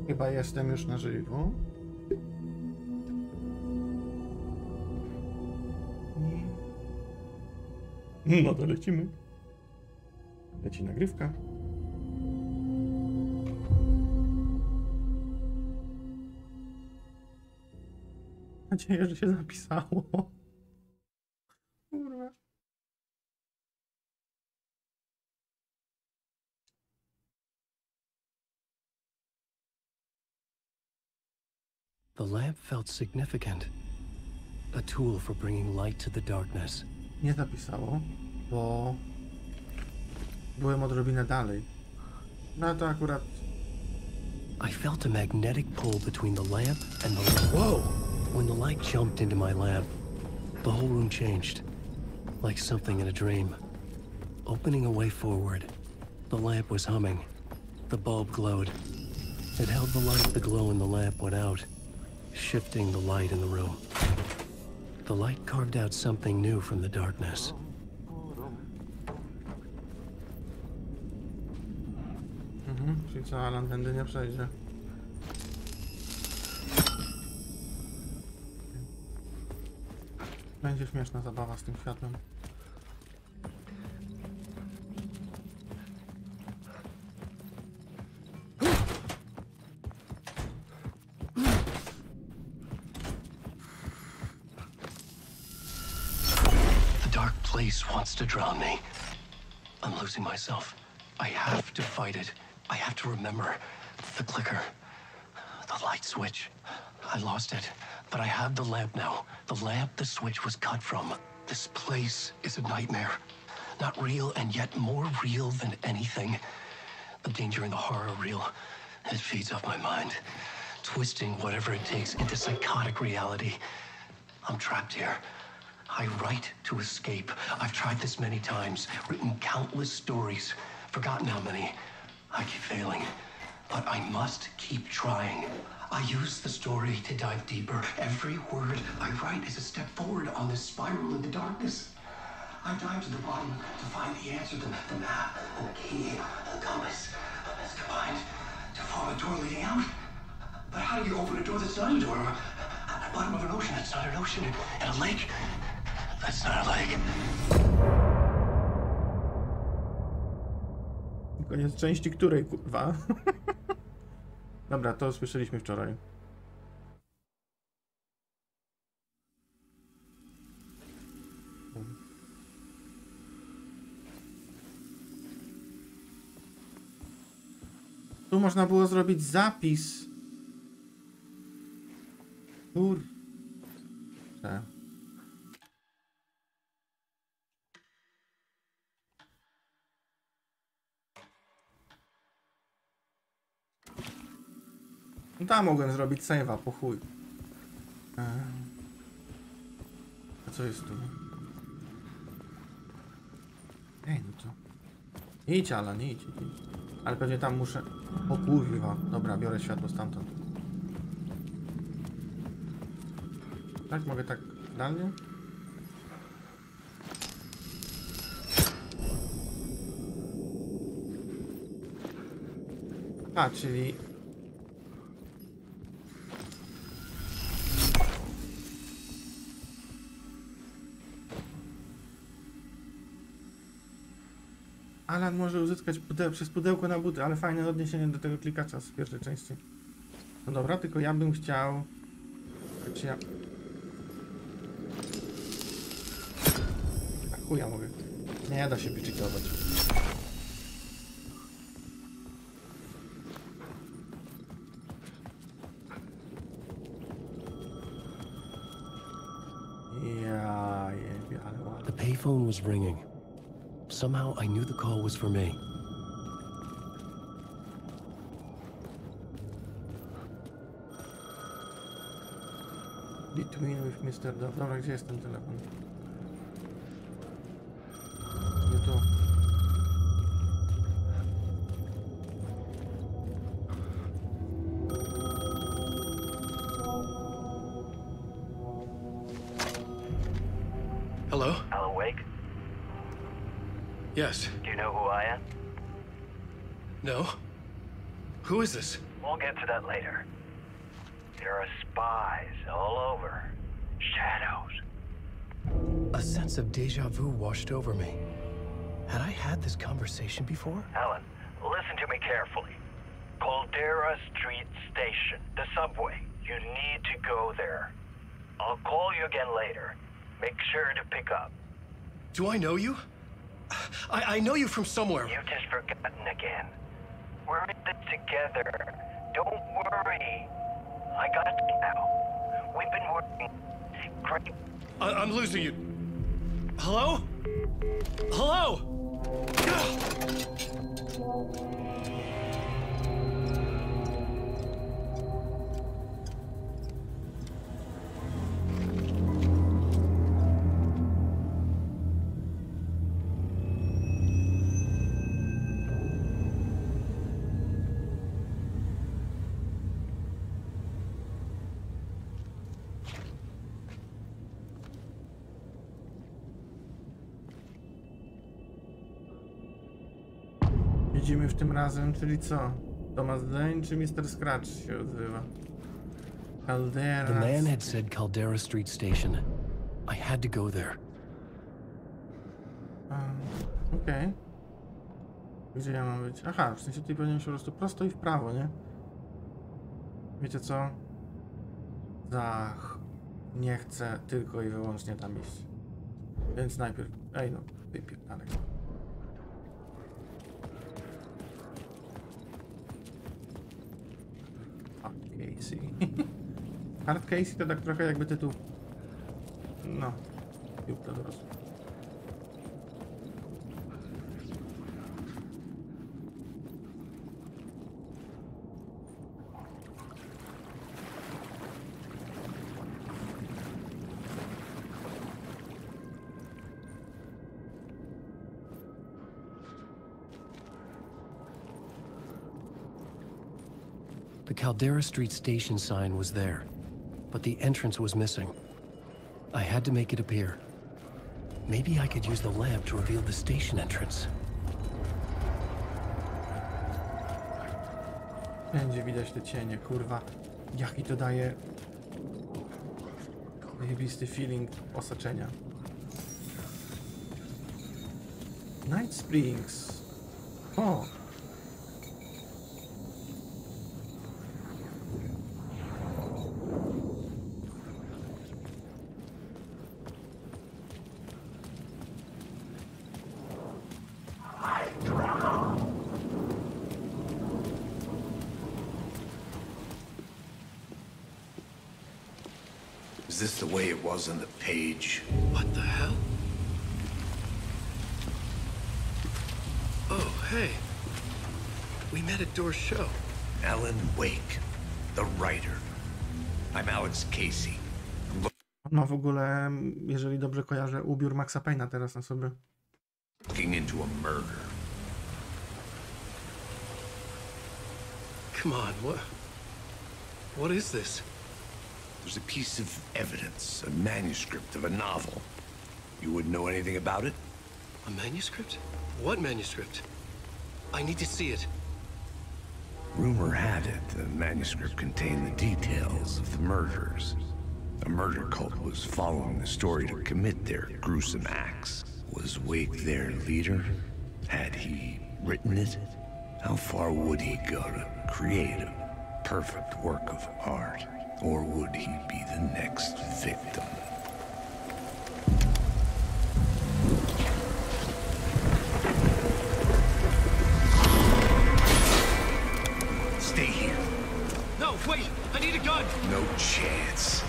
Chyba jestem już na żywo. No to lecimy. Leci nagrywka. Mam nadzieję, że się zapisało. Kurwa. The lamp felt significant. A tool for bringing light to the darkness. Nie zapisało, bo byłem odrobinę dalej. No to akurat... I felt a magnetic pull between the lamp and the lamp. Whoa! When the light jumped into my lamp, the whole room changed. Like something in a dream. Opening a way forward, the lamp was humming. The bulb glowed. It held the light the glow in the lamp went out, shifting the light in the room. The light carved out something new from the darkness. Czyli co, Alan tędy nie przejdzie. Będzie śmieszna zabawa z tym światłem. The dark place wants to drown me. I'm losing myself. I have to fight it. I have to remember the clicker, the light switch. I lost it, but I have the lamp now. The lamp the switch was cut from. This place is a nightmare. Not real, and yet more real than anything. The danger and the horror are real. It feeds off my mind, twisting whatever it takes into psychotic reality. I'm trapped here. I write to escape. I've tried this many times, written countless stories, forgotten how many. I keep failing, but I must keep trying. I use the story to dive deeper. Every word I write is a step forward on this spiral into darkness. I dive to the bottom to find the answer, the map, and the key, and the compass. It's combined to form a door leading out. But how do you open a door that's not a door? At the bottom of an ocean that's not an ocean, and a lake that's not a lake. Koniec części której, kurwa? Dobra, to słyszeliśmy wczoraj. Tu można było zrobić zapis. Kurczę. No tam mogłem zrobić save'a, po chuj. A co jest tu? Ej, no co? Idź, Alan, idź. Ale pewnie tam muszę... O kurwa. Dobra, biorę światło stamtąd. Tak? Mogę tak dalej? A, czyli... Alan może uzyskać przez pudełko na buty, ale fajne odniesienie do tego klikacza z pierwszej części. No dobra, tylko ja bym chciał... Czy ja... A chuja mogę. Nie da się wyczytować. Ja jebie, ale ładnie. The payphone was ringing. Somehow I knew the call was for me. Between with Mr. Dove. Dobra, gdzie jest ten telefon? Nie tu. Hello? Alan Wake? Yes. Do you know who I am? No? Who is this? We'll get to that later. There are spies all over. Shadows. A sense of deja vu washed over me. Had I had this conversation before? Alan, listen to me carefully. Caldera Street Station, the subway. You need to go there. I'll call you again later. Make sure to pick up. Do I know you? I know you from somewhere. You've just forgotten again. We're in this together. Don't worry. I got you now. We've been working great. I'm losing you. Hello? Hello? Widzimy w tym razem, czyli co? Thomas Dane czy Mr. Scratch się odzywa? Caldera. The man had said Caldera Street Station. I had to go there. Okej. Gdzie ja mam być? Aha, w sensie tutaj powinienem się po prostu prosto i w prawo, nie? Wiecie co? Nie chcę tylko i wyłącznie tam iść. Więc najpierw... Ej no, wypierdalaj. Casey. Hard Casey to tak trochę jakby tytuł. No, już to dorosły. The Caldera Street Station sign was there, but the entrance was missing. I had to make it appear. Maybe I could use the lamp to reveal the station entrance. Będzie widać te cienie, kurwa. Jaki to daje zajebisty feeling osaczenia. Night Springs. O! Is this the way it was on the page? What the hell? Oh, hey. We met at Door's show. Alan Wake, the writer. I'm Alex Casey. On ma w ogóle, jeżeli dobrze kojarzę, ubiór Maxa Payne'a teraz na sobie. Looking into a murder. Come on, what is this? There's a piece of evidence, a manuscript of a novel. You wouldn't know anything about it? A manuscript? What manuscript? I need to see it. Rumor had it the manuscript contained the details of the murders. A murder cult was following the story to commit their gruesome acts. Was Wake their leader? Had he written it? How far would he go to create a perfect work of art? Or would he be the next victim? Stay here. No, wait! I need a gun! No chance.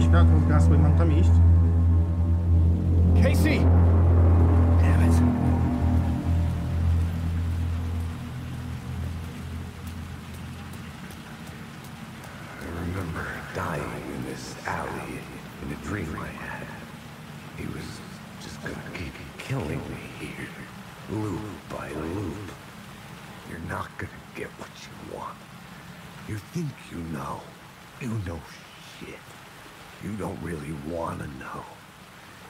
Światło zgasło i mam tam iść. Casey! Damn it. killing me here, loop by loop. You're not gonna get what you want. You think you know. You know shit. You don't really want to know.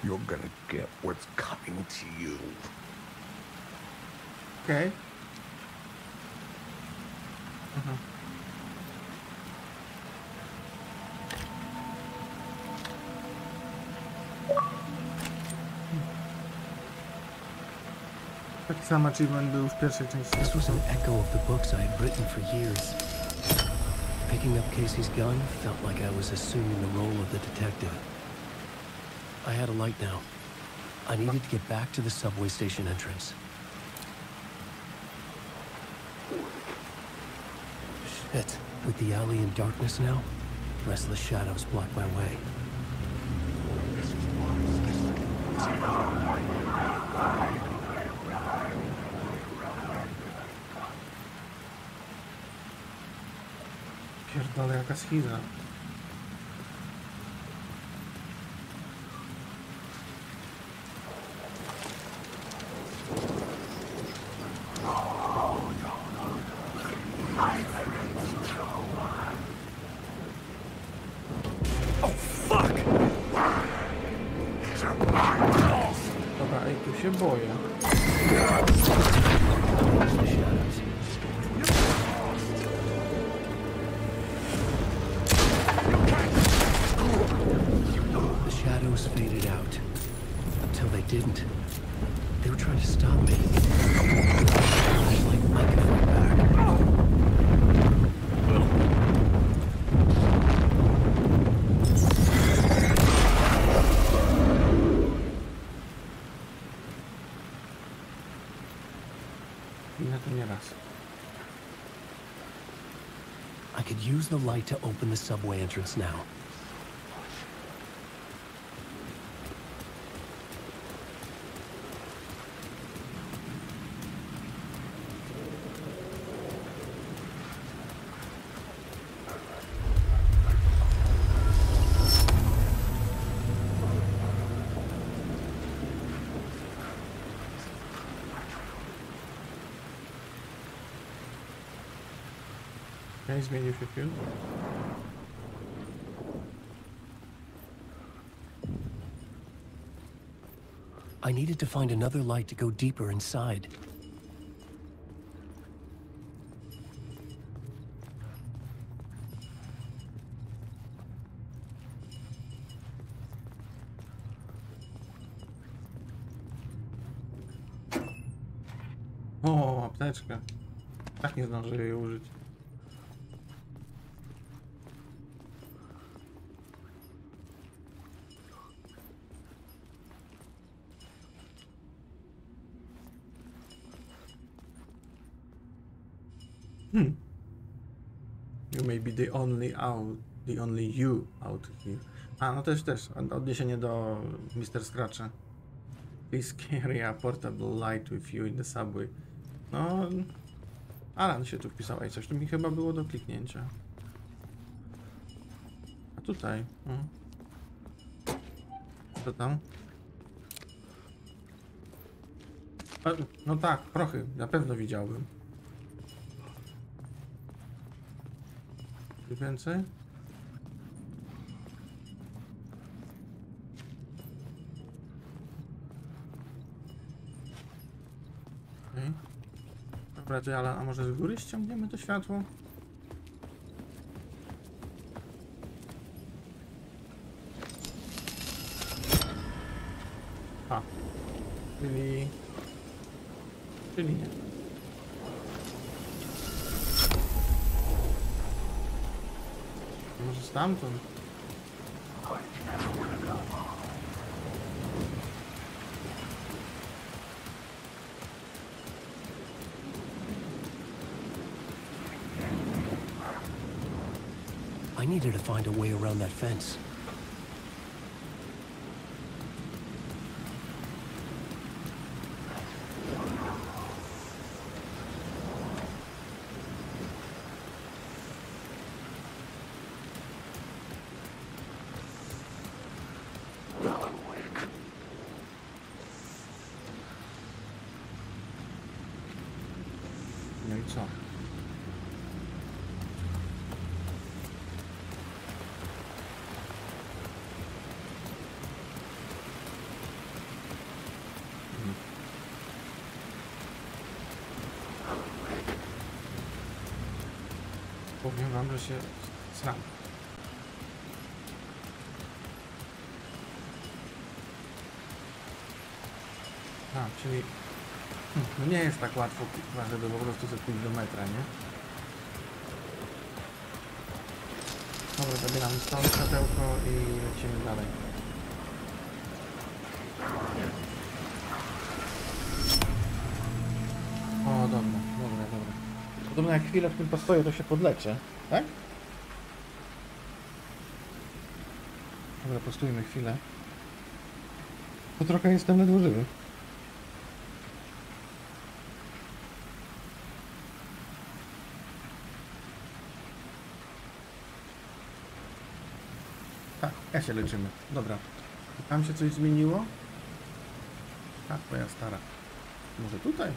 You're gonna get what's coming to you. Okay. Taki sam achievement był w pierwszej części. This was an echo of the books I had written for years. Picking up Casey's gun felt like I was assuming the role of the detective. I had a light now. I needed to get back to the subway station entrance. Shit. With the alley in darkness now, restless shadows block my way. Pierdolę, jaka schiza. Dobra, ej, tu się boję. The shadows faded out. Until they didn't. They were trying to stop me. Like I could fight back. Inne to nie raz. I could use the light to open the subway entrance now. Okay, zmienił się film. I needed to find another light to go deeper inside. O, apteczka. Tak nie zdążę jej użyć. You may be the only you out here. A, no też odniesienie do Mr. Scratcha. Please carry a portable light with you in the subway. No, Alan się tu wpisał, ej, coś tu mi chyba było do kliknięcia. A tutaj, co tam? A, no tak, prochy, na pewno widziałbym. Więcej? Okay. Dobra, to ale a może z góry ściągniemy to światło? A, czyli nie. Może stamtąd? I needed to find a way around that fence. No i co? Powiem wam, że się sram. A, czyli no nie jest tak łatwo, żeby po prostu zepchnąć do metra, nie? Dobra, zabieramy stąd światełko i lecimy dalej. O, dobra. Podobno jak chwilę w tym postoję, to się podleczę, tak? Dobra, postójmy chwilę. To trochę jestem ledwo żywy. Tak, ja się leczymy. Dobra. Tam się coś zmieniło? Tak, moja stara. Może tutaj?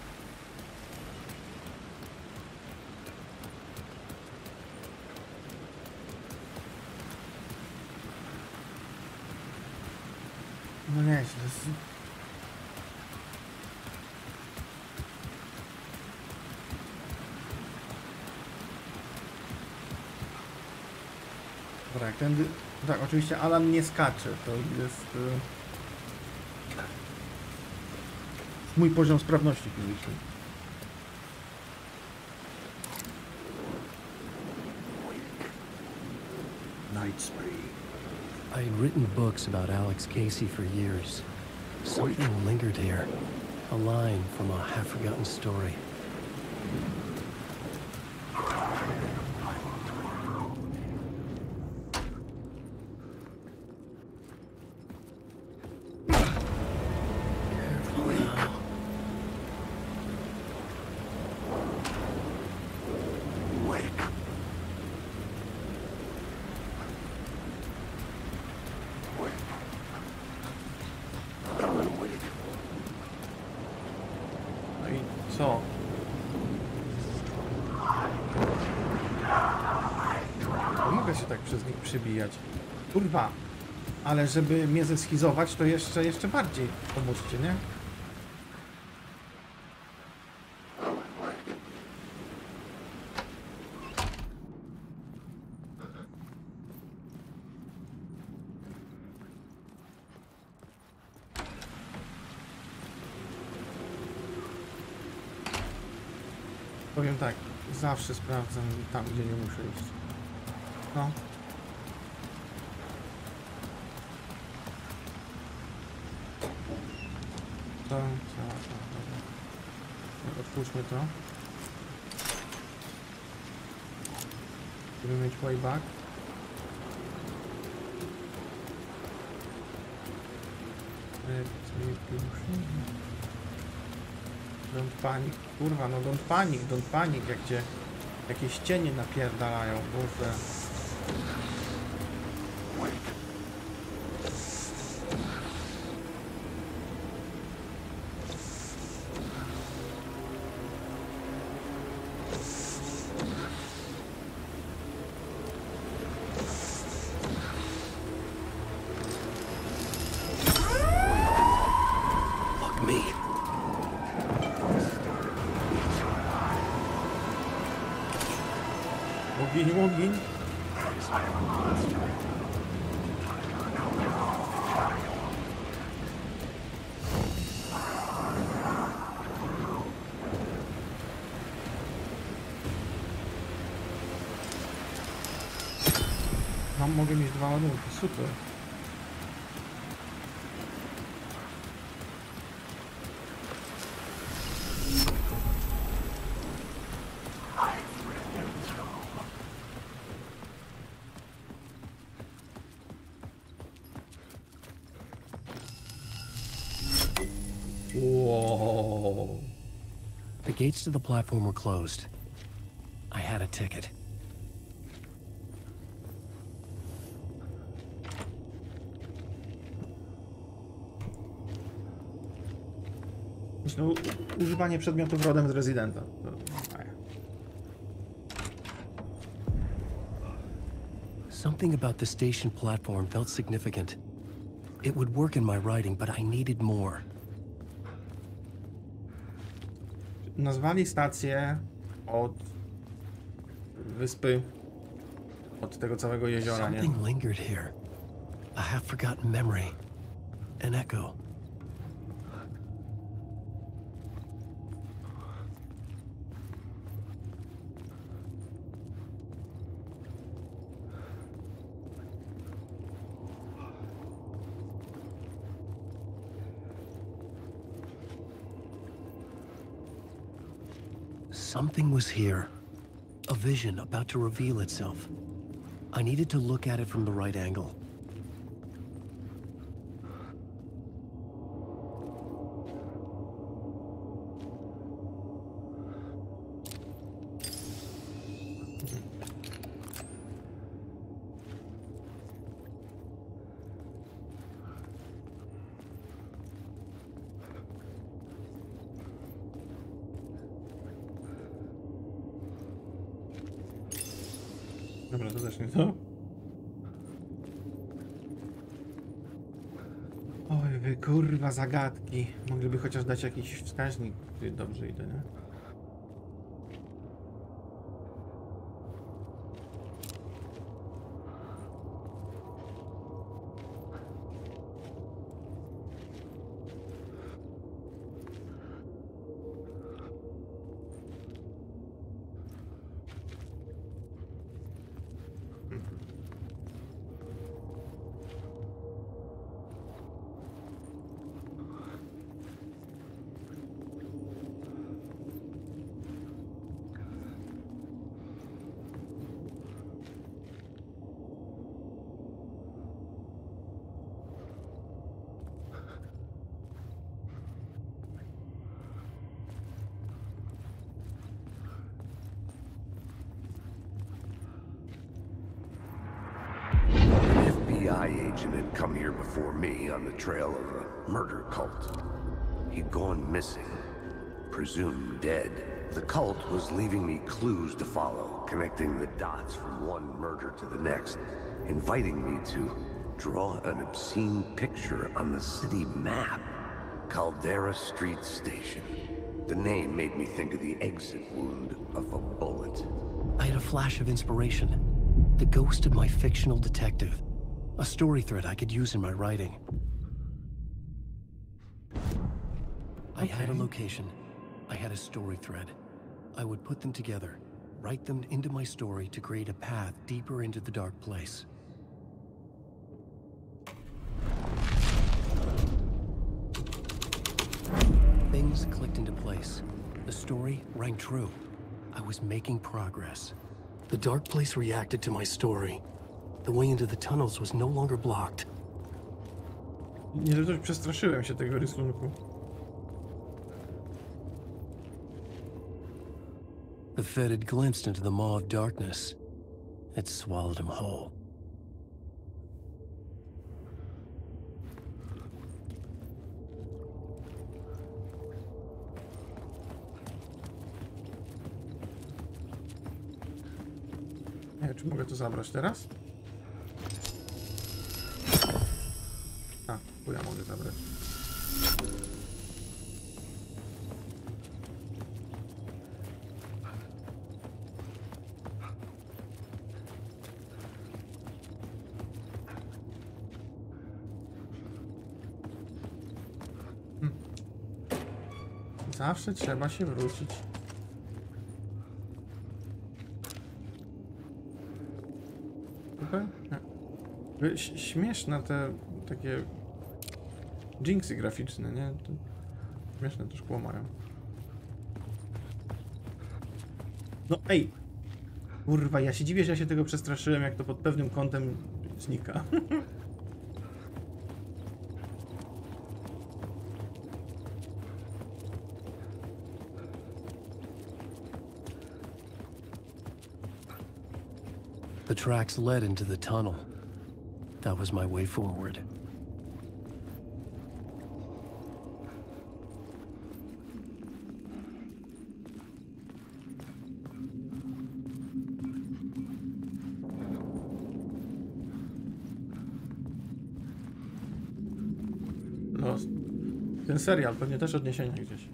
No nie, to jest... Dobra, jak tędy... Tak, oczywiście Alan nie skacze, to jest... mój poziom sprawności fizycznej. Night spree. I'd written books about Alex Casey for years. Something lingered here. A line from a half-forgotten story. Co? Nie mogę się tak przez nich przybijać. Kurwa. Ale żeby mnie zeschizować, to jeszcze bardziej pomóżcie, nie? Powiem tak, zawsze sprawdzam tam, gdzie nie muszę iść. No. To, dobra. Otwórzmy to. Chcemy mieć way back. Don't panic, kurwa, no don't panic, jak cię jakieś cienie napierdalają, boże. Ogień. Mogę mieć 2 ładunki, super. Whoa. The gates to the platform were closed. I had a ticket. No, używanie przedmiotów rodem z Residenta. Something about the station platform felt significant. It would work in my writing, but I needed more. Nazwali stację od wyspy, od tego całego jeziora, nie? Something lingered here. A half-forgotten memory. An echo. Something was here. A vision about to reveal itself. I needed to look at it from the right angle. Dobra, to też nie to. Oj, wy kurwa zagadki. Mogliby chociaż dać jakiś wskaźnik, który dobrze idę, nie? FBI agent had come here before me on the trail of a murder cult. He'd gone missing, presumed dead. The cult was leaving me clues to follow, connecting the dots from one murder to the next, inviting me to draw an obscene picture on the city map. Caldera Street Station. The name made me think of the exit wound of a bullet. I had a flash of inspiration. The ghost of my fictional detective. A story thread I could use in my writing. I had a location. I had a story thread. I would put them together, write them into my story to create a path deeper into the dark place. Things clicked into place. The story rang true. I was making progress. The dark place reacted to my story. The way into the tunnels was no longer blocked. Nie, że coś przestraszyłem się tego rysunku. The Fed had glimpsed into the maw of darkness. It swallowed him whole. Nie wiem, czy mogę to zabrać teraz? A, bo ja mogę zabrać. Zawsze trzeba się wrócić. Tutaj? Nie. Śmieszne te takie jinxy graficzne, nie? To śmieszne to szkło mają. No ej! Kurwa, ja się dziwię, że ja się tego przestraszyłem, jak to pod pewnym kątem znika. The tracks led into the tunnel. That was my way forward. Ten serial, pewnie też odniesienia gdzieś.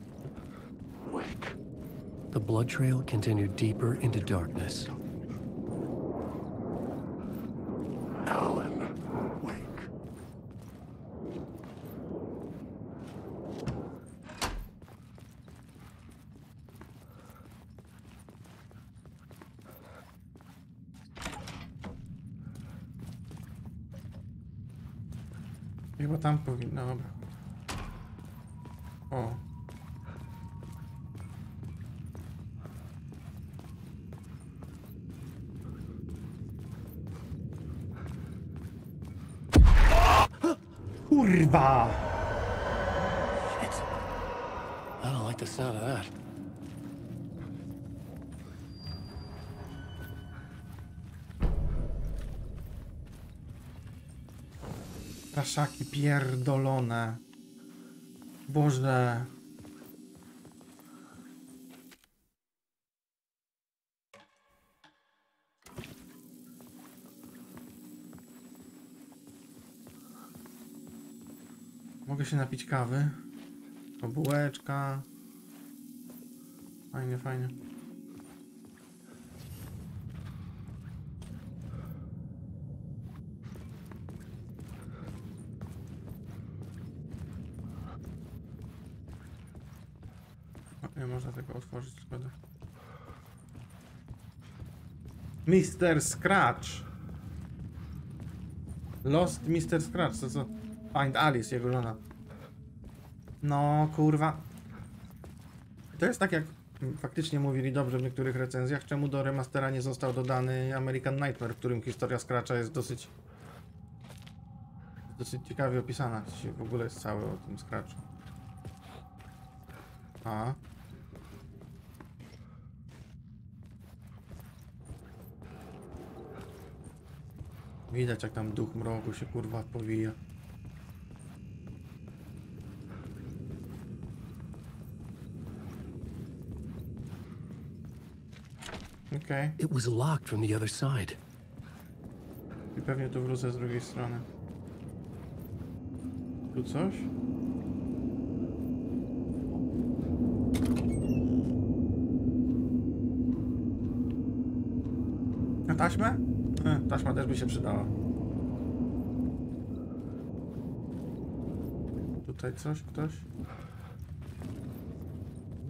The blood trail continued deeper into darkness. Alan, wake. Chyba tam powinno, dobra. O. Kurwa! I don't like the sound of that. Straszaki pierdolone. Boże. Mogę się napić kawy. To bułeczka. Fajnie, fajnie. O, nie można tego otworzyć, szkoda. Mr. Scratch. Lost Mr. Scratch, to co? Find Alice, jego żona. No, kurwa. To jest tak, jak faktycznie mówili dobrze w niektórych recenzjach, czemu do remastera nie został dodany American Nightmare, w którym historia Scratcha jest dosyć ciekawie opisana. W ogóle jest cały o tym Scratchu. A. Widać, jak tam duch mroku się kurwa powija. Okay. It was locked from the other side. I pewnie tu wrócę z drugiej strony. Tu coś? Na taśmę? Taśma też by się przydała. Tutaj coś, ktoś?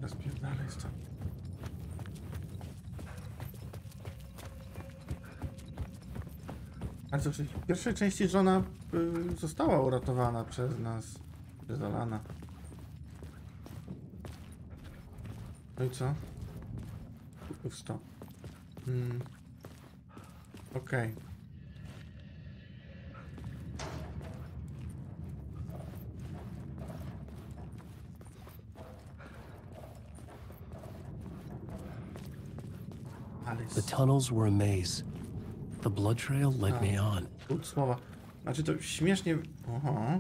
Rozpierdalaj stąd. Ale co, w pierwszej części żona została uratowana przez nas. Przez Alana. No i co? Pusto. Okej. The tunnels were a maze. The blood trail led me on. Pół słowa. Znaczy to śmiesznie... Oho.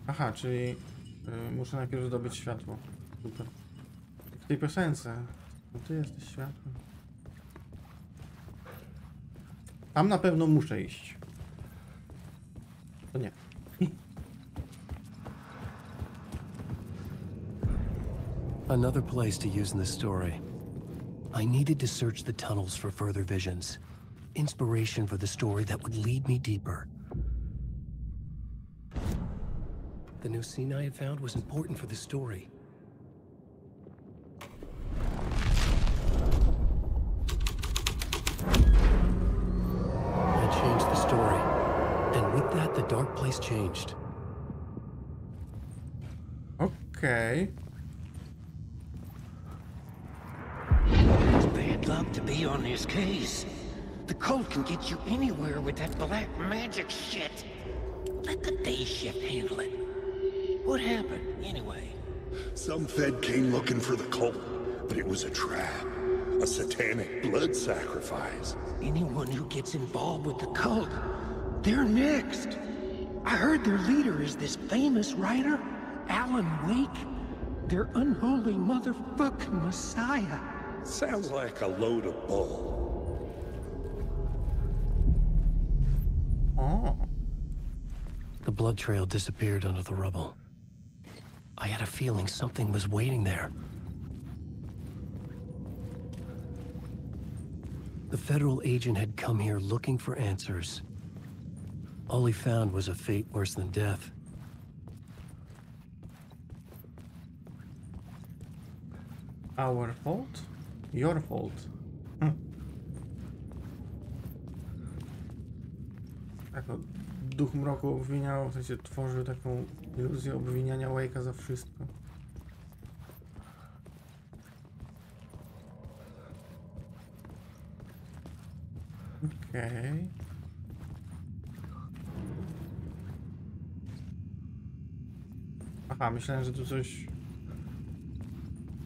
Aha, czyli muszę najpierw zdobyć światło. Super. W tej piosence. No ty jesteś światłem. Tam na pewno muszę iść. To nie. Another place to use in the story. I needed to search the tunnels for further visions. Inspiration for the story that would lead me deeper. The new scene I had found was important for the story. I changed the story. And with that, the dark place changed. Okay. It's bad luck to be on this case. The cult can get you anywhere with that black magic shit. Let the day shift handle it. What happened, anyway? Some Fed came looking for the cult, but it was a trap. A satanic blood sacrifice. Anyone who gets involved with the cult, they're next. I heard their leader is this famous writer, Alan Wake. Their unholy motherfucking messiah. Sounds like a load of bull. O, The blood trail disappeared under the rubble. I had a feeling something was waiting there. The federal agent had come here looking for answers. All he found was a fate worse than death. our fault? Your fault. Jako duch mroku obwiniał, w sensie tworzył taką iluzję obwiniania Wake'a za wszystko. Okej. Aha, myślałem, że tu coś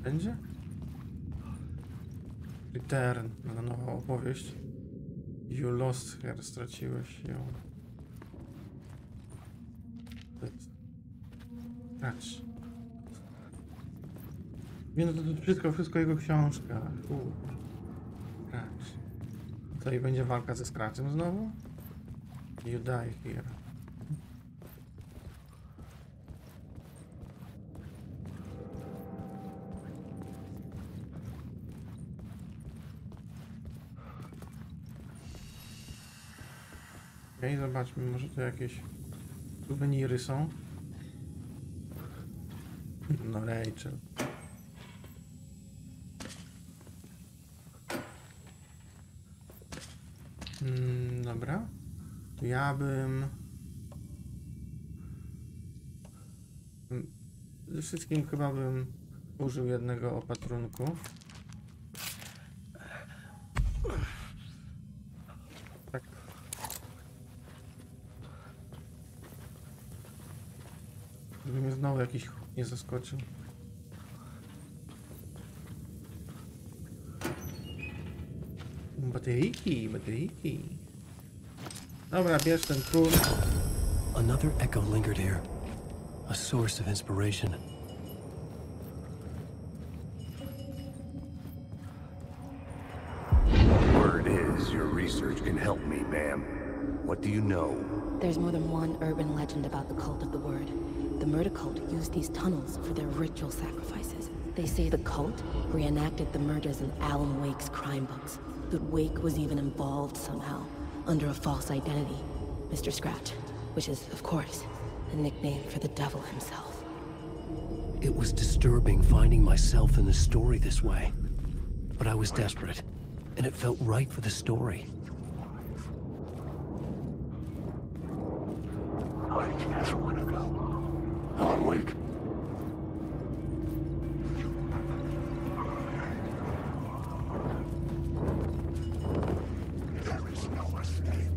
będzie? Return, nowa opowieść. You lost her, straciłeś ją. Tracz. Nie, no to wszystko jego książka. Tracz. To i będzie walka ze Scratchem znowu? You die here. Okej, zobaczmy, może to jakieś suweniry są. No Rachel. Dobra. To ja bym... Ze wszystkim chyba bym użył jednego opatrunku. Tak. Żeby mnie znowu jakiś nie zaskoczył. Bateryjki. Dobra, bierz ten król. Another echo lingered here, a source of inspiration. Word is your research can help me, ma'am. What do you know? There's more than one urban legend about the Cult of the Word. The murder cult used these tunnels for their ritual sacrifices. They say the cult reenacted the murders in Alan Wake's crime books. That Wake was even involved somehow, under a false identity, Mr. Scratch, which is, of course, a nickname for the devil himself. It was disturbing finding myself in the story this way. But I was desperate, and it felt right for the story. I never want to go. Alan Wake. There is no escape.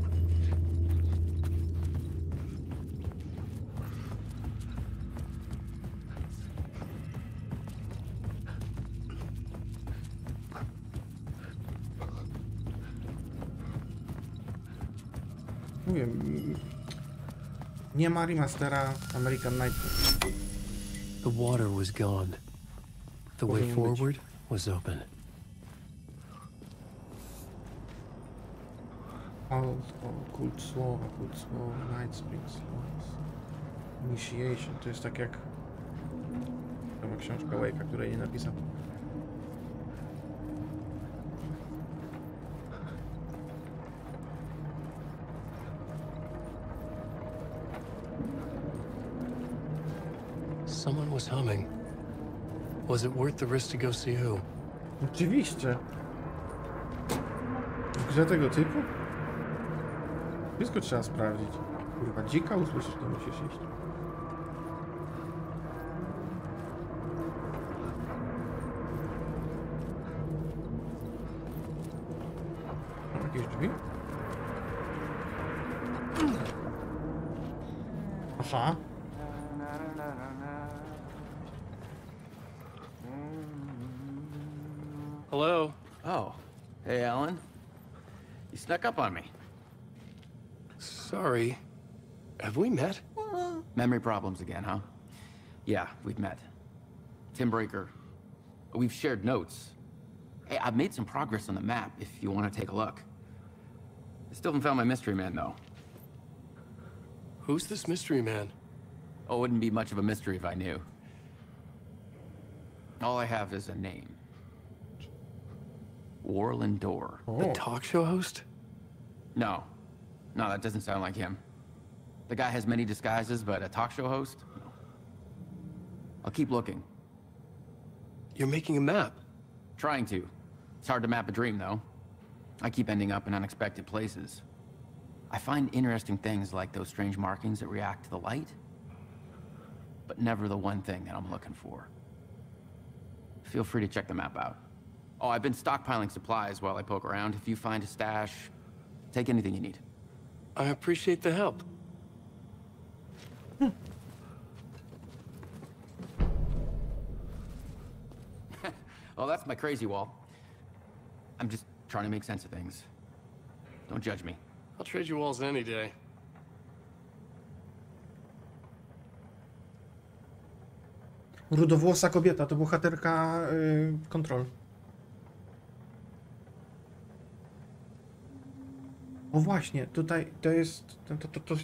Mówię, nie ma remastera American Nightmare. The water was gone. The way Powinien być. forward was open. Kult słowa, Night Springs Loss. Initiation, to jest tak jak chyba książka Wake'a, której nie napisał. Someone was humming. Was it worth the risk to go see who? Oczywiście. W grze tego typu? Wszystko trzeba sprawdzić. Kurwa, dzika usłyszysz, to musisz iść. Jakieś drzwi? Aha. Hello? Oh. Hey, Alan. You snuck up on me. Sorry. Have we met? Memory problems again, huh? Yeah, we've met. Tim Breaker. We've shared notes. Hey, I've made some progress on the map if you want to take a look. I still haven't found my mystery man, though. Who's this mystery man? Oh, it wouldn't be much of a mystery if I knew. All I have is a name. Warland Door. The talk show host? No. No, that doesn't sound like him. The guy has many disguises, but a talk show host? No. I'll keep looking. You're making a map. Trying to. It's hard to map a dream, though. I keep ending up in unexpected places. I find interesting things like those strange markings that react to the light, but never the one thing that I'm looking for. Feel free to check the map out. Oh, I've been stockpiling supplies while I poke around. If you find a stash, take anything you need. I appreciate the help. Well, that's my crazy wall. I'm just trying to make sense of things. Don't judge me. I'll trade you walls any day. Rudowłosa kobieta, to bohaterka Kontrol. O właśnie, tutaj to jest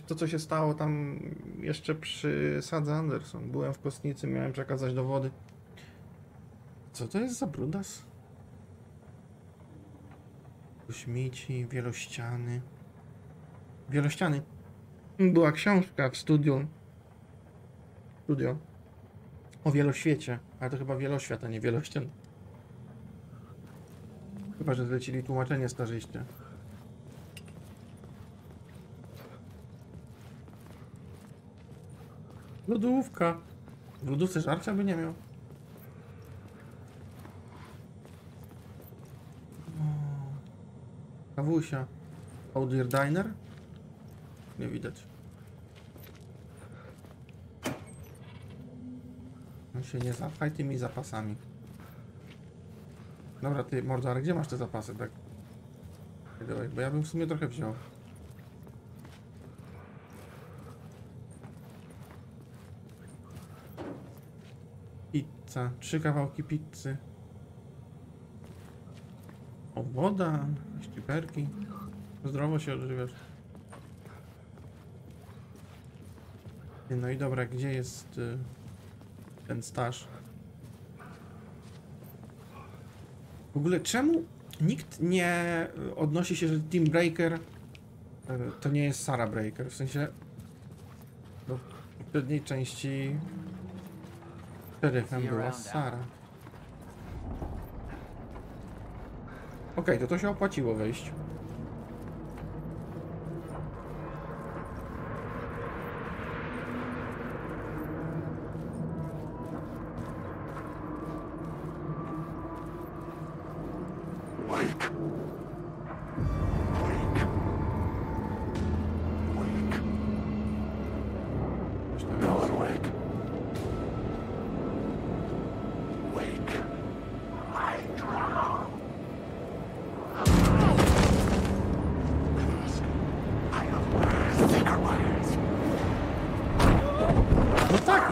to, co się stało tam jeszcze przy Sadze Anderson. Byłem w kostnicy, miałem przekazać dowody. Co to jest za brudas? Śmieci, wielościany. Wielościany. Była książka w studio o wieloświecie, ale to chyba wieloświat, a nie wielościan. Chyba że zlecili tłumaczenie starzyście. Lodówka. W lodówce żarcia by nie miał. Kawusia. Outdoor Diner? Nie widać. No się nie zapchaj tymi zapasami. Dobra, ty mordo, ale gdzie masz te zapasy, tak? Dawaj, bo ja bym w sumie trochę wziął. Pizza. 3 kawałki pizzy. O, woda, ściperki. Zdrowo się odżywiasz. No i dobra, gdzie jest ten staż? W ogóle czemu nikt nie odnosi się, że Team Breaker to nie jest Sarah Breaker? W sensie w poprzedniej części szeryfem była Sarah. Okej, to się opłaciło wejść.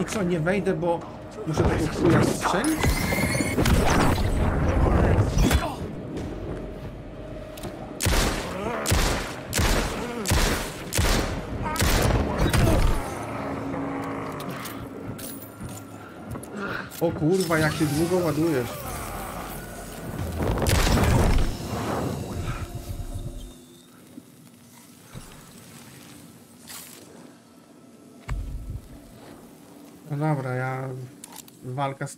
I co, nie wejdę, bo muszę tego chuja strzelić? O kurwa, jak się długo ładujesz. No dobra, walka z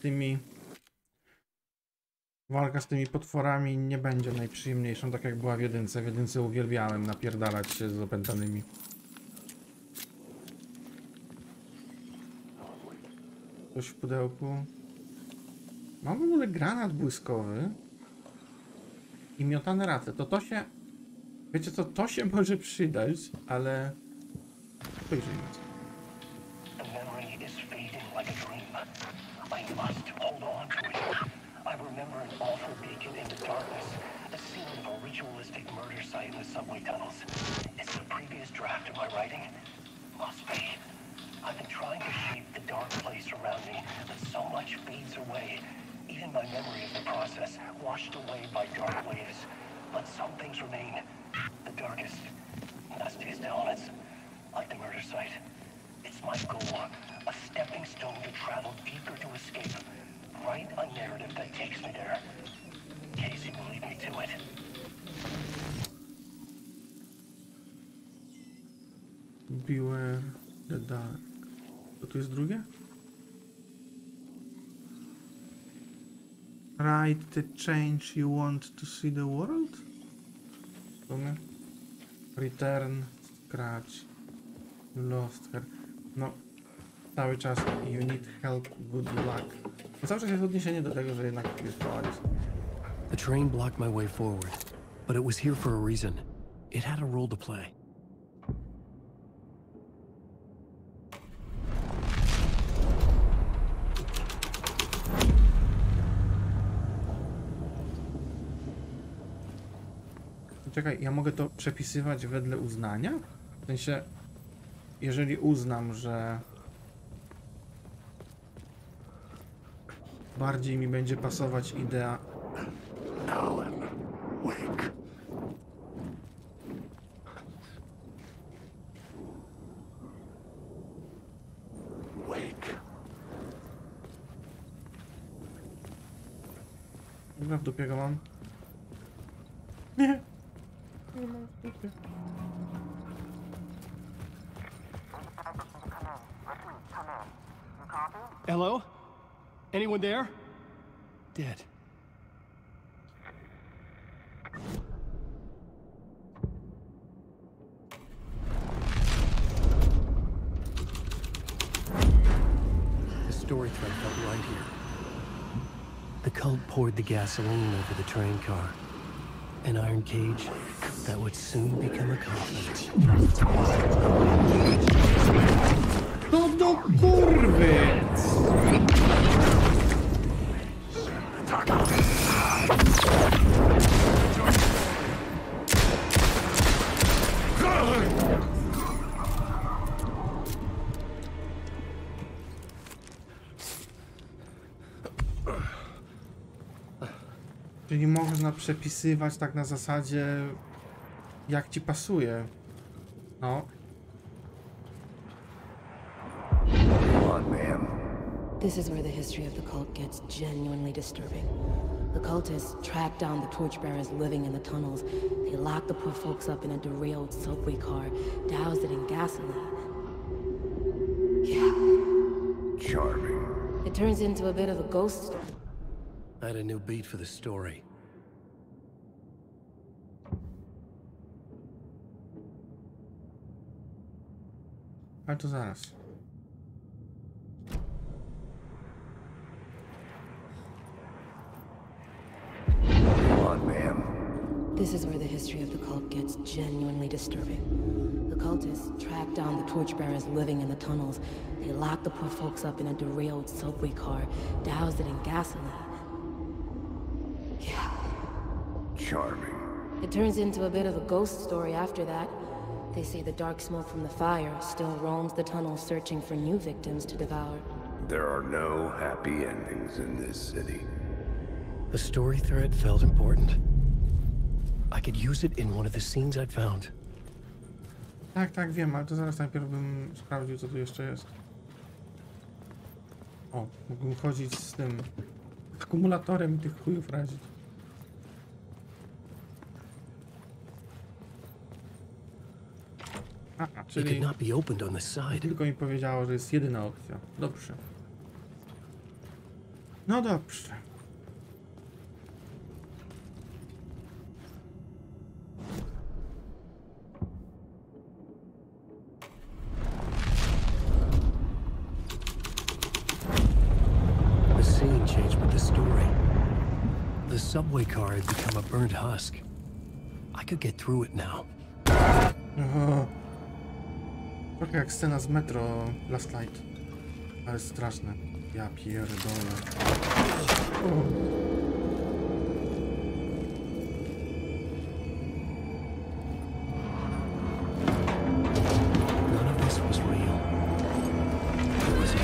tymi potworami nie będzie najprzyjemniejszą, tak jak była w jedynce. W jedynce uwielbiałem napierdalać się z opętanymi. Coś w pudełku. Mam w ogóle granat błyskowy i miotane race. To się... Wiecie co, to się może przydać, ale... Spojrzyjmy. Subway tunnels. It's the previous draft of my writing. Must be. I've been trying to shape the dark place around me, but so much fades away. Even in my memory of the process, washed away by dark waves. But some things remain. The darkest, nastiest elements, like the murder site. It's my goal, a stepping stone to travel deeper to escape. Write a narrative that takes me there. Casey will lead me to it. Beware the dark. Co tu jest drugie? Write the change you want to see the world? W sumie. Return, scratch, lost her. No, cały czas you need help, good luck. No, cały czas jest odniesienie do tego, że jednak jest pałacz. The train blocked my way forward, but it was here for a reason. It had a role to play. Czekaj, ja mogę to przepisywać wedle uznania? W sensie, jeżeli uznam, że bardziej mi będzie pasować idea... Alan, wake. Wake. Dobra, w dupie go mam. Nie. Nie mam w dupie. Hello? Anyone there? Dead. The story thread felt right here. The cult poured the gasoline over the train car. An iron cage that would soon become a coffin. No do kurwy! Czyli można przepisywać tak na zasadzie, jak ci pasuje. No. This is where the history of the cult gets genuinely disturbing. The cultists tracked down the torchbearers living in the tunnels. They locked the poor folks up in a derailed subway car, doused it in gasoline. Yeah. Charming. It turns into a bit of a ghost story. I had a new beat for the story. Ale to zaraz. This is where the history of the cult gets genuinely disturbing. The cultists tracked down the torchbearers living in the tunnels. They locked the poor folks up in a derailed subway car, doused it in gasoline. Yeah. Charming. It turns into a bit of a ghost story after that. They say the dark smoke from the fire still roams the tunnels searching for new victims to devour. There are no happy endings in this city. The story thread felt important. I could use it in one of the scenes I'd found. Tak, wiem, ale to zaraz najpierw bym sprawdził, co tu jeszcze jest. O, mógłbym chodzić z tym akumulatorem i tych chujów razić. Aha, czyli tylko mi powiedziało, że jest jedyna opcja. Dobrze. No dobrze. The scene changed with the story. The subway car had become a burnt husk. I could get through it now. Aha. Trochę jak scena z Metro Last Light. Ale straszne. Ja pierdolę. None of this was real. It was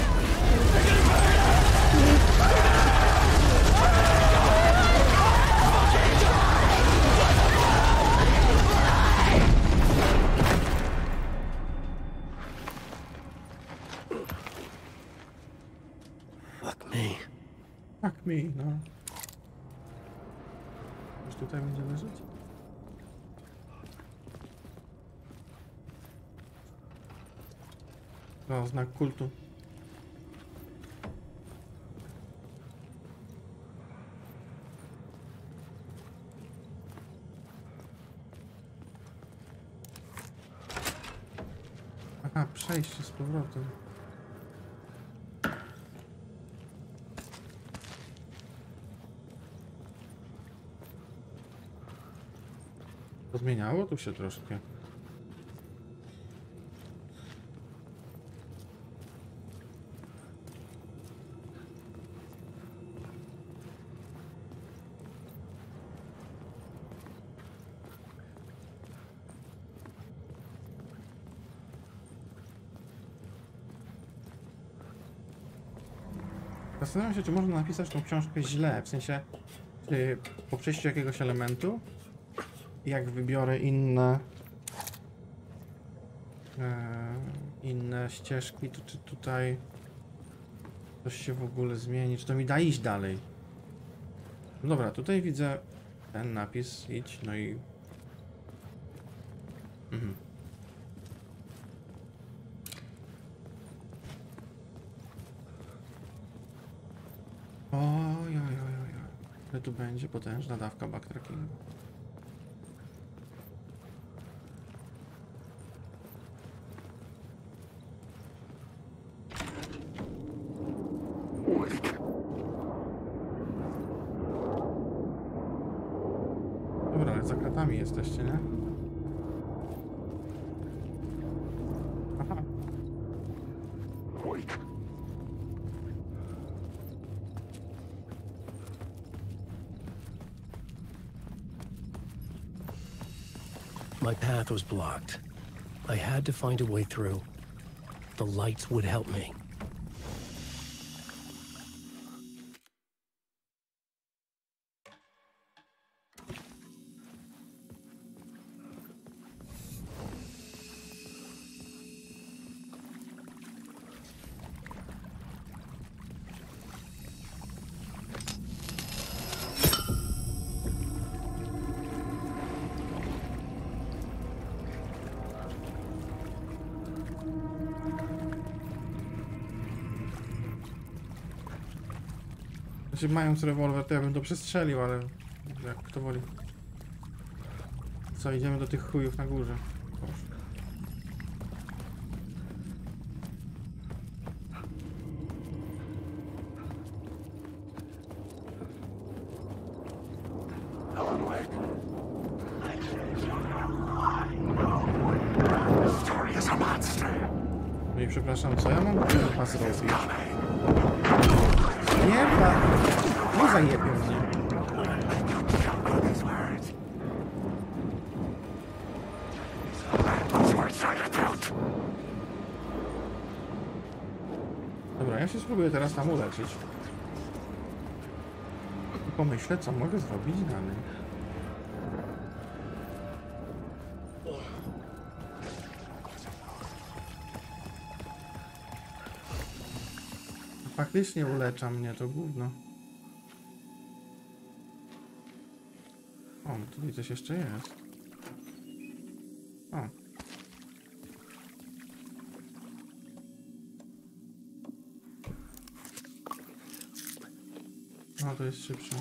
mi, no. Już tutaj będzie leżeć? O, znak kultu. Aha, przejście z powrotem. Zmieniało tu się troszkę. Zastanawiam się, czy można napisać tą książkę źle, w sensie, czy po przejściu jakiegoś elementu, jak wybiorę inne ścieżki, to czy tutaj coś się w ogóle zmieni, czy to mi da iść dalej. No dobra, tutaj widzę ten napis, idź, no i... Oj. Ale tu będzie potężna dawka backtrackingu. Dobra, ale za kratami jesteście, nie? Aha. My path was blocked. I had to find a way through. The lights would help me. Znaczy, mając rewolwer, to ja bym to przestrzelił, ale jak kto woli. Co, idziemy do tych chujów na górze. Boże. No i przepraszam, co ja mam chyba zrobić? Nie, nie zajebie mnie. Dobra, ja się spróbuję teraz tam uleczyć. I pomyślę, co mogę zrobić dalej. Faktycznie ulecza mnie to gówno. O, tutaj coś jeszcze jest. O. No, to jest szybsze.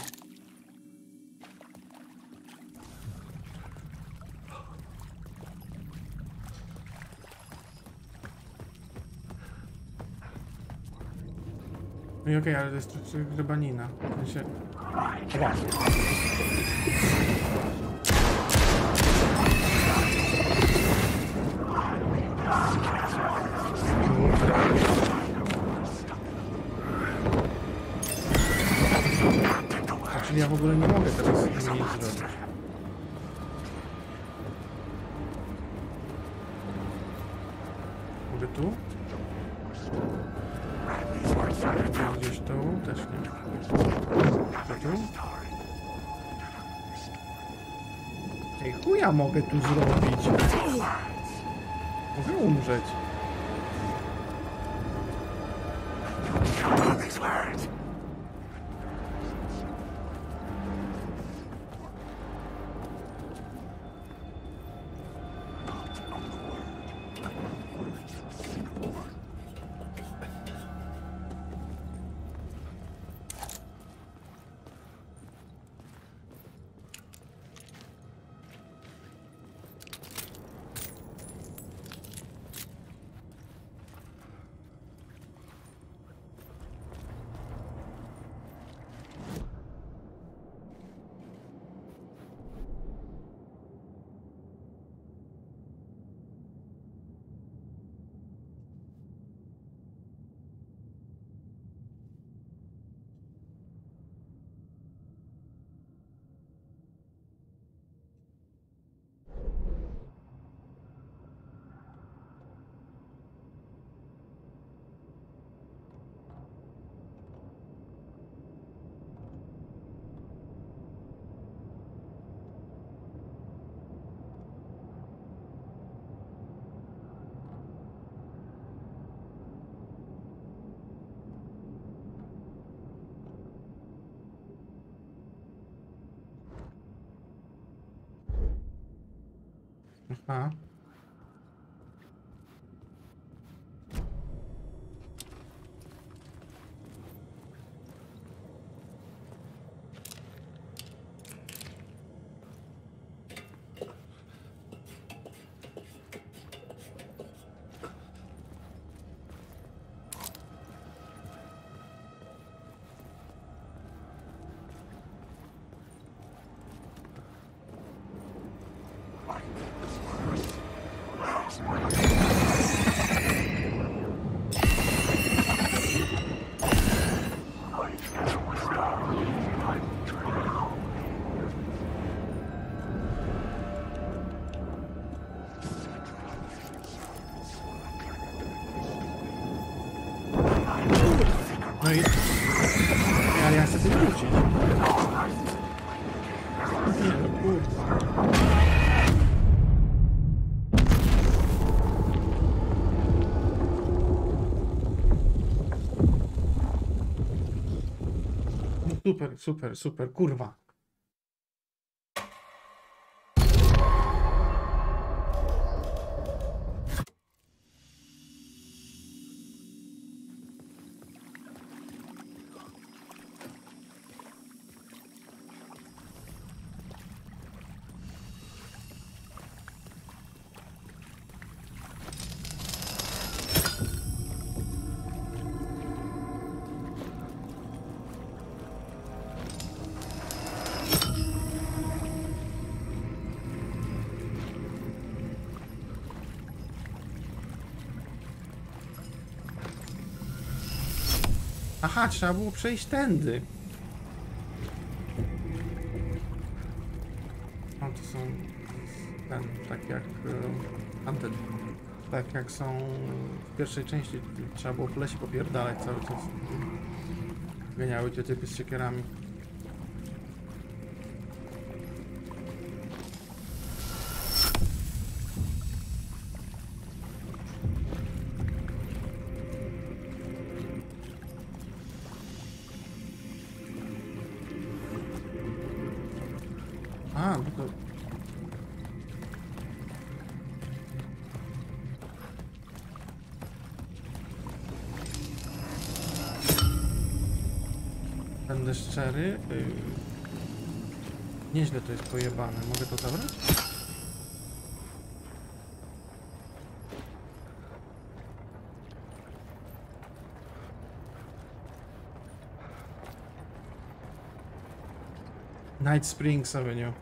No i okej, ale to jest rybanina. W sensie... Czyli ja w ogóle nie mogę teraz nic zrobić. Mogę tu? Gdzieś tu? Też nie. Tu? Ej, chuja mogę tu zrobić. Mogę umrzeć. A. No i... Ale ja chcę tu wrócić. Nie no, kurwa. Super, super, super, kurwa. Aha, trzeba było przejść tędy. O, to są... tak jak... Hunted. Tak jak są w pierwszej części. Trzeba było po lesie popierdalać cały czas. Ganiały te typy z siekierami. A, no to... Będę szczery. Nieźle to jest pojebane. Mogę to zabrać? Night Springs Avenue.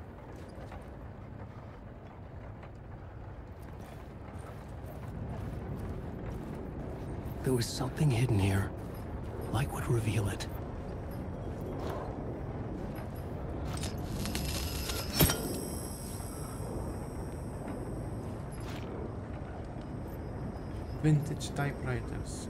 There was something hidden here. Light would reveal it. Vintage typewriters.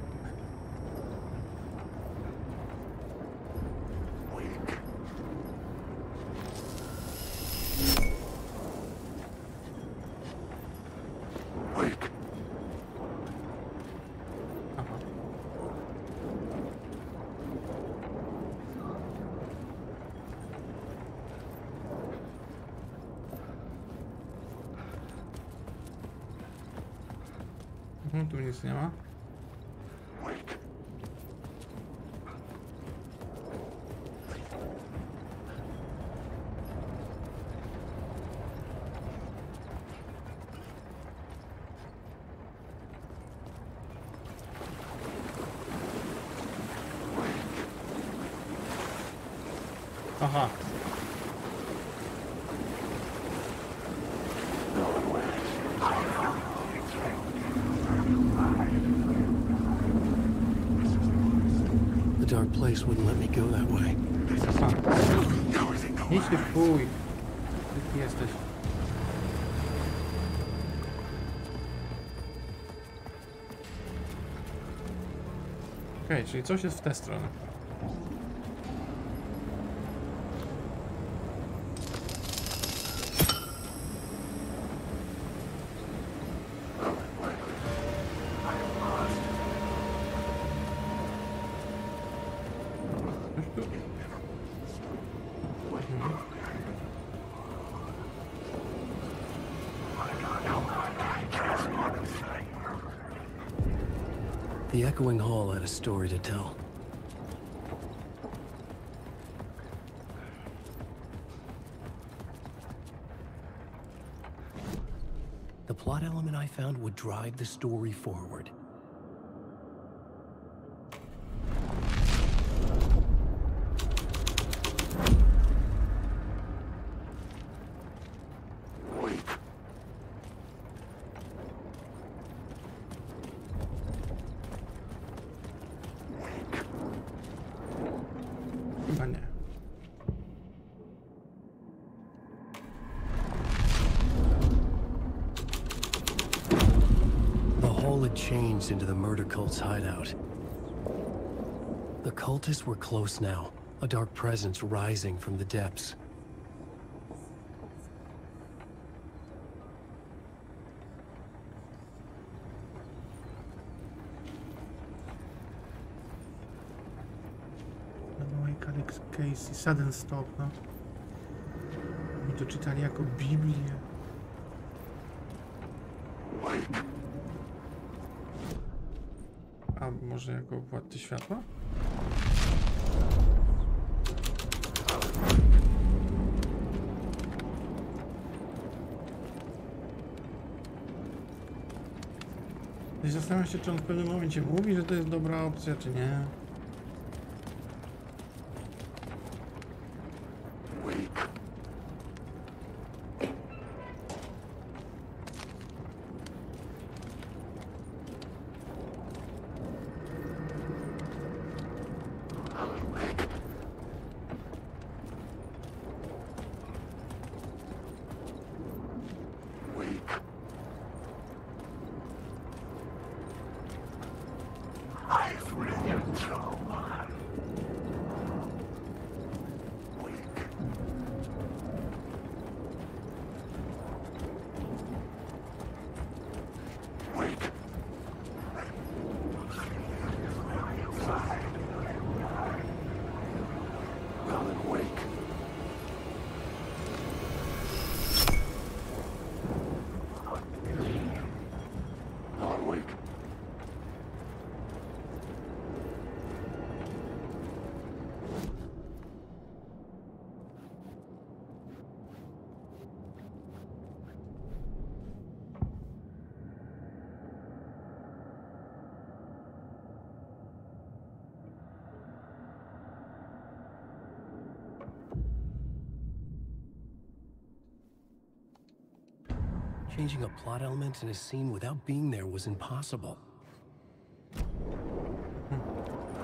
Tu nic nie ma. Aha. The dark place wouldn't let me go that way. Idź ty w chuj. Ty jesteś. Okej, czyli coś jest w tę stronę. The echoing hall had a story to tell. The plot element I found would drive the story forward. Chyba nie. The hall had changed into the murder cult's hideout. The cultists were close now, a dark presence rising from the depths. Alex Casey, sudden stop, no. Mi to czytali jako Biblię. A może jako Władcy Światła? Zastanawiam się, czy on w pewnym momencie mówi, że to jest dobra opcja, czy nie. Changing a plot element in a scene without being there was impossible.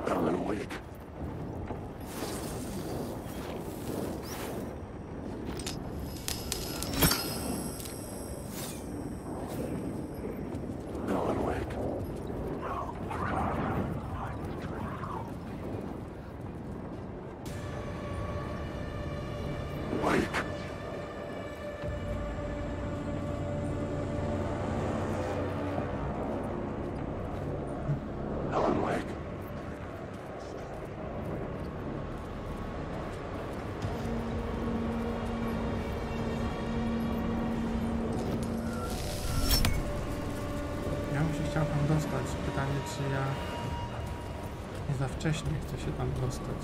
Alan Wake. Alan Wake. Wake. Alan Wake. Ja bym się chciał tam dostać. Pytanie, czy ja nie za wcześnie chcę się tam dostać.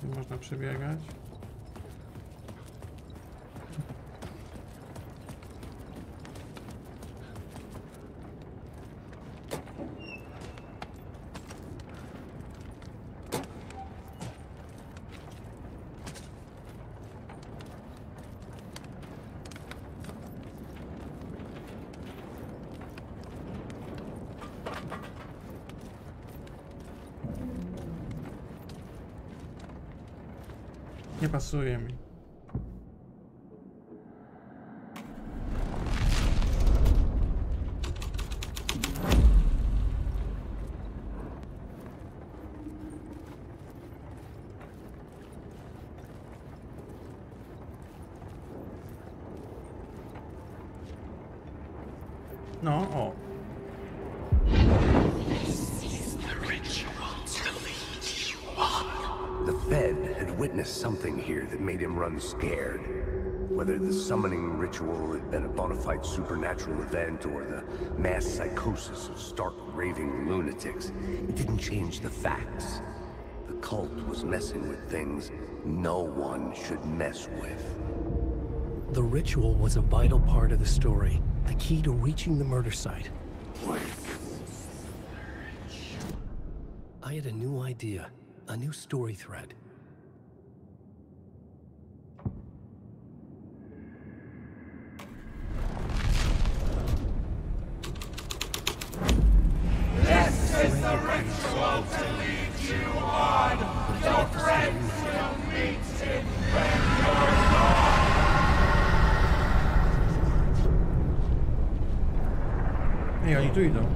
Tu można przebiegać. Nie pasuje mi. No, o. The Fed had witnessed something here that made him run scared. Whether the summoning ritual had been a bona fide supernatural event or the mass psychosis of stark raving lunatics, it didn't change the facts. The cult was messing with things no one should mess with. The ritual was a vital part of the story, the key to reaching the murder site. I had a new idea, a new story thread. This is the ritual to lead you on. Your friends will meet it when you're gone. Ej, oni tu idą.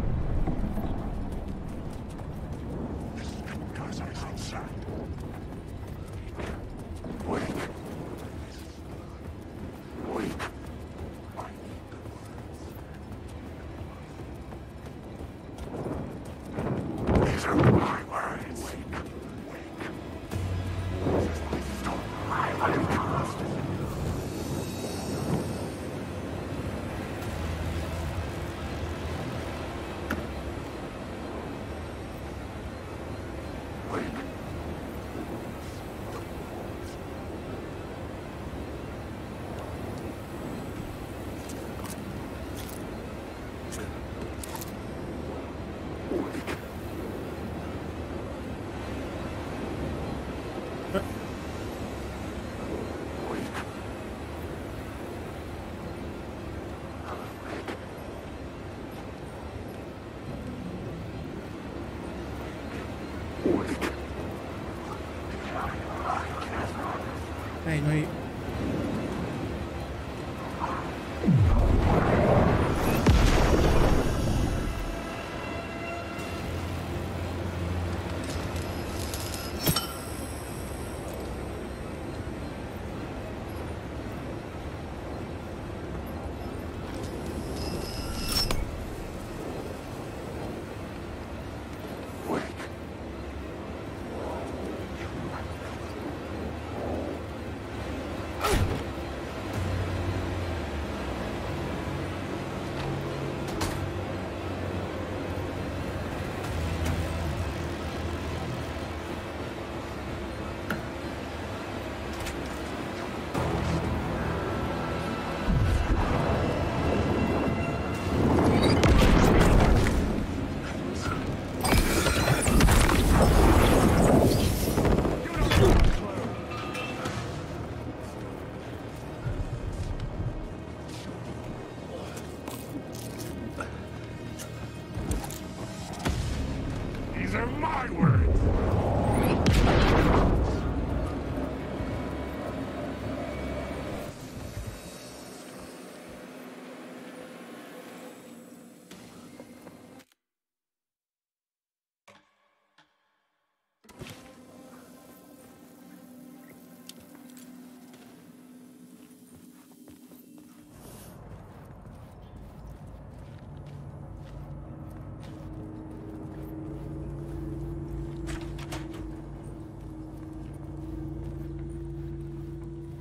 Ej, no i... These are my words!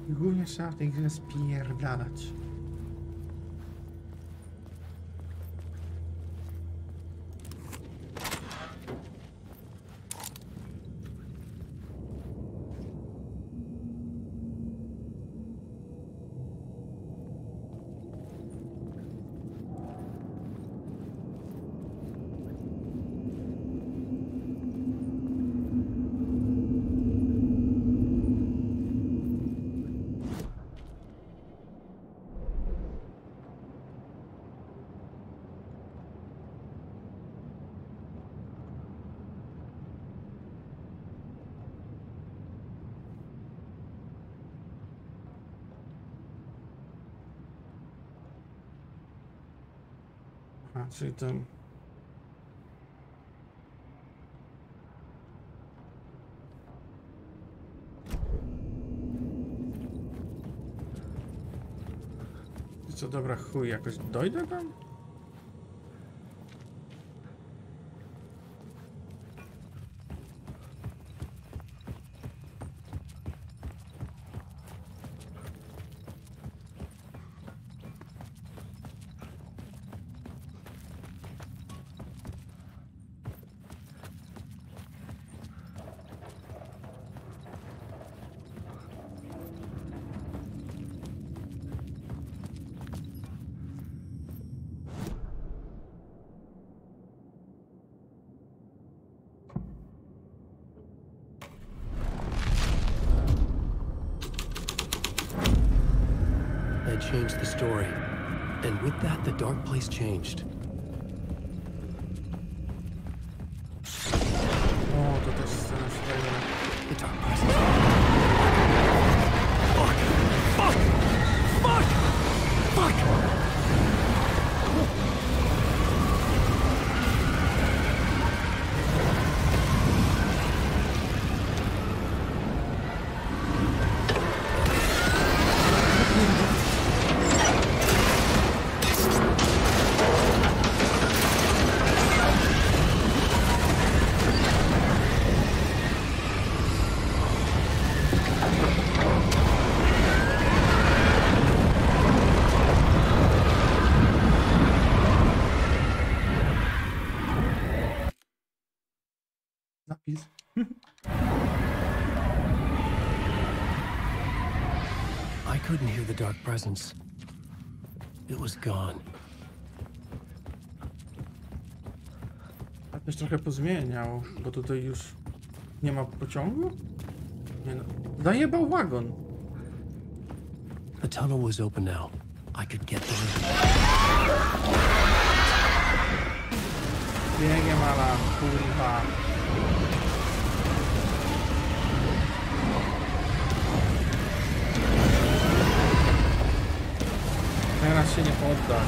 Głównie trzeba w tej grze spierdalać. A, czyli to... I co, dobra, chuj, jakoś dojdę tam? Changed the story. And with that, the dark place changed. O, to też scena fajna. The dark presence. Fuck! Fuck! Fuck! Fuck! Napis. I couldn't hear the dark presence. It was gone. A też trochę pozmieniał, bo tutaj już nie ma pociągu? Nie no. Zajebał wagon. The tunnel was open now. I could get through. Biegiem, ala kurwa. Teraz się nie poddasz.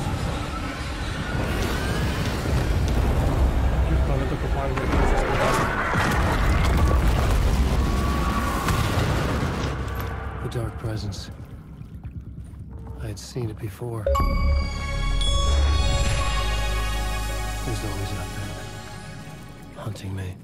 Ale to kopalnie to wszystko da. The dark presence. I had seen it before. It was always out there, hunting me.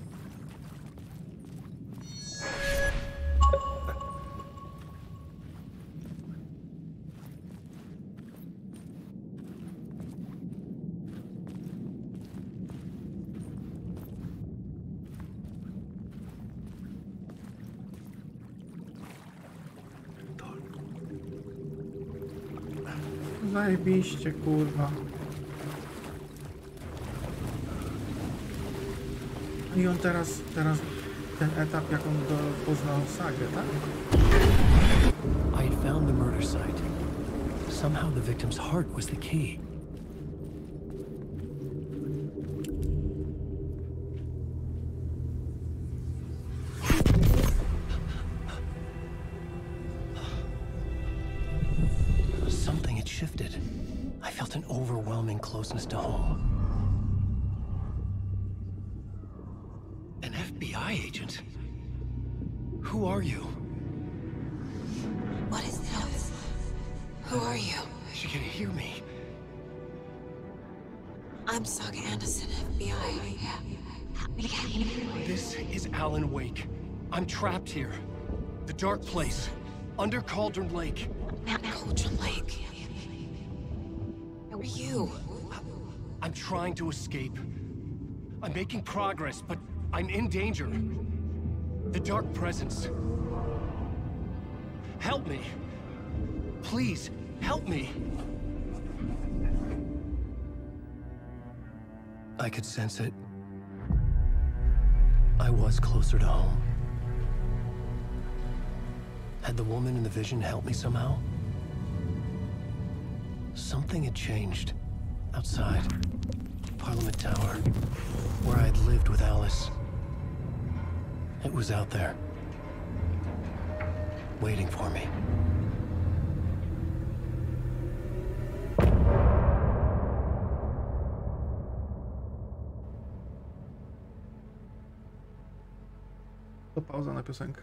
Zajebiście, kurwa. I on teraz ten etap, jak on poznał sagę, tak? I had found the murder site. Somehow the victim's heart was the key. Something had shifted. I felt an overwhelming closeness to home. An FBI agent? Who are you? What is this? Who are you? She can hear me. I'm Saga Anderson, FBI. This is Alan Wake. I'm trapped here. The dark place. Under Cauldron Lake. Cauldron Lake. Who are you? I'm trying to escape. I'm making progress, but I'm in danger. The dark presence. Help me. Please, help me. I could sense it. I was closer to home. Had the woman in the vision helped me somehow? Something had changed. Outside. Parliament Tower. Where I had lived with Alice. It was out there. Waiting for me. To pauza na piosenkę.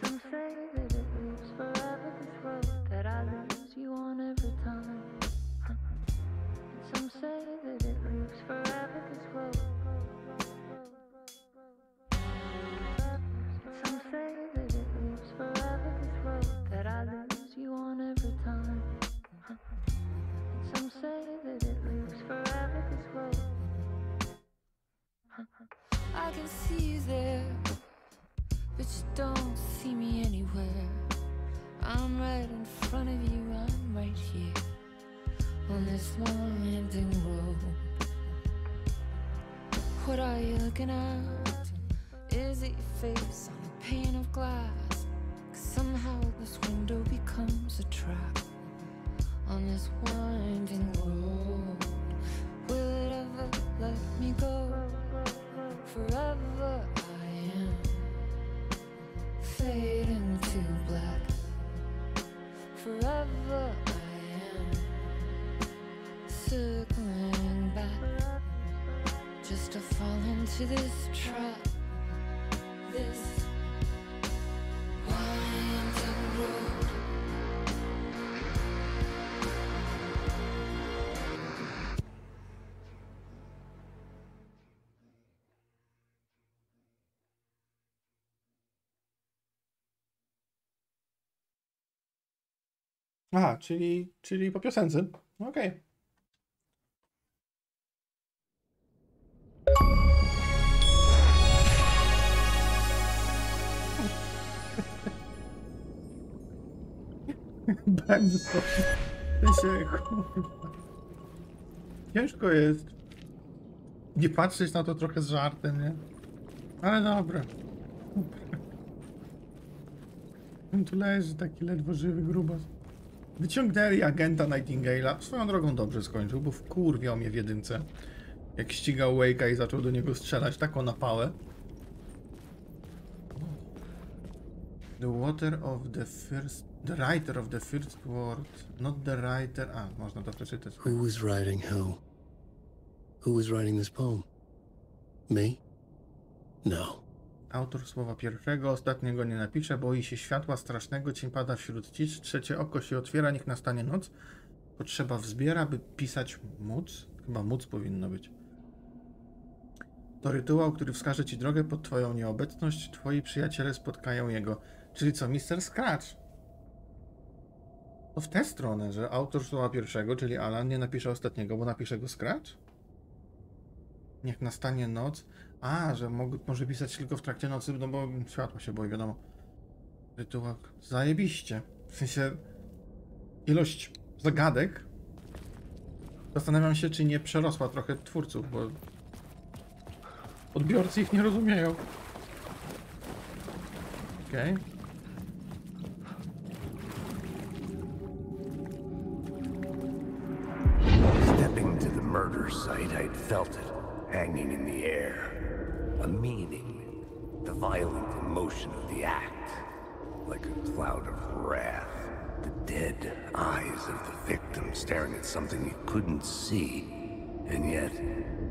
Some say that it lives forever, this road that I lose you on every time. Some say that it lives forever, this road. Some say that it lives forever, this road that I lose you on every time. Some say that it lives forever, this road. I can see you there, but you don't see me anywhere. I'm right in front of you, I'm right here on this winding road. What are you looking at? Is it your face on a pane of glass? 'Cause somehow this window becomes a trap on this winding road. Will it ever let me go? Forever I am fading to black. Forever I am circling back, just to fall into this trap, this winding road. Aha, czyli po piosence. Okej. Będę się, kurwa. Ciężko jest nie patrzeć na to trochę z żartem, nie? Ale dobra. On tu leży taki ledwo żywy grubas. Wyciągnęli agenta Nightingale'a. Swoją drogą dobrze skończył, bo wkurwiał mnie w jedynce. Jak ścigał Wake'a i zaczął do niego strzelać taką na pałę. The writer of the first word, not the writer... A, można to przeczytać. Who was writing who? Who was writing this poem? Me? No. Autor słowa pierwszego, ostatniego nie napisze, boi się światła strasznego, cień pada wśród cisz, trzecie oko się otwiera, niech nastanie noc. Potrzeba wzbiera, by pisać móc. Chyba móc powinno być. To rytuał, który wskaże ci drogę pod twoją nieobecność, twoi przyjaciele spotkają jego. Czyli co, Mr. Scratch? To w tę stronę, że autor słowa pierwszego, czyli Alan, nie napisze ostatniego, bo napisze go Scratch? Niech nastanie noc. A, że może pisać tylko w trakcie nocy, no bo światło się boi, wiadomo. Rytuał. Zajebiście. W sensie ilość zagadek. Zastanawiam się, czy nie przerosła trochę twórców, bo odbiorcy ich nie rozumieją. Okej. Stepping to the murder site, I'd felt it, hanging in the air. A meaning, the violent emotion of the act, like a cloud of wrath. The dead eyes of the victim staring at something you couldn't see, and yet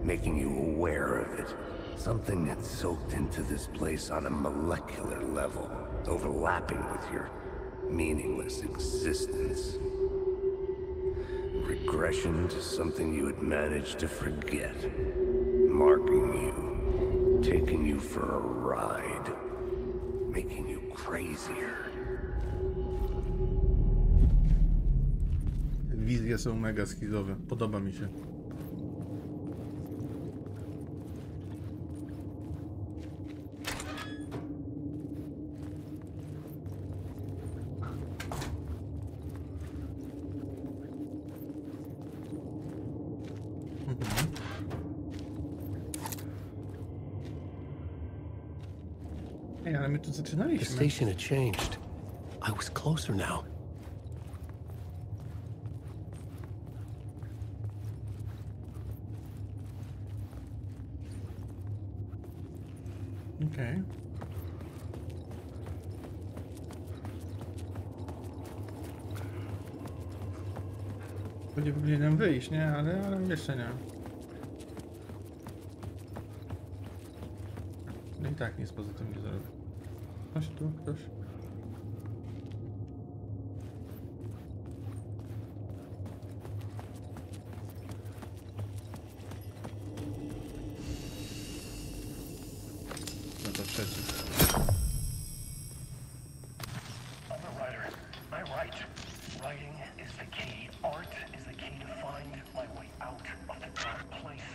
making you aware of it. Something that soaked into this place on a molecular level, overlapping with your meaningless existence. Regression to something you had managed to forget, marking you, taking you for a ride, making you crazier. Wizje są mega schizowe. Podoba mi się. Ej, ale my tu The zaczynaliśmy. station had changed. I was closer now. Okej. Będzie powinienem wyjść, nie? Ale jeszcze nie. tak nic poza tym nie zrobię. Ktoś tu, ktoś. No to trzeci. I'm a writer. I write. Writing is the key. Art is the key to find my way out of the dark place.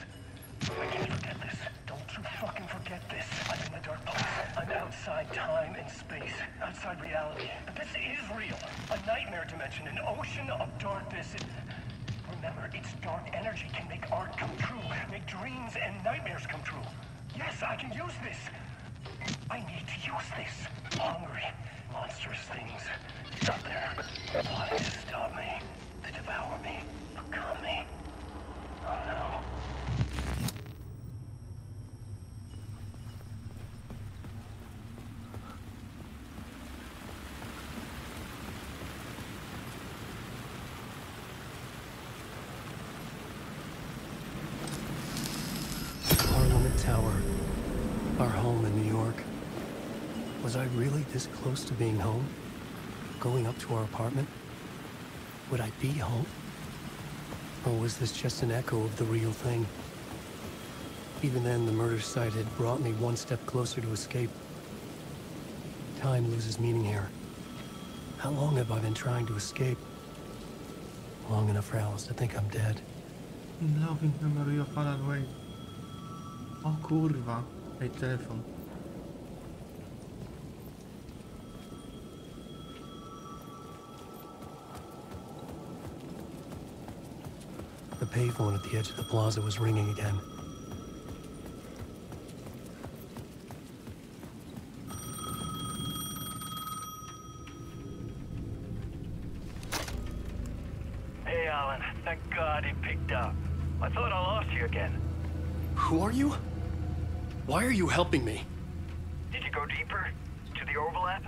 I can't forget this. Don't you fucking forget this. I'm in the dark place. I'm outside time and space. Outside reality. But this is real. A nightmare dimension. An ocean of darkness. Remember, its dark energy can make art come true. Make dreams and nightmares come true. Yes, I can use this. I need to use this. Hungry, monstrous things. Out there. Wanting to stop me. To devour me. Become me. Oh no. Parliament Tower. Our home in New York. Was I really this close to being home? Going up to our apartment? Would I be home? Or was this just an echo of the real thing? Even then, the murder site had brought me one step closer to escape. Time loses meaning here. How long have I been trying to escape? Long enough for Alice to think I'm dead. In loving memory of Alan Wake. O kurwa. Ej, telefon. The payphone at the edge of the plaza was ringing again. Hey, Alan. Thank God he picked up. I thought I lost you again. Who are you? Why are you helping me? Did you go deeper? To the overlap?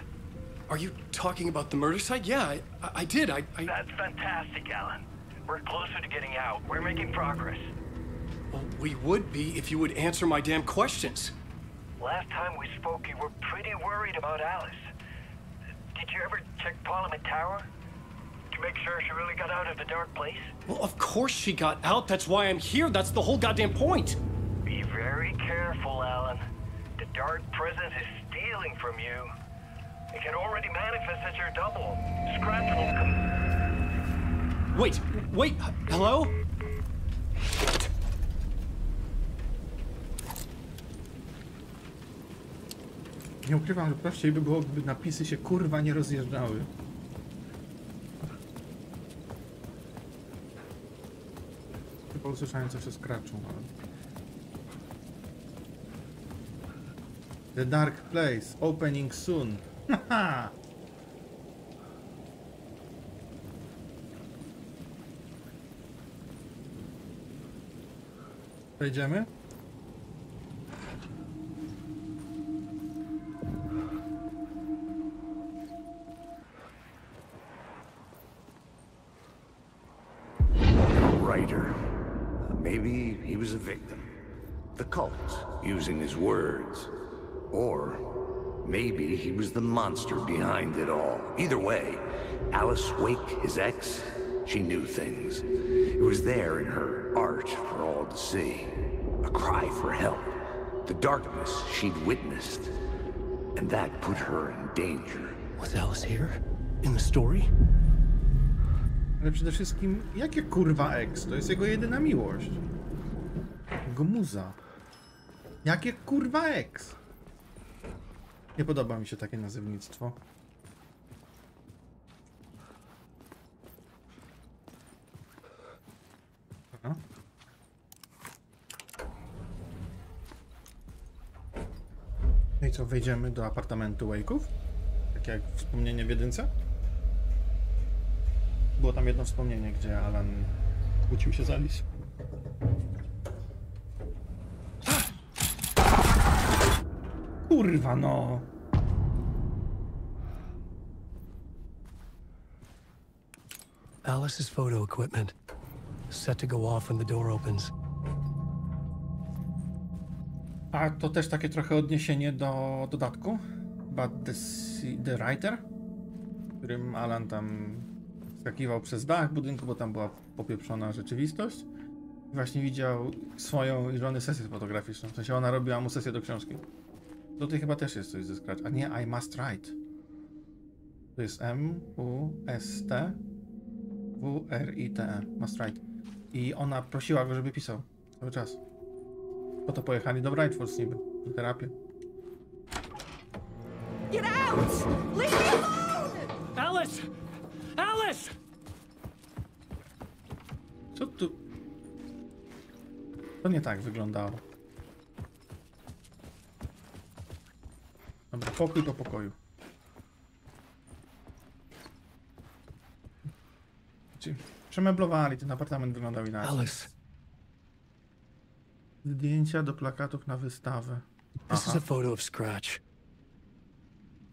Are you talking about the murder site? Yeah, I did. That's fantastic, Alan. We're closer to getting out. We're making progress. Well, we would be if you would answer my damn questions. Last time we spoke, you were pretty worried about Alice. Did you ever check Parliament Tower? To make sure she really got out of the dark place? Well, of course she got out. That's why I'm here. That's the whole goddamn point. Be very careful, Alan. The dark presence is stealing from you. It can already manifest as your double. Scratch will come... Wait, hello? Nie ukrywam, że prościej by było, gdyby napisy się kurwa nie rozjeżdżały. Chyba usłyszałem coś o Scratchu, ale... The Dark Place, opening soon. Haha! Wejdziemy? Writer. Maybe he was a victim. The cult, using his words. Or maybe he was the monster behind it all. Either way, Alice Wake, his ex, she knew things. It was there in her art for all to see. A cry for help. The darkness she'd witnessed. And that put her in danger. Was Alice here? In the story? Ale przede wszystkim, jakie kurwa ex? To jest jego jedyna miłość. Jego muza. Jakie kurwa ex? Nie podoba mi się takie nazewnictwo. Aha. No i co, wejdziemy do apartamentu Wake'ów? Tak jak wspomnienie w jedynce? Było tam jedno wspomnienie, gdzie Alan kłócił się z Alice. Kurwa no! Alice's photo equipment. Set to go off when the door opens. A to też takie trochę odniesienie do dodatku. But the Writer, w którym Alan tam skakiwał przez dach budynku, bo tam była popieprzona rzeczywistość. I właśnie widział swoją i żony sesję fotograficzną. W sensie ona robiła mu sesję do książki. Tutaj chyba też jest coś ze Scratch. A nie, I must write. To jest M-U-S-T-W-R-I-T-E. Must write. I ona prosiła go, żeby pisał. Cały czas. Po to pojechali do Brightfalls niby. Na terapię. Get out! Leave me alone! Alice! Alice! Co tu? To nie tak wyglądało. Dobra, pokój po pokoju. Przemeblowali, ten apartament wyglądał inaczej. Alice. Zdjęcia do plakatów na wystawę. This is a photo of Scratch.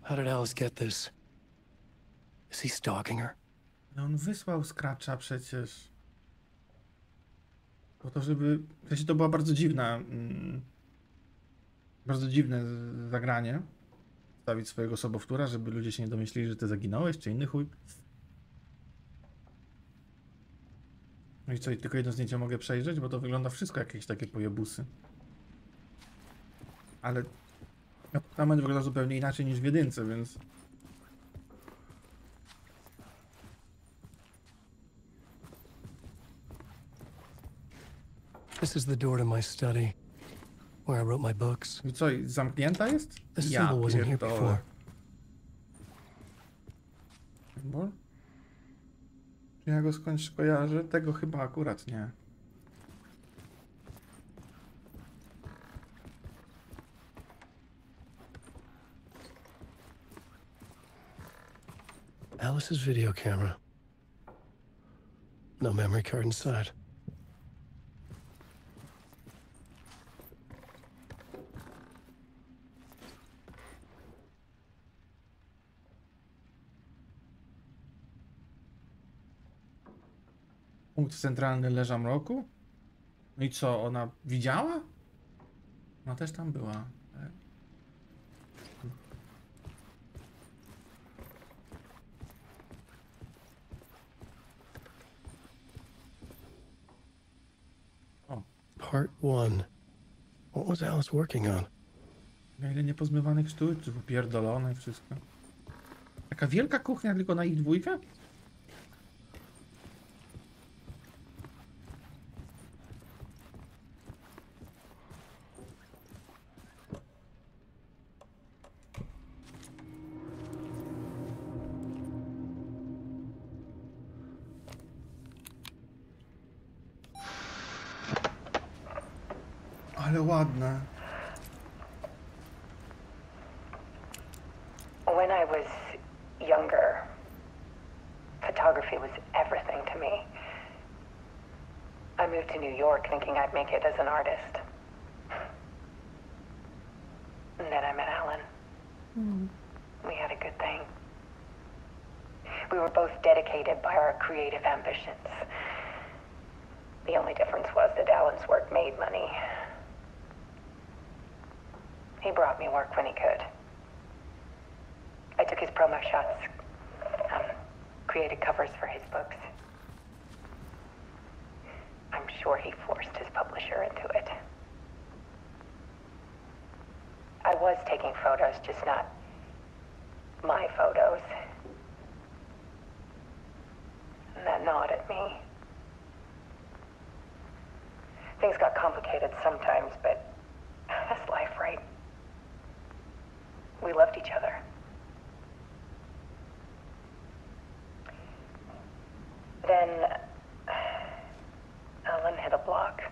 How did Alice get this? Is he stalking her? No on wysłał Scratcha przecież. Po to, żeby... W sensie to była bardzo dziwna... bardzo dziwne zagranie. Stawić swojego sobowtóra, żeby ludzie się nie domyślili, że ty zaginąłeś, czy inny chuj. No i co, i tylko jedno zdjęcie mogę przejrzeć? Bo to wygląda wszystko jakieś takie pojebusy. Ale... apartament wygląda zupełnie inaczej niż w jedynce, więc... This is the door to my study, where I wrote my books. I co, zamknięta jest? The symbol wasn't here before. Symbol? Czy ja go skądś kojarzę? Tego chyba akurat nie. Alice's video camera. No memory card inside. Punkt centralny Leża Mroku? No i co, ona widziała? Ona też tam była. O. Part 1. What was Alice working on? Na ile niepozmywanych sztućców, upierdolone i wszystko. Taka wielka kuchnia tylko na ich dwójkę? Ale ładne. When I was younger, photography was everything to me. I moved to New York thinking I'd make it as an artist. And then I met Alan. We had a good thing. We were both dedicated by our creative ambitions. The only difference was that Alan's work made money. He brought me work when he could. I took his promo shots, created covers for his books. I'm sure he forced his publisher into it. I was taking photos, just not my photos. And that gnawed at me. Things got complicated sometimes, but that's life, right? We loved each other. Then Alan hit a block.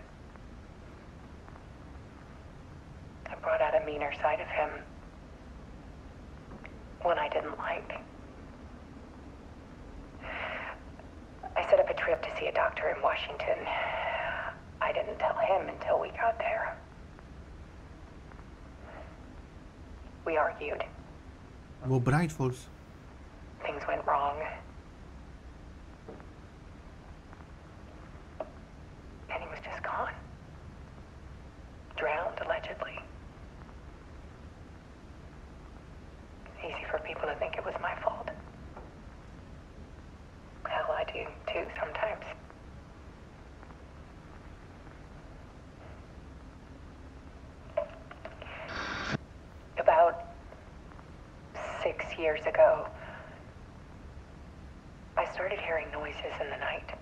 I brought out a meaner side of him. One I didn't like. I set up a trip to see a doctor in Washington. I didn't tell him until we got there. We argued. Było Brightfalls. Things went wrong. And he was just gone. Drowned, allegedly. think it was my fault. Hell, I do too sometimes. About 6 years ago, I started hearing noises in the night.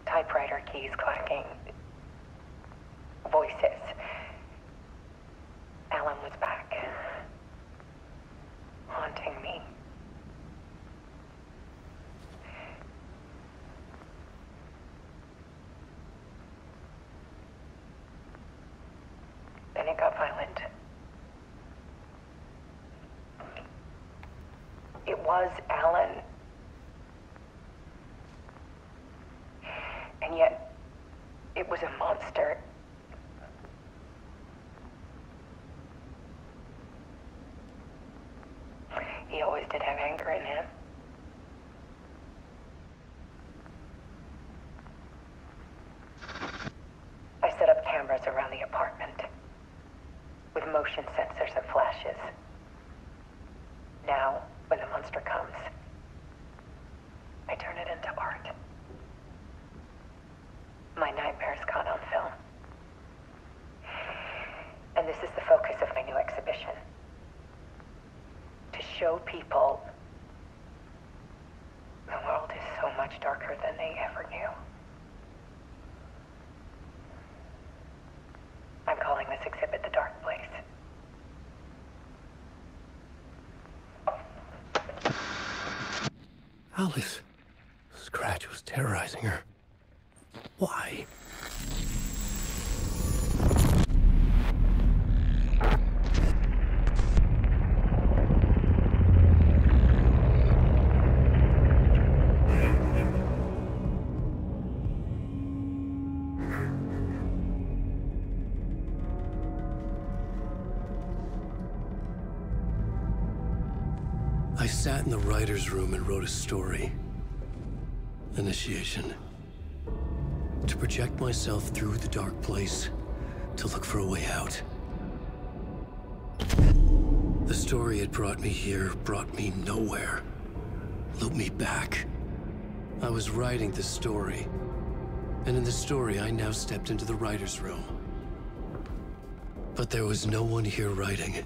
Typewriter keys clacking. Voices. Alan was back. Haunting me. Then it got violent. It was Alan. And yet, it was a monster. He always did have anger in him. I set up cameras around the apartment with motion sensors and flashes. Now, when the monster comes, I turn it into art. My nightmares caught on film. And this is the focus of my new exhibition. To show people the world is so much darker than they ever knew. I'm calling this exhibit The Dark Place. Alice. Scratch was terrorizing her. Why? I sat in the writer's room and wrote a story. Initiation. To project myself through the dark place, to look for a way out. The story had brought me here, brought me nowhere. Looped me back. I was writing the story. And in the story, I now stepped into the writer's room. But there was no one here writing.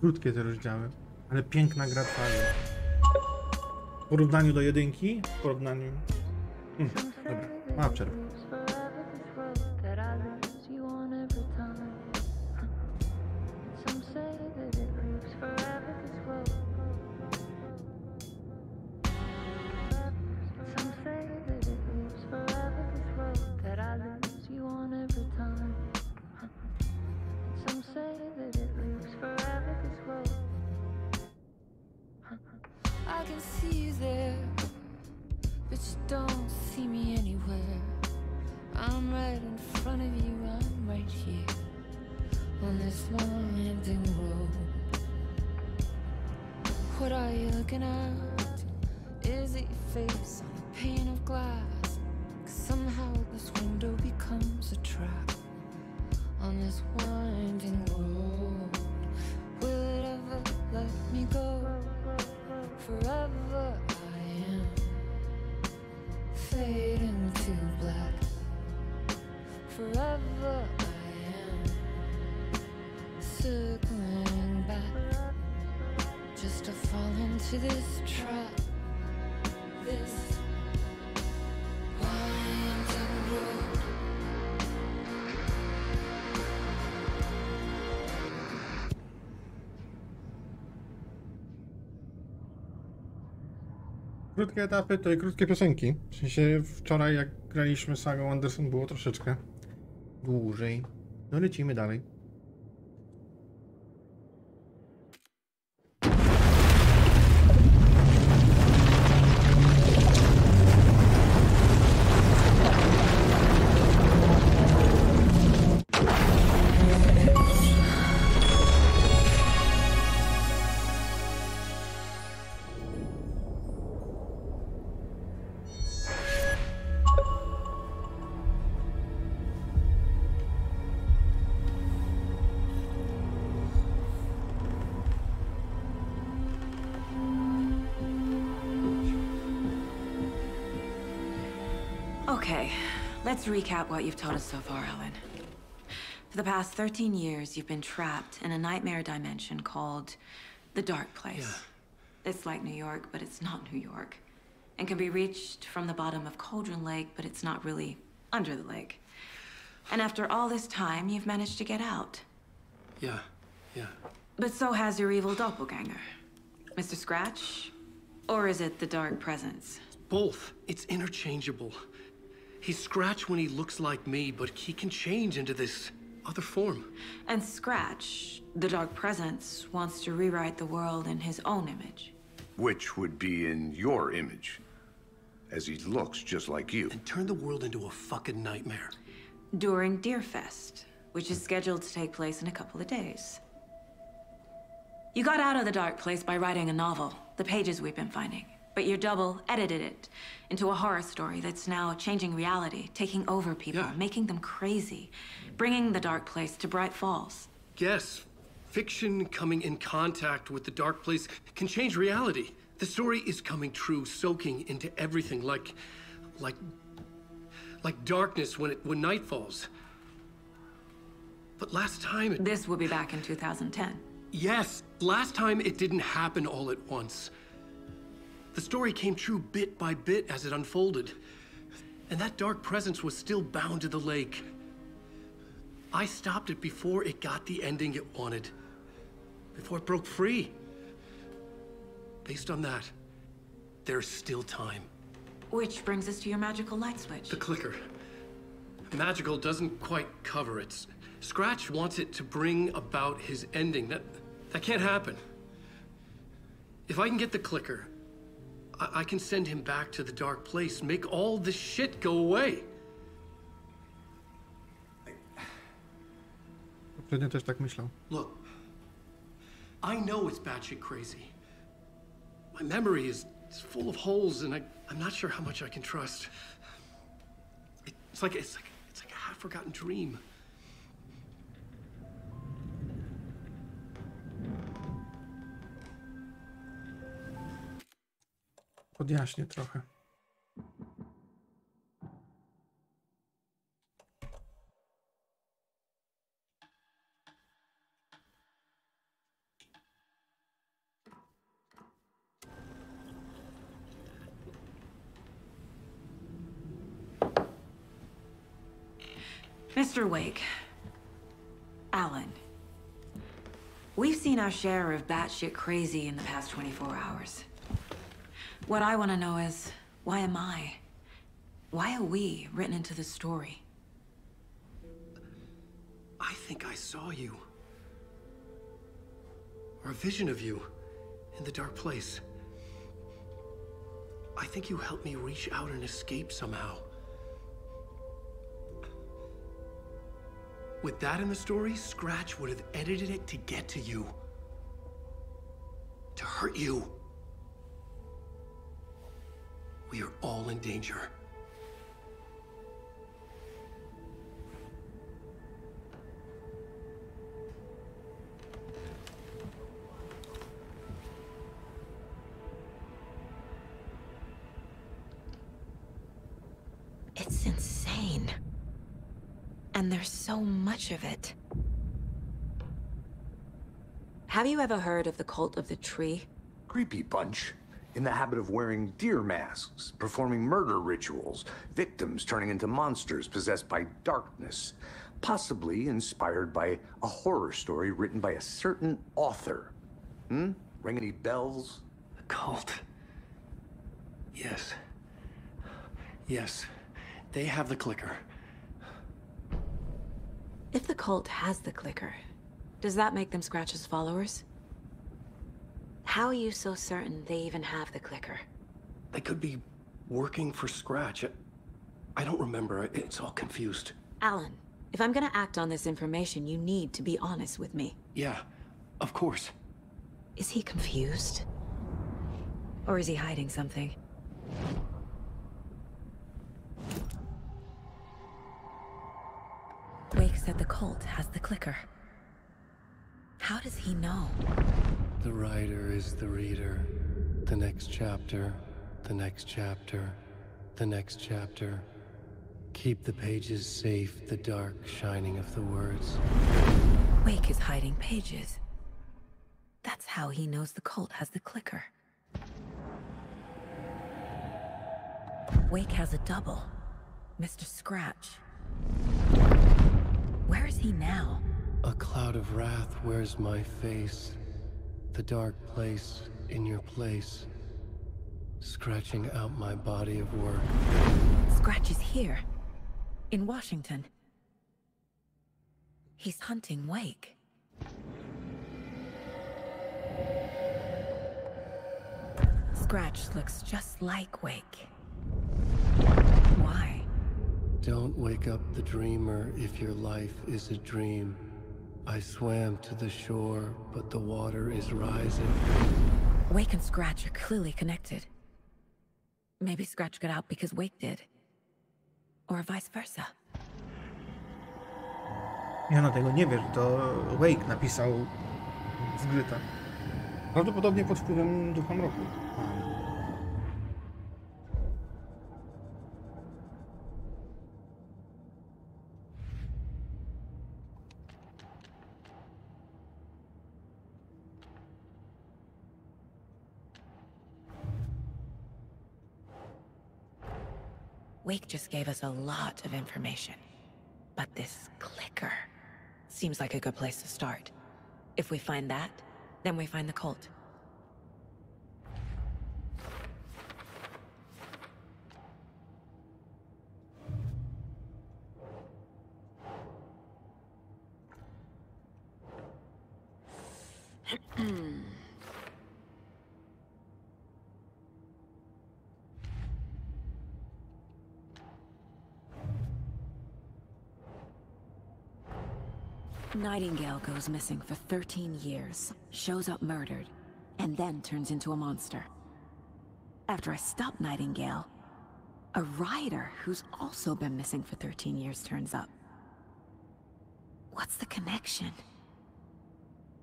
Krótkie te rozdziały, ale piękna gra twarzy. W porównaniu do jedynki, w porównaniu... dobra, mała przerwa. I can see you there, but you don't see me anywhere. I'm right in front of you, I'm right here, on this winding road. What are you looking at? Is it your face on a pane of glass? 'Cause somehow this window becomes a trap, on this winding road. Will it ever let me go? Forever I am fading to black. Forever I am circling back, just to fall into this trap, this winding road. Krótkie etapy to i krótkie piosenki. W sensie wczoraj jak graliśmy sagą Anderson było troszeczkę dłużej. No lecimy dalej. Okay, let's recap what you've told us so far, Alan. For the past 13 years, you've been trapped in a nightmare dimension called the Dark Place. Yeah. It's like New York, but it's not New York. And can be reached from the bottom of Cauldron Lake, but it's not really under the lake. And after all this time, you've managed to get out. Yeah. But so has your evil doppelganger. Mr. Scratch? Or is it the Dark Presence? Both. It's interchangeable. He's Scratch when he looks like me, but he can change into this other form. And Scratch, the Dark Presence, wants to rewrite the world in his own image. Which would be in your image, as he looks just like you. And turn the world into a fucking nightmare. During Deerfest, which is scheduled to take place in a couple of days. You got out of the Dark Place by writing a novel, the pages we've been finding. But your double edited it into a horror story that's now changing reality, taking over people, making them crazy, bringing the Dark Place to Bright Falls. Yes, fiction coming in contact with the Dark Place can change reality. The story is coming true, soaking into everything, like darkness when night falls. But last time This will be back in 2010. Yes, last time it didn't happen all at once. The story came true bit by bit as it unfolded. And that dark presence was still bound to the lake. I stopped it before it got the ending it wanted. Before it broke free. Based on that, there's still time. Which brings us to your magical light switch. The clicker. Magical doesn't quite cover it. Scratch wants it to bring about his ending. That can't happen. If I can get the clicker, I can send him back to the Dark Place, make all this shit go away. Poprzednio też tak myślał. Look, I know it's batshit crazy. My memory is full of holes, and I'm not sure how much I can trust. It's like a half-forgotten dream. Podjaśnię trochę. Mr. Wake. Alan. We've seen our share of batshit crazy in the past 24 hours. What I want to know is, why am I? Why are we written into the story? I think I saw you. Or a vision of you in the Dark Place. I think you helped me reach out and escape somehow. With that in the story, Scratch would have edited it to get to you. To hurt you. We are all in danger. It's insane. And there's so much of it. Have you ever heard of the Cult of the Tree? Creepy bunch. In the habit of wearing deer masks, performing murder rituals, victims turning into monsters possessed by darkness, possibly inspired by a horror story written by a certain author. Ring any bells? The cult. Yes. Yes. They have the clicker. If the cult has the clicker, does that make them Scratch's followers? How are you so certain they even have the clicker? They could be working for Scratch. I don't remember. It's all confused. Alan, if I'm gonna act on this information, you need to be honest with me. Yeah, of course. Is he confused? Or is he hiding something? Wake said the cult has the clicker. How does he know? The writer is the reader. The next chapter, the next chapter, the next chapter. Keep the pages safe, the dark shining of the words. Wake is hiding pages. That's how he knows the cult has the clicker. Wake has a double. Mr. Scratch. Where is he now? A cloud of wrath wears my face. The dark place in your place. Scratching out my body of work. Scratch is here. In Washington. He's hunting Wake. Scratch looks just like Wake. Why? Don't wake up the dreamer if your life is a dream. I swam to the shore, but the water is rising. Wake and Scratch are clearly connected. Maybe Scratch got out because Wake did. Or vice versa. Ja na tego nie wiesz, to Wake napisał z Gryta. Prawdopodobnie pod wpływem Ducha Mroku. Wake just gave us a lot of information. But this clicker seems like a good place to start. If we find that, then we find the cult. Nightingale goes missing for 13 years, shows up murdered, and then turns into a monster. After I stop Nightingale, a rider who's also been missing for 13 years turns up. What's the connection?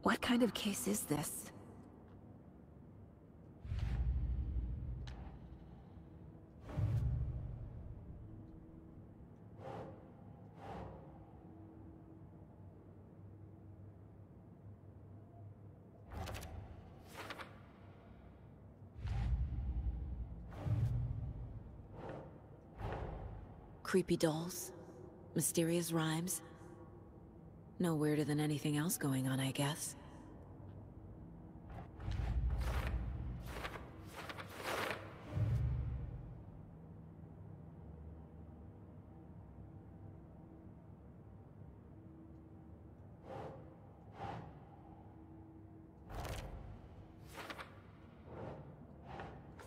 What kind of case is this? Creepy dolls, mysterious rhymes. No weirder than anything else going on, I guess.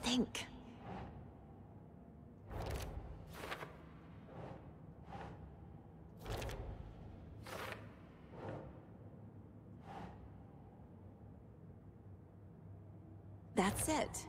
Think. That's it.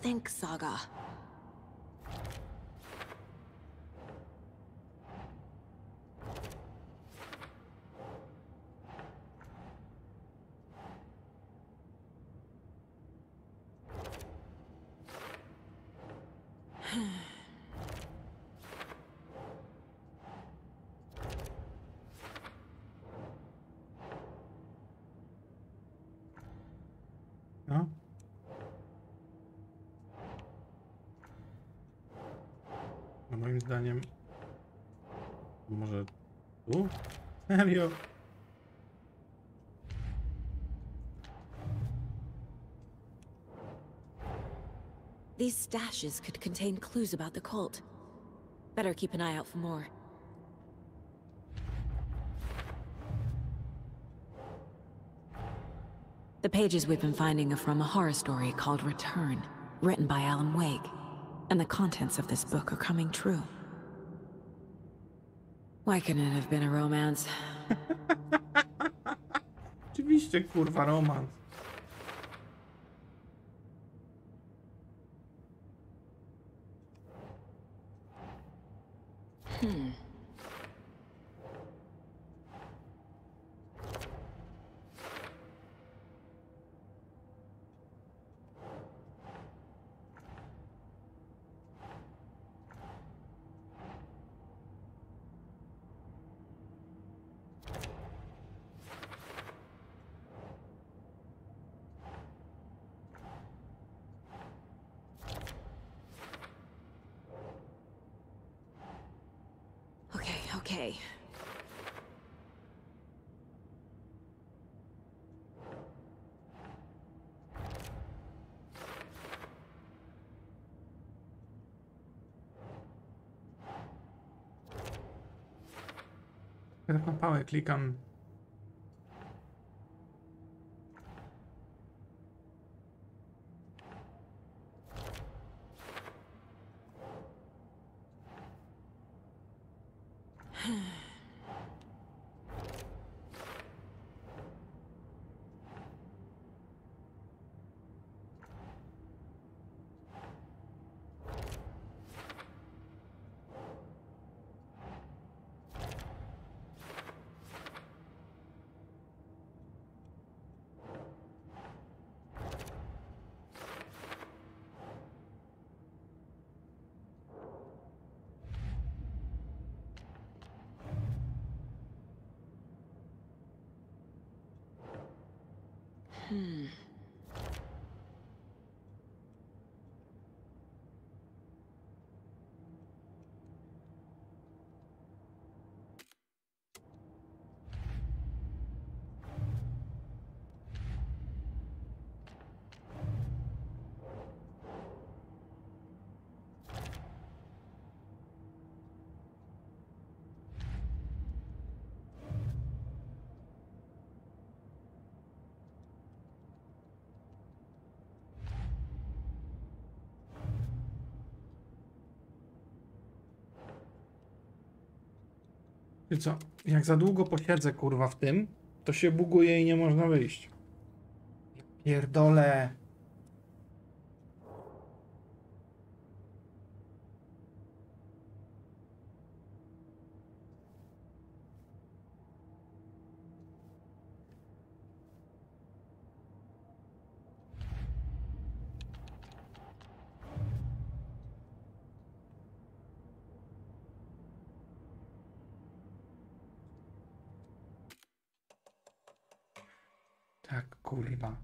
Think, Saga. moim zdaniem... Może tu? Serio? These stashes could contain clues about the cult. Better keep an eye out for more. The pages we've been finding are from a horror story called Return, written by Alan Wake. And the contents of this book are coming true. Why couldn't it have been a romance? Oczywiście, kurwa, romans. Okay. Jak na pałę klikam. I co? Jak za długo posiedzę, kurwa, w tym, to się buguje i nie można wyjść. Pierdolę. Tak, kurwa.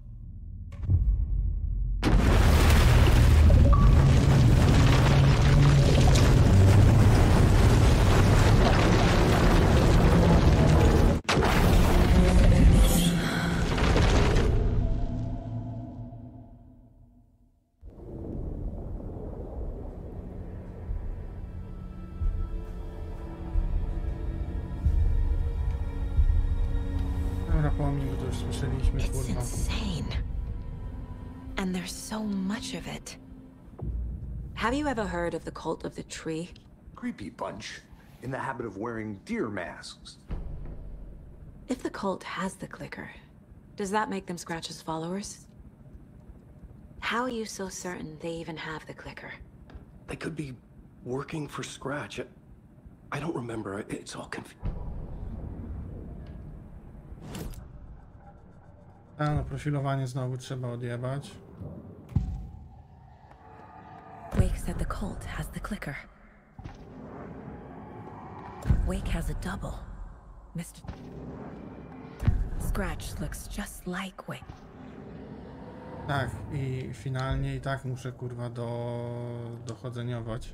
It's insane. And there's so much of it. Have you ever heard of the cult of the tree? Creepy bunch, in the habit of wearing deer masks. If the cult has the clicker, does that make them Scratch's followers? How are you so certain they even have the clicker? They could be working for Scratch. I don't remember. It's all confusing. A no, profilowanie znowu trzeba odjebać. Wake said the cult has the clicker. Wake has a double. Mr. Scratch looks just like Wake. Tak, i finalnie i tak muszę, kurwa, dochodzeniować.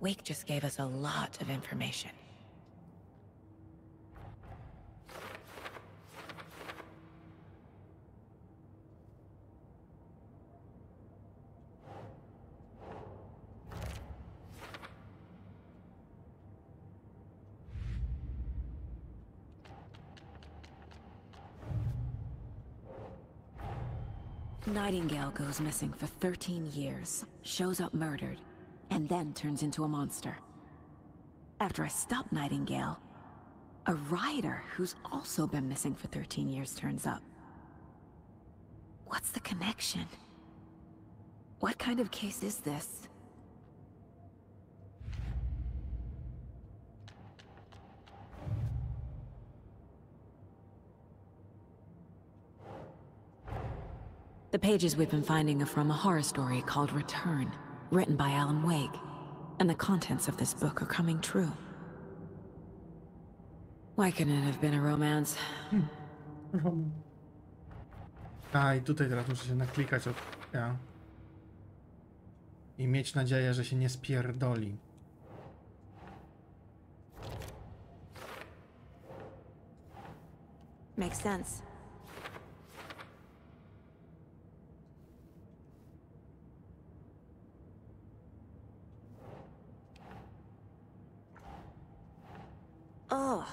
Wake just gave us a lot of information. Nightingale goes missing for 13 years, shows up murdered, and then turns into a monster. After I stop Nightingale, a rider who's also been missing for 13 years turns up. What's the connection? What kind of case is this? The pages we've been finding are from a horror story called Return, written by Alan Wake, and the contents of this book are coming true. Why couldn't it have been a romance? A i tutaj teraz muszę się naklikać od ja. I mieć nadzieję, że się nie spierdoli. Makes sense. Ugh.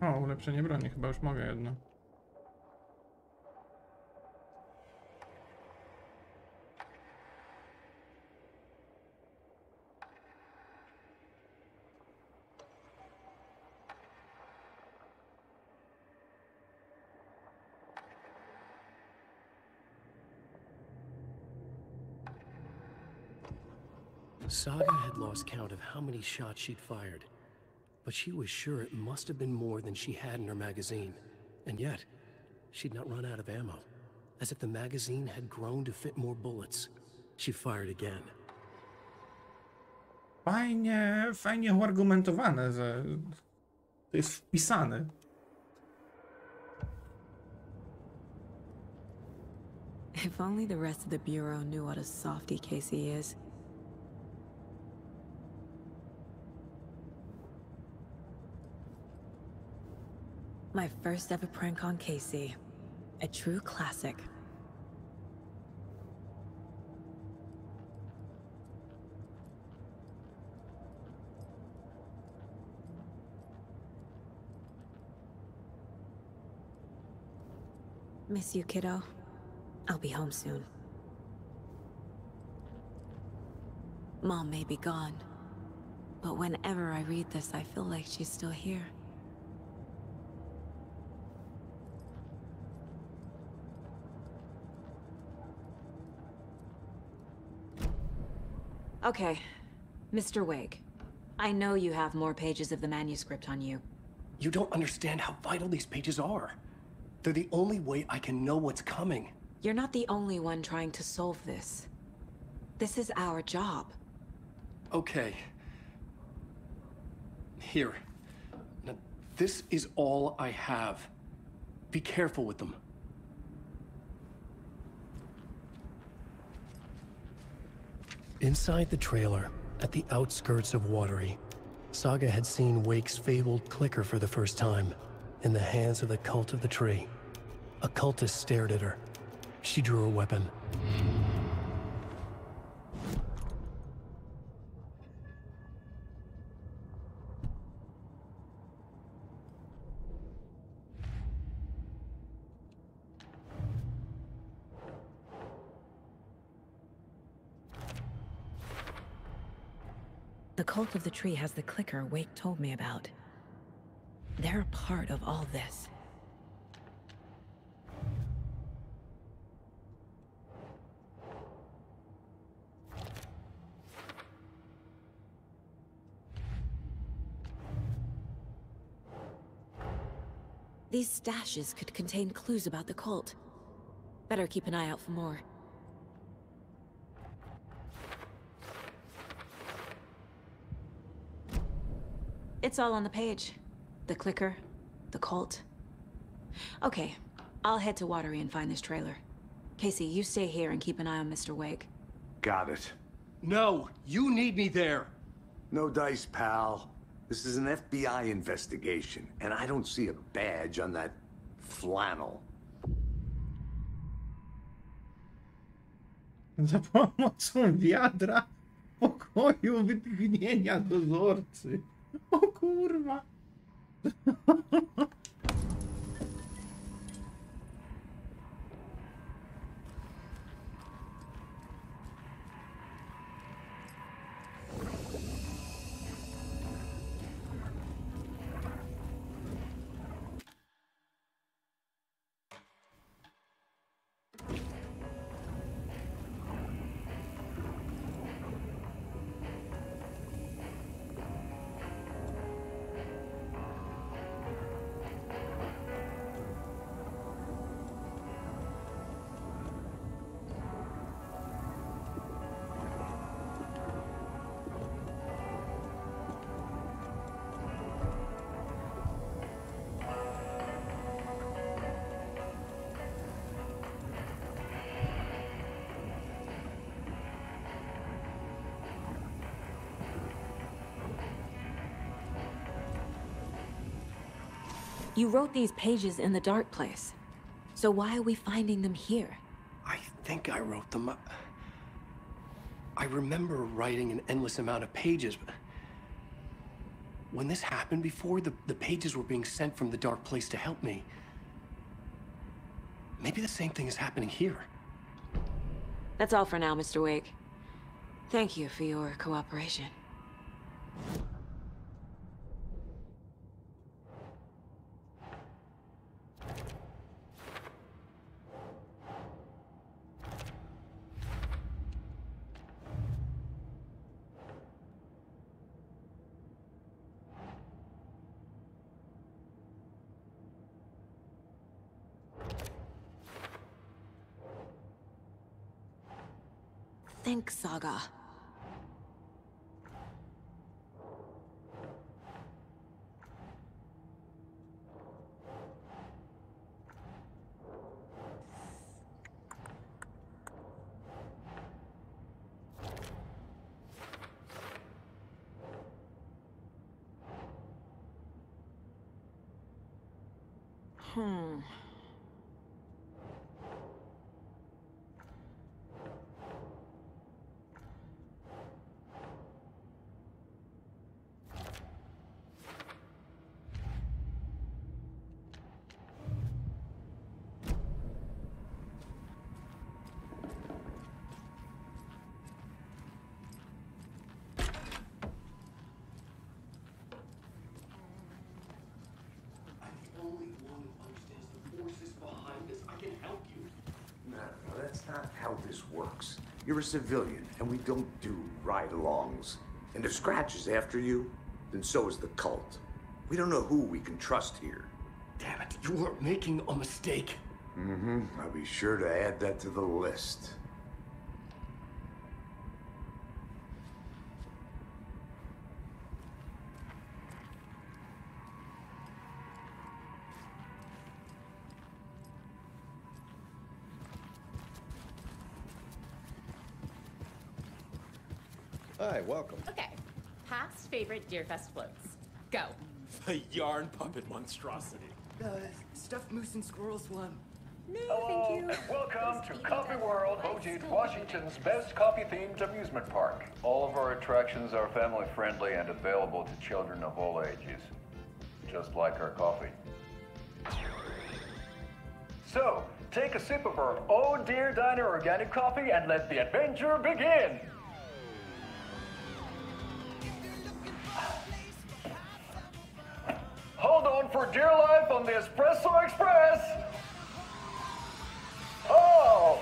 O, ulepszenie broni, chyba już mogę jedno. Saga had lost count of how many shots she'd fired, but she was sure it must have been more than she had in her magazine. And yet, she'd not run out of ammo. As if the magazine had grown to fit more bullets. She fired again. Fajnie uargumentowane, że to jest wpisane. If only the rest of the Bureau knew what a softy Casey is. My first ever prank on Casey. A true classic. Miss you, kiddo. I'll be home soon. Mom may be gone, but whenever I read this, I feel like she's still here. Okay, Mr. Wake. I know you have more pages of the manuscript on you. You don't understand how vital these pages are. They're the only way I can know what's coming. You're not the only one trying to solve this. This is our job. Okay. Here. Now, this is all I have. Be careful with them. Inside the trailer, at the outskirts of Watery, Saga had seen Wake's fabled clicker for the first time, in the hands of the Cult of the Tree. A cultist stared at her. She drew a weapon. The Cult of the Tree has the clicker Wake told me about. They're a part of all this. These stashes could contain clues about the cult. Better keep an eye out for more. It's all on the page. The clicker, the cult. Okay, I'll head to Watery and find this trailer. Casey, you stay here and keep an eye on Mr. Wake. Got it. No, you need me there. No dice, pal. This is an FBI investigation, and I don't see a badge on that flannel. Za pomocą wiadra w pokoju wytchnienia dozorcy. O kurwa. You wrote these pages in the dark place. So why are we finding them here? I think I wrote them up. I remember writing an endless amount of pages, but when this happened before, the pages were being sent from the dark place to help me. Maybe the same thing is happening here. That's all for now, Mr. Wake. Thank you for your cooperation. Thanks, Saga. That's not how this works. You're a civilian, and we don't do ride-alongs. And if Scratch is after you, then so is the cult. We don't know who we can trust here. Damn it, you are making a mistake. I'll be sure to add that to the list. Hi, welcome. Okay. Past favorite Deerfest floats. Go. The yarn puppet monstrosity. Stuffed moose and squirrels one. No, Hello, thank you. and welcome to Coffee World, Ojit, Washington's best coffee-themed amusement park. All of our attractions are family-friendly and available to children of all ages, just like our coffee. So, take a sip of our Oh Dear Diner organic coffee and let the adventure begin! Hold on for dear life on the Espresso Express! Oh!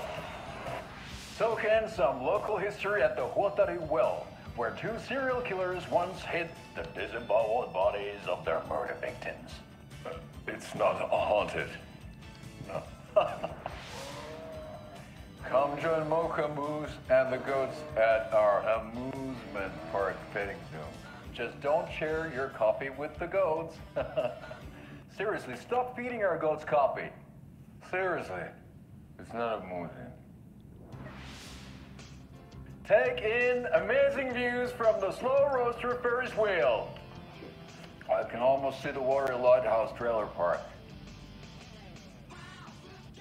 Soak in some local history at the Huotari Well, where 2 serial killers once hid the disemboweled bodies of their murder victims. It's not haunted. No. Come join Mocha Moose and the goats at our amusement park petting zoo. Just don't share your coffee with the goats. Seriously, stop feeding our goats coffee. Seriously. It's not amusing. Take in amazing views from the slow roaster Ferris wheel. I can almost see the Water Lighthouse trailer park.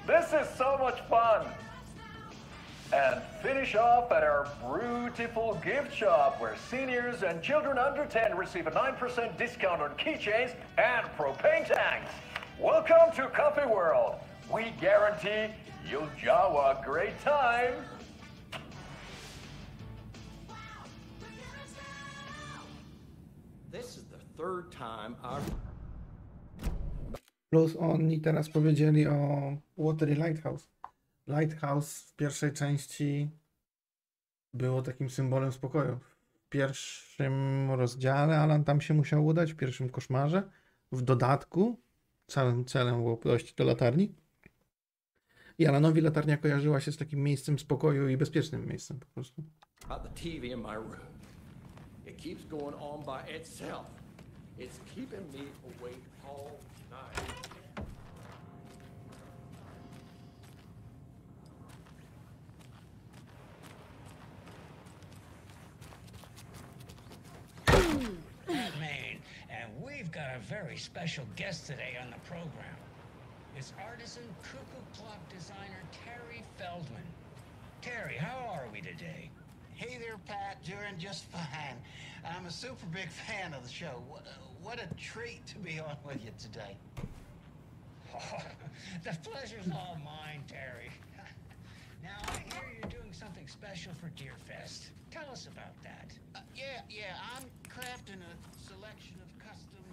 This is so much fun. And finish off at our beautiful gift shop where seniors and children under 10 receive a 9% discount on keychains and propane tanks. Welcome to Coffee World. We guarantee you'll have a great time. This is the third time I've... Plus oni teraz powiedzieli o Watery Lighthouse. Lighthouse w pierwszej części było takim symbolem spokoju. W pierwszym rozdziale Alan tam się musiał udać, w pierwszym koszmarze. W dodatku całym celem było dojść do latarni. I Alanowi latarnia kojarzyła się z takim miejscem spokoju i bezpiecznym miejscem po prostu. About the TV in my room. It keeps going on by itself. It's keeping me awake all night. Maine, and we've got a very special guest today on the program. It's artisan cuckoo clock designer Terry Feldman. Terry, how are we today? Hey there, Pat. Doing just fine. I'm a super big fan of the show. What a treat to be on with you today. Oh, the pleasure's all mine, Terry. Now, I hear you're doing something special for Deerfest. Tell us about that. Yeah, I'm crafting a selection of custom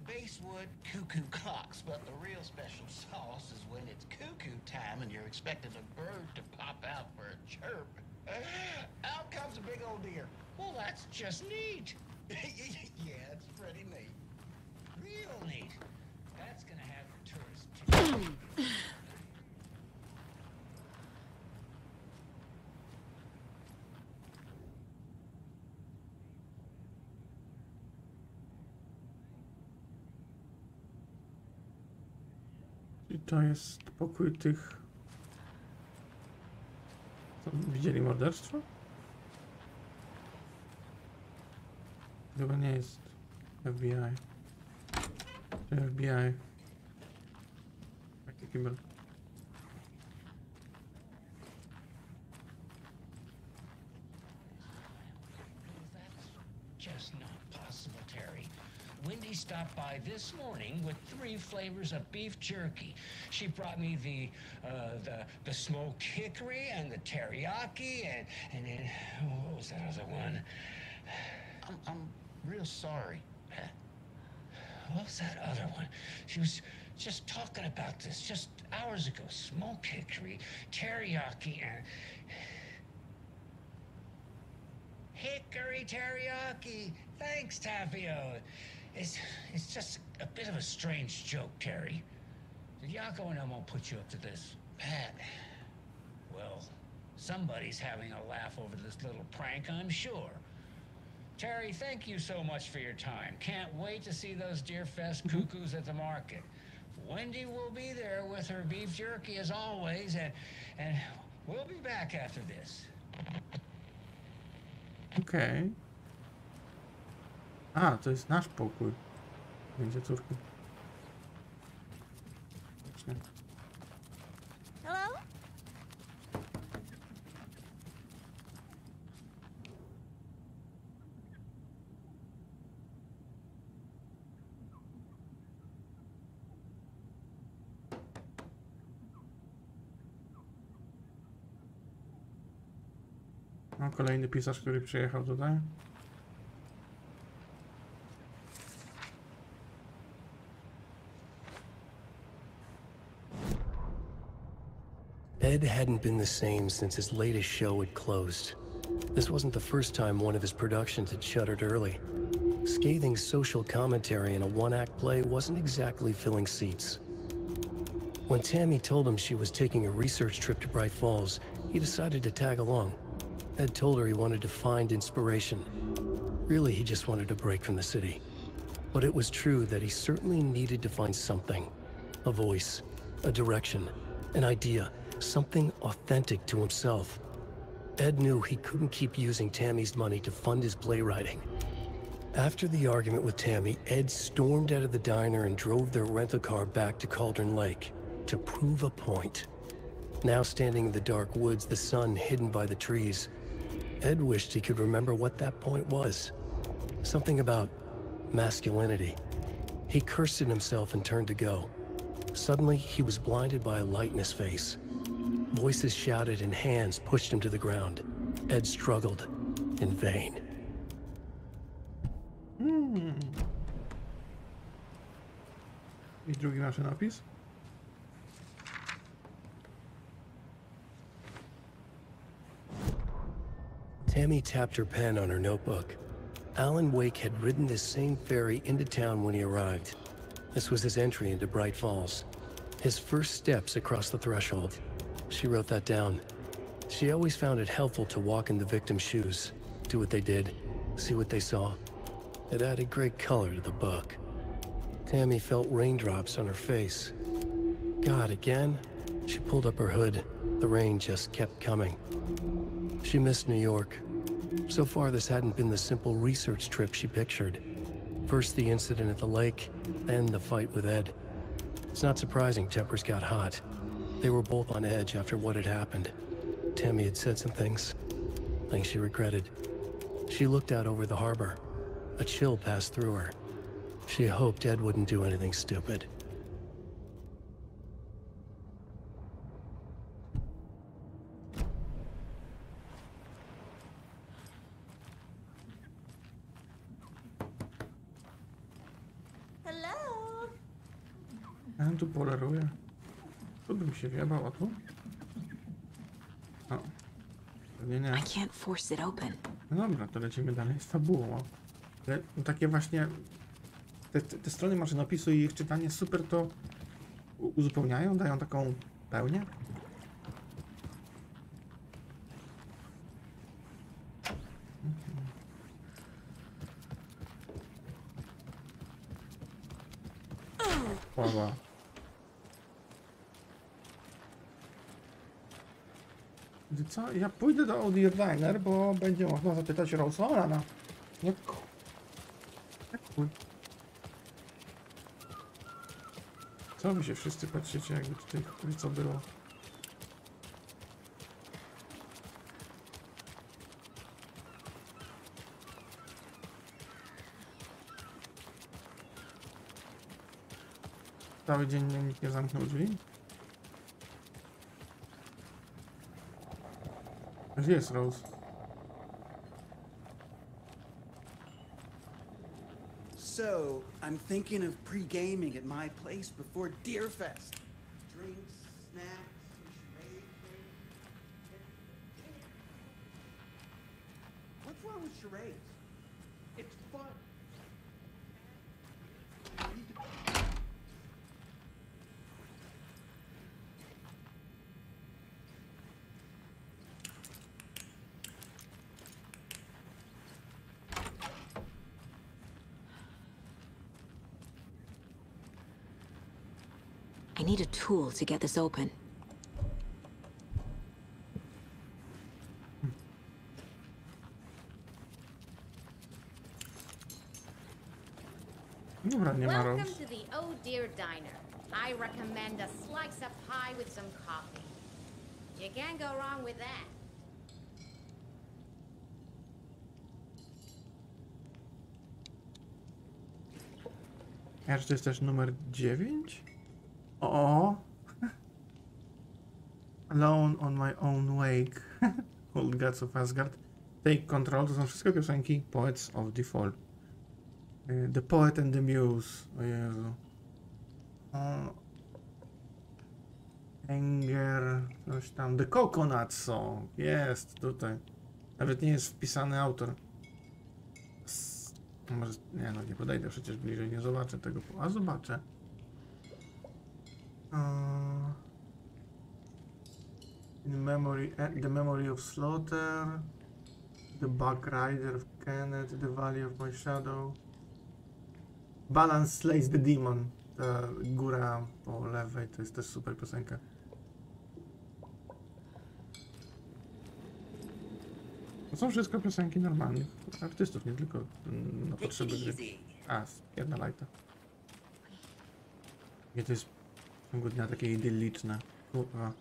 basswood cuckoo clocks, but the real special sauce is when it's cuckoo time and you're expecting a bird to pop out for a chirp. Out comes a big old deer. Well, that's just neat. Yeah, it's pretty neat. Real neat. That's gonna have the tourists. I to jest pokój tych... Co, widzieli morderstwo? Chyba nie jest FBI. Czy FBI? Taki kibel. Just not possible, Terry. Wendy stopped by this morning with 3 flavors of beef jerky. She brought me the smoked hickory and the teriyaki and then what was that other one? I'm real sorry, Pat. What was that other one? She was just talking about this just hours ago. Smoked hickory, teriyaki, and hickory teriyaki. Thanks, Tapio. It's just a bit of a strange joke, Terry. Did Yako and Elmo put you up to this? Pat. Well, somebody's having a laugh over this little prank, I'm sure. Terry, thank you so much for your time. Can't wait to see those Deerfest cuckoos at the market. Wendy will be there with her beef jerky as always, and we'll be back after this. Okej. A, to jest nasz pokój. Będzie córki. Właśnie. Hello? No, kolejny pisarz, który przyjechał tutaj. Ed hadn't been the same since his latest show had closed. This wasn't the first time one of his productions had shuttered early. Scathing social commentary in a one-act play wasn't exactly filling seats. When Tammy told him she was taking a research trip to Bright Falls, he decided to tag along. Ed told her he wanted to find inspiration. Really, he just wanted a break from the city. But it was true that he certainly needed to find something. A voice, a direction, an idea, something authentic to himself. Ed knew he couldn't keep using Tammy's money to fund his playwriting. After the argument with Tammy, Ed stormed out of the diner and drove their rental car back to Cauldron Lake to prove a point. Now standing in the dark woods, the sun hidden by the trees, Ed wished he could remember what that point was. Something about masculinity. He cursed at himself and turned to go. Suddenly, he was blinded by a light in his face. Voices shouted and hands pushed him to the ground. Ed struggled in vain. I drugi nasz napis. Tammy tapped her pen on her notebook. Alan Wake had ridden this same ferry into town when he arrived. This was his entry into Bright Falls. His first steps across the threshold. She wrote that down. She always found it helpful to walk in the victim's shoes, do what they did, see what they saw. It added great color to the book. Tammy felt raindrops on her face. God, again? She pulled up her hood. The rain just kept coming. She missed New York. So far, this hadn't been the simple research trip she pictured. First the incident at the lake, then the fight with Ed. It's not surprising tempers got hot. They were both on edge after what had happened. Tammy had said some things she regretted. She looked out over the harbor. A chill passed through her. She hoped Ed wouldn't do anything stupid. Hello? Ja tu poleruję. Tu bym się wjebał, a tu? O. Pewnie nie. I can't force it open. No dobra, to lecimy dalej z fabułą. Ale takie właśnie... Te strony maszynopisu i ich czytanie super to uzupełniają, dają taką pełnię. Ława. Wiecie co? Ja pójdę do Audio Diner, bo będzie można zapytać Rose'a na... Jak chuj. Co wy się wszyscy patrzycie, jakby tutaj co było? Cały dzień nikt nie zamknął drzwi? Gdzie jest Rose? So, I'm thinking of pre-gaming at my place before Deerfest. Drinks, snacks, charades. What's wrong with charades? It's fun. I need a tool to get this open. Dobra, nie ma Welcome Rose. to the Oh Dear Diner. I recommend a slice of pie with some coffee. You can't go wrong with that. Ja, czy to jest też numer 9? O! Alone on my own wake. Old Gods of Asgard. Take Control. To są wszystkie piosenki Poets of the Fall. The Poet and the Muse. O Jezu. Anger. Coś tam. The Coconut Song. Jest tutaj. Nawet nie jest wpisany autor. Może, nie no, nie podejdę przecież bliżej, nie zobaczę tego. A zobaczę. The Memory of Slaughter. The Bug Rider of Kenneth. The Valley of My Shadow. Balance Slays the Demon. Ta góra po lewej to jest też super piosenka. To są wszystko piosenki normalnych artystów, nie tylko na potrzeby gry. A, jedna lajta. Gdzie to jest w ciągu dnia takie idylliczne. Kurwa.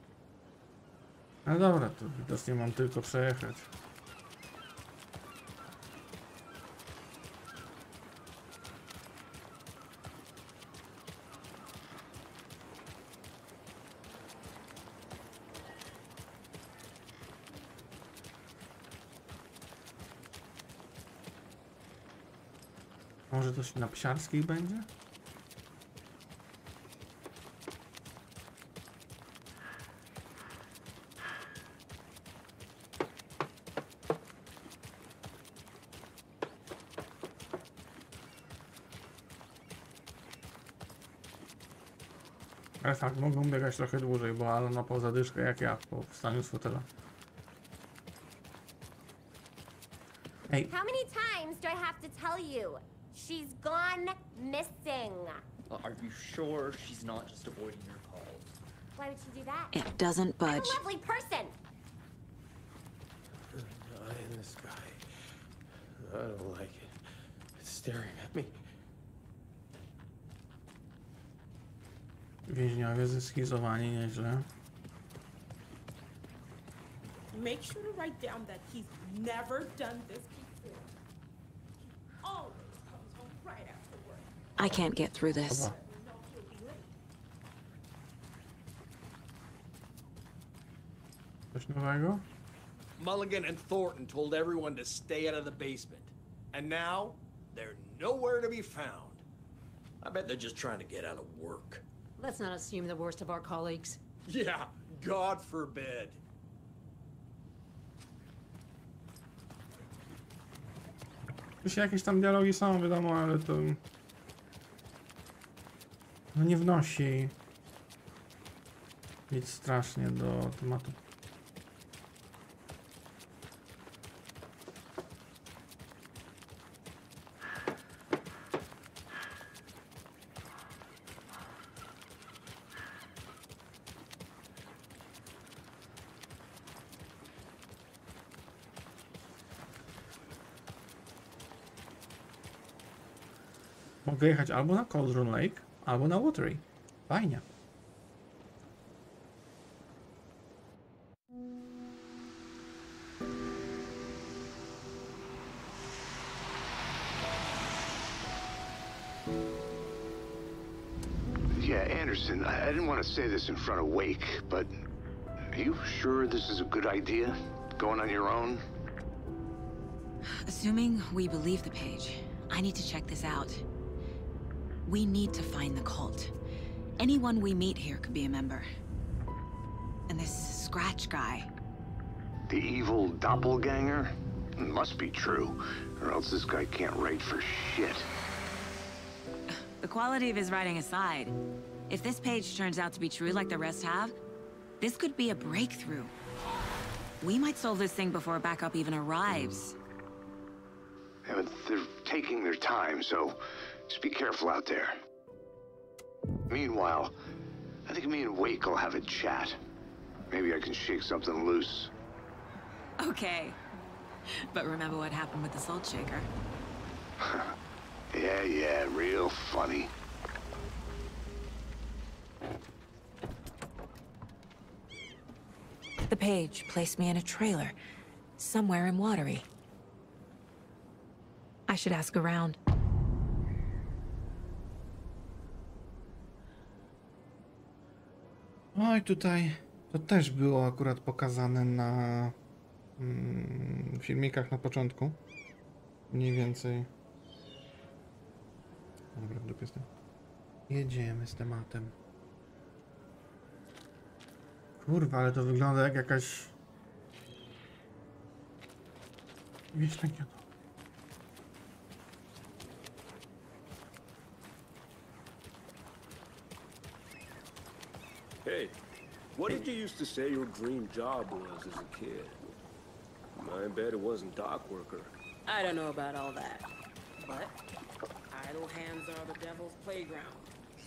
No dobra, to widocznie mam tylko przejechać. Może coś na psiarskich będzie? Ale tak, mogą biegać trochę dłużej, bo ale na po zadyszkę jak ja po wstaniu z fotela. Hey. How many times do I have to tell you? She's gone missing. Are you sure she's not just avoiding your calls? Why would she do that? It doesn't budge. I'm a lovely person. Eye in the sky. I don't like it. It's staring at me. Więźniowie zeschizowani nieźle. Make sure to write down that he's never done this before. He always comes home right after work. I can't get through this. Coś nowego? Mulligan and Thornton told everyone to stay out of the basement. And now, they're nowhere to be found. I bet they're just trying to get out of work. Let's not assume the worst of our colleagues. Yeah, God forbid. Oczywiście jakieś tam dialogi są, wiadomo, ale to... No nie wnosi nic strasznie do tematu. Mogę jechać albo na Cauldron Lake, albo na Watery. Fajnie. Yeah, Anderson, I didn't want to say this in front of Wake, but are you sure this is a good idea? Going on your own? Assuming we believe the page, I need to check this out. We need to find the cult. Anyone we meet here could be a member. And this Scratch guy. The evil doppelganger? It must be true, or else this guy can't write for shit. The quality of his writing aside, if this page turns out to be true like the rest have, this could be a breakthrough. We might solve this thing before backup even arrives. Yeah, but they're taking their time, so just be careful out there. Meanwhile, I think me and Wake will have a chat. Maybe I can shake something loose. Okay. But remember what happened with the Salt Shaker? Yeah, real funny. The page placed me in a trailer, somewhere in Watery. I should ask around. Oj, tutaj to też było akurat pokazane na filmikach na początku. Mniej więcej. Dobra, w dupie jestem. Jedziemy z tematem. Kurwa, ale to wygląda jak jakaś... Wieś takiego. Hey, what did you used to say your dream job was as a kid? I bet it wasn't dock worker. I don't know about all that, but idle hands are the devil's playground,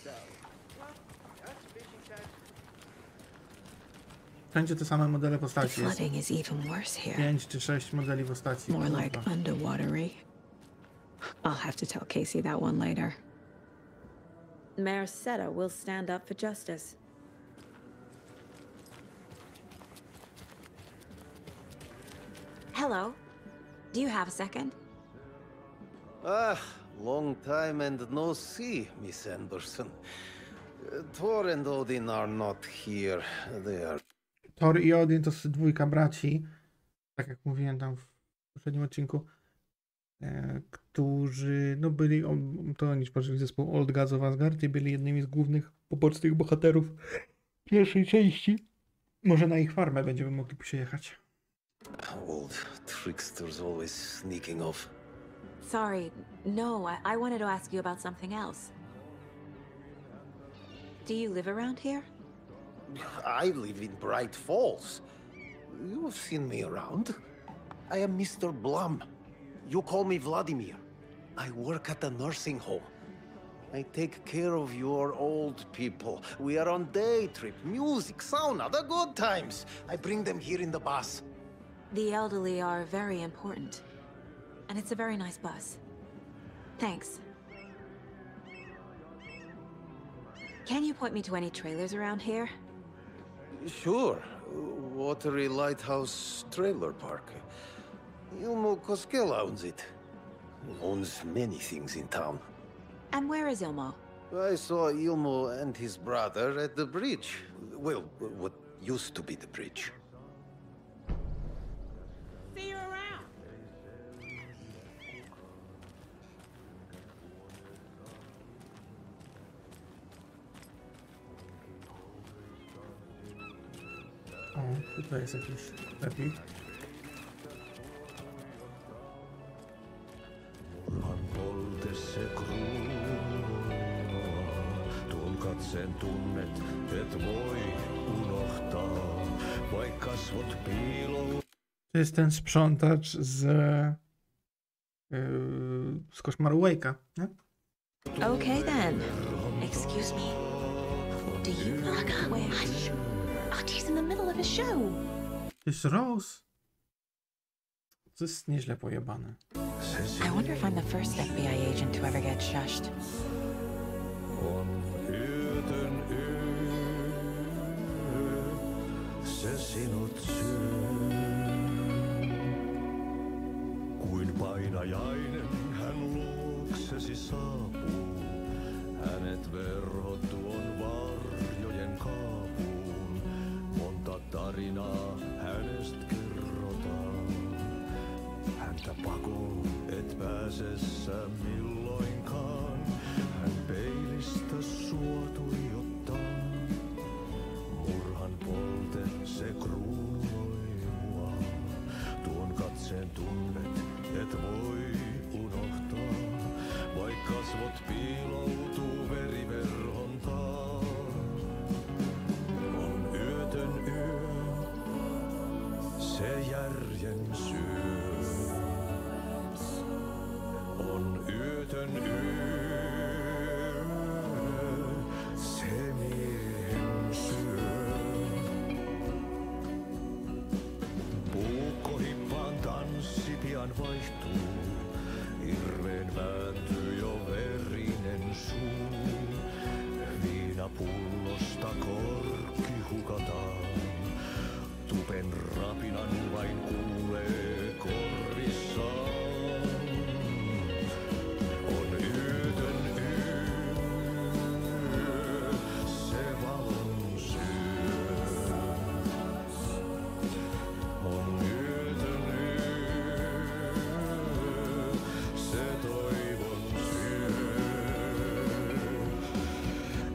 so... Well, that's fishing time. Wszędzie te same modele postaci. The flooding is even worse here. 5 czy 6 modeli postaci. More like underwatery. I'll have to tell Casey that one later. Mayor Seta will stand up for justice. Hello. Do you have a second? Long time and no see, Miss Anderson. Thor and Odin are not here. They are... Thor i Odin to dwójka braci, tak jak mówiłem tam w poprzednim odcinku, którzy no byli, to oni tworzyli zespół Old Gods of Asgard i byli jednymi z głównych pobocznych bohaterów pierwszej części. Może na ich farmę będziemy mogli przyjechać. Old tricksters always sneaking off. Sorry, no, I wanted to ask you about something else. Do you live around here? I live in Bright Falls. You've seen me around. I am Mr. Blum. You call me Vladimir. I work at a nursing home. I take care of your old people. We are on day trip, music, sauna, the good times. I bring them here in the bus. The elderly are very important. And it's a very nice bus. Thanks. Can you point me to any trailers around here? Sure. Watery Lighthouse Trailer Park. Ilmo Koskela owns it. Owns many things in town. And where is Ilmo? I saw Ilmo and his brother at the bridge. Well, what used to be the bridge. See you around. O, tutaj jest jakiś lepiej. Tuon katseen tunnet, et voi unohtaa, vaik kasvot piilou. To jest ten sprzątacz z Koszmaru Wake'a, nie? Okay then. Excuse me. Do you knock on Hush. Archie's in the middle of a show. To jest Rose. To jest nieźle pojebane. I wonder if I'm the first FBI agent to ever get shushed. On yötön se sinut syö. Kuin painajainen hän luoksesi saapuu. Hänet verhot tuon varjojen kaapuun. Monta tarinaa hänestä kerrotaan. Häntä pakoon et pääse sä milloinkaan. Hän peilistä sua tuijottaa. Murhan polte se kruunoi mua. Tuon katseen tunnet et voi unohtaa. Vaik kasvot piiloutuu veriverhontaan. On yötön yö, se järjen syö. On yötön yö, se miehen syö. Puukkohippaan tanssi pian vaihtuu. Irveen vääntyy jo Tupen rapinan vain kuulee korvissaan. On yötön yö, se valon syö. On yötön yö, se toivon syö.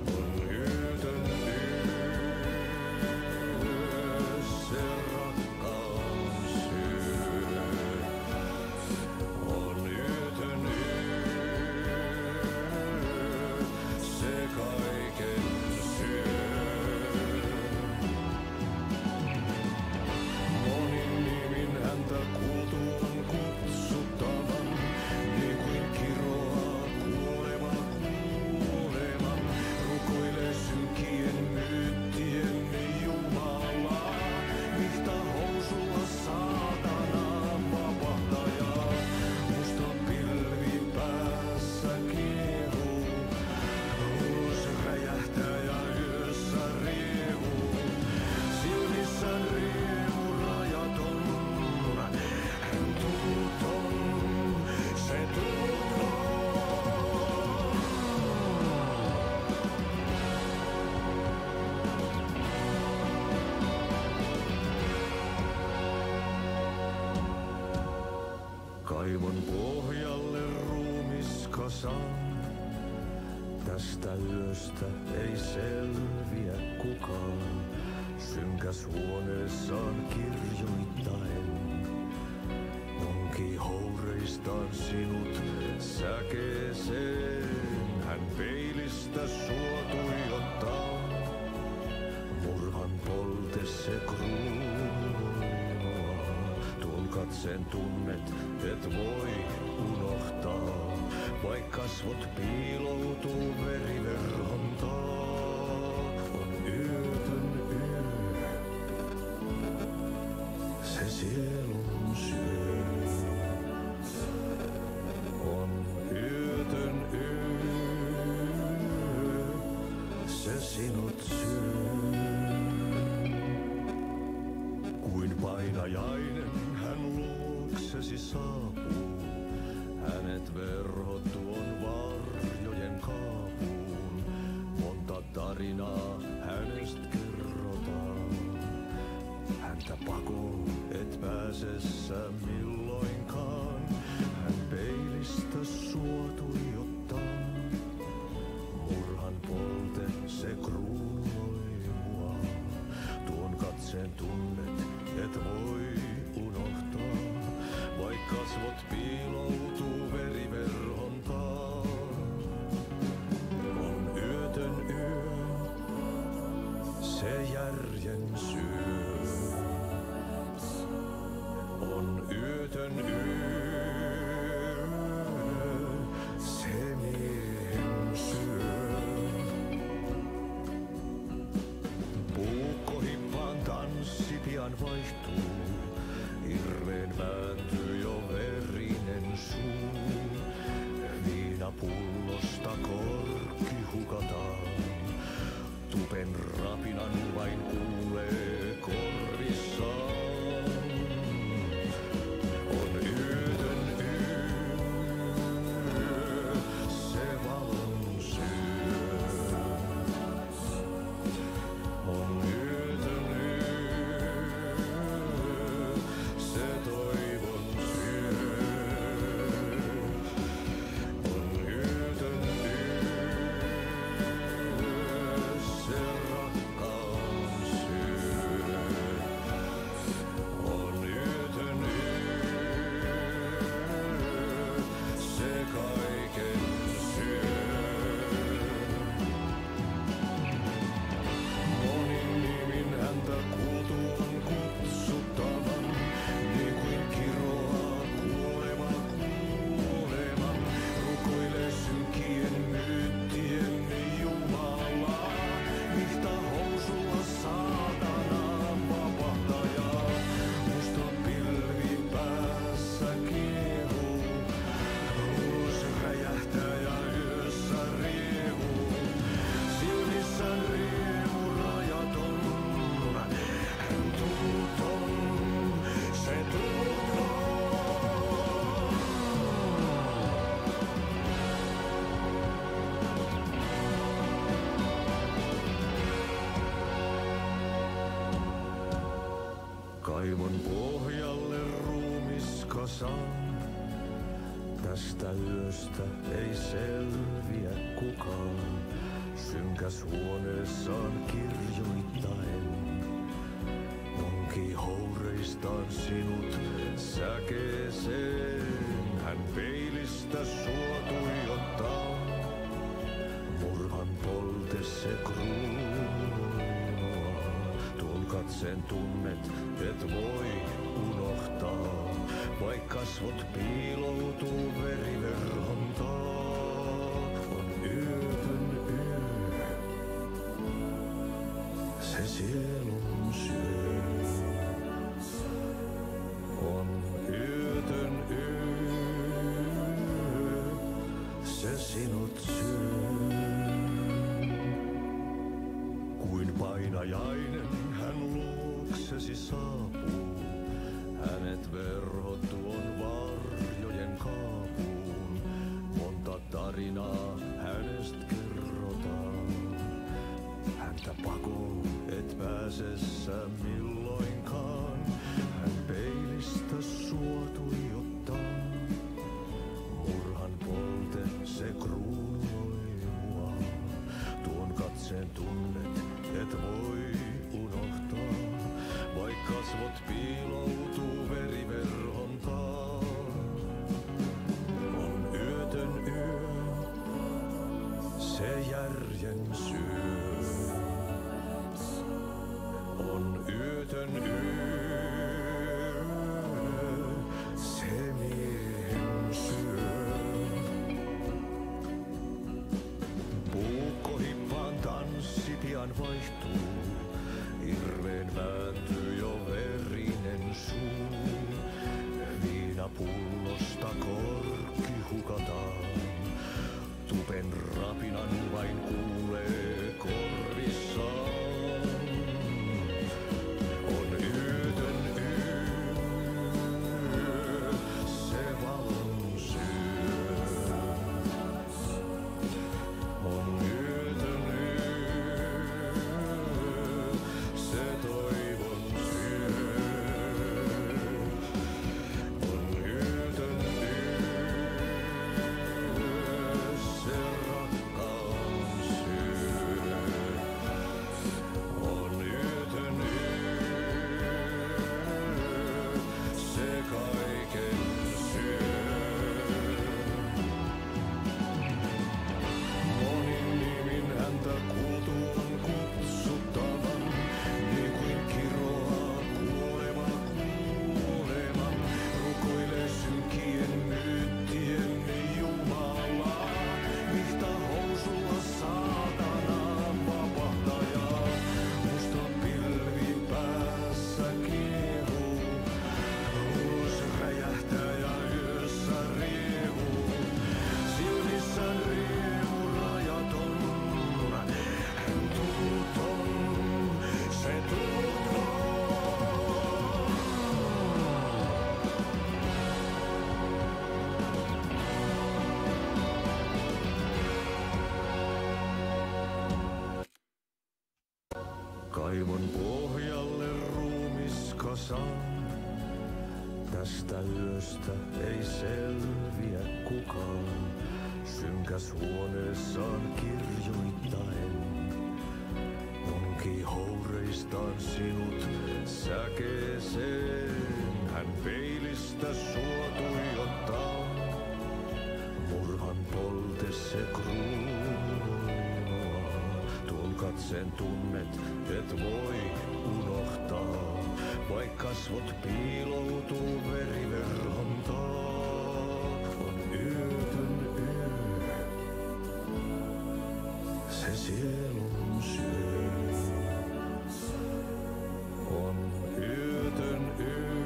On yötön se rakkaus syö. On yötön se kaiken syö. Monin nimin häntä kuultu on kutsuttavan, niin kuin kiroaa kuolema kuoleman. Rukoilee synkien myyttien Jumalaa, vihta housulla saatanaa vapahtajaa. Musta pilvi päässä kiehuu, se räjähtää ja yössä riehuu. Silmissään riemu rajaton, hän tuuton, se tuuton. Kaivon pohjalle ruumiskasan. Tästä yöstä ei selviä kukaan. Synkäs huoneessaan kirjoittaen. Onki houreistaan sinut säkeeseen. Hän peilistä sua tuijottaa. Murhan polte se kruunua. Tuon katseen tunnet, et voi unohtaa. Vaik kasvot piiloutuu veriverhon taa. On yötön yö, se sielun syö. On yötön yö, se sinut syö. Kuin painajainen hän luoksesi saapuu. Hänet verhot tuon varjojen kaapuun. Monta tarinaa hänestä kerrotaan. Häntä pakoon et pääsessä milloinkaan. Hän peilistä sua tuijottaa. Murhan polte se kruunoi mua. Tuon katseen tunnet et voi unohtaa. Vaik kasvot piiloutuu veriverhon taa. On yötön yö, se järjen syö. On yötön yö, se miehen syö. Puukkohippaan tanssi pian vaihtuu. Irveen vääntyy jo verinen suu. Viinapullosta korkki hukataan. Tupen rapinan vain kuulee korvissaan. On yötön yö, se valon syö. On yötön yö, se toivon syö. On yötön yö, se rakkaus syö. Kaivon pohjalle ruumiskasan. Tästä yöstä ei selviä kukaan. Synkäs huoneessaan kirjoittain. Onki houreistaan sinut säkeeseen. Hän peilistä sua tuijottaa. Murhan polte se kruunua. Tuon katseen tunnet, et voi unohtaa. Vaik kasvot piiloutuu veriverhon taa. On yötön yö. Se sielun syö. On yötön yö. Se sinut syö. Kuin painajainen hän luoksesi saapuu. Hänet verhot tuon varjojen kaapuun. Monta tarinaa hänestä kerrotaan. Häntä pakoon et pääse sä milloinkaan. Hän peilistä sua tuijottaa. Murhan polte se kruunoi mua. Tuon katseen tunnet et voi unohtaa. Vaik kasvot piiloutuu veriverhon taa. On yötön yö, se järjen syö. On yötön yö, se miehen syö. Puukkohippaan tanssi pian vaihtuu. Hirveen vääntyy jo verinen suu. Viinapullosta korkki hukataan. Tupen rapinan vain kuulee korvissaan. On yötön yö, se valon syö. On yötön yö, se toivon syö. On yötön yö, se rakkaus syö. On yötön yö, se kaiken syö. Monin nimin häntä kuultuaan kutsuttavan, niin kuin kiroaa kuoleva kuolema. Rukoilee synkien myyttien Jumalaa, vihtaa housulla saatanaa vapahtajaa. Musta pilvi päässä kiehuu, ulos räjähtää ja yössä riehuu. Silmissään riemu rajaton, hän tuuton, se tuuton. Kaivon pohjalle ruumiskasan. Tästä yöstä ei selviä kukaan. Synkäs huoneessaan kirjoittain. Onki houreistaan sinut säkeeseen. Hän peilistä sua tuijottaa. Murhan polte se kruunua. Tuon katseen tunnet et voi unohtaa. Vaik kasvot piiloutuu veriverhon taa. On yötön yö, se sielun syö. On yötön yö,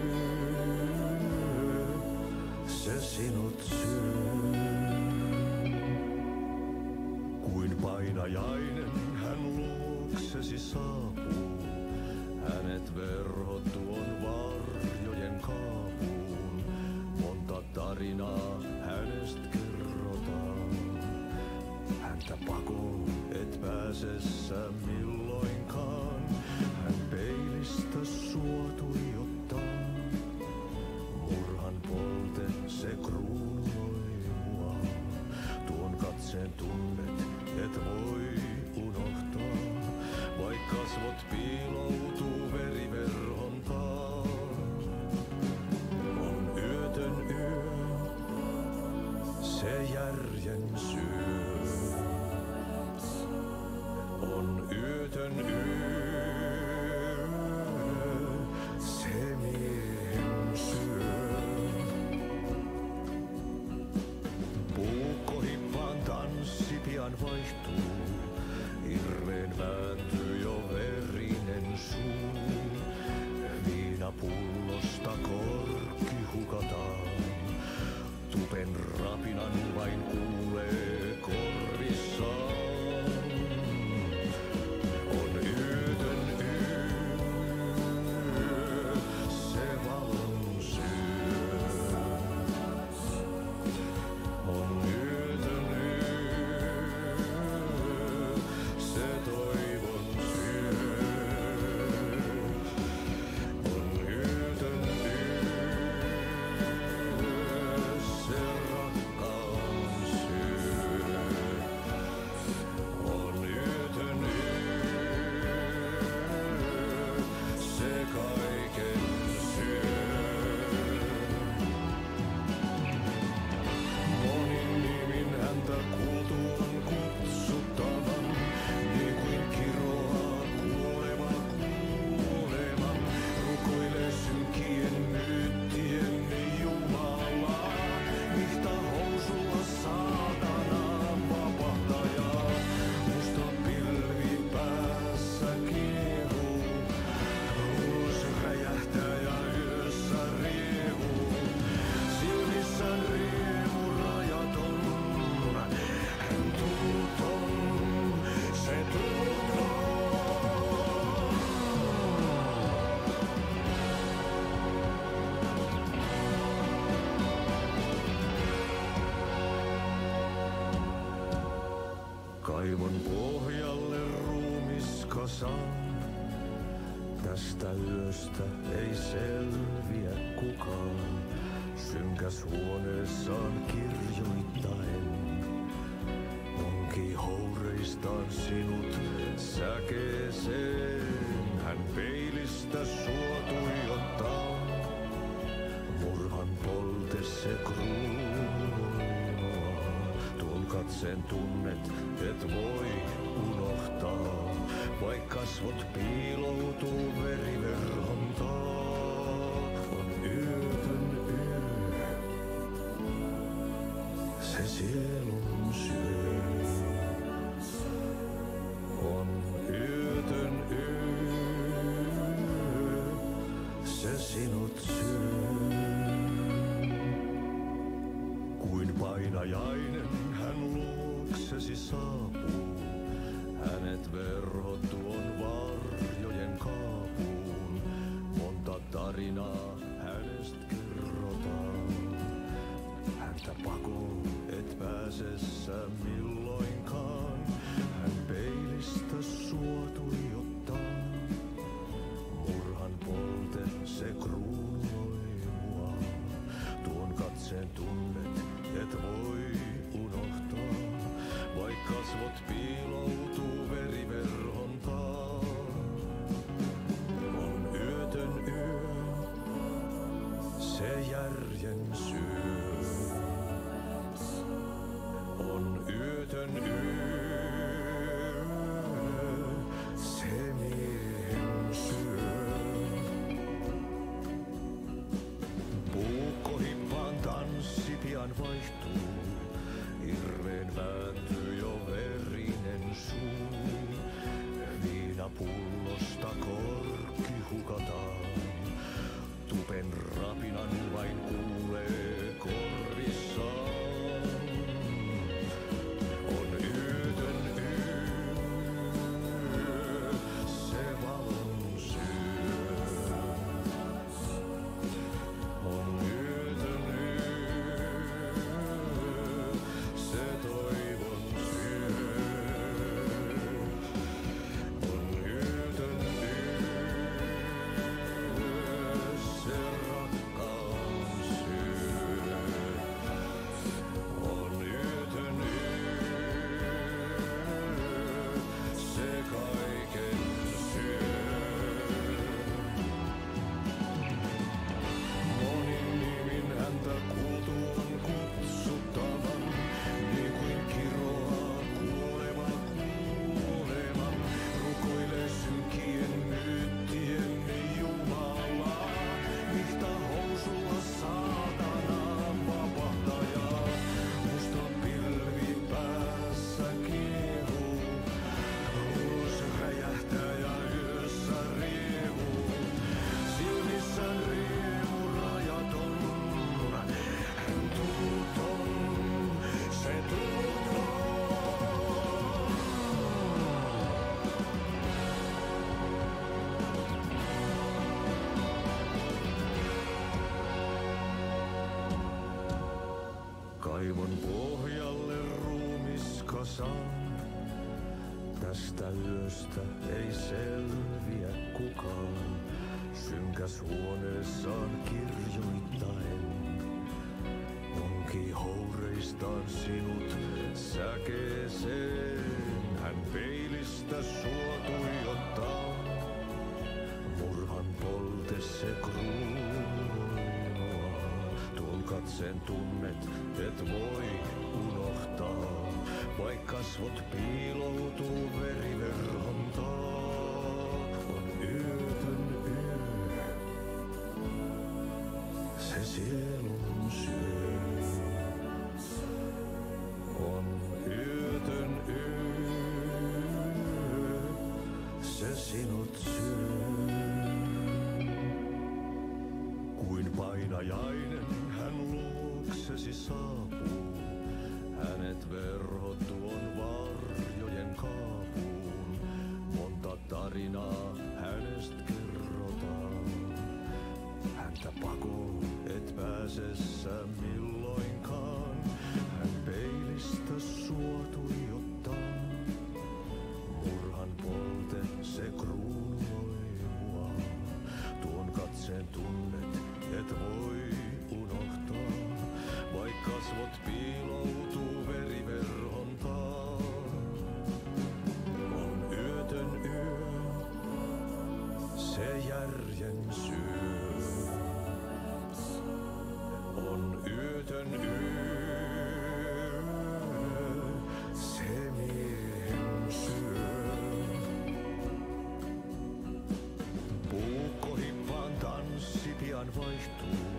se sinut syö. Kuin painajainen hän luoksesi saapuu. Hänet verhot tuon varjojen kaapuun. Monta tarinaa hänestä kerrotaan. Häntä pakoon et pääse sä milloinkaan. Hän peilistä sua tuijottaa. piiloutuu veriverhon taa. On yötön yö, se järjen syö. On yötön yö, se miehen syö. Puukkohippaan tanssi pian vaihtuu, hirveen vääntyy jo verinen suu. Viinapullosta korkki hukataan, tupen rapinan vain kuulee korvissaan. On yötön yö, se valon syö. On yötön yö, se toivon syö. On yötön yö, se rakkaus syö. On yötön yö, se kaiken syö. Monin nimin häntä kuultu on kutsuttavan, niin kuin kiroaa kuoleva kuoleman. Rukoilee synkien myyttien Jumalaa, ihta housulla saatanaan vapahtajaa. Musta pilvi päässä kiehuu, ulos räjähtää ja yössä riehuu. Silmissä riemu rajaton, hän tulluton, se tulluton. Kaivon pohjalle ruumiskasan, tästä yöstä ei selviä kukaan. Synkäs huoneessaan kirjoittaen, onki houreistaan sinut säkeeseen. Hän peilistä sua tuijottaa, murhan polte se kruunoimaa. Tuon katseen tunnet, et voi unohtaa, vaik kasvot piiloutuu veriverhon taa. On yötön yö, se sielun syö. On yötön yö, se sinut syö. Kuin painajainen hän luoksesi saapuu, hänet verhot tuon varjojen kaapuun. Monta tarinaa hänestä kerrotaan, häntä pakoon et pääse sä milloinkaan. Hän peilistä sua tuijottaa, murhan polte se kruunoi mua. Tuon katseen tunnet et voi unohtaa, vaik kasvot piiloutuu veriverhon taa. On yötön yö, se järjen syö. On yötön yö, se miehen syö. Puukkohippaan tanssi pian vaihtuu, hirveen vääntyy jo verinen suu. Viinapullosta korkki hukataan, tupen rapinan vain kuulee korvissaan. On yötön yö, se valon syö. On yötön yö, se toivon syö. On yötön yö, se rakkaus syö. kasaan. Tästä yöstä ei selviä kukaan. Synkäs huoneessaan kirjoittain. Onki houreistaan sinut säkeeseen. Hän peilistä sua tuijottaa. Murhan polte se kruunua. Tuon katseen tunnet, et voi unohtaa. Vaik kasvot piiloutuu veriverhon taa. On yötön yö. Se sielun syö. On yötön yö. Se sinut syö. Kuin painajainen hän luoksesi saapuu. Hänet verhot tuon varjojen kaapuun. Monta tarinaa hänestä kerrotaan. Häntä pakoon et pääse sä milloinkaan. Hän peilistä sua tuijottaa. Murhan polte se kruunui mua. Tuon katseen tunnet et voi unohtaa. Vaik kasvot piiloutuu veriverhon taa. On yötön yö, se järjen syö. On yötön yö, se miehen syö. Puukkohippaan tanssi pian vaihtuu.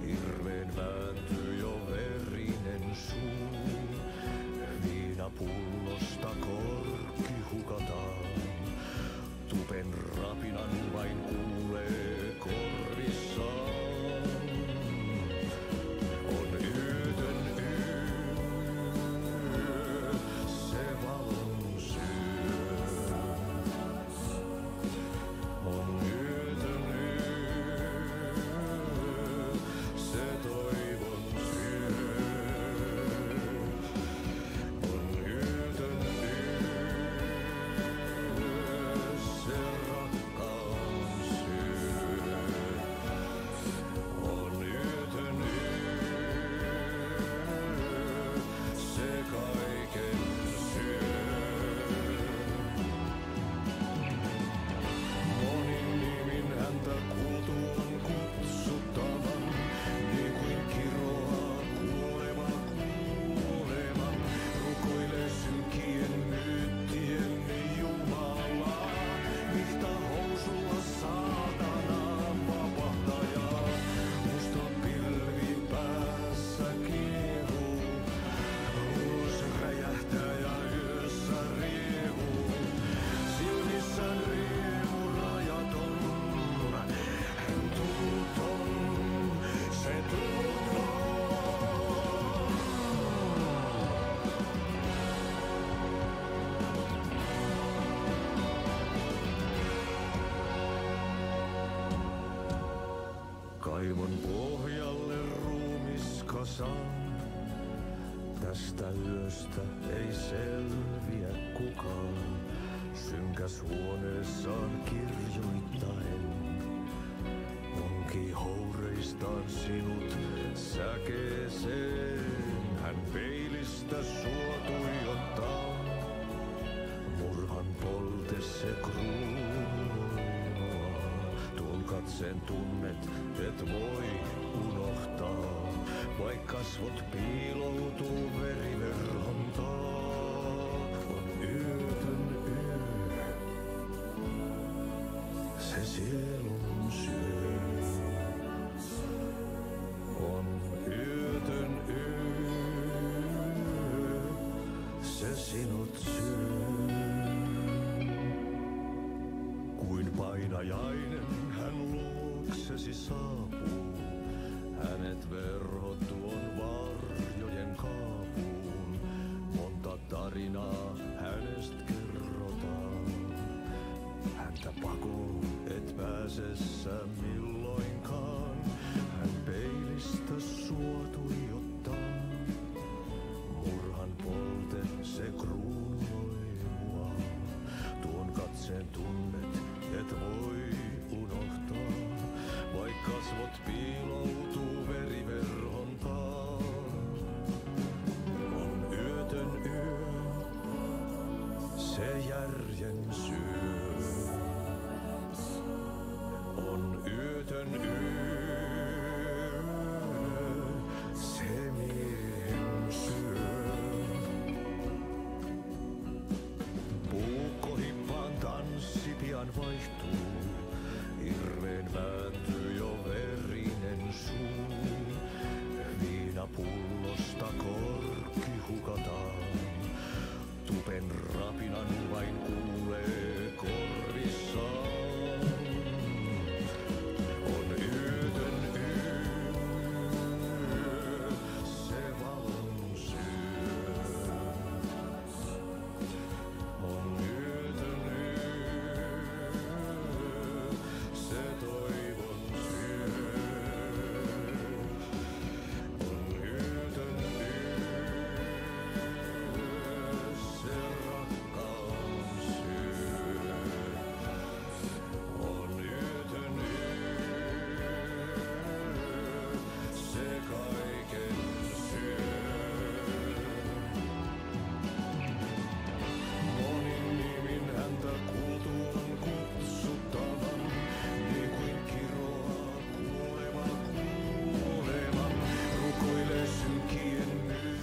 Hirveen vääntyy jo verinen suu. Viinapullosta korkki hukataan. Tupen rapinan vain kuulee korvissaan. On yötön yö, se valon syö. On yötön yö, se toivon syö. On yötön yö, se rakkaus syö. On yötön yö, se kaiken syö. Monin nimin häntä kuultu on kutsuttavan, niin kuin kiroaa kuolema kuolema. Rukoilee synkien myyttien Jumalaa, vihta housulla saatanaa vapahtajaa. Musta pilvi päässä kiehuu, ulos räjähtää ja yössä riehuu. Silmissään riemu rajaton, hän tuuton, se tuuton. Kaivon pohjalle ruumis kasaan. Tästä yöstä ei selviä kukaan. Synkäs huoneessaan kirjoittain. Onki houreistaan sinut säkeeseen. Hän peilistä sua tuijottaa. Murhan polte se kruunua. Tuon katseen tunnet et voi unohtaa. Vaik kasvot piiloutuu veriverhon taa. On yötön yö, se sielun syö. On yötön yö, se sinut syö. Kuin painajainen hän luoksesi saapuu. Hänet verhot tuon varjojen kaapuun. Monta tarinaa hänestä kerrotaan. Häntä pakoon et pääse sä milloinkaan. Hän peilistä sua tuijottaa. Murhan polte se öjen syö. On yötön yö, se miehen syö. Puukkohippaan tanssi pian vaihtuu, hirveen vääntyy jo verinen suu. Viinapullosta korkki hukataan, tupen rapinan vain kuulee korvissaan. On yötön yö, se valon syö. On yötön yö, se toivon syö. On yötön yö, se rakkaus syö. On yötön yö, se kaiken syö. Monin nimin häntä kuultu on kutsuttavan, niin kuin kiroaa kuolevan, rukoilee synkien myy.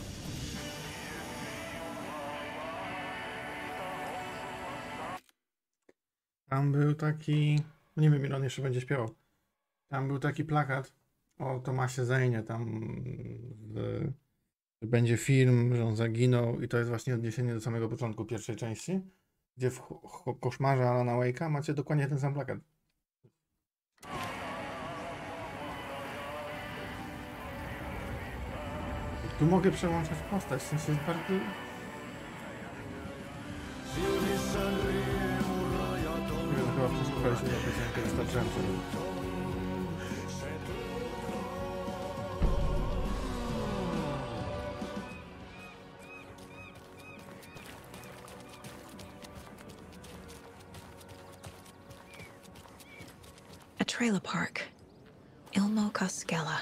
Tam był taki, nie wiem ile on jeszcze będzie śpiewał. Tam był taki plakat o Tomasie Zainie, tam że będzie film, że on zaginął i to jest właśnie odniesienie do samego początku pierwszej części, gdzie w koszmarze Alana Wake'a macie dokładnie ten sam plakat. Tu mogę przełączać postać, w sensie jest bardzo... Nie wiem, chyba przesłuchaliśmy tę piosenkę wystarczająco. A trailer park. Ilmo Koskela.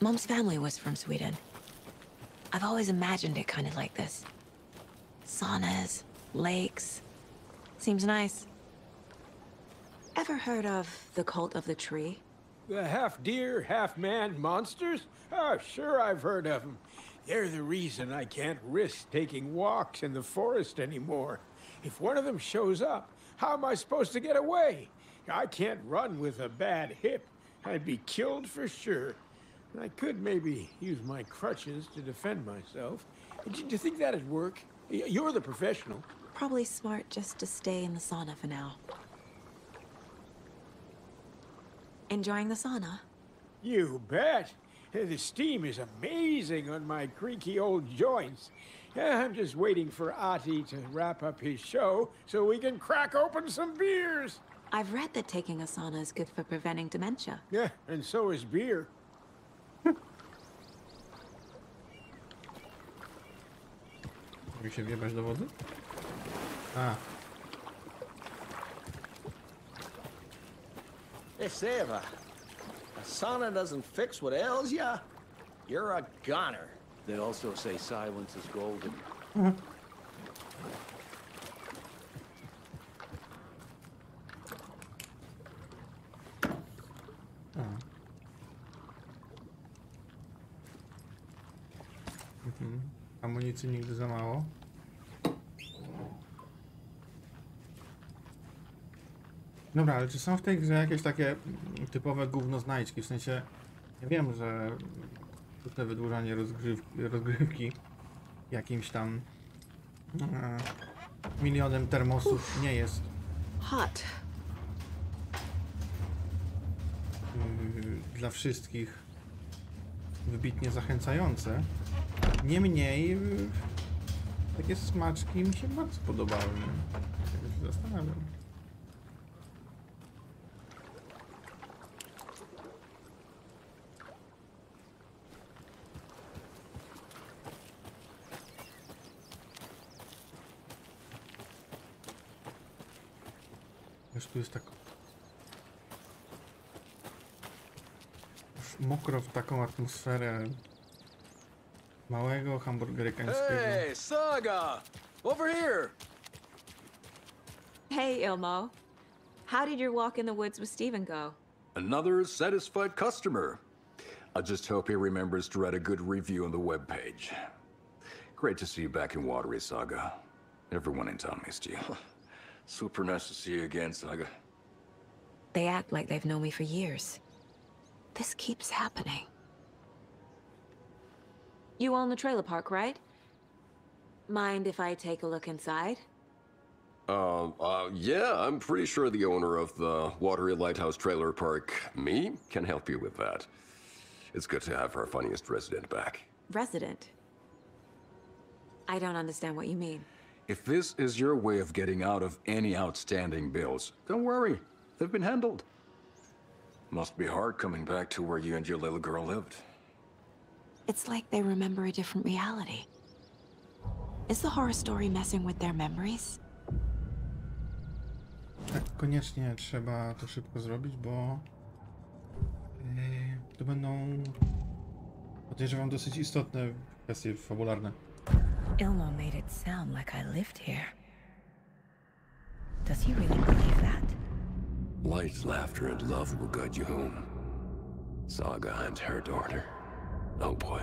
Mom's family was from Sweden. I've always imagined it kind of like this. Saunas, lakes. Seems nice. Ever heard of the cult of the tree? The half-deer, half-man monsters? Oh, sure I've heard of them. They're the reason I can't risk taking walks in the forest anymore. If one of them shows up, how am I supposed to get away? I can't run with a bad hip. I'd be killed for sure. I could maybe use my crutches to defend myself. Do you think that'd work? You're the professional. Probably smart just to stay in the sauna for now. Enjoying the sauna? You bet. The steam is amazing on my creaky old joints. I'm just waiting for Ati to wrap up his show so we can crack open some beers. I've read that taking a sauna is good for preventing dementia. Yeah, and so is beer. Mogę się wjebać do wody? A. Hey, Seva. A sauna doesn't fix what ails ya? You're a goner. They also say silence is golden. Amunicji nigdy za mało. Dobra, ale czy są w tej grze jakieś takie typowe gównoznajdźki? W sensie, ja wiem, że te wydłużanie rozgrywki jakimś tam milionem termosów nie jest hot dla wszystkich wybitnie zachęcające. Niemniej takie smaczki mi się bardzo podobały. Ja się zastanawiam. Już tu jest tak mokro w taką atmosferę małego hamburgerykańskiego. Hey, Saga! Over here! Hey, Ilmo. How did your walk in the woods with Steven go? Another satisfied customer. I just hope he remembers to write a good review on the webpage. Great to see you back in Watery, Saga. Everyone in town missed you. Super nice to see you again, Saga. They act like they've known me for years. This keeps happening. You own the trailer park, right? Mind if I take a look inside? Yeah, I'm pretty sure the owner of the Watery Lighthouse Trailer Park, me, can help you with that. It's good to have our funniest resident back. Resident? I don't understand what you mean. If this is your way of getting out of any outstanding bills, don't worry. They've been handled. Must be hard coming back to where you and your little girl lived. It's like they remember a different reality. Is the horror story messing with their memories? Tak, koniecznie trzeba to szybko zrobić, bo to będą, podejrzewam, dosyć istotne kwestie fabularne. Ilmo made it sound like I lived here. Does he really believe that? Light, laughter, and love will guide you home. Saga and her daughter. Oh boy.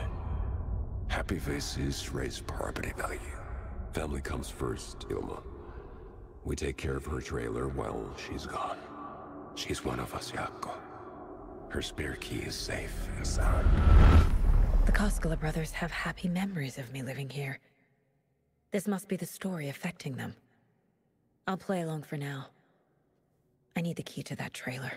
Happy faces raise property value. Family comes first, Ilma. We take care of her trailer while she's gone. She's one of us, Jaakko. Her spare key is safe and sound. The Koskela brothers have happy memories of me living here. This must be the story affecting them. I'll play along for now. I need the key to that trailer.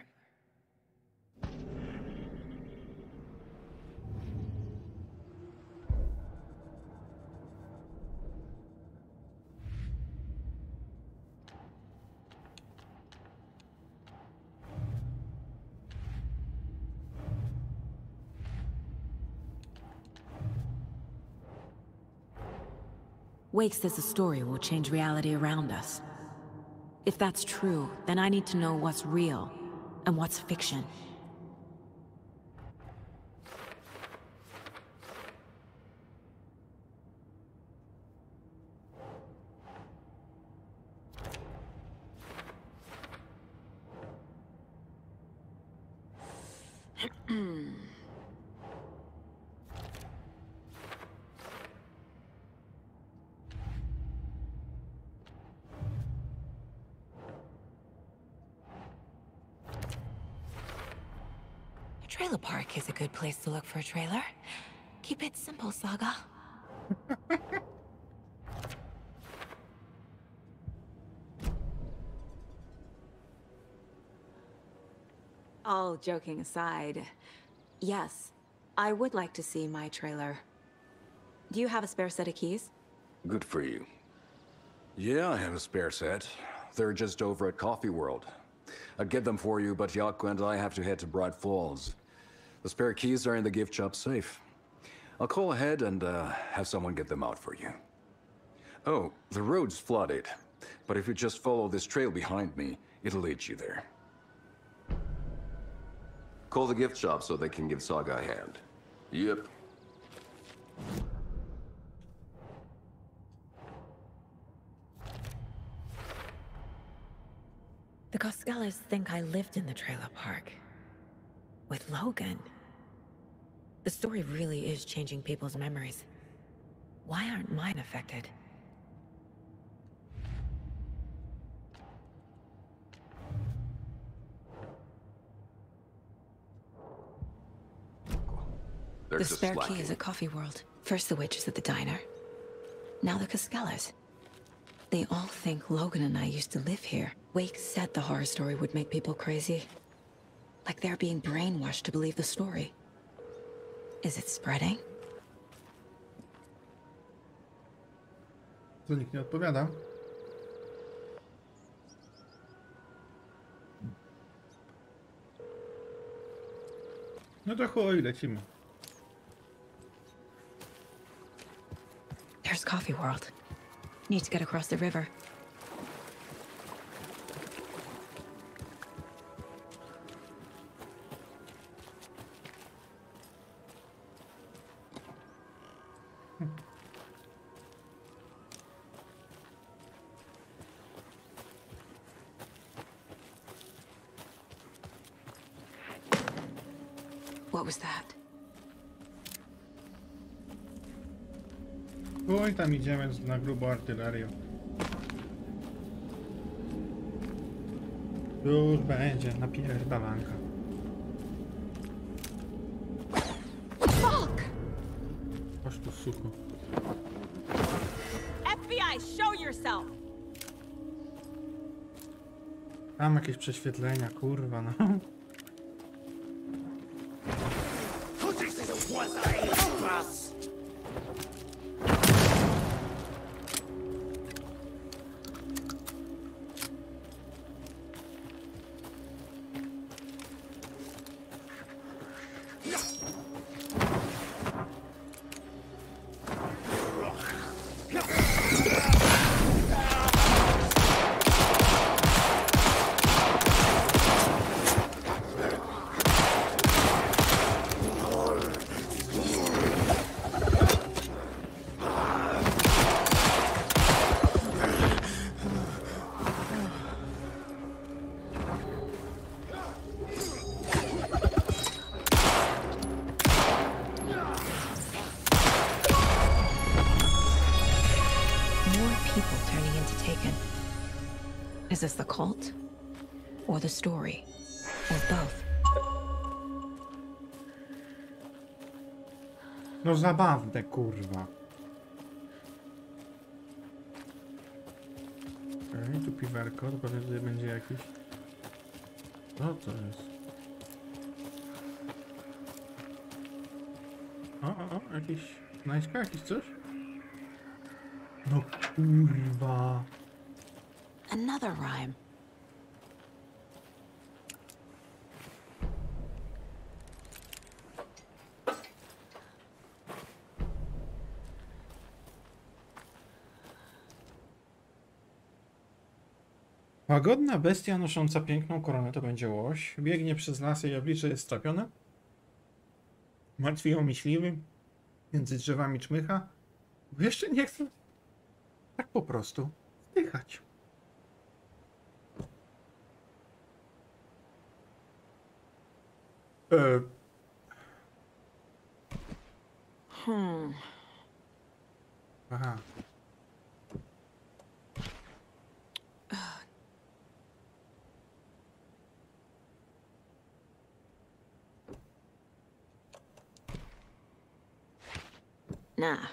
Wake says the story will change reality around us. If that's true, then I need to know what's real and what's fiction. Trailer park is a good place to look for a trailer. Keep it simple, Saga. All joking aside, yes, I would like to see my trailer. Do you have a spare set of keys? Good for you. Yeah, I have a spare set. They're just over at Coffee World. I'd get them for you, but Jaakko and I have to head to Bright Falls. The spare keys are in the gift shop safe. I'll call ahead and have someone get them out for you. Oh, the road's flooded, but if you just follow this trail behind me, it'll lead you there. Call the gift shop so they can give Saga a hand. Yep. The Koskelas think I lived in the trailer park. With Logan. The story really is changing people's memories. Why aren't mine affected? The spare key is at Coffee World. First the witches at the diner. Now the Koskelas. They all think Logan and I used to live here. Wake said the horror story would make people crazy. Like they're being brainwashed to believe the story. Is it spreading? To nikt nie odpowiada. No to chuj, lecimy. There's Coffee World. Need to get across the river. What was that? Oj, tam idziemy na grubą artylerię. Już będzie napierdalanka. Fuck! Chodź tu, suko. FBI, show yourself! Tam jakieś prześwietlenia, kurwa, no. Is this the cult? Or the story? Or both? No zabawne, kurwa. Okej, tu piwerko, to pewnie tutaj będzie jakiś... Co to jest? O, jakiś... Najska, jakiś coś? No kurwa. Another rhyme. Łagodna bestia nosząca piękną koronę to będzie łoś. Biegnie przez las, jej oblicze jest strapione. Martwi ją myśliwy. Między drzewami czmycha. Bo jeszcze nie chcę tak po prostu wdychać. Aha. Nah.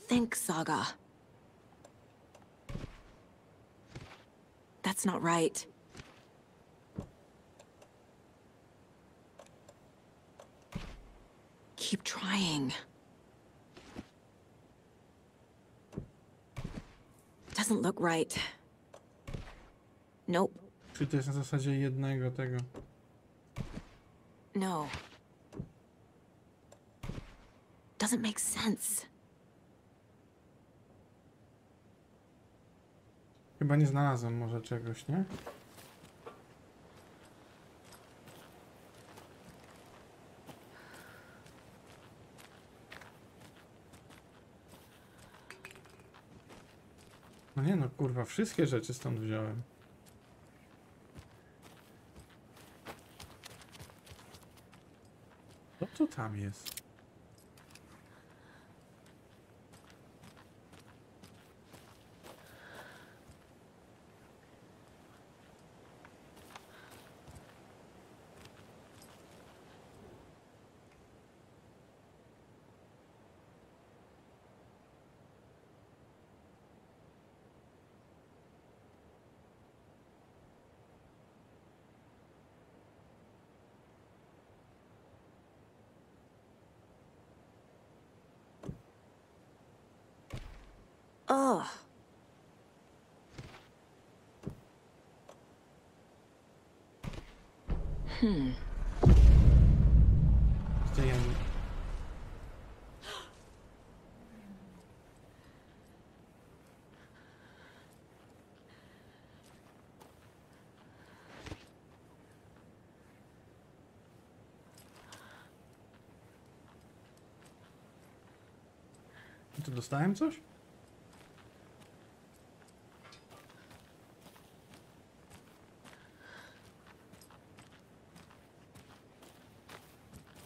Think, Saga. That's not right. Keep trying. Doesn't look right. Nope. Czy to jest na zasadzie jednego tego? No. Doesn't make sense. Chyba nie znalazłem może czegoś, nie? No nie no, kurwa, wszystkie rzeczy stąd wziąłem. Co to tam jest? Ugh. To dostałem coś?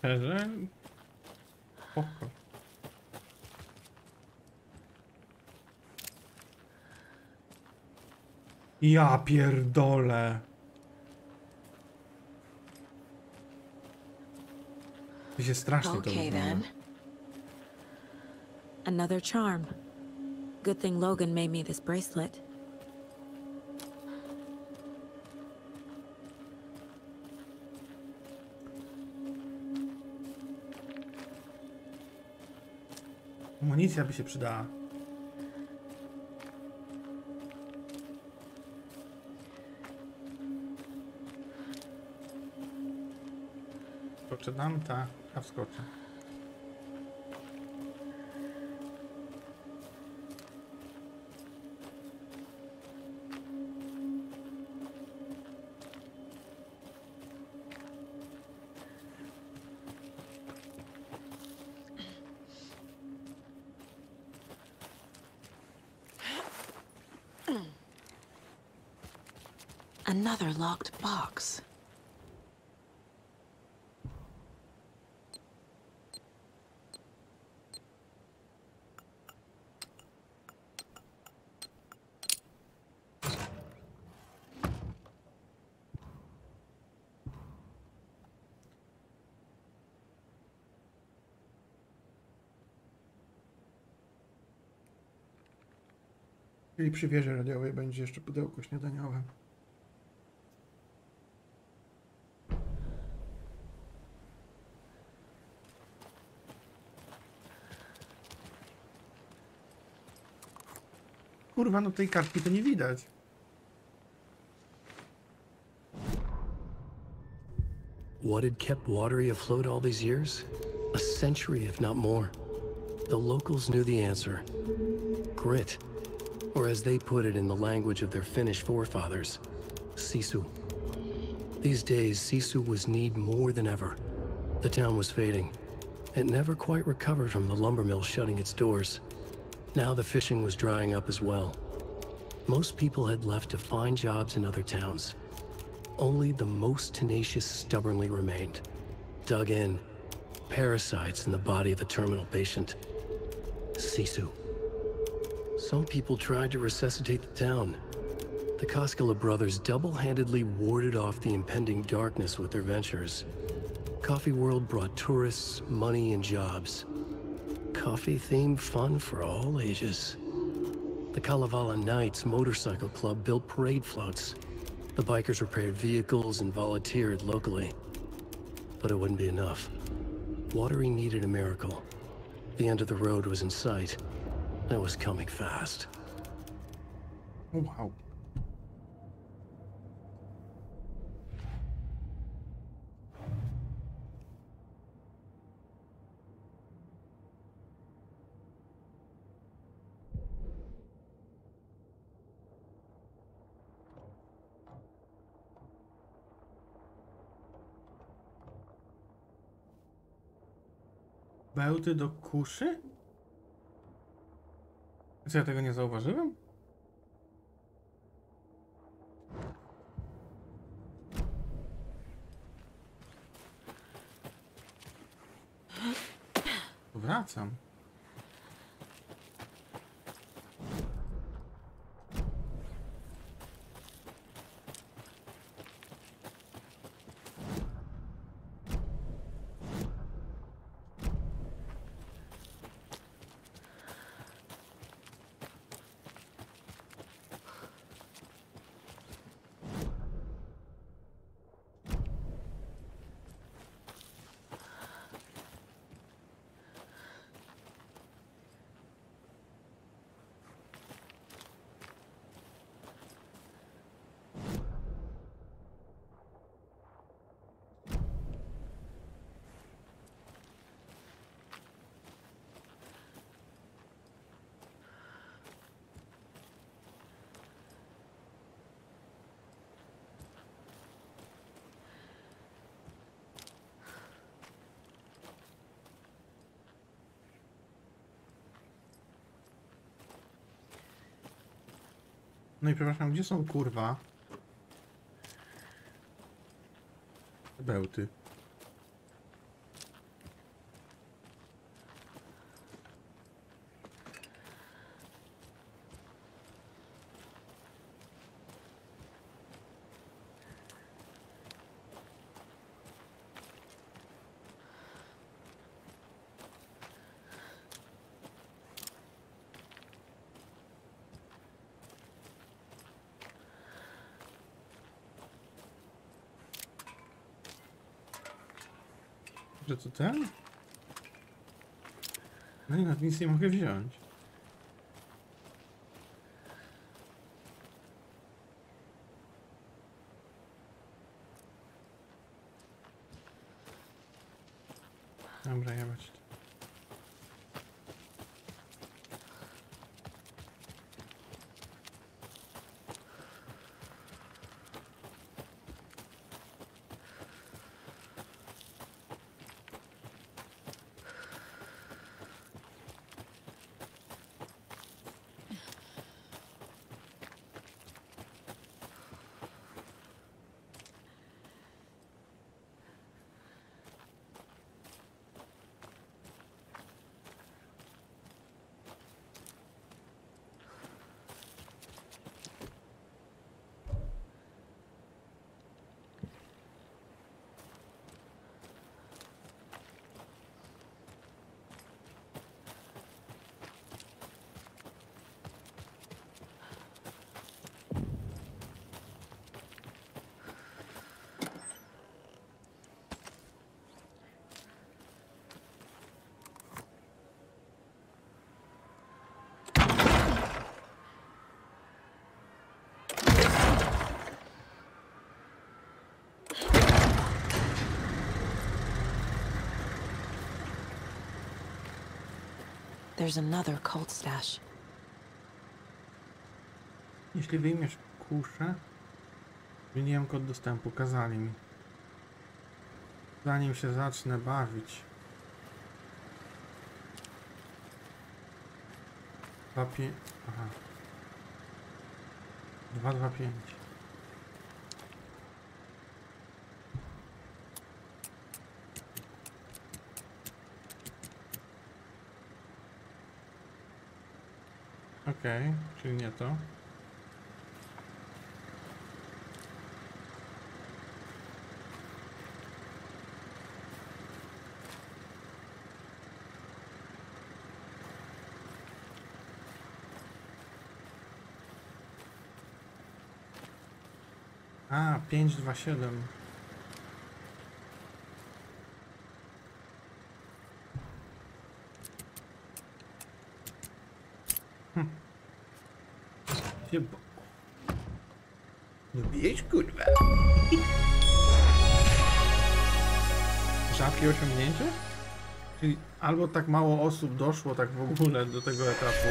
Szczerze? Spoko. Ja pierdolę. To się strasznie to Okay wygląda. then. Another charm. Good thing Logan made me this bracelet. Amunicja by się przydała. Skoczę dam, ta, a wskoczę. Another locked box. Czyli przy wieży radiowej będzie jeszcze pudełko śniadaniowe. Kurwa, no tej kartki to nie widać. What had kept Watery afloat all these years? A century, if not more. The locals knew the answer. Grit. Or as they put it in the language of their Finnish forefathers, sisu. These days, sisu was needed more than ever. The town was fading. It never quite recovered from the lumber mill shutting its doors. Now the fishing was drying up as well. Most people had left to find jobs in other towns. Only the most tenacious stubbornly remained. Dug in. Parasites in the body of the terminal patient. Sisu. Some people tried to resuscitate the town. The Koskela brothers double-handedly warded off the impending darkness with their ventures. Coffee World brought tourists, money, and jobs. Coffee-themed fun for all ages. The Kalevala Knights Motorcycle Club built parade floats. The bikers repaired vehicles and volunteered locally. But it wouldn't be enough. Watery needed a miracle. The end of the road was in sight. It was coming fast. Wow. Bełty do kuszy? Co, ja tego nie zauważyłem? Wracam. No i przepraszam, gdzie są kurwa bełty? Że to ten? No i nic nie mogę wziąć. Dobra, jebać to. There's another cult stash. Jeśli wyjmiesz kuszę, zmieniłem kod dostępu, kazali mi. Zanim się zacznę bawić. 2-5. Aha. 2-2-5. Okej, czyli nie to. A, 5-2-7. Lubisz, kurwa? Rzadkie osiągnięcie? Czyli albo tak mało osób doszło tak w ogóle do tego etapu.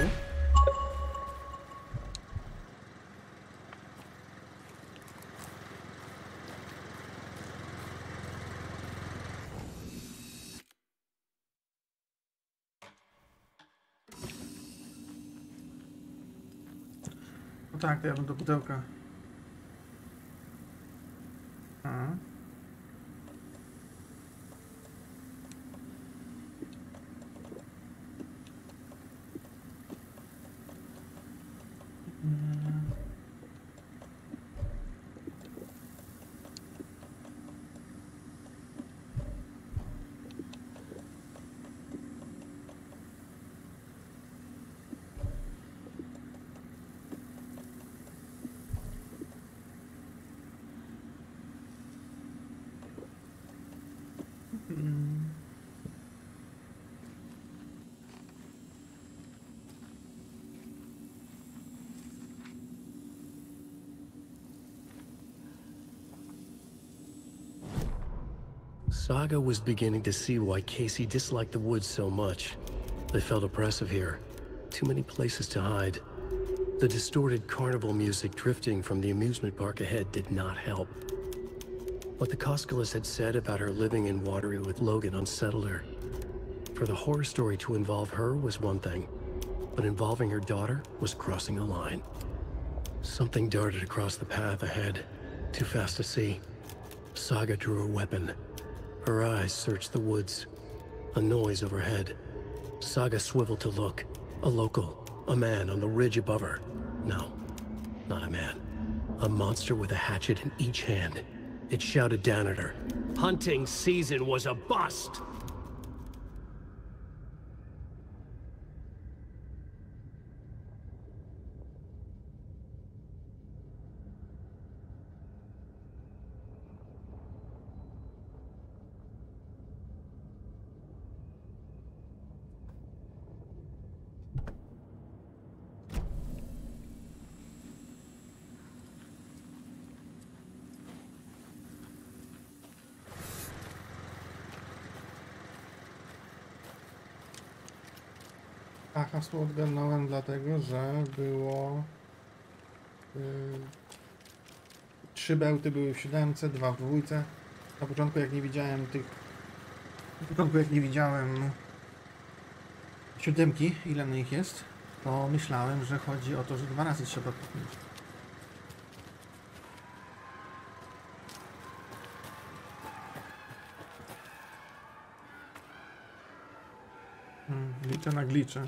No tak, to ja bym do pudełka. Aha. Saga was beginning to see why Casey disliked the woods so much. They felt oppressive here. Too many places to hide. The distorted carnival music drifting from the amusement park ahead did not help. What the Koskelas had said about her living in Watery with Logan unsettled her. For the horror story to involve her was one thing, but involving her daughter was crossing a line. Something darted across the path ahead, too fast to see. Saga drew her weapon. Her eyes searched the woods. A noise overhead. Saga swiveled to look. A local. A man on the ridge above her. No, not a man. A monster with a hatchet in each hand. It shouted down at her. Hunting season was a bust! A hasło odgadnąłem dlatego, że było... 3 bełty były w 7, 2 w 2. Na początku jak nie widziałem tych... Na początku jak nie widziałem 7, ile na nich jest, to myślałem, że chodzi o to, że 2 razy trzeba kupić. Liczę na glicze.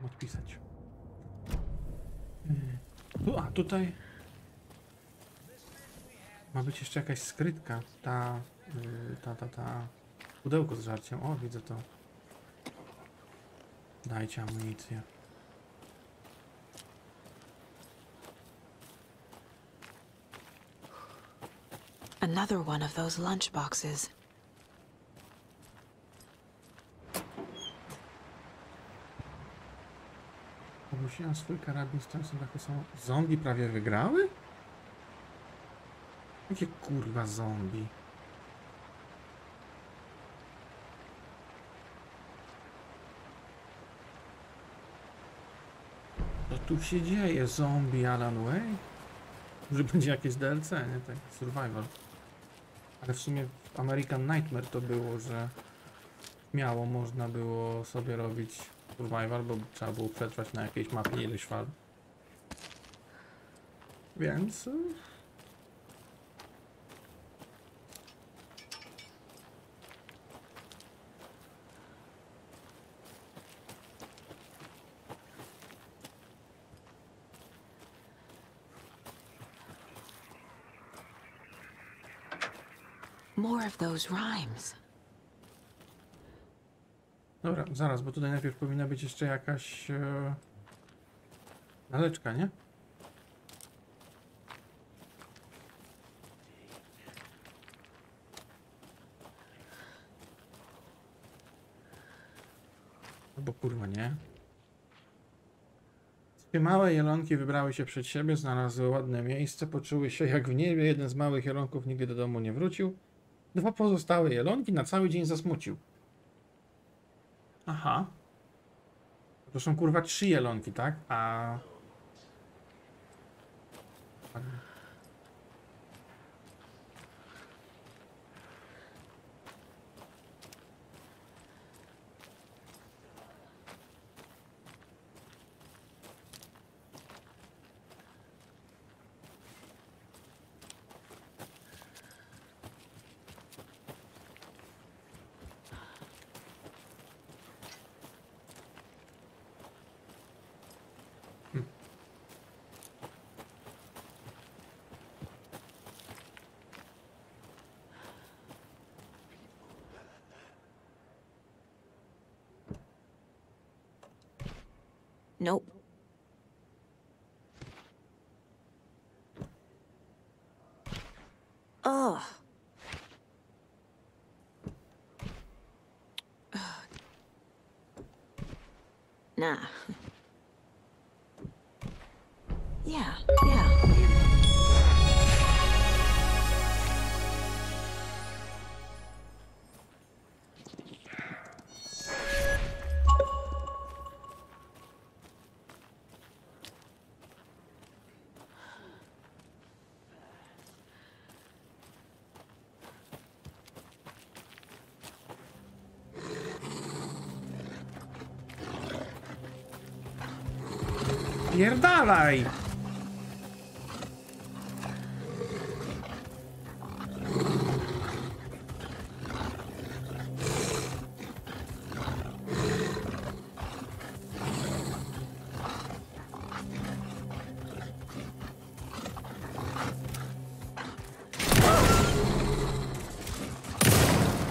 Odpisać. A tutaj ma być jeszcze jakaś skrytka. Ta pudełko z żarciem. O, widzę to. Dajcie amunicję. Another one of those lunch boxes. Ogłosiłem swój karabin z częstym taką samą... Zombie prawie wygrały? Jakie kurwa zombie? Co tu się dzieje? Zombie Alan Wake? Że będzie jakieś DLC, nie? Tak, survival. Ale w sumie w American Nightmare to było, że śmiało można było sobie robić survival, bo trzeba było przetrwać na jakiejś mapie ileś fal. Więc... More of those rhymes. Dobra, zaraz, bo tutaj najpierw powinna być jeszcze jakaś naleczka, nie? Albo kurwa nie. Dwie małe jelonki wybrały się przed siebie, znalazły ładne miejsce, poczuły się jak w niebie. Jeden z małych jelonków nigdy do domu nie wrócił. 2 pozostałe jelonki na cały dzień zasmucił. Aha. To są kurwa 3 jelonki, tak? A... Nope. Ugh. Nah. Yeah. Pierdalaj!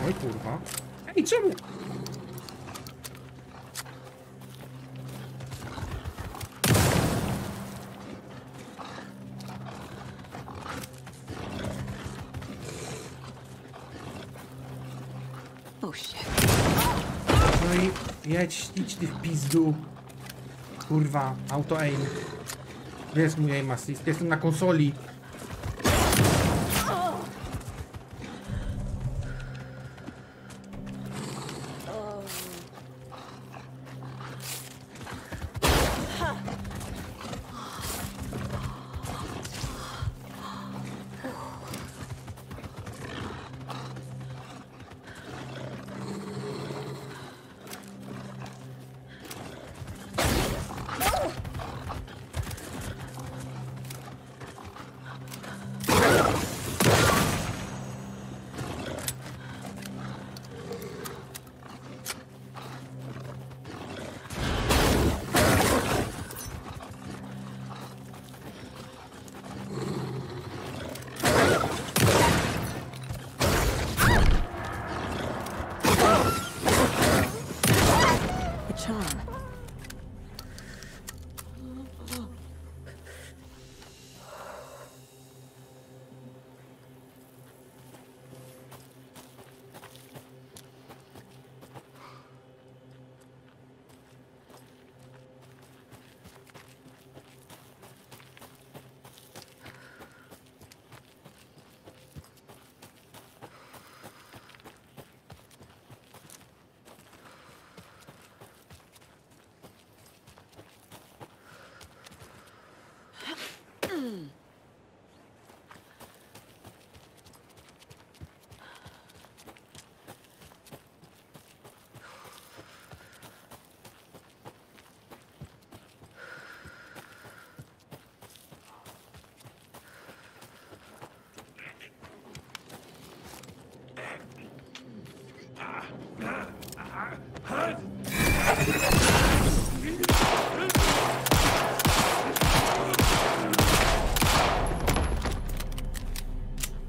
Oj kurwa. Ej, czemu? No i idź ty w pizdu. Kurwa, auto aim. Gdzie jest mój aim assist? Jestem na konsoli.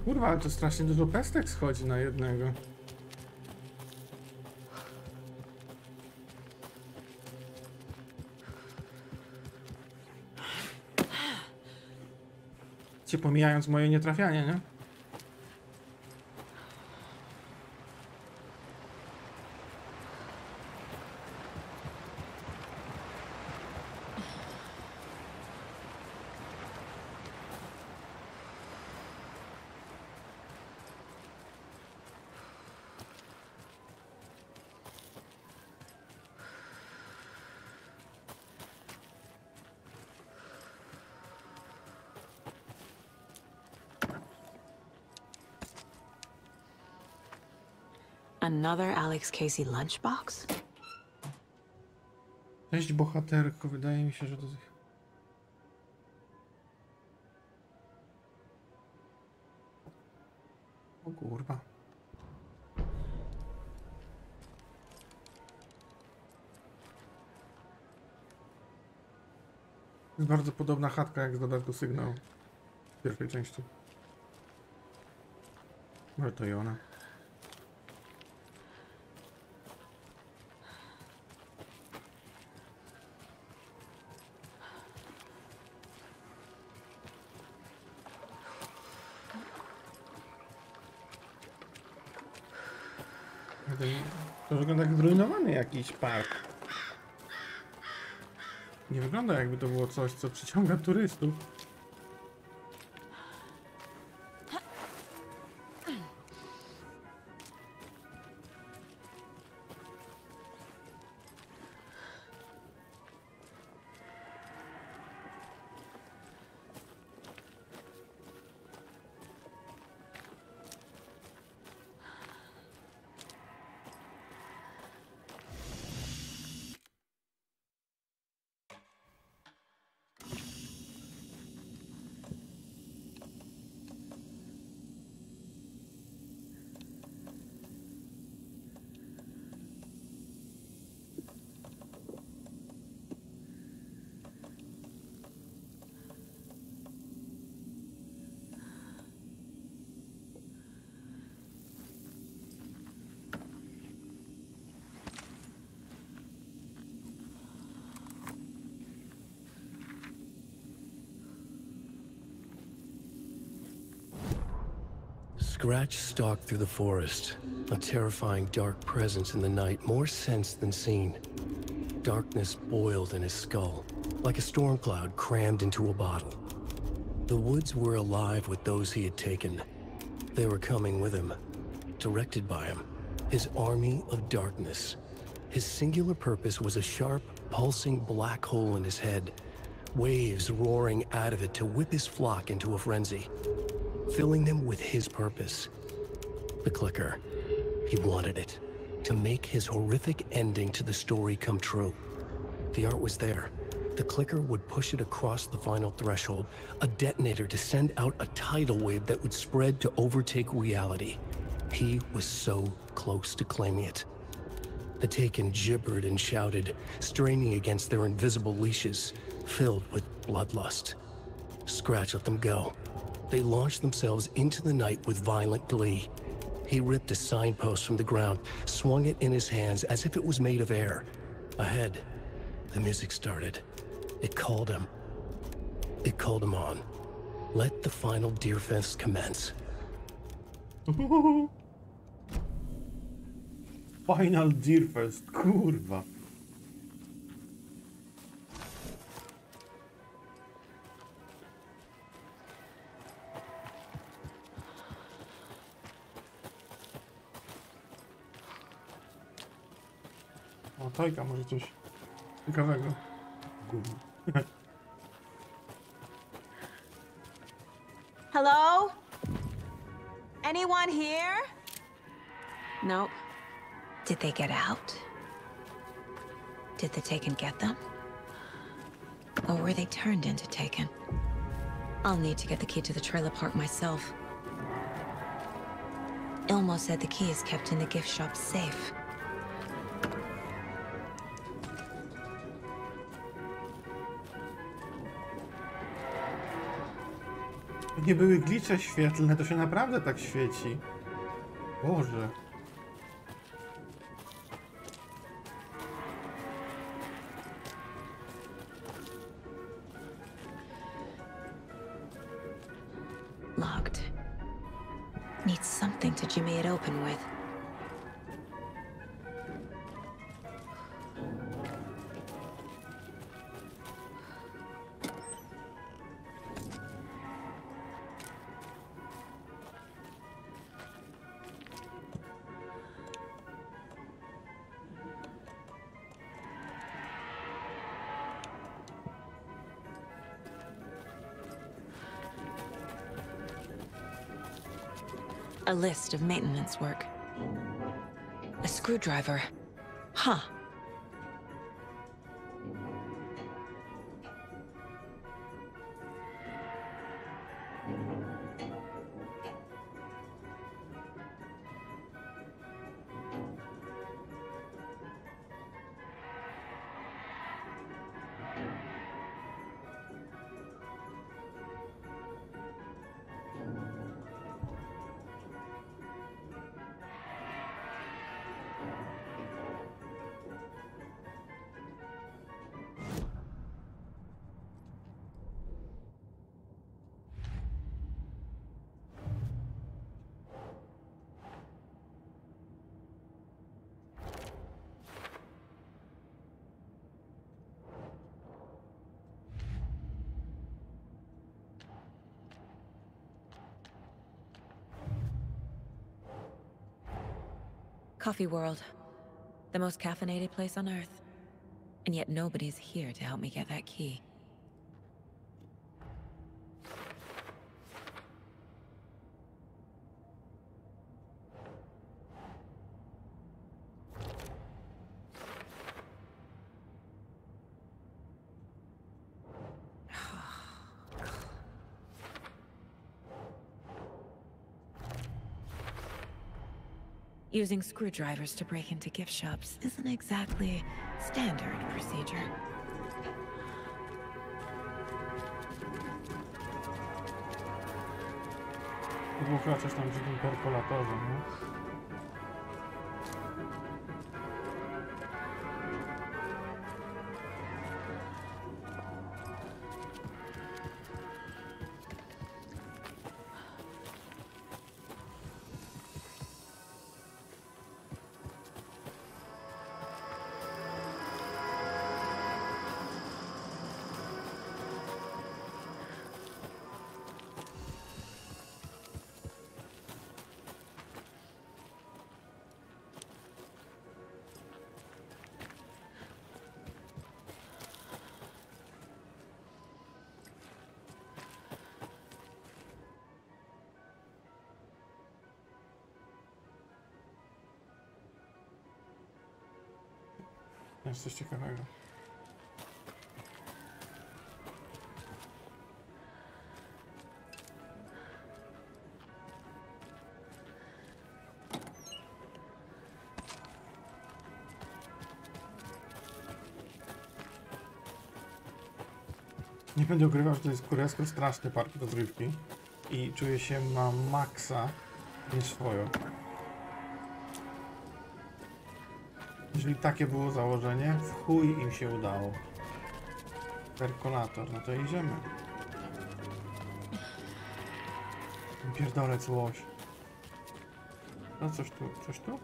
Kurwa, ale to strasznie dużo pestek schodzi na jednego. Cię pomijając moje nietrafianie, nie? Another Alex Casey lunchbox? Cześć bohaterko, wydaje mi się, że to... O kurwa. Jest bardzo podobna chatka jak z dodatku Sygnał w pierwszej części. Może to i ona. To wygląda jak zrujnowany jakiś park. Nie wygląda jakby to było coś, co przyciąga turystów. Scratch stalked through the forest, a terrifying dark presence in the night, more sensed than seen. Darkness boiled in his skull, like a storm cloud crammed into a bottle. The woods were alive with those he had taken. They were coming with him, directed by him, his army of darkness. His singular purpose was a sharp, pulsing black hole in his head, waves roaring out of it to whip his flock into a frenzy, filling them with his purpose. The clicker. He wanted it, to make his horrific ending to the story come true. The art was there. The clicker would push it across the final threshold, a detonator to send out a tidal wave that would spread to overtake reality. He was so close to claiming it. The Taken gibbered and shouted, straining against their invisible leashes, filled with bloodlust. Scratch let them go. They launched themselves into the night with violent glee. He ripped a signpost from the ground, swung it in his hands as if it was made of air. Ahead, the music started. It called him. It called him on. Let the final Deerfest commence. Final Deerfest, kurwa. O, Tojka, może coś ciekawego. Gówno. Hello? Anyone here? Nope. Did they get out? Did the Taken get them? Or were they turned into Taken? I'll need to get the key to the trailer park myself. Ilmo said the key is kept in the gift shop safe. Nie były glicze świetlne, to się naprawdę tak świeci. Boże. Locked. Needs something to jimmy it open with. A list of maintenance work. A screwdriver. Huh. Coffee World. The most caffeinated place on Earth. And yet nobody's here to help me get that key. Using screwdrivers to break into gift shops isn't exactly standard procedure. Wybucha coś tam przy tym perkolatorze, nie? Jest coś ciekawego. Nie będę ukrywał, że to jest kurewsko straszny park rozrywki i czuję się na maksa nieswojo. Jeżeli takie było założenie, w chuj im się udało. Perkolator, no to idziemy. Pierdolec łoś. No coś tu, coś tu?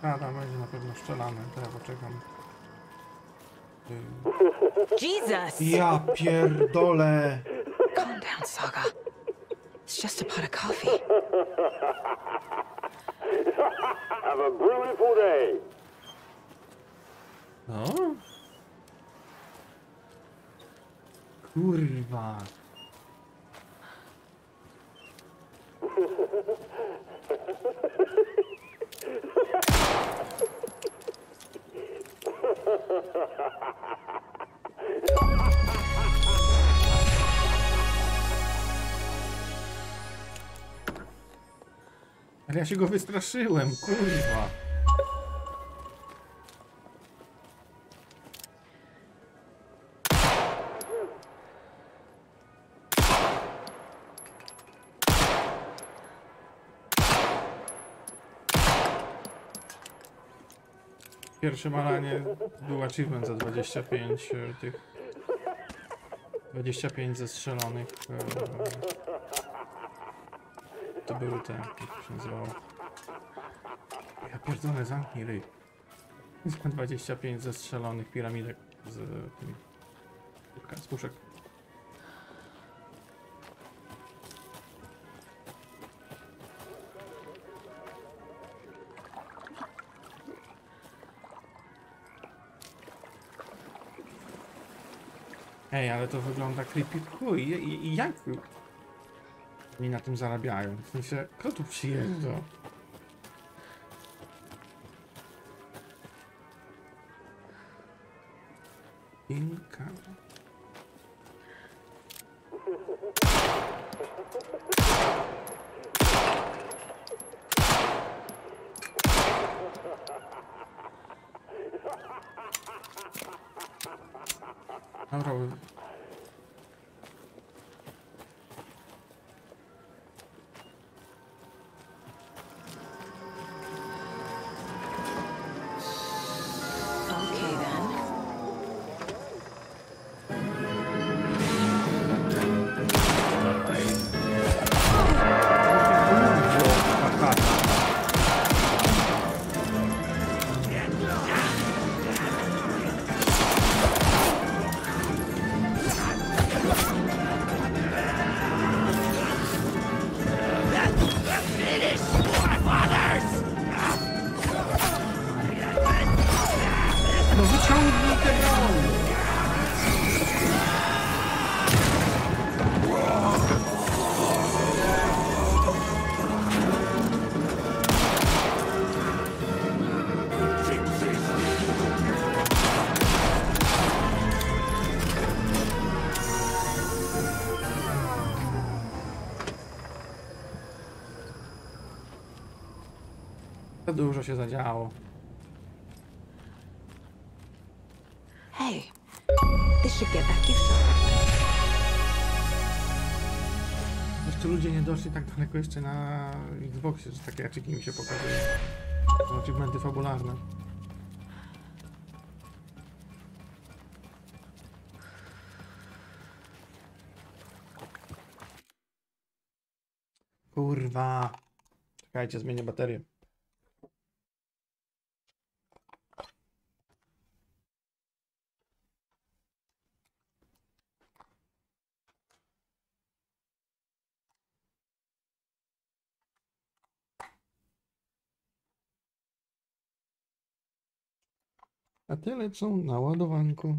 A, tam będzie na pewno szczelane, to ja poczekam. Jesus! Ja pierdolę! Calm down, Saga. It's just a pot of coffee. Have a beautiful day. No? Kurwa. Ale ja się go wystraszyłem, kurwa. Pierwsze malanie był achievement za 25 tych 25 zestrzelonych. To były te, jak to się nazywało. Ja pierdolę, zamknij ryj. 25 zestrzelonych piramidek z tym z puszek. Ej, ale to wygląda creepy. Chuj, i jak oni na tym zarabiają? W sensie, kto tu przyjeżdża? Inka. Dobra. Za dużo się zadziało. Hey, this should get that gift over. Jeszcze ludzie nie doszli tak daleko jeszcze na Xboxie, że takie aczyki mi się pokazują. To achievementy fabularne. Kurwa. Czekajcie, zmienię baterię. A te lecą na ładowanku.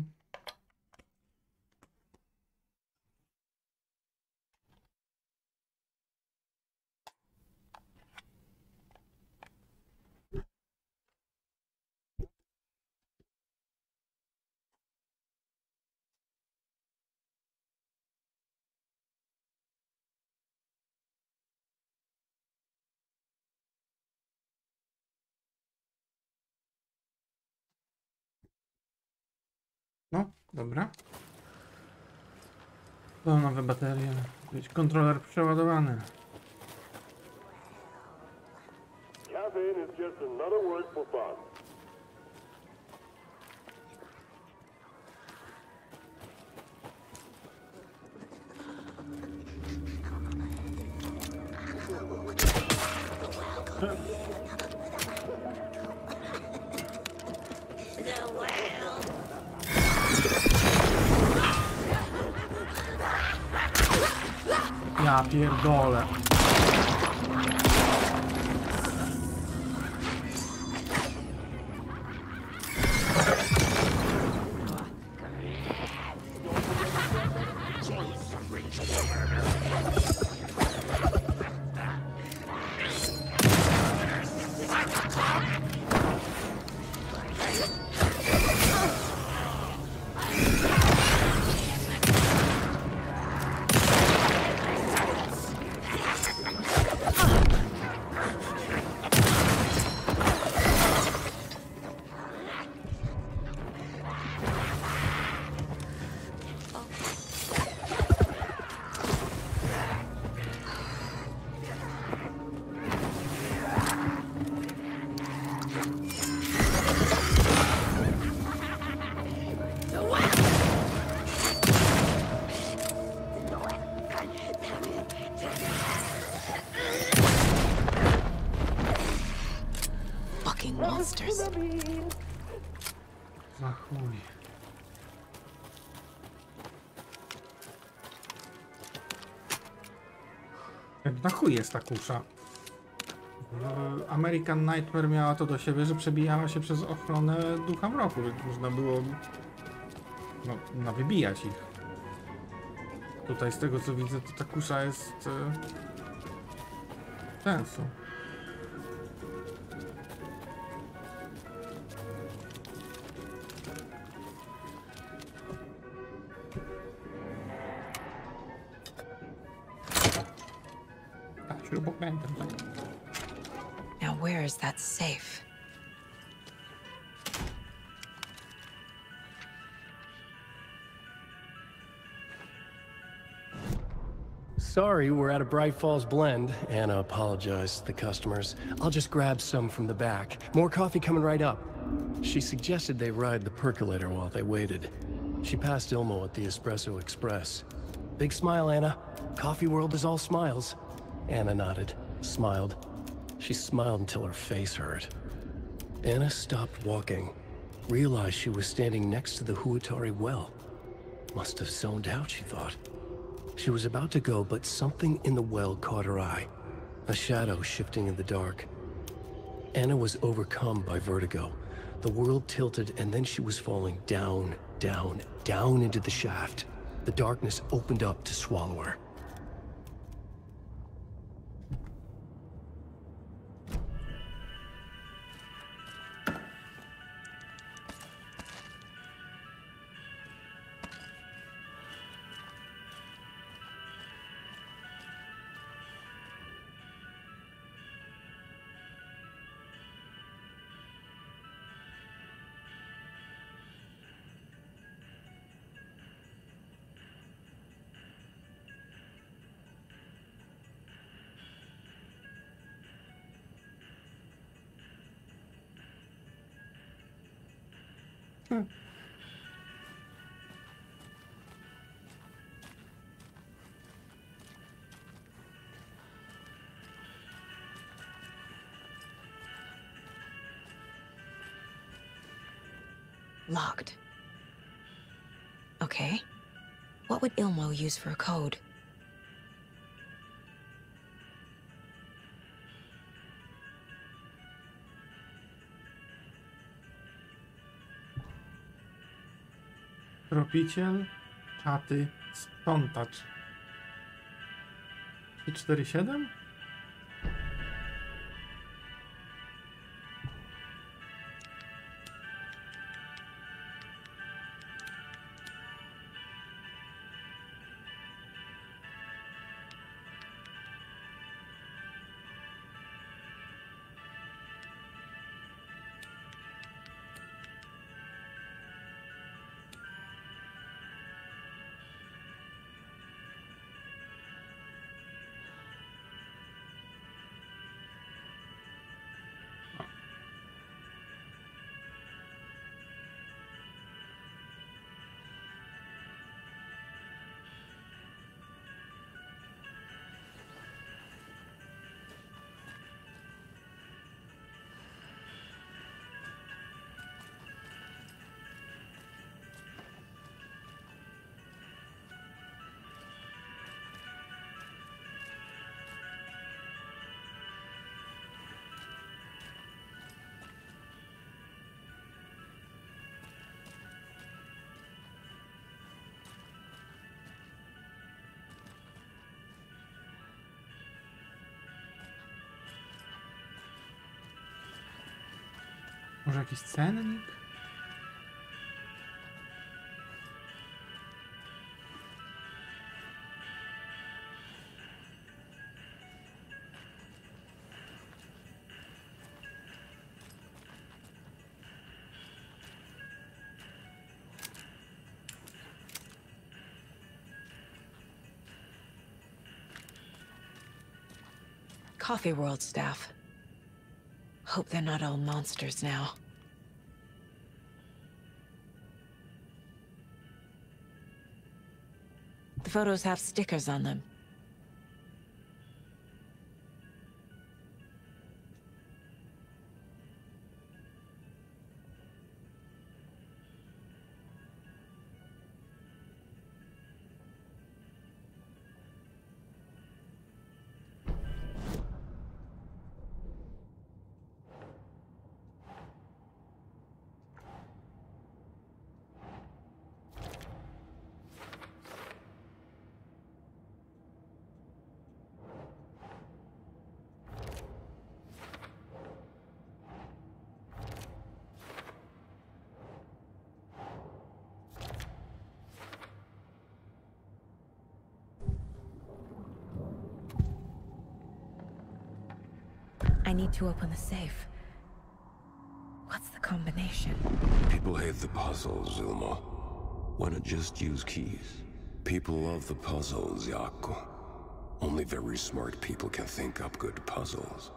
No, dobra. To nowe baterie. Być kontroler przeładowany. Caffeine is just another word for fun. Ja pierdolę. Monsters. Za chuj. Na chuj jest ta kusza. American Nightmare miała to do siebie, że przebijała się przez ochronę Ducha Mroku, że można było wybijać ich. Tutaj z tego co widzę, to ta kusza jest sensu. Now where is that safe? Sorry, we're at a Bright Falls blend. Anna apologized to the customers. I'll just grab some from the back. More coffee coming right up. She suggested they ride the percolator while they waited. She passed Ilmo at the Espresso Express. Big smile, Anna. Coffee world is all smiles. Anna nodded, smiled. She smiled until her face hurt. Anna stopped walking, realized she was standing next to the Huatari well. Must have zoned out, she thought. She was about to go, but something in the well caught her eye. A shadow shifting in the dark. Anna was overcome by vertigo. The world tilted, and then she was falling down, down, down into the shaft. The darkness opened up to swallow her. Locked. Okay. What would Ilmo use for a code? Tropiciel, czaty, sprzątacz. 347? Może jakiś cennik? Coffee World staff. Hope they're not all monsters now. The photos have stickers on them. I need to open the safe. What's the combination? People hate the puzzles, Ilmo. Why not just use keys? People love the puzzles, Yaku. Only very smart people can think up good puzzles.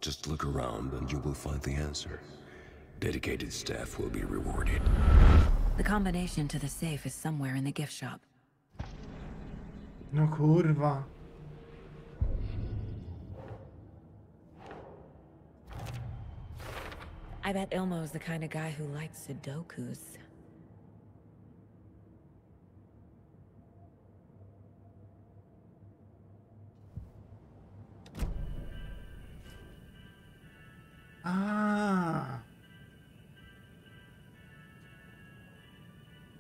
Just look around and you will find the answer. Dedicated staff will be rewarded. The combination to the safe is somewhere in the gift shop. No kurwa. I bet Ilmo's the kind of guy who likes Sudokus. Ah.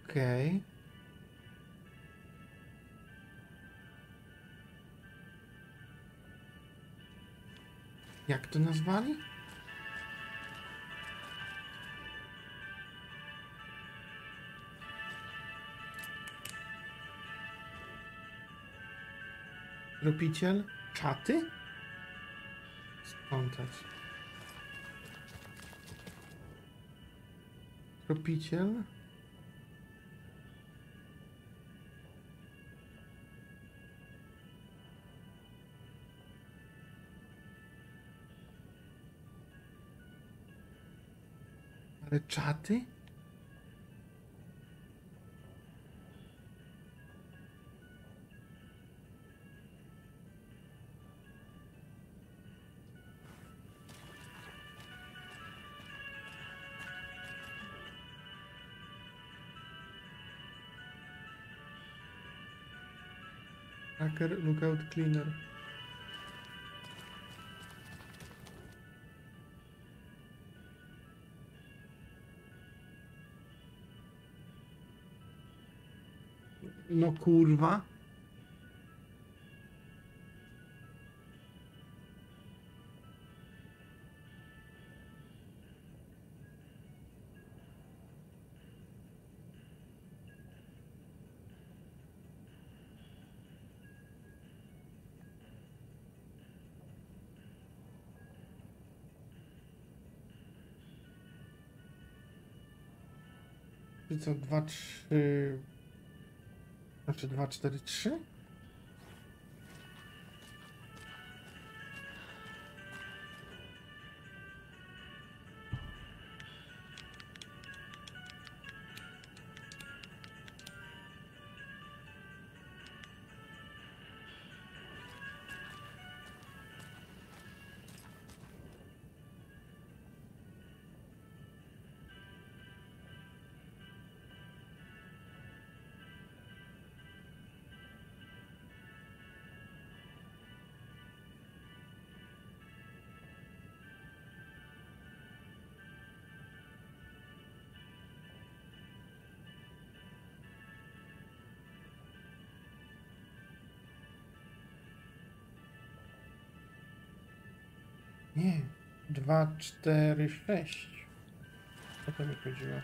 Okej. Jak to nazwali? Tropiciel? Czaty? Sprzątać. Tropiciel? Ale czaty? Hacker lookout cleaner. No kurwa. I co, 2, 3... Znaczy 2, 4, 3? Nie, 2, 4, 6. O to mi chodziło.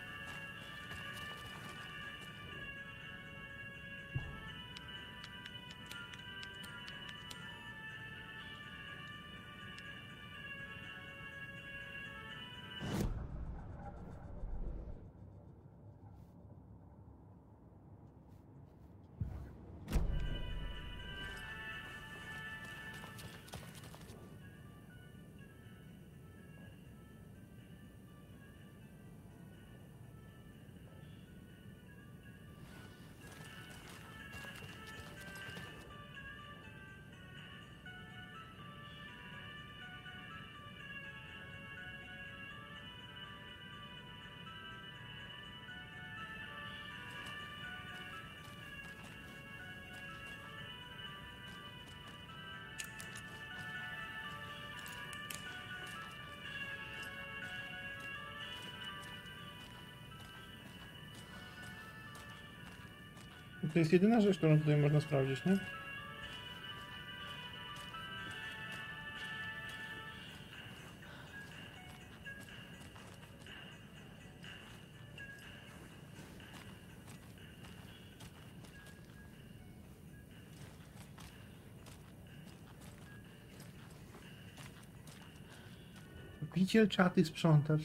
To jest jedyna rzecz, którą tutaj można sprawdzić, nie? Piciel, czaty, sprzątacz.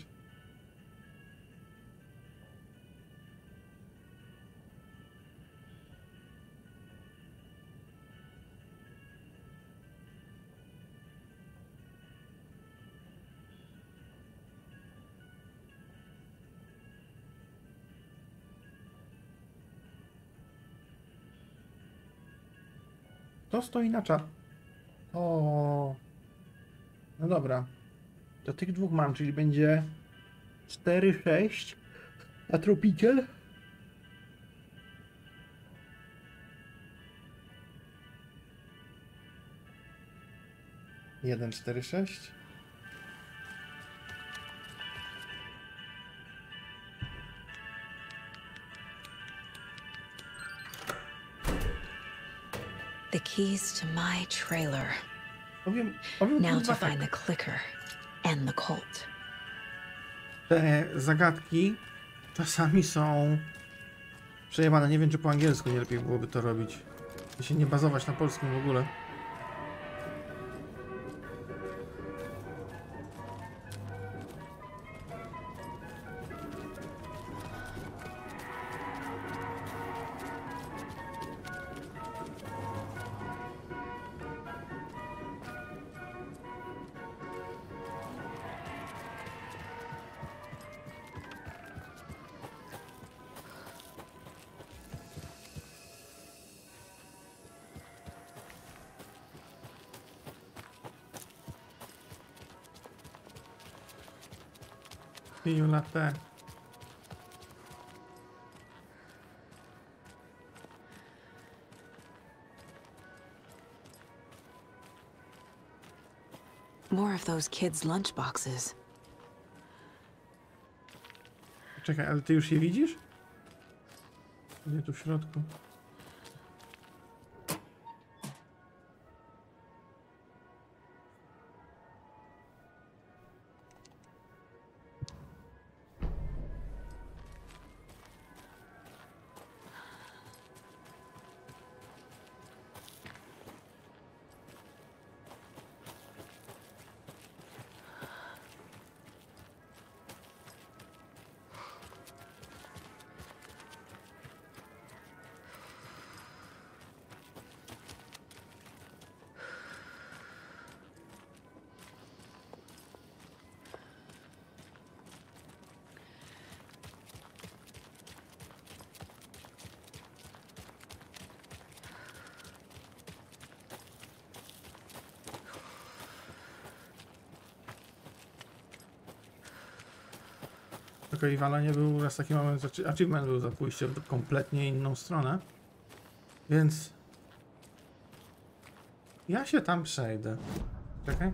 To stoi na czat. O. No dobra. To tych dwóch mam, czyli będzie 4, 6. A tropiciel? 1, 4, 6. The keys to my trailer. Powiem Now kurwa to tak. find the clicker and the Colt. Te zagadki czasami są przejebane. Nie wiem, czy po angielsku nie lepiej byłoby to robić. I się nie bazować na polskim w ogóle. Piju latte. More of those kids' lunchboxes. Czekaj, ale ty już je widzisz? Nie, tu w środku. Tylko Iwana nie był raz taki moment, znaczy achievement był za pójście w kompletnie inną stronę. Więc ja się tam przejdę. Czekaj.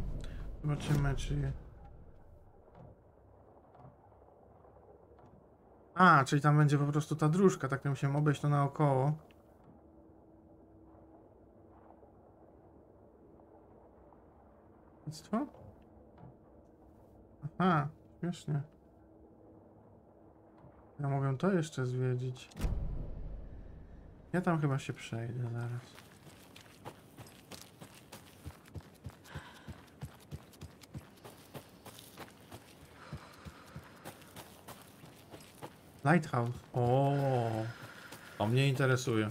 Zobaczymy, czy... A, czyli tam będzie po prostu ta dróżka, tak to musiałem obejść to naokoło. Jest to? Aha, śmiesznie. Ja mogę to jeszcze zwiedzić. Ja tam chyba się przejdę zaraz. Lighthouse. O, to mnie interesuje.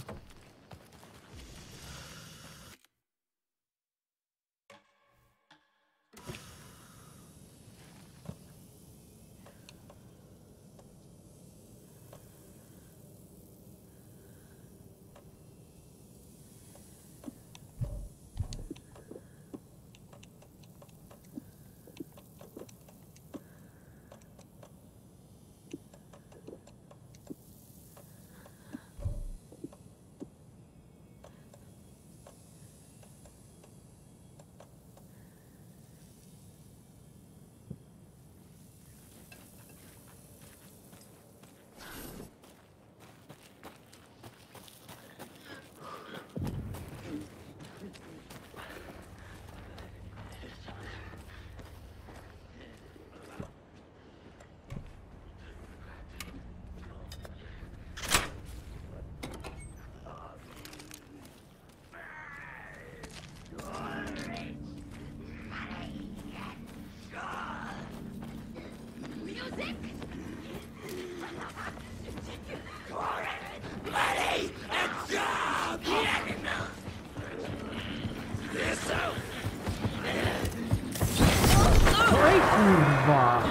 Oj kurwa!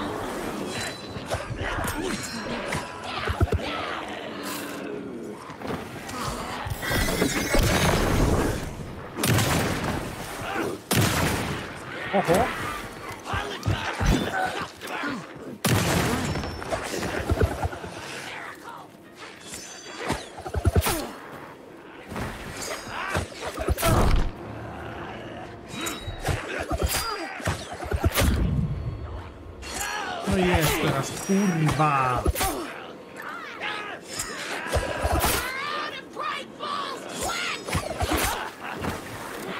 Oho! No jest teraz, kurwa!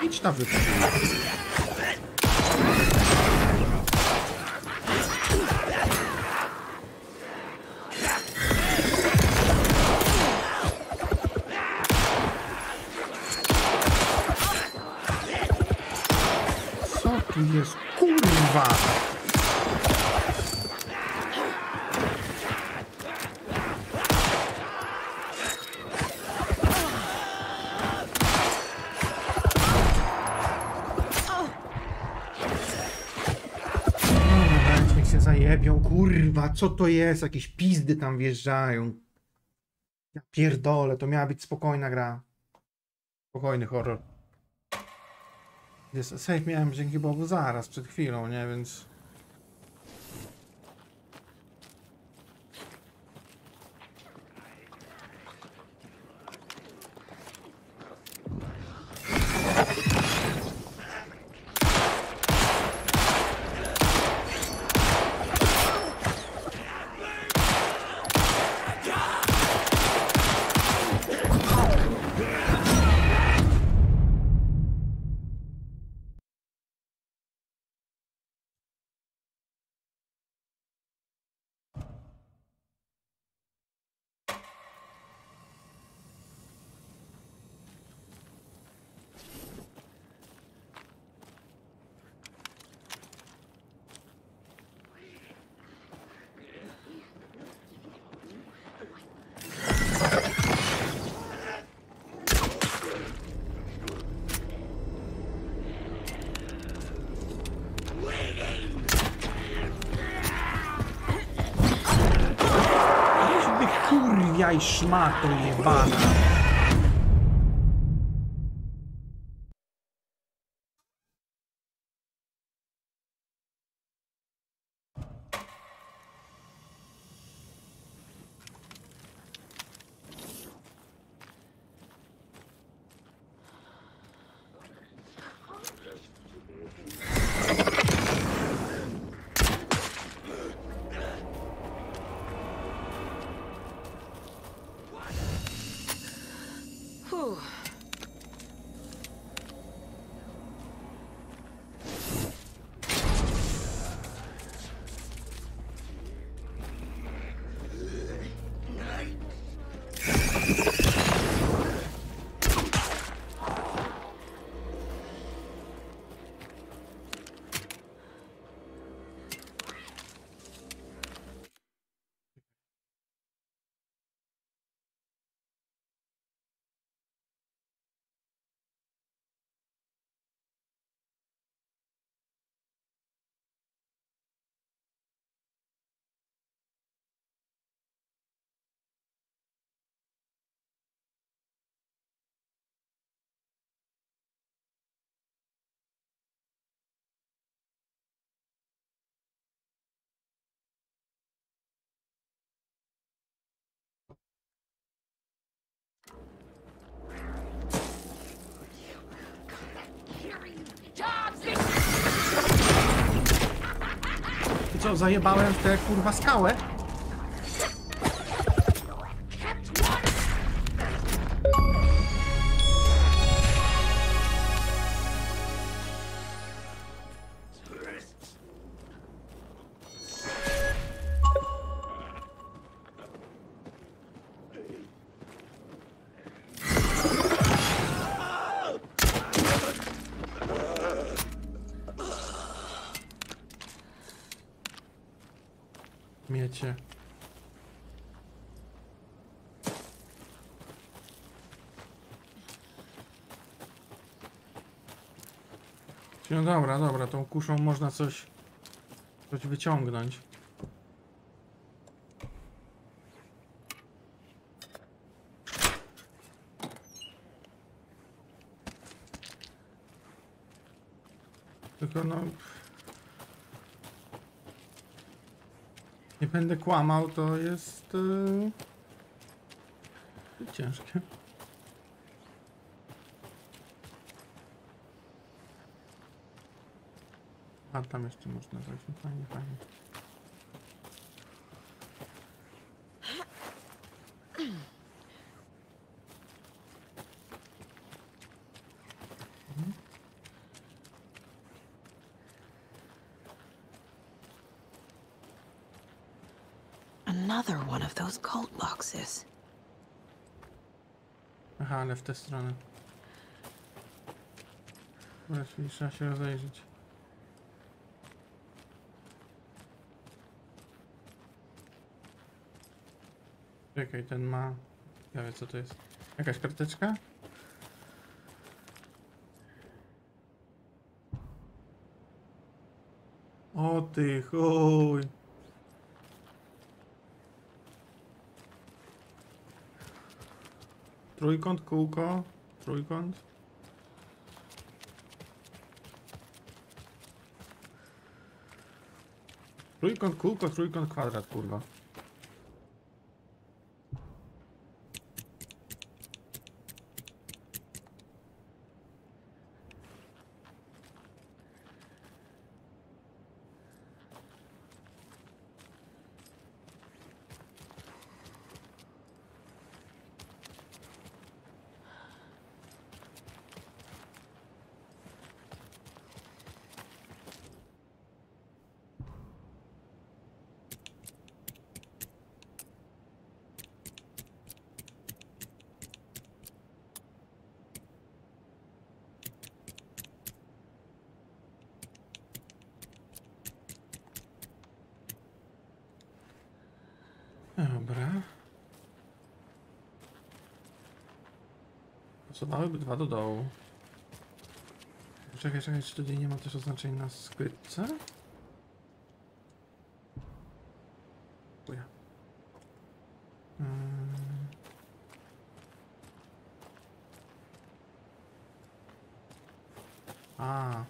Idź na wyprzód. Co tu jest, kurwa? Się zajebią, kurwa, co to jest? Jakieś pizdy tam wjeżdżają. Ja pierdolę, to miała być spokojna gra. Spokojny horror. Save miałem dzięki Bogu zaraz, przed chwilą, nie? Więc... Dzisiaj szmato jebana. I co, zajebałem w tę kurwa skałę? Miecie. No dobra, dobra, tą kuszą można coś wyciągnąć. Tylko no... Nie będę kłamał, to jest ciężkie. A tam jeszcze można dać, no fajnie, fajnie. Another one of those cult boxes. Aha, ale w tę stronę. Właśnie trzeba się rozejrzeć. Czekaj, ten ma... Ja wiem co to jest. Jakaś karteczka? O ty chuj! Trójkąt, kółko, trójkąt. Trójkąt, kółko, trójkąt, kwadrat, kurwa. Dobra. Pasowałyby dwa do dołu. Czekaj, czekaj, czy tutaj nie ma też oznaczeń na skrytce? Chuja. A.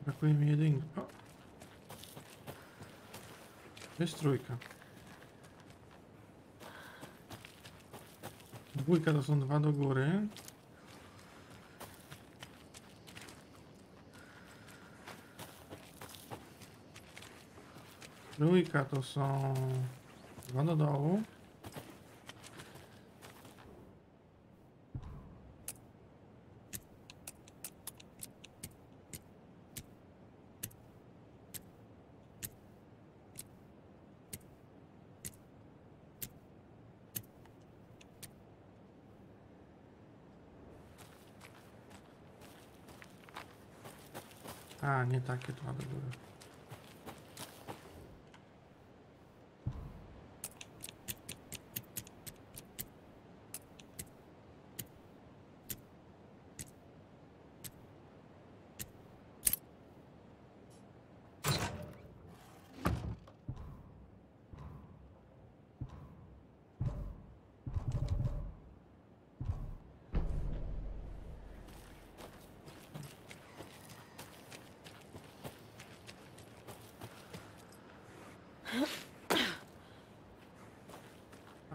Brakuje mi jedynki. O. Jest trójka. Dwójka to są dwa do góry. Trójka to są dwa do dołu. A, nie takie dwa do góry.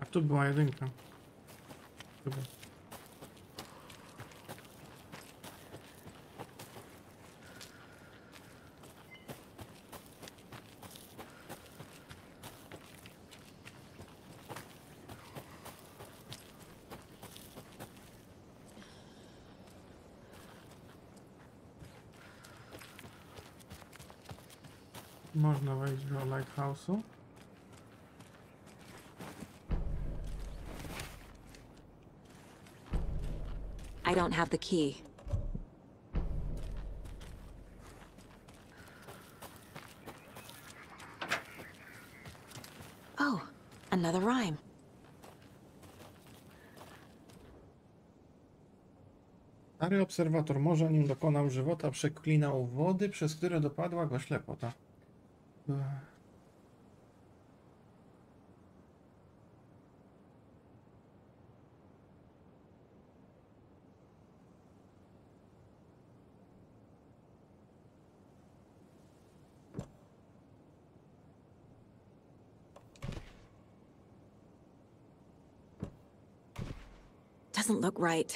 A tu była jedynka. Chyba. Można wejść do lighthouse'u. I don't have the key. Oh, another rhyme. Stary obserwator morza, nim dokonał żywota, przeklinał wody, przez które dopadła go ślepota. Doesn't look right.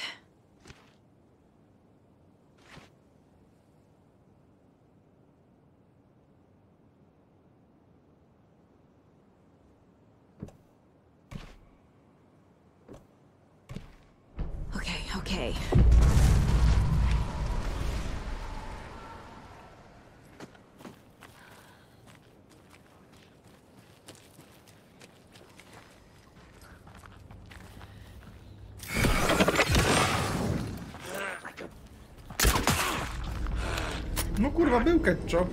Okay. No kurwa, był ketchup.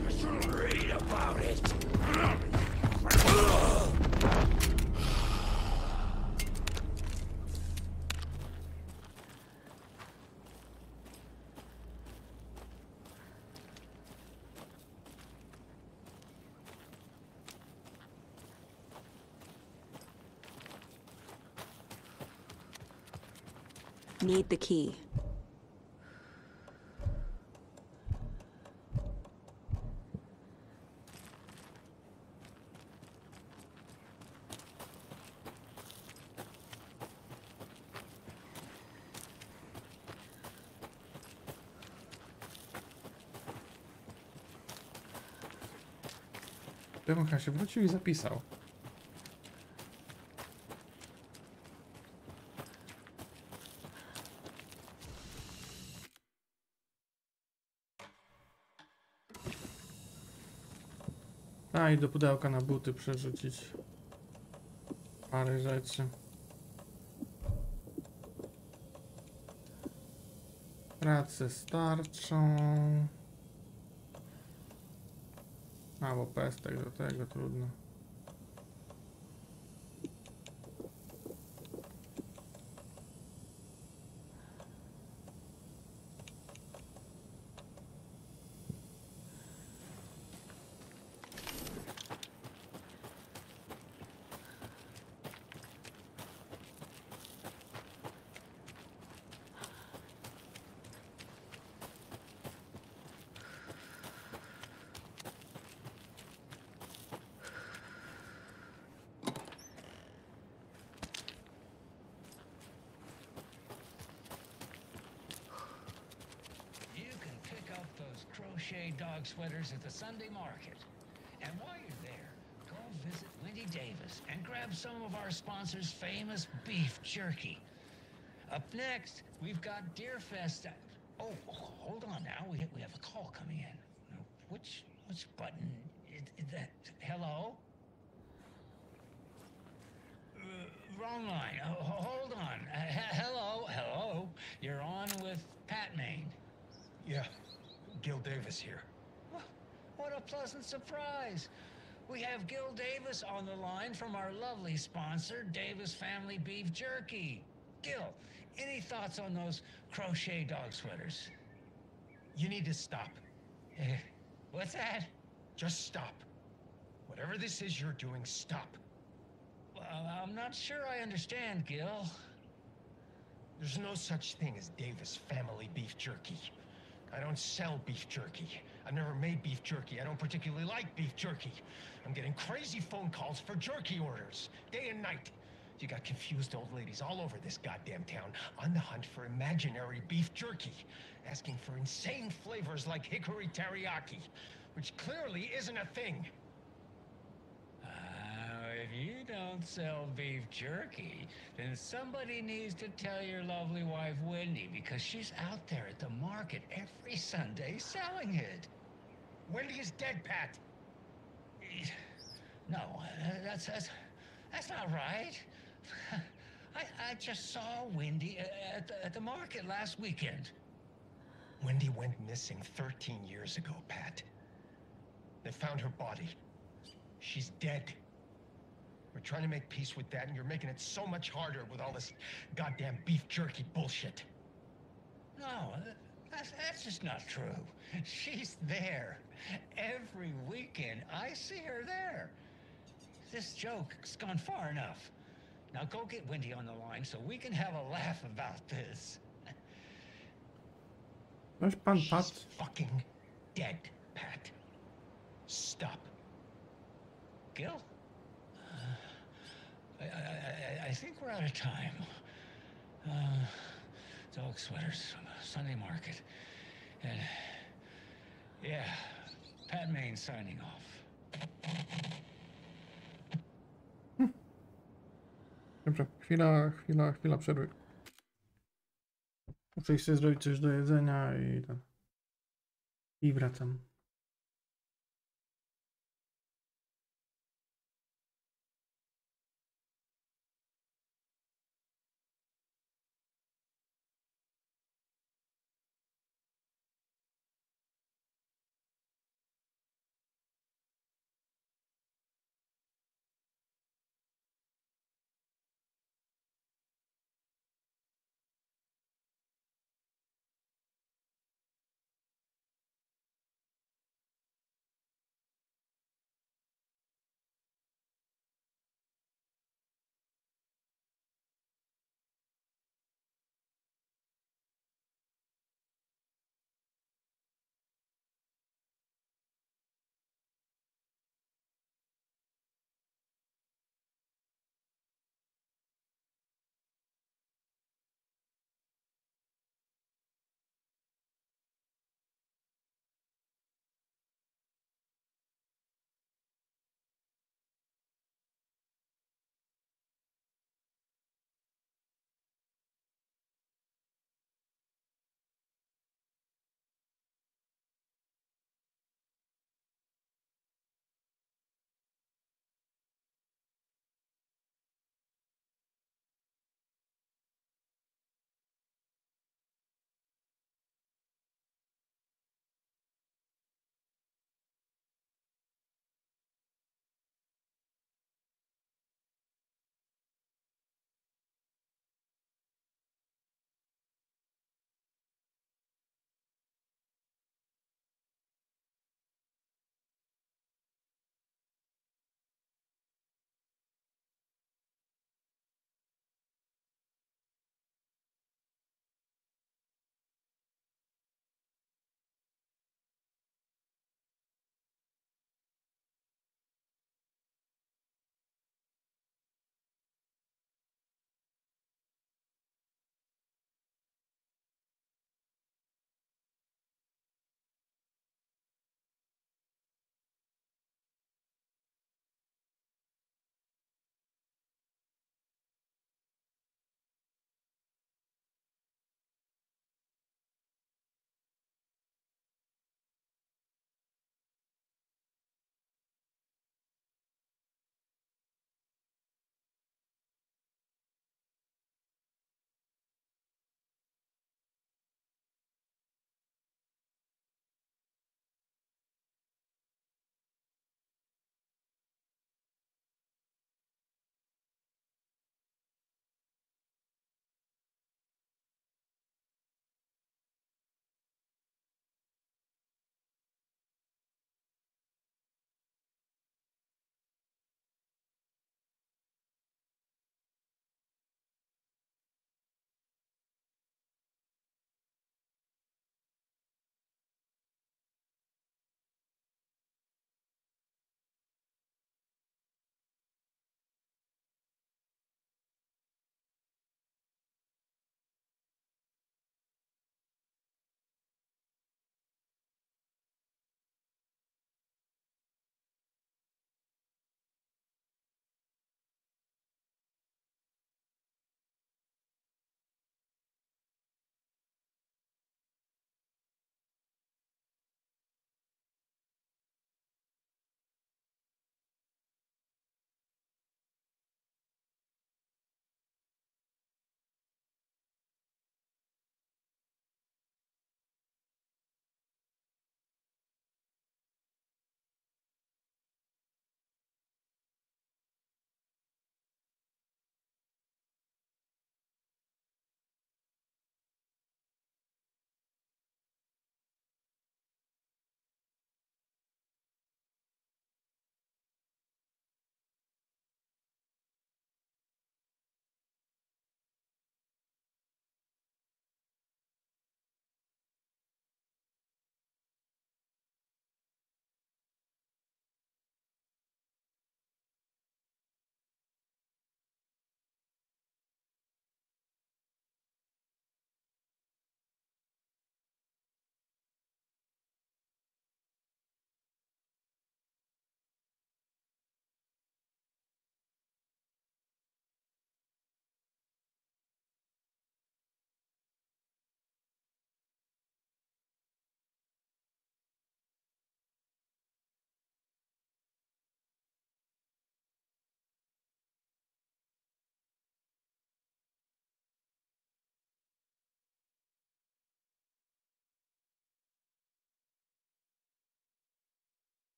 Need the key. Demka się wrócił i zapisał. A i do pudełka na buty przerzucić parę rzeczy. Pracy starczą. Albo pestek do tego, trudno. dog sweaters at the Sunday market. And while you're there, go visit Wendy Davis and grab some of our sponsor's famous beef jerky. Up next, we've got Deerfest. Oh, hold on now. We have a call coming in. Which button is that? Hello? Wrong line. Hold on. Hello. You're on with Pat Maine. Yeah, Gil Davis here. What a pleasant surprise. We have Gil Davis on the line from our lovely sponsor, Davis Family Beef Jerky. Gil, any thoughts on those crochet dog sweaters? You need to stop. What's that? Just stop. Whatever this is you're doing, stop. Well, I'm not sure I understand, Gil. There's no such thing as Davis Family Beef Jerky. I don't sell beef jerky. I've never made beef jerky. I don't particularly like beef jerky. I'm getting crazy phone calls for jerky orders, day and night. You got confused old ladies all over this goddamn town on the hunt for imaginary beef jerky, asking for insane flavors like hickory teriyaki, which clearly isn't a thing. If you don't sell beef jerky, then somebody needs to tell your lovely wife, Wendy, because she's out there at the market every Sunday selling it. Wendy is dead, Pat. No, that's not right. I just saw Wendy at the market last weekend. Wendy went missing 13 years ago, Pat. They found her body. She's dead. We're trying to make peace with that, and you're making it so much harder with all this goddamn beef jerky bullshit. No, that's just not true. She's there. Every weekend, I see her there. This joke's gone far enough. Now go get Wendy on the line so we can have a laugh about this. She's fucking dead, Pat. Stop. Gil? I think we're out of time. Dog sweaters, Sunday market. And yeah, Pat Maine signing off. Dobrze, chwila przerwy. Muszę iść sobie zrobić coś do jedzenia i wracam.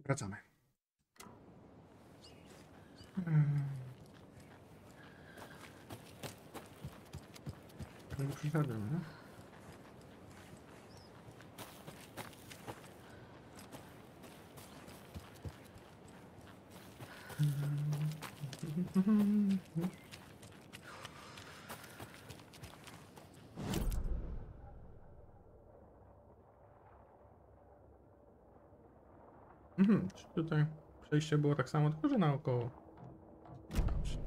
Wracamy. Nie przyszedłem, nie? Czy tutaj przejście było tak samo, tylko że naokoło. Dobrze.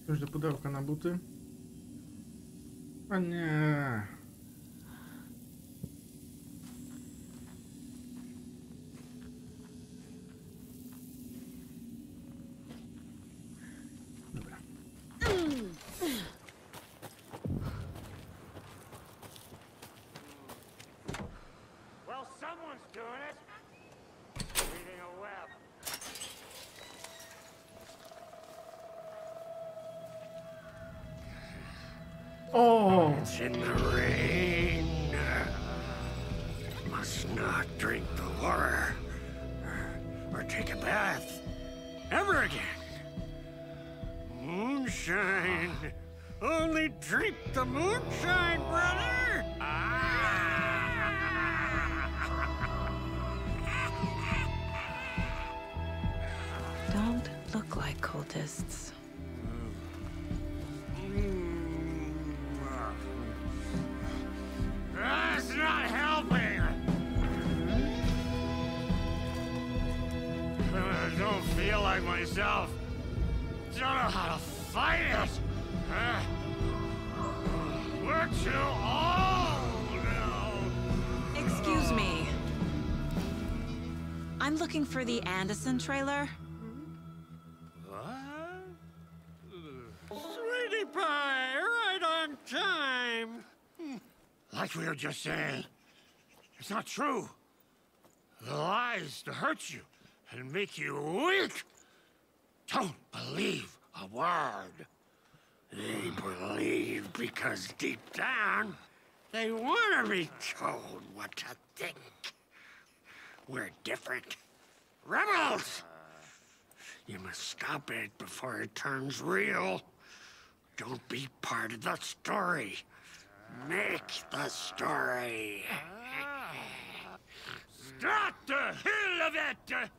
Już do pudełka na buty. A nie. Dobra. Well, someone's doing it. Weaving a web. Oh! It's in the rain. Must not drink the water or take a bath ever again. Moonshine. Only drink the moonshine, brother. Don't look like cultists. That's not helping. I don't feel like myself. Don't know how to fight it. We're too old now. Excuse me. I'm looking for the Anderson trailer. Sweetie pie, right on time. Like we were just saying, it's not true. The lies to hurt you and make you weak. Don't believe a word. They believe because deep down, they want to be told what to think. We're different. Rebels! You must stop it before it turns real. Don't be part of the story. Make the story. Start the hell of it!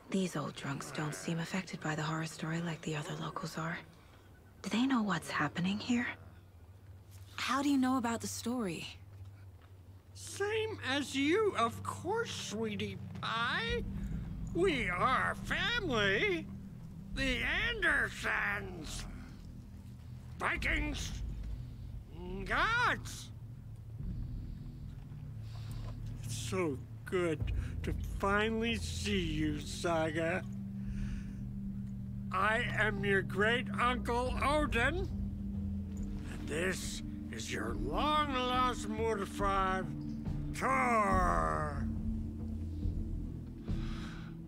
These old drunks don't seem affected by the horror story like the other locals are. Do they know what's happening here? How do you know about the story? Same as you, of course, sweetie pie. We are family. The Andersons. Vikings. Gods. It's so good to finally see you, Saga. I am your great uncle Odin. And this is your long-lost mortified Thor.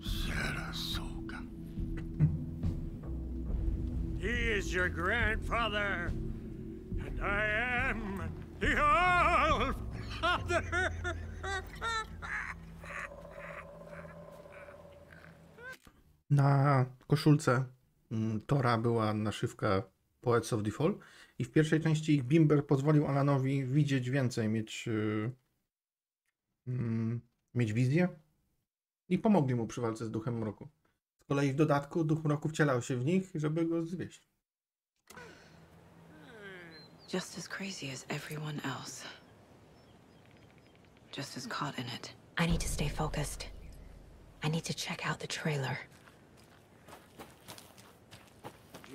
Sarasota. He is your grandfather, and I am the All-Father. Na koszulce Tora była naszywka Poets of the Fall i w pierwszej części ich Bimber pozwolił Alanowi widzieć więcej, mieć wizję i pomogli mu przy walce z Duchem Mroku. Z kolei w dodatku Duch Mroku wcielał się w nich, żeby go zwieść. Just as crazy as everyone. Just as caught in it. I need to stay focused. I need to check out the trailer.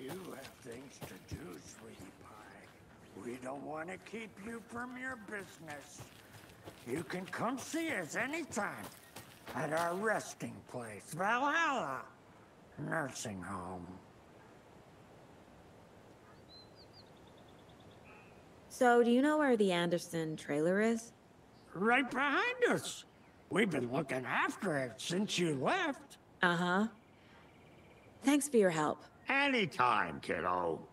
You have things to do, sweetie pie. We don't want to keep you from your business. You can come see us anytime at our resting place, Valhalla Nursing Home. So, do you know where the Anderson trailer is? Right behind us. We've been looking after it since you left. Uh-huh. Thanks for your help. Anytime, kiddo.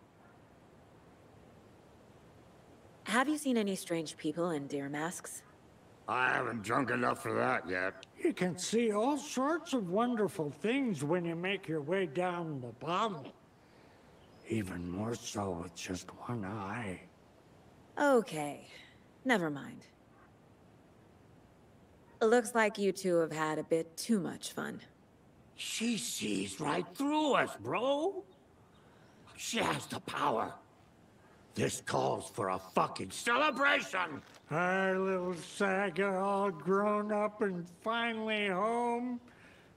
Have you seen any strange people in deer masks? I haven't drunk enough for that yet. You can see all sorts of wonderful things when you make your way down the bottle. Even more so with just one eye. Okay. Never mind. It looks like you two have had a bit too much fun. She sees right through us, bro. She has the power. This calls for a fucking celebration. Our little saga all grown up and finally home.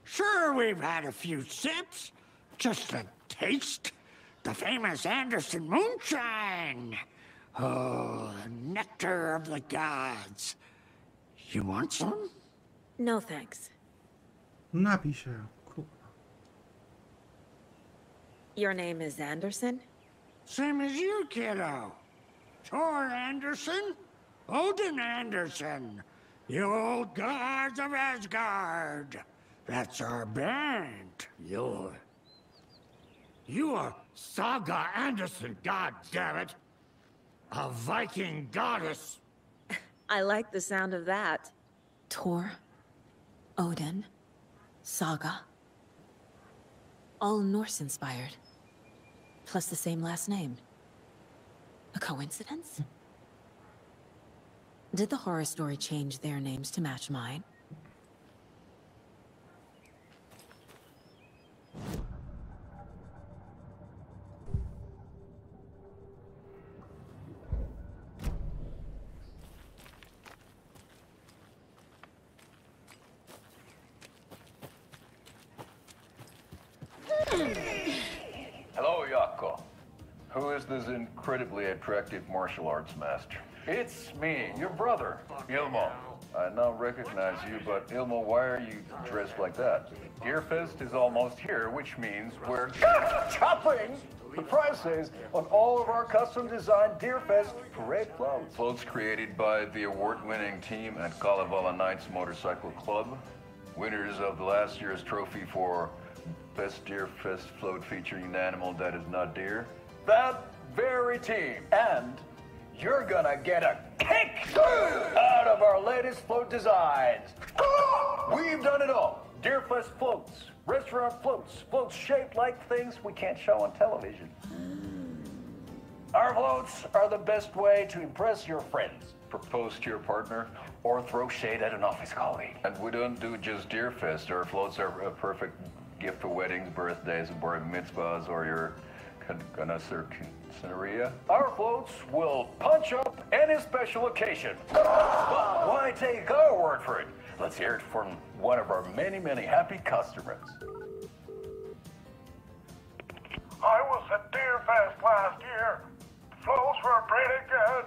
Sure, we've had a few sips. Just a taste. The famous Anderson moonshine. Oh, the nectar of the gods. You want some? No thanks. Napij się. Your name is Anderson? Same as you, kiddo. Thor Anderson, Odin Anderson, the old gods of Asgard. That's our band. You are Saga Anderson, goddammit. A Viking goddess. I like the sound of that. Thor, Odin, Saga. All Norse-inspired. Plus the same last name. A coincidence? Did the horror story change their names to match mine? Hello, Yako. Who is this incredibly attractive martial arts master? It's me, your brother, Ilmo. I now recognize you, but Ilmo, why are you dressed like that? Deerfest is almost here, which means we're chopping the prices on all of our custom-designed Deerfest parade floats. Floats created by the award-winning team at Kalevala Knights Motorcycle Club, winners of last year's trophy for Best Deerfest float featuring an animal that is not deer. That very team. And you're gonna get a kick out of our latest float designs. We've done it all. Deerfest floats, restaurant floats, floats shaped like things we can't show on television. Our floats are the best way to impress your friends, propose to your partner, or throw shade at an office colleague. And we don't do just Deerfest. Our floats are a perfect gift for weddings, birthdays, bar mitzvahs, or your connoisseuria. Our floats will punch up any special occasion. But why take our word for it? Let's hear it from one of our many, many happy customers. I was at Deerfest last year. Floats were pretty good.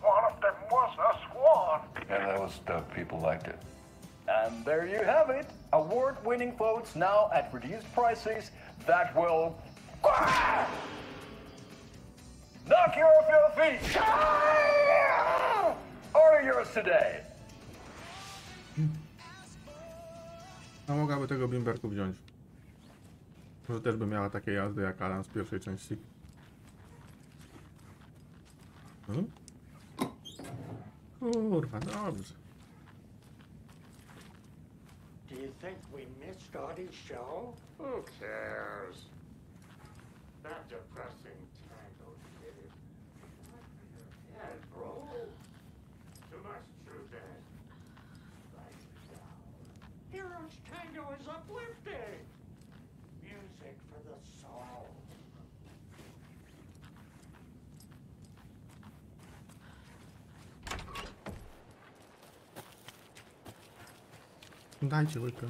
One of them was a swan. And those people liked it. And there you have it. Award-winning floats now at reduced prices that will knock you off your feet. Order yours today. A mogłaby tego bimberku wziąć. Może też by miała takie jazdy jak Alan z pierwszej części. Kurwa, dobrze. Do you think we missed Audie's show? Who cares? That depressing tango shit. Yeah, bro. Too much truth in it. Hero's tango is uplifting. Music for the soul. Dajcie łykę.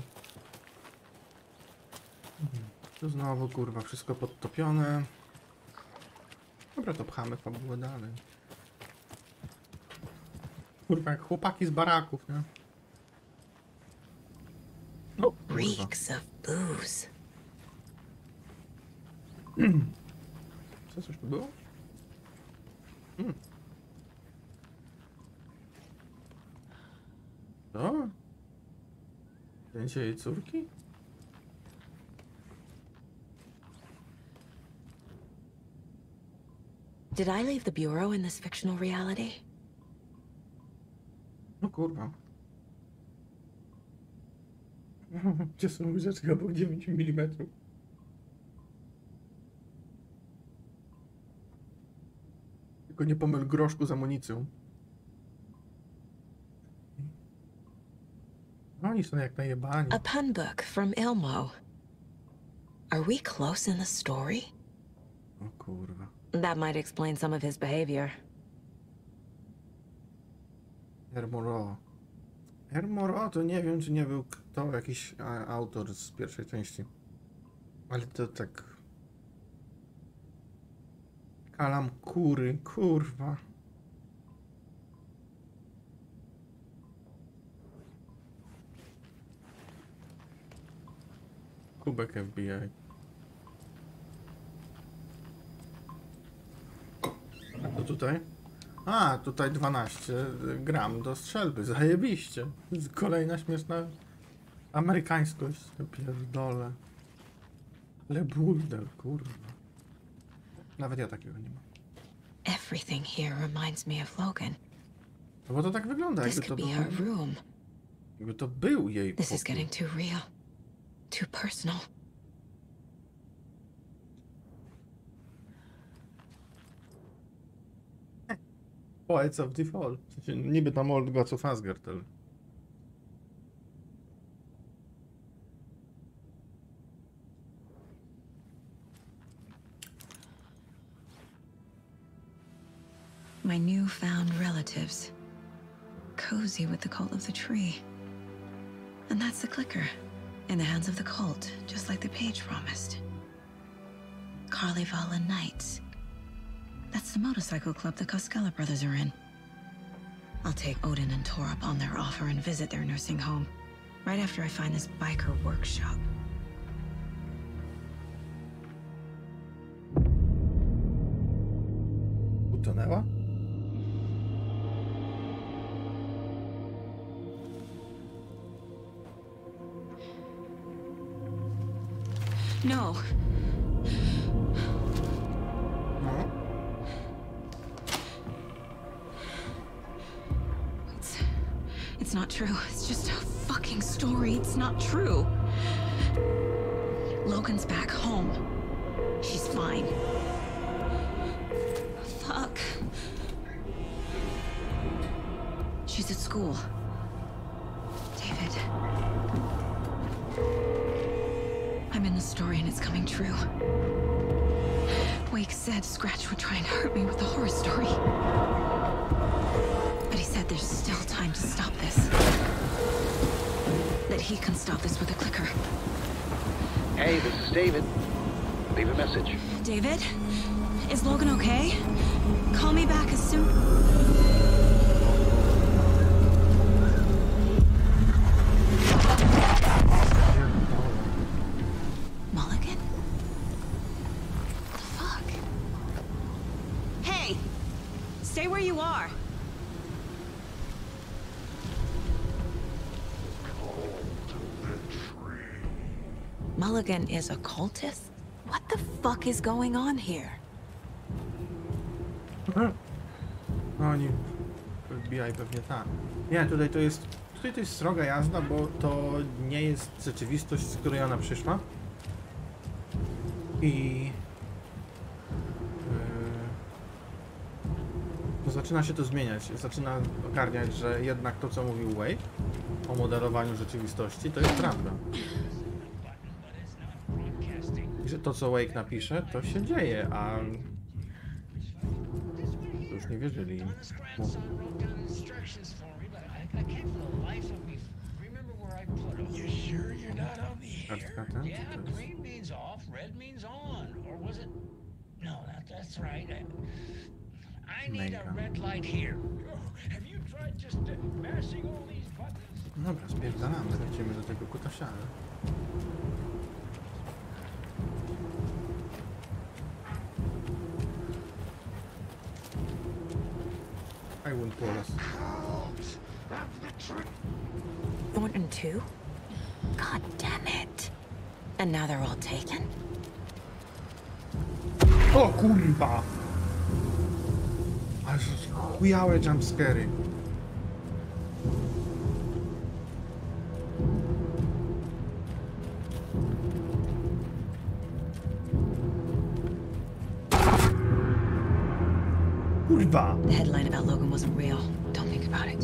Tu znowu, kurwa, wszystko podtopione. Dobra, to pchamy fabułę dalej. Kurwa, jak chłopaki z baraków, nie? No, kurwa. Reeks of booze. Co, coś tu było? Co? Zdjęcie jej córki? Did I leave the bureau in this fictional reality? No kurwa. Gdzie są łyżeczki obok 9 mm? Tylko nie pomyl groszku z amunicją. Oni są jak najebani. A pun book from Ilmo. Are we close in the story? O kurwa. That might explain some of his behavior. Hermoro to nie wiem, czy nie był kto, jakiś autor z pierwszej części. Ale to tak... Kalamkury, kurwa. Kubek FBI. A to tutaj? A, tutaj 12 gram do strzelby, zajebiście. Kolejna śmieszna amerykańskość, ja pierdolę. Ale burdel, kurwa. Nawet ja takiego nie mam. Everything here reminds me of Logan. No bo to tak wygląda, This jakby to could był... be her room. Jakby to był jej This is pokój. getting too real. Too personal. Poets of Default. W sensie, niby tam Old Gods of Asgard, ale... My newfound relatives. Cozy with the cult of the tree. And that's the clicker. In the hands of the cult, just like the page promised. Carnival Nights. That's the motorcycle club the Koskela brothers are in. I'll take Odin and Tor up on their offer and visit their nursing home. Right after I find this biker workshop. Utonęła? No. No. It's not true. It's just a fucking story. It's not true. Logan's back home. She's fine. Fuck. She's at school. David. I'm in the story and it's coming true. Wake said Scratch would try and hurt me with a horror story. But he said there's still time to stop this. That he can stop this with a clicker. Hey, this is David. Leave a message. David? Is Logan okay? Call me back as soon... Mulligan? The fuck? Hey! Stay where you are! Mulligan is a cultist? What the fuck is going on here? No oni... FBI pewnie tak. Nie, tutaj to jest sroga jazda, bo to nie jest rzeczywistość, z której ona przyszła. I... zaczyna się to zmieniać. Zaczyna ogarniać, że jednak to, co mówił Wake o modelowaniu rzeczywistości, to jest prawda. I że to, co Wake napisze, to się dzieje, a... już nie wierzyli im. You sure you're not on the air? Kartka ten, Yeah, czy to jest? green means off, red means on. Or was it? No, that's right. I need a Mega. red light here. Have you tried just mashing all these buttons? Dobra, spierdalamy, lecimy do tego kutasiara. I won't pull us. Thornton too? God damn it. And now they're all taken? O kurwa! Ale chujałe jumpscary. Kurwa! The headline about Logan wasn't real. Don't think about it.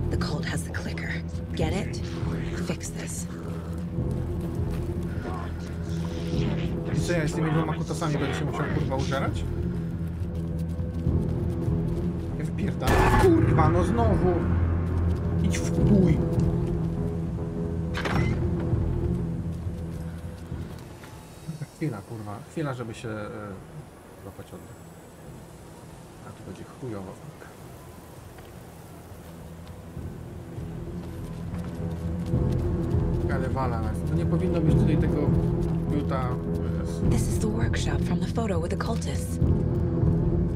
The cult has the clicker. Get it? Fix this. I co ja z tymi dwoma kutasami będę się musiał kurwa użerać? Nie wypierdalam. Kurwa, no znowu! Idź w chuj! Chwila, kurwa. Chwila, żeby się złapać oddech. A tu będzie chujowo. Ale wala nas. To nie powinno być tutaj tego piuta. This is the workshop from the photo with the cultists.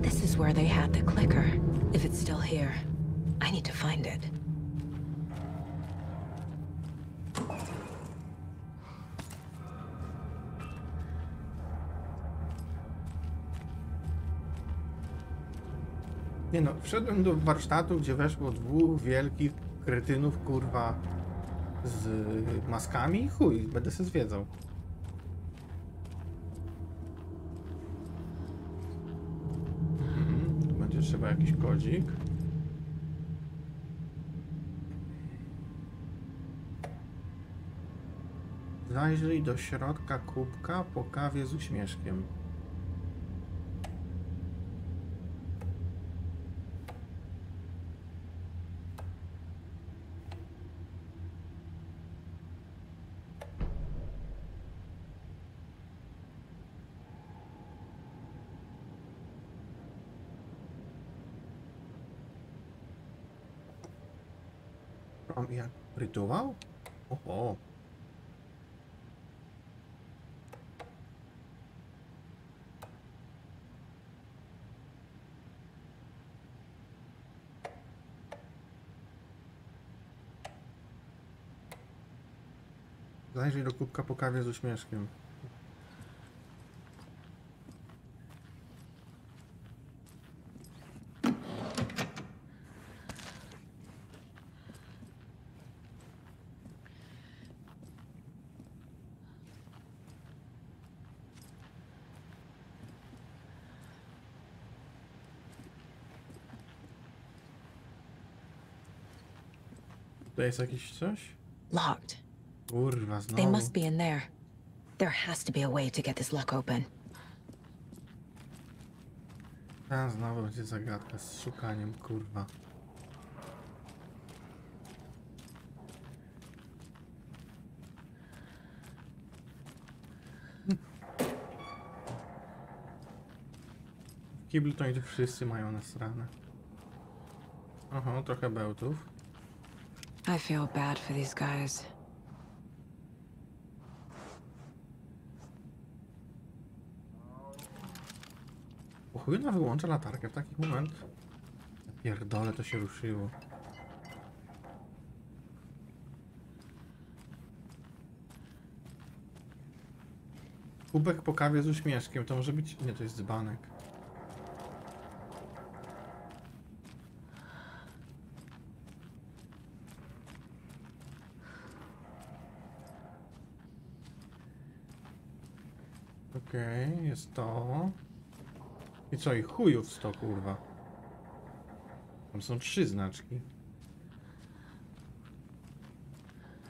This is where they had the clicker. If it's still here, I need to find it. Nie no, wszedłem do warsztatu, gdzie weszło dwóch wielkich kretynów, kurwa, z maskami i chuj, będę se zwiedzał. Tu będzie trzeba jakiś kodzik. Zajrzyj do środka kubka po kawie z uśmieszkiem. Jak rytuał? Oho. Zajrzyj do kubka po kawie z uśmieszkiem. To jest jakiś coś? Locked. Kurwa, They znowu. must be in there. There has to be a way to get this lock open. A, znowu będzie zagadka z szukaniem, kurwa. W kiblu to i tu wszyscy mają nasrane. Oho, trochę bełtów. I feel bad for these guys. O chuj, ona wyłącza latarkę w taki moment. Pierdole, to się ruszyło. Kubek po kawie z uśmieszkiem, to może być... Nie, to jest dzbanek. Okej, jest to. I co, i chujów 100, kurwa. Tam są 3 znaczki.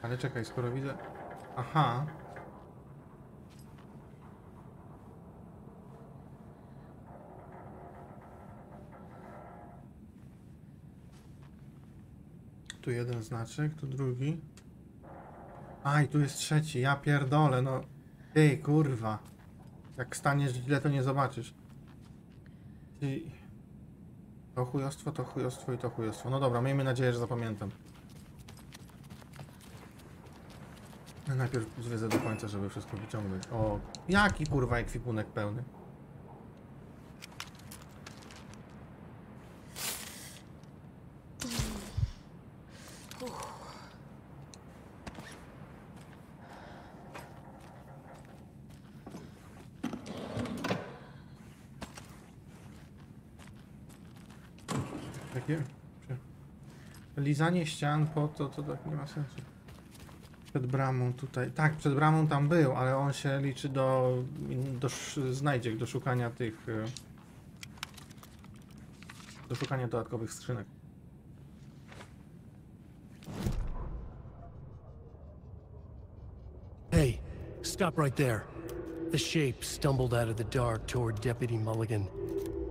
Ale czekaj, skoro widzę... Aha. Tu jeden znaczek, tu drugi. Aj, tu jest trzeci, ja pierdolę, no. Ty, kurwa. Jak staniesz źle, to nie zobaczysz. Ty... To chujostwo i to chujostwo. No dobra, miejmy nadzieję, że zapamiętam. No najpierw zwiedzę do końca, żeby wszystko wyciągnąć. O, jaki kurwa ekwipunek pełny. Takie lizanie ścian po to tak nie ma sensu. Przed bramą tutaj. Tak, przed bramą tam był, ale on się liczy do znajdziek, do szukania tych... do szukania dodatkowych skrzynek. Hey, stop right there. The shape stumbled out of the dark toward Deputy Mulligan.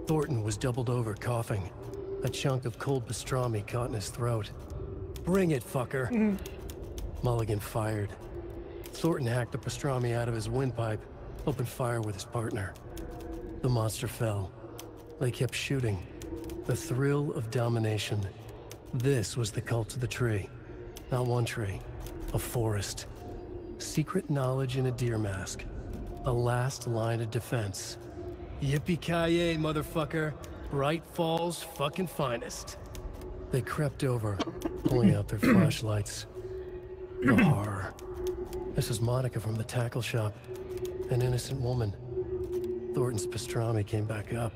Thornton was doubled over, coughing. A chunk of cold pastrami caught in his throat. Bring it, fucker. Mulligan fired. Thornton hacked the pastrami out of his windpipe, opened fire with his partner. The monster fell. They kept shooting. The thrill of domination. This was the cult of the tree. Not one tree, a forest. Secret knowledge in a deer mask. A last line of defense. Yippee-ki-yay, motherfucker. Bright Falls' fucking finest. They crept over, pulling out their flashlights. The horror. This is Monica from the tackle shop. An innocent woman. Thornton's pastrami came back up.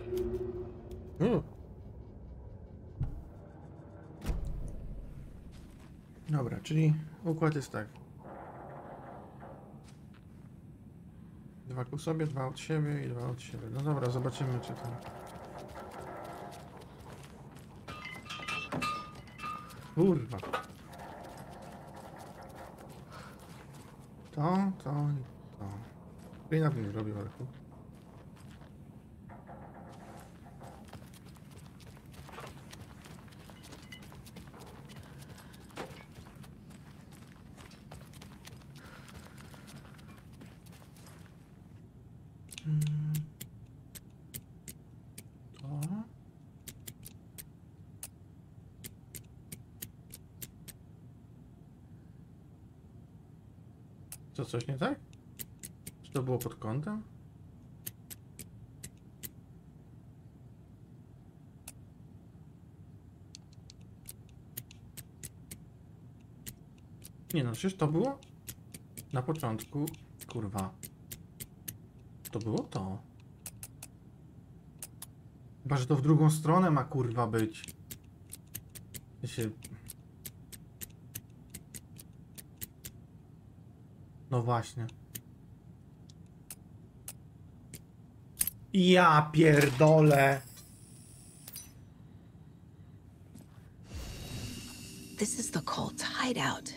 Dobra, czyli układ jest tak. 2 ku sobie, 2 od siebie i 2 od siebie. No dobra, zobaczymy, czy to... Kurwa. To. Klina bym nie zrobił, ale chuj. To coś nie tak? Czy to było pod kątem? Nie no, przecież to było na początku, kurwa. To było to. Chyba, że to w drugą stronę ma kurwa być. No właśnie. Ja pierdolę. This is the cult's hideout.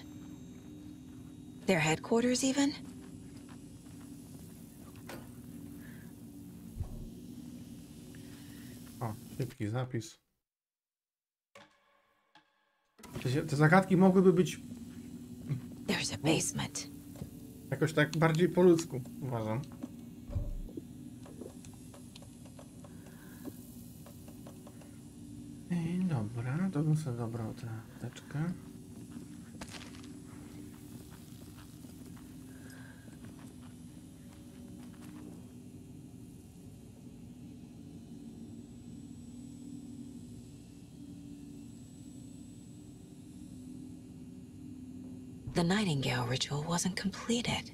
Their headquarters, even? O, szybki zapis. Te zagadki mogłyby być... There's a basement. Jakoś tak bardziej po ludzku, uważam. I dobra, to bym sobie dobrał tę teczkę. The Nightingale ritual wasn't completed.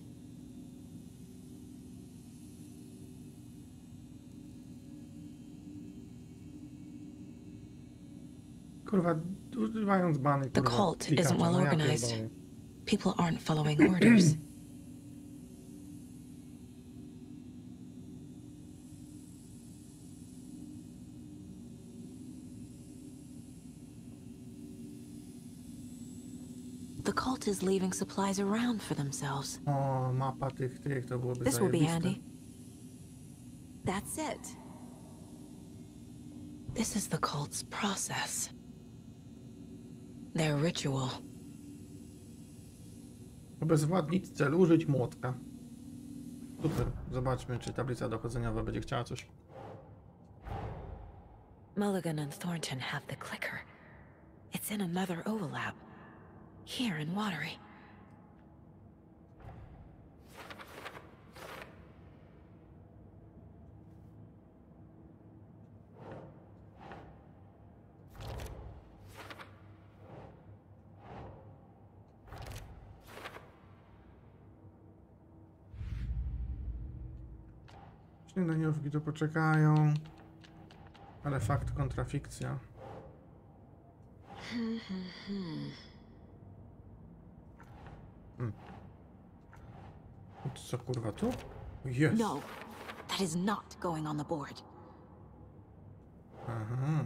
Kurwa, używając bany, The kurwa, cult klikacza, isn't well no ja organized. pierdolę. People aren't following orders. The cult is leaving supplies around for themselves. O, mapa tych, to byłoby This will be zajebiste. handy. That's it. This is the cult's process. Their ritual. Obezwładnić cel, użyć młotka. Super, zobaczmy, czy tablica dochodzeniowa będzie chciała coś. Mulligan and Thornton have the clicker. It's in another overlap. Here in Watery. Śniadaniówki to poczekają. Ale fakt kontra fikcja. Co kurwa tu? Yes. No, that is not going on the board. Aha.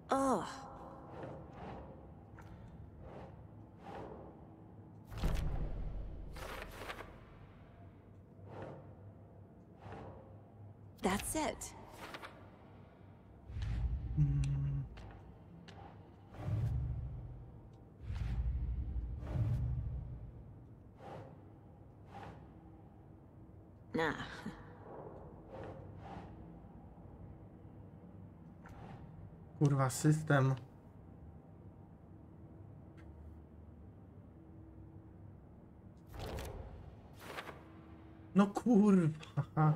Oh. That's it. Nah. Kurwa, system. No kurwa.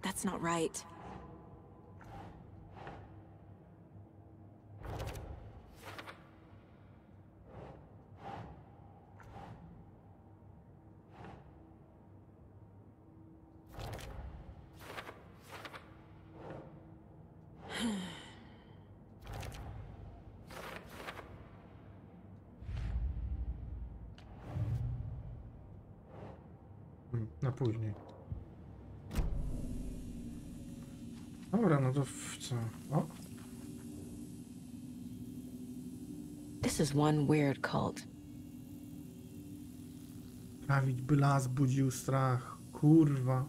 That's not right. Na później. Dobra, no to w co? O. This is one weird cult. Prawić by las budził strach. Kurwa.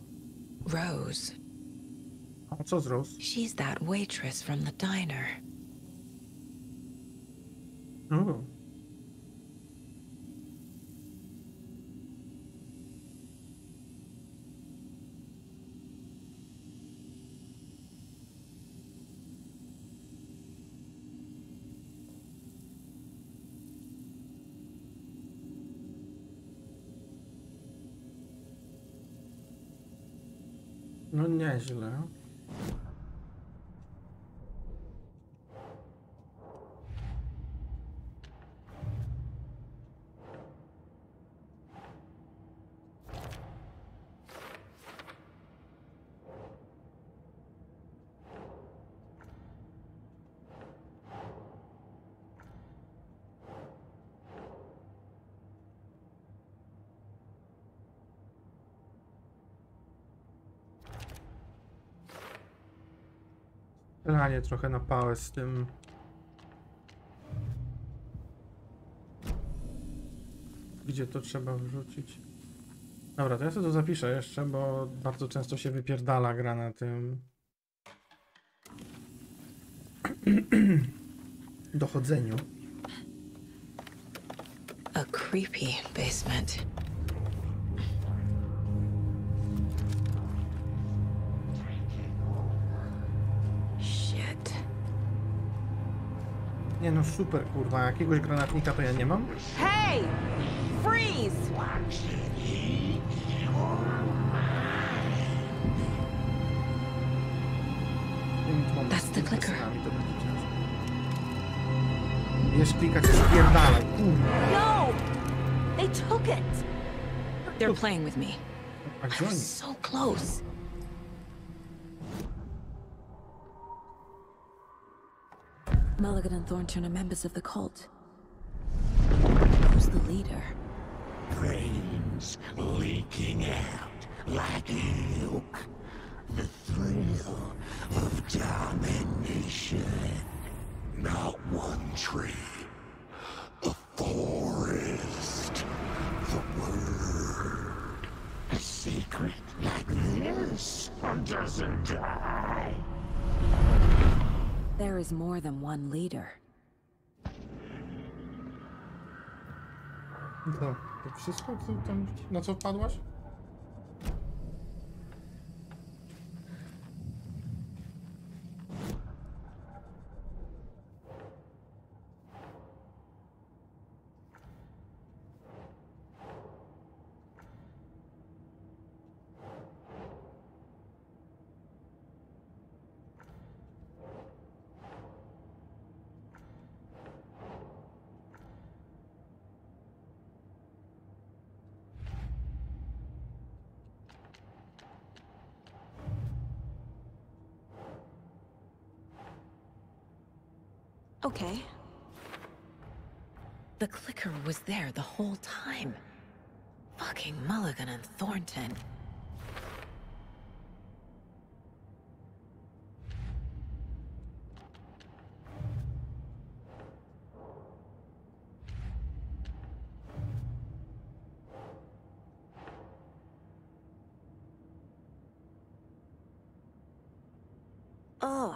Rose. A co z Rose? She's that waitress from the diner. O. No nieźle. Ranie trochę na pałę z tym. Gdzie to trzeba wrzucić? Dobra, to ja sobie to zapiszę jeszcze, bo bardzo często się wypierdala gra na tym dochodzeniu. A creepy basement. Nie no super kurwa, jakiegoś granatnika to ja nie mam. Hey! Freeze! That's the clicker. Wiesz, klikać jest spierdalaj, kurwa. No! They took it! They're playing with me. I was so close. Mulligan and Thornton are members of the cult. Who's the leader? Brains leaking out like you tree, a forest, the word. A secret like this doesn't die. There is more than one leader. To wszystko, co tam, na co wpadłaś? Okay. The clicker was there the whole time. Fucking Mulligan and Thornton. Ugh.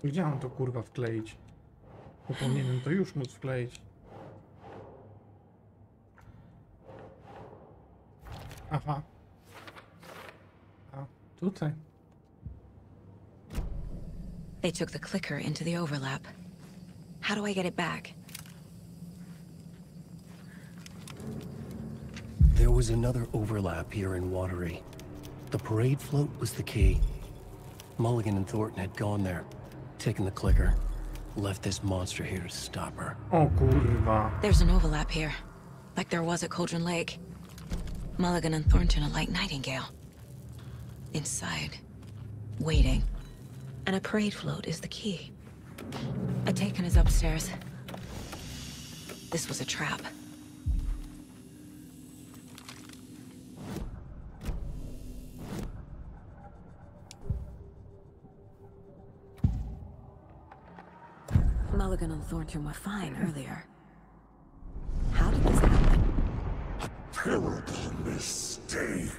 Gdzie mam to kurwa wkleić? Bo powinienem to już móc wkleić. Aha. A, tutaj. They took the clicker into the overlap. How do I get it back? There was another overlap here in Watery. The parade float was the key. Mulligan and Thornton had gone there, taken the clicker, left this monster here to stop her. O kurwa. There's an overlap here, like there was at Cauldron Lake. Mulligan and Thornton are like Nightingale. Inside, waiting. And a parade float is the key. Atakan is upstairs. This was a trap. Mulligan and Thornton were fine earlier. How did this happen? A terrible mistake.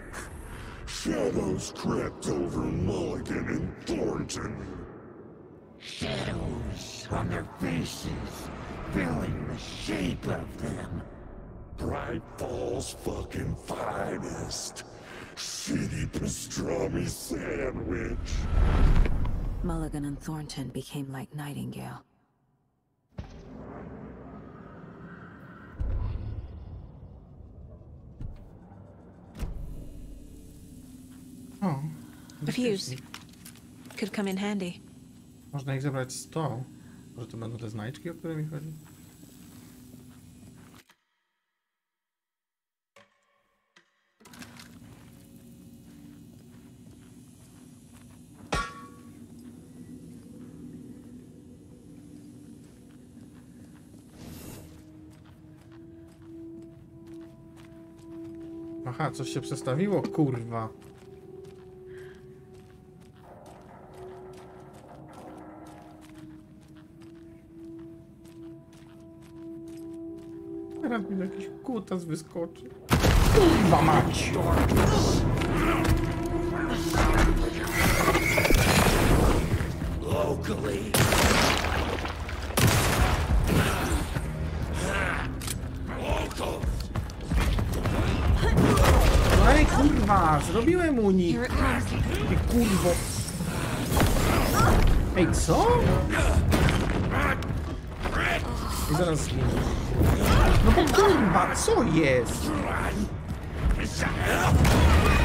Shadows crept over Mulligan and Thornton. Shadows on their faces, filling the shape of them. Bright Falls fucking finest. Shitty pastrami sandwich. Mulligan and Thornton became like Nightingale. O, A fuse. Could come in handy. Można ich zebrać 100. Może to będą te znajdźki, o które mi chodzi? Aha, coś się przestawiło, kurwa. Teraz mi jakiś kutas wyskoczy. Kurwa mać! Ej, kurwa! Zrobiłem unik! Ty kurwo! Ej, co? I zaraz zginę. No bo kurwa, co jest?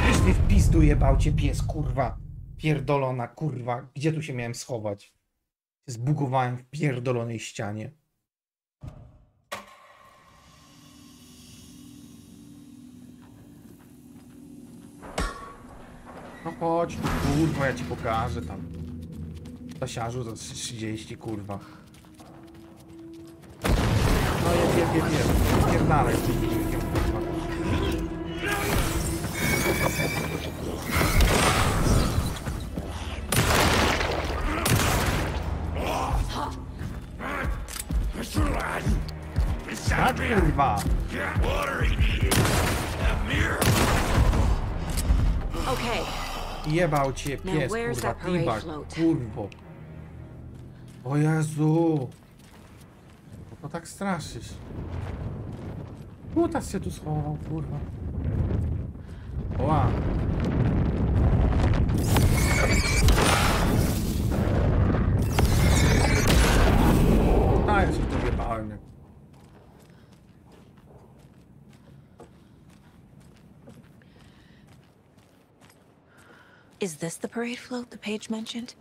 Już mnie w pizdu jebał cię pies, kurwa. Pierdolona, kurwa. Gdzie tu się miałem schować? Zbugowałem w pierdolonej ścianie. No chodź, kurwa, ja ci pokażę tam. Tasiarzu za 30, kurwa. No je, pierdalaj z tym dźwiękiem, kurwa. Kurwa! Okay. Jebał cię Now pies, where's kurwa, that parade klibak, float? kurwo. O Jezu! To tak straszysz. Kutas się tu schował, kurwa. Oła. A, ja się to wjebałem, nie? Is this the parade float the page mentioned?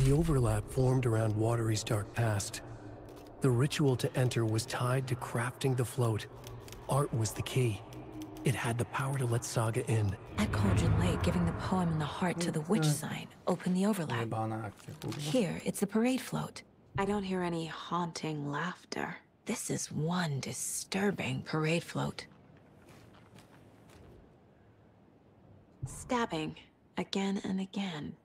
The overlap formed around Watery's dark past. The ritual to enter was tied to crafting the float. Art was the key. It had the power to let Saga in. At Cauldron Lake, giving the poem and the heart to the witch sign opened the overlap. Here, it's the parade float. I don't hear any haunting laughter. This is one disturbing parade float. Stabbing, again and again.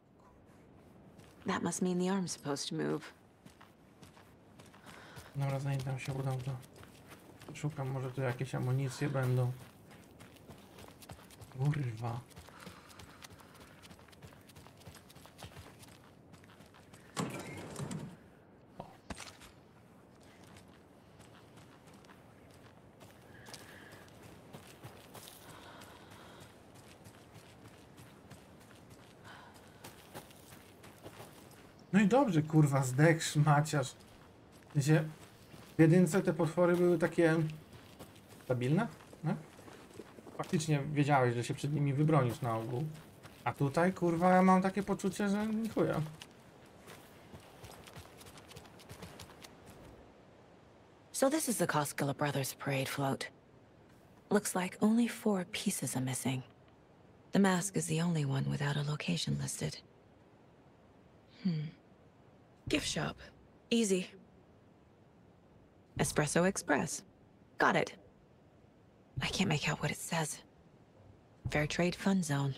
That must mean the arm's supposed to move. Dobra, zanim tam się udam, to szukam, może tu jakieś amunicje będą. Kurwa. No i dobrze, kurwa, zdech, szmaciarz. Wiecie, w jedynce te potwory były takie stabilne, nie? Faktycznie wiedziałeś, że się przed nimi wybronisz na ogół. A tutaj, kurwa, ja mam takie poczucie, że nie chuja. So this is the Koskela Brothers parade float. Looks like only 4 pieces are missing. The mask is the only one without a location listed. Gift shop. Easy. Espresso Express. Got it. I can't make out what it says. Fair Trade Fund Zone.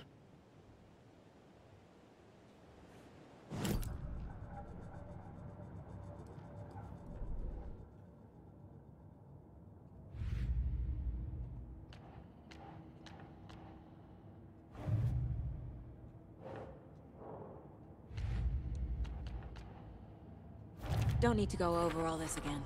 Don't need to go over all this again.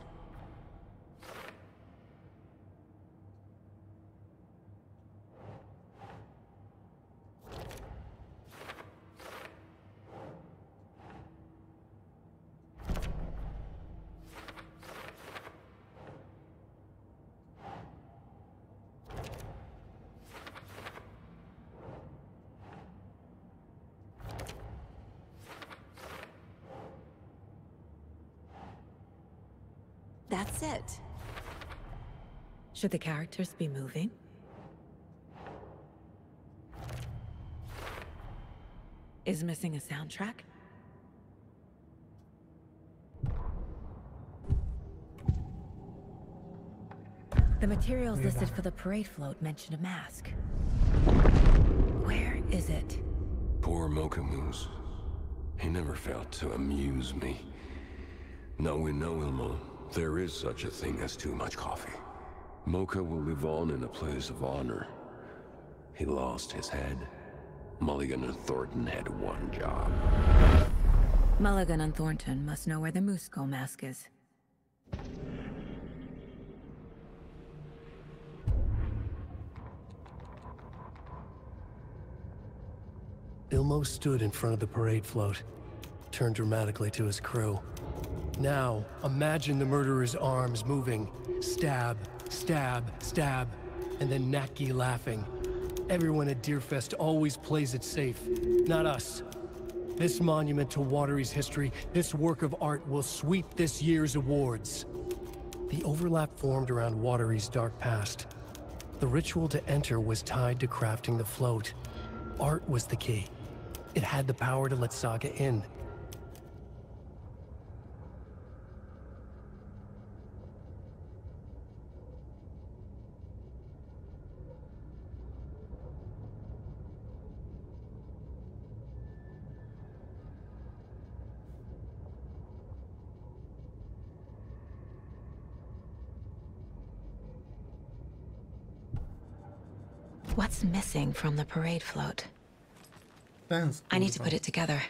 That's it. Should the characters be moving? Is missing a soundtrack? The materials listed for the parade float mention a mask. Where is it? Poor Mocha Moose. He never failed to amuse me. Now we know, Ilmo, there is such a thing as too much coffee. Mocha will live on in a place of honor. He lost his head. Mulligan and Thornton had one job. Mulligan and Thornton must know where the Moose Skull mask is. Ilmo stood in front of the parade float, turned dramatically to his crew. Now, imagine the murderer's arms moving. Stab, stab, stab, and then Natki laughing. Everyone at Deerfest always plays it safe, not us. This monument to Watery's history, this work of art will sweep this year's awards. The overlap formed around Watery's dark past. The ritual to enter was tied to crafting the float. Art was the key. It had the power to let Saga in. what's missing from the parade float. Thanks. I need to put it together.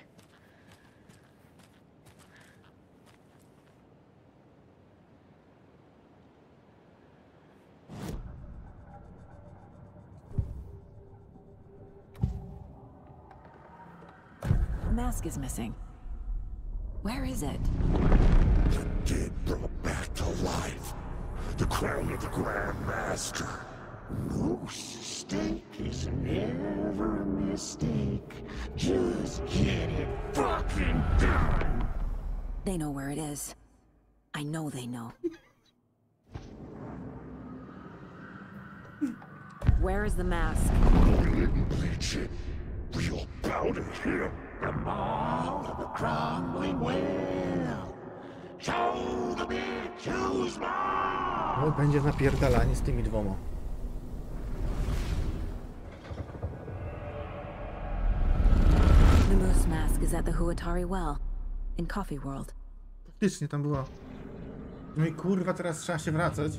The mask is missing. Where is it? The dead brought back to life. The crown of the Grand Master. Moose steak is never a mistake. Just get it fucking done. They know where it is. I know they know. Where is the mask? We didn't bleach it. Real powder here. The mall of the crumbling well. Show the bitch who's mine. O, będzie napierdalanie z tymi dwoma. The moose mask is at the Huatari Well, in Coffee World. Faktycznie tam była. No i kurwa, teraz trzeba się wracać.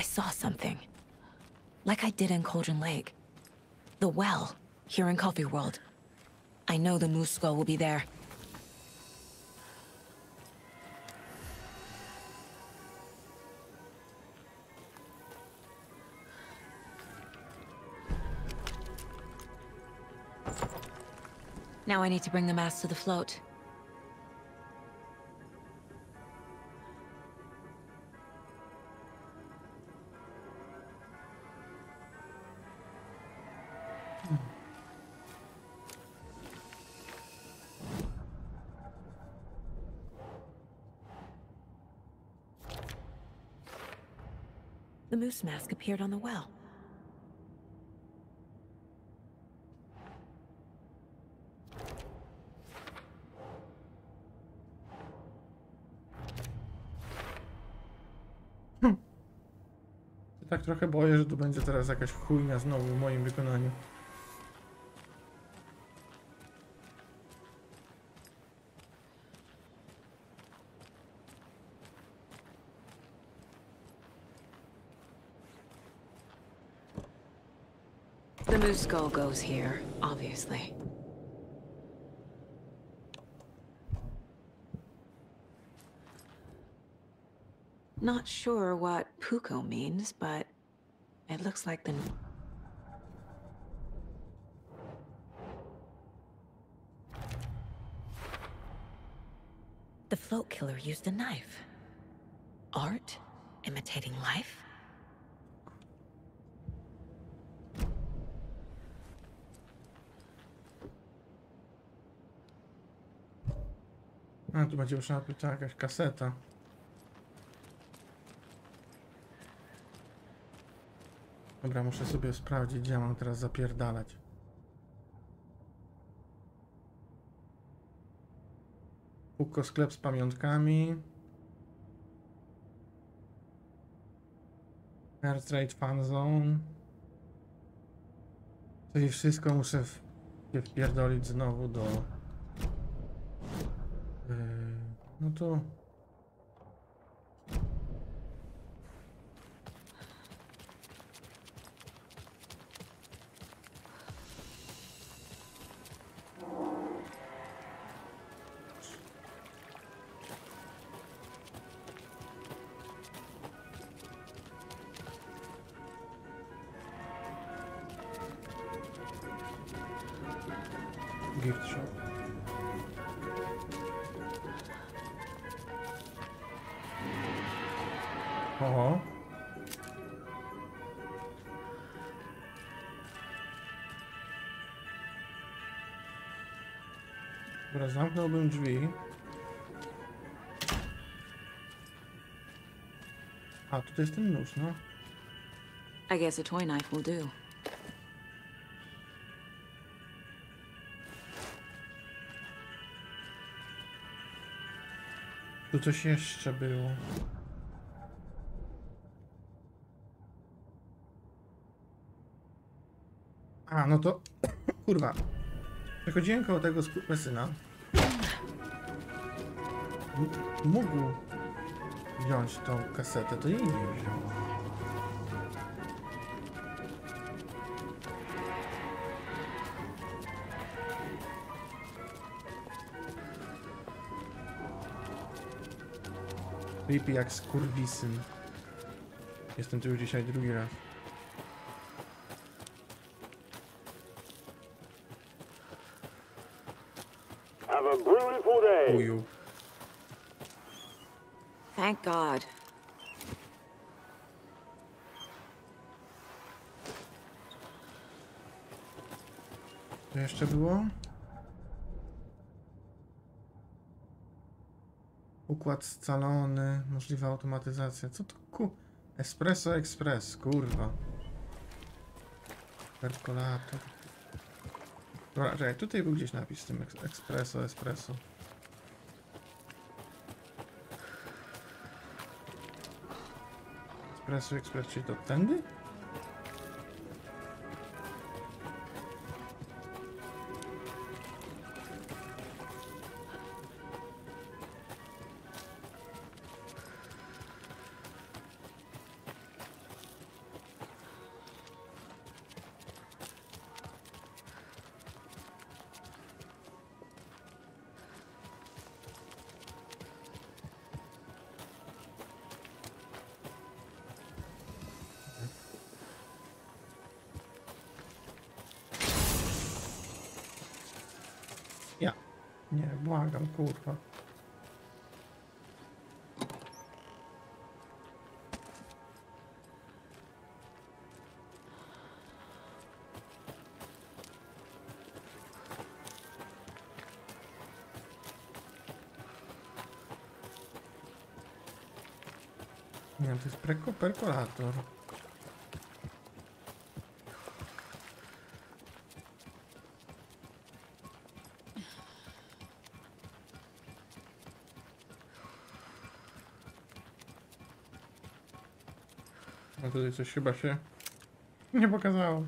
I saw something. Like I did in Cauldron Lake. The well, here in Coffee World. I know the moose skull will be there. Now I need to bring the mask to the float. The moose mask appeared on the well. Tak trochę boję, że tu będzie teraz jakaś chujnia znowu w moim wykonaniu. The moose skull goes here, obviously. Not sure what Puko means, but it looks like the... The float killer used a knife. Art imitating life? A, tu będzie już jakaś kaseta. Dobra, muszę sobie sprawdzić, gdzie mam teraz zapierdalać. Puko, sklep z pamiątkami. Airtrade Fan Zone. To i wszystko muszę się wpierdolić znowu do... No to... Gift shop. Oho. Dobra, zamknąłbym drzwi. A, tutaj jest ten nóż, no. I guess a toy knife will do. Tu coś jeszcze było. A, no to... Kurwa. Przechodziłem koło tego skurwysyna. Mógł wziąć tą kasetę, to jej nie wziął. Creepy jak skurwisyn. Jestem tu już dzisiaj drugi raz. Have a beautiful day. Uju. Thank God. Co jeszcze było? Układ scalony, możliwa automatyzacja. Co to Espresso Express, kurwa. Perkolator. Dobra, czekaj, tutaj był gdzieś napis z tym espresso. Espresso Express, czyli to tędy? Ja. Nie, błagam, kurwa. Nie, to jest perkolator. A tutaj coś chyba się nie pokazało.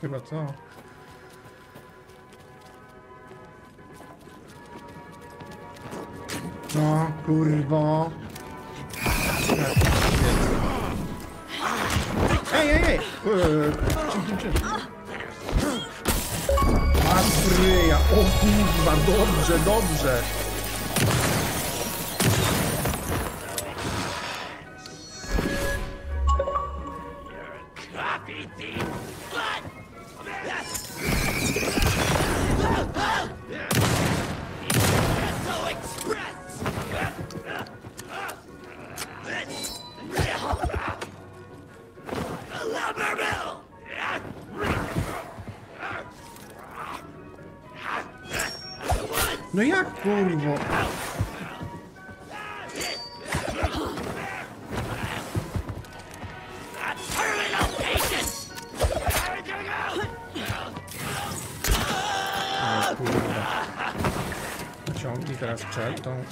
Chyba co? No, kurwo. Ej! Matryja! O kurwa, dobrze! No jak kurwo? No kurwa. Ciągnij teraz przed tą.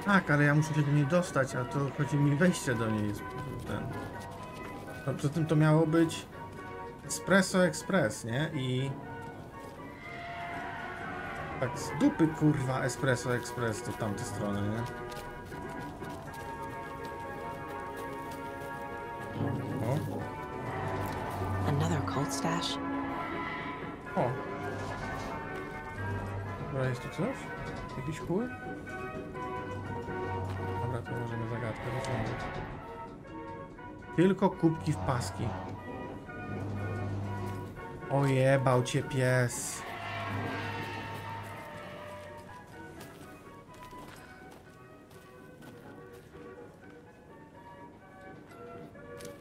Tak, ale ja muszę się do niej dostać, a to chodzi mi wejście do niej jest ten. No, poza tym to miało być Espresso Express, nie? I... Tak z dupy, kurwa, Espresso Express do tamtej strony, nie? O. Another cold stash. O. Dobra, jest tu coś? Jakiś pły? Dobra, to możemy zagadkę rozwiązać. Tylko kubki w paski. Ojebał cię pies.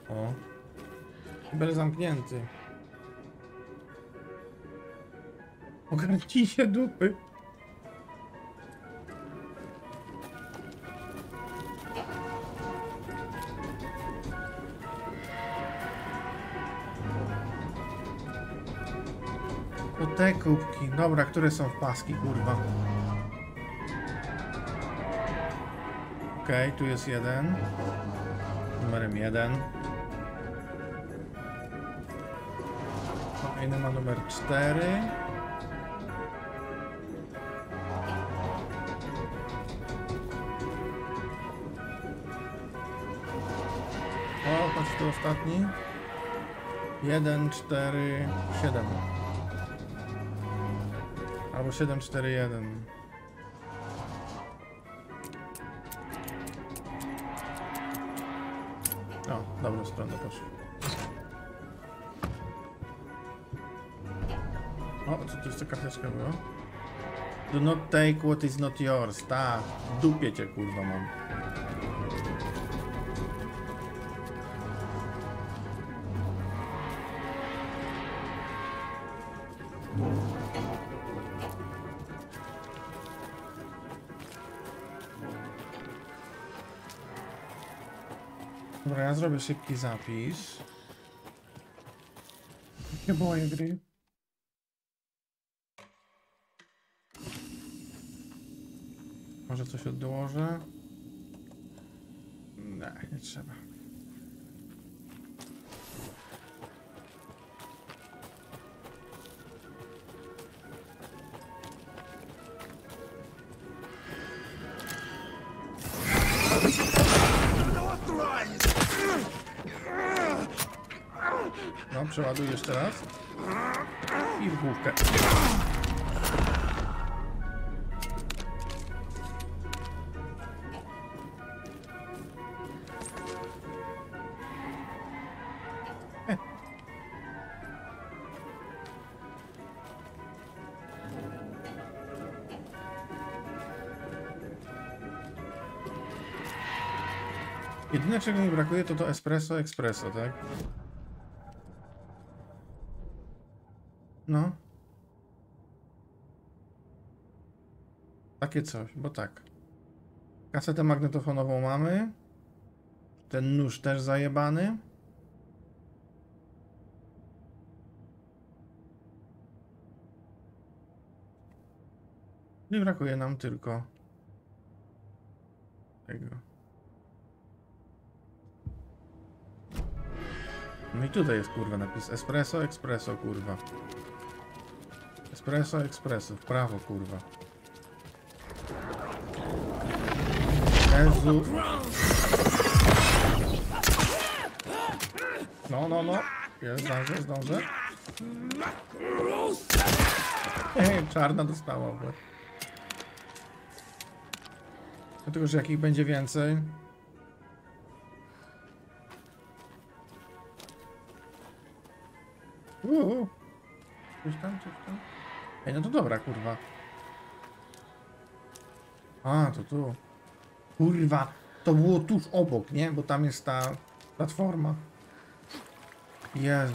O. Kibel zamknięty. Ogarnij się dupy. To te kubki. Dobra, które są w paski, kurwa. Okej, tu jest jeden. Numerem 1. Kolejny ma numer 4. O, chodź tu ostatni. 1, 4, 7. Albo 7, 4, 1. O, w dobrą stronę poszło. O, co tu jeszcze karteczka była? Do not take what is not yours. Tak, w dupie cię kurwa mam. Dobra, ja zrobię szybki zapis. Nie boję gry. Może coś odłożę? Nie trzeba. No, przeładuj jeszcze raz. I w główkę. Jedyne czego mi brakuje to espresso, tak? No. Takie coś, bo tak. Kasetę magnetofonową mamy. Ten nóż też zajebany. I brakuje nam tylko tego. No i tutaj jest kurwa napis espresso, kurwa. Espresso, w prawo kurwa. Jezu. No. Jest, zdążę. Czarna dostała. Dlatego, że jak ich będzie więcej. Coś tam. Ej, no to dobra, kurwa. A, to tu. Kurwa, to było tuż obok, nie? Bo tam jest ta platforma. Jezu.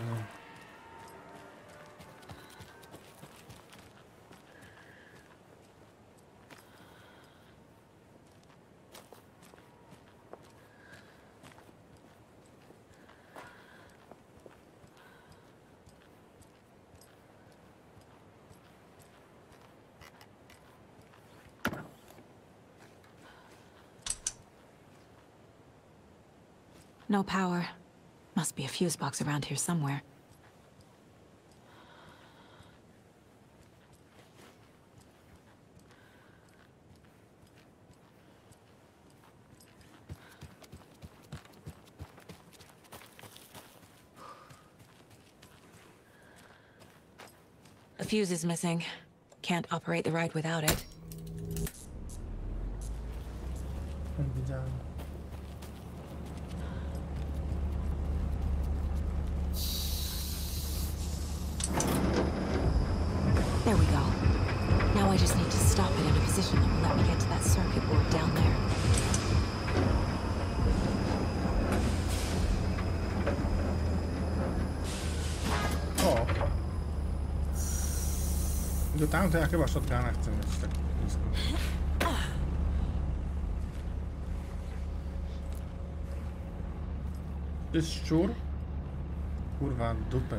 No power. Must be a fuse box around here somewhere. fuse is missing. Can't operate the ride without it. Widziałem. There we go. Now I just need to stop it in a position that will let me get to that circuit board down there. O! Do tamtej ja chyba shotguna chcę mieć tak blisko. To jest szczur? Kurwa, dupę.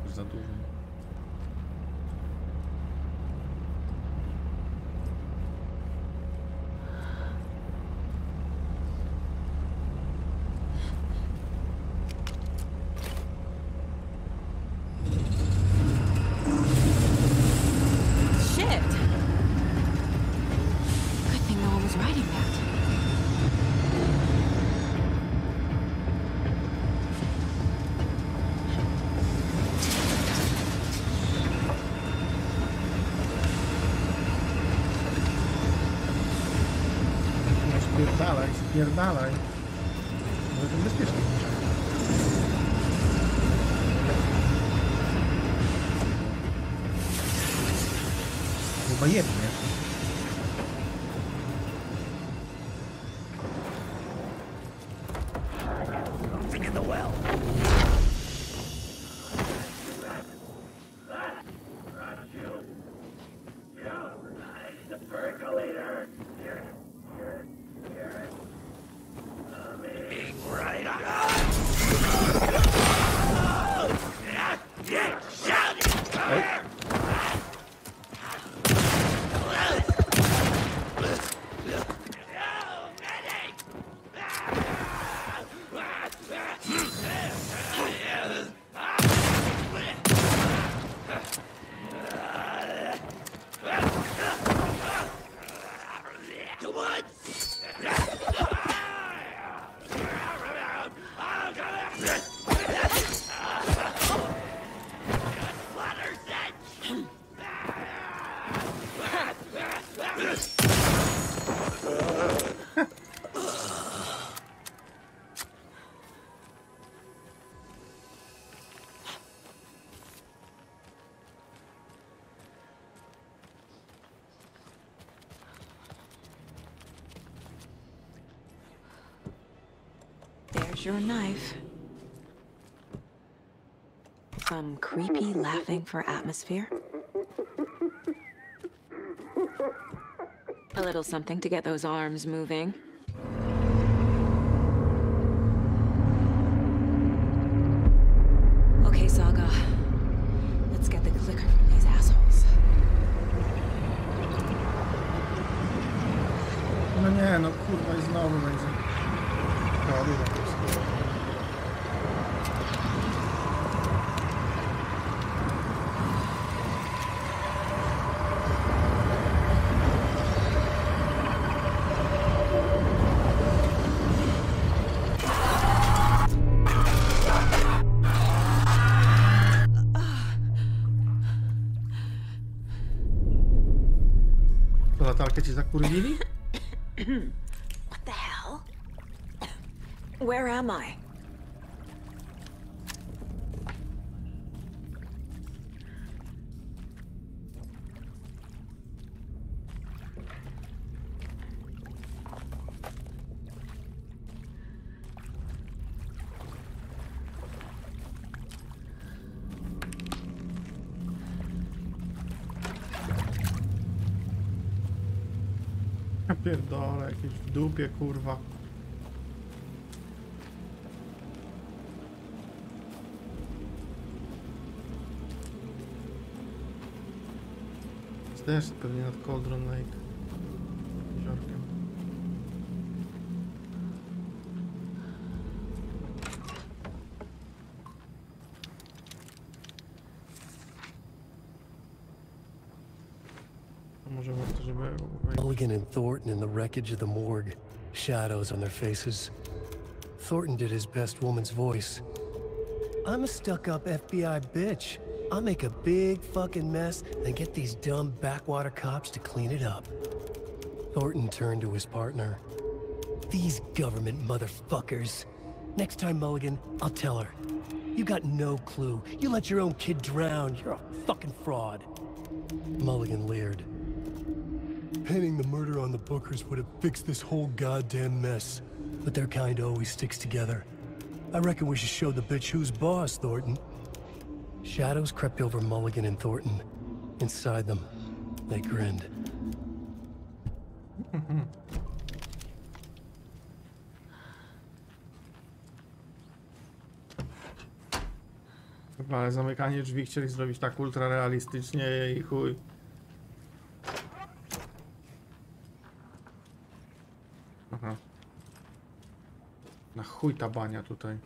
Już za dużo. Spierdalaj. Może tym bezpiecznie. Chyba jednie. In the well. The percolator. Right on. There's your knife. Some creepy laughing for atmosphere. A little something to get those arms moving. Okay, Saga. Let's get the clicker from these assholes. No nie, no kurwa i znowu będzie. To latarkę ci zakurwili? What the hell? Where am I? Ja pierdolę, jakieś w dupie, kurwa. Chcesz pewnie nad Cauldron Lake. Jeziorkiem. A może warto, żeby... Mulligan and Thornton in the wreckage of the morgue. Shadows on their faces. Thornton did his best woman's voice. I'm a stuck-up FBI bitch. I'll make a big fucking mess and get these dumb backwater cops to clean it up. Thornton turned to his partner. These government motherfuckers. Next time, Mulligan, I'll tell her. You got no clue. You let your own kid drown. You're a fucking fraud. Mulligan leered. Pinning the murder on the Bookers would have fixed this whole goddamn mess. But their kind always sticks together. I reckon we should show the bitch who's boss, Thornton. Shadows crept over Mulligan and Thornton. Inside them, they grinned. Chyba, ale zamykanie drzwi chcieli zrobić tak ultra realistycznie i chuj. Aha. Na chuj ta bania tutaj.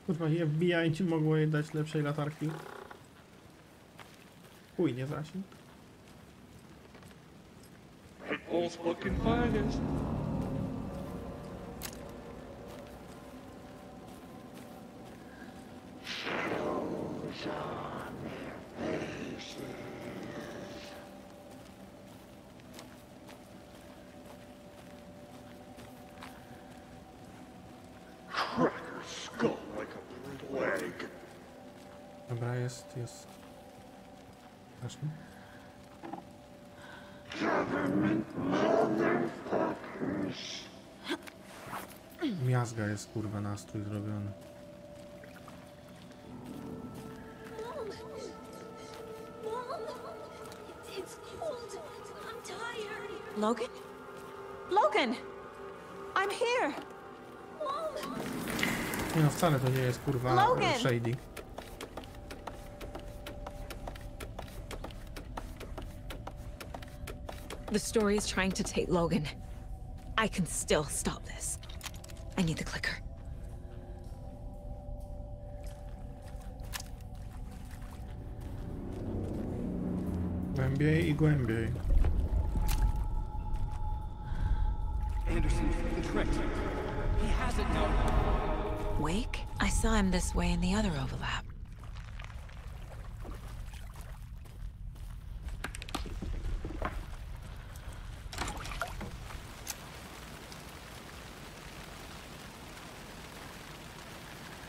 Kurwa, FBI ci mogło jej dać lepszej latarki. Chuj, nie zasięg. All's fucking finest. Shadows on their faces. Crack her skull like a plague. Dobra, jest. Zacznij. Government motherfuckers. Miazga jest, kurwa, nastrój zrobiony. It's cold. I'm tired. Logan? Logan! I'm here! Nie no, wcale to nie jest, kurwa, Logan! shady. The story is trying to take Logan. I can still stop this. I need the clicker. Głębiej i głębiej. Anderson's been tricked. He has it now. Wake? I saw him this way in the other overlap.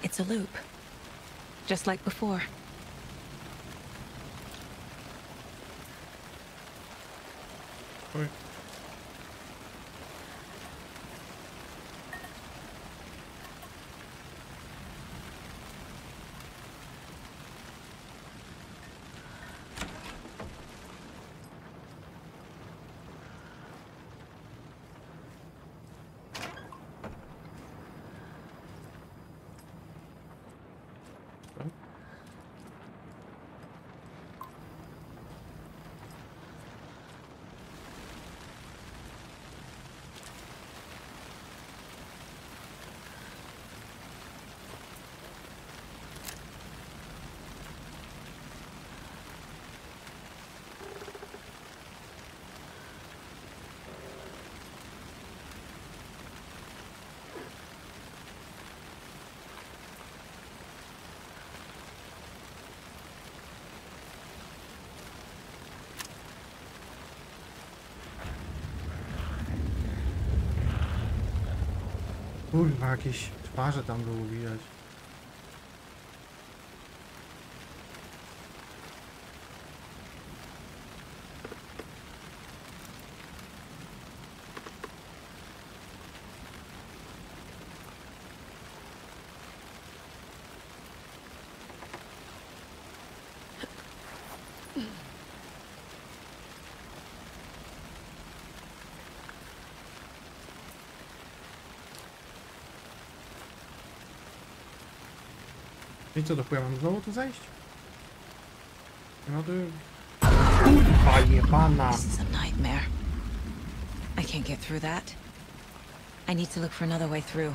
It's a loop. Just like before. Oj. Kurwa, jakieś twarze tam było widać. I co, do chuja mam znowu tu zejść? No to... Kurwa jebana! This is a nightmare. I can't get through that. I need to look for another way through.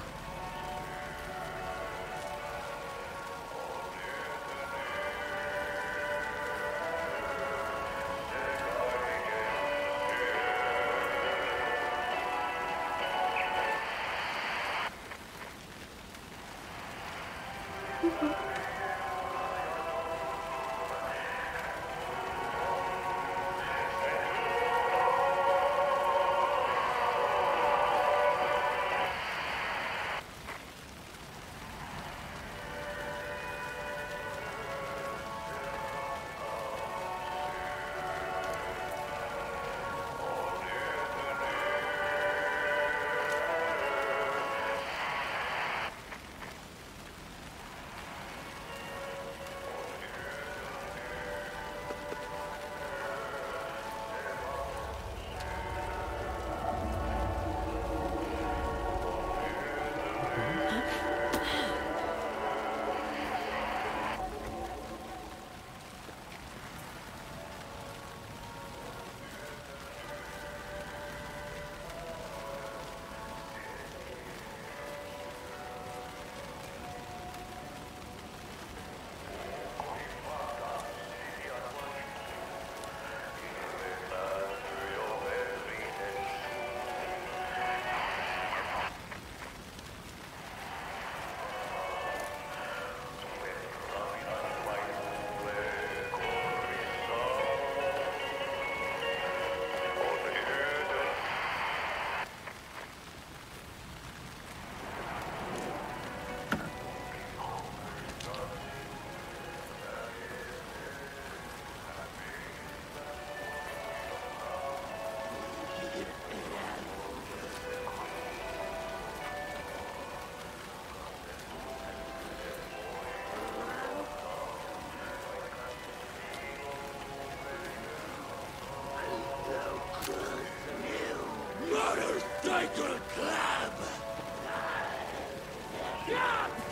Motorcycle Club!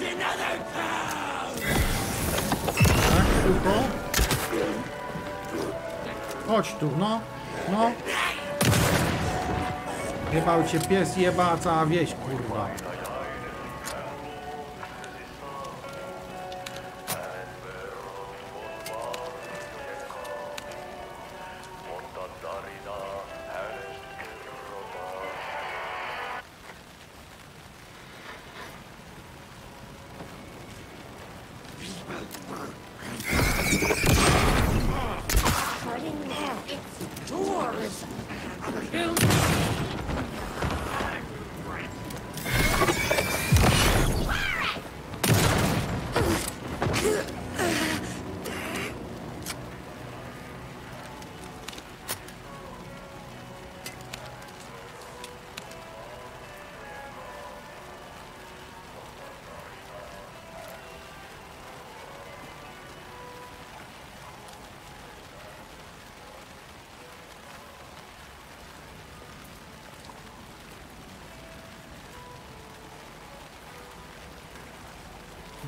Another town! Tak, szybko. Chodź tu, no. No. Jebał cię pies, jebała cała wieś, kurwa.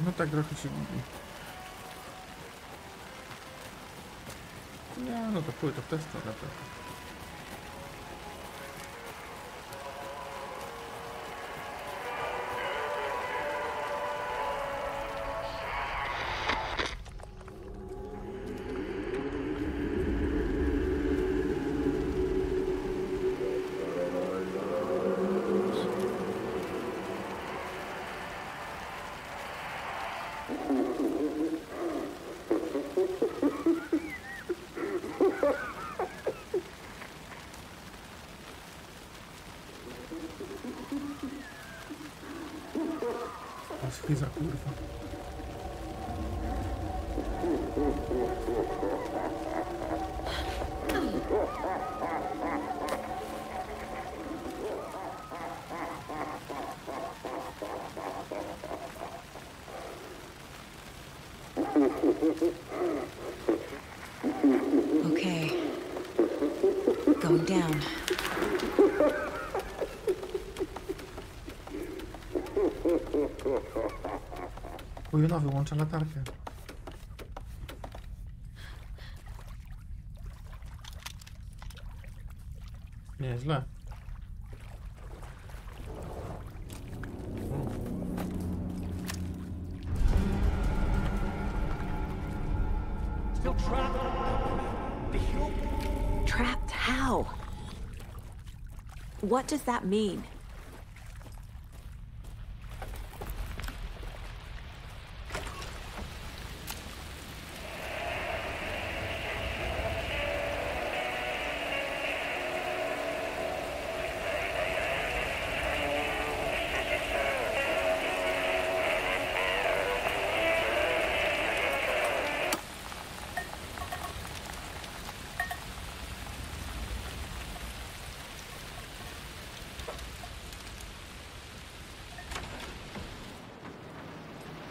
No tak trochę się gubi. Nie, no to pójdę w testa na pewno. Schiza, kurwa. Okay. Going down. Ujuna wyłącza latarkę. Nieźle. Trapped how? What does that mean?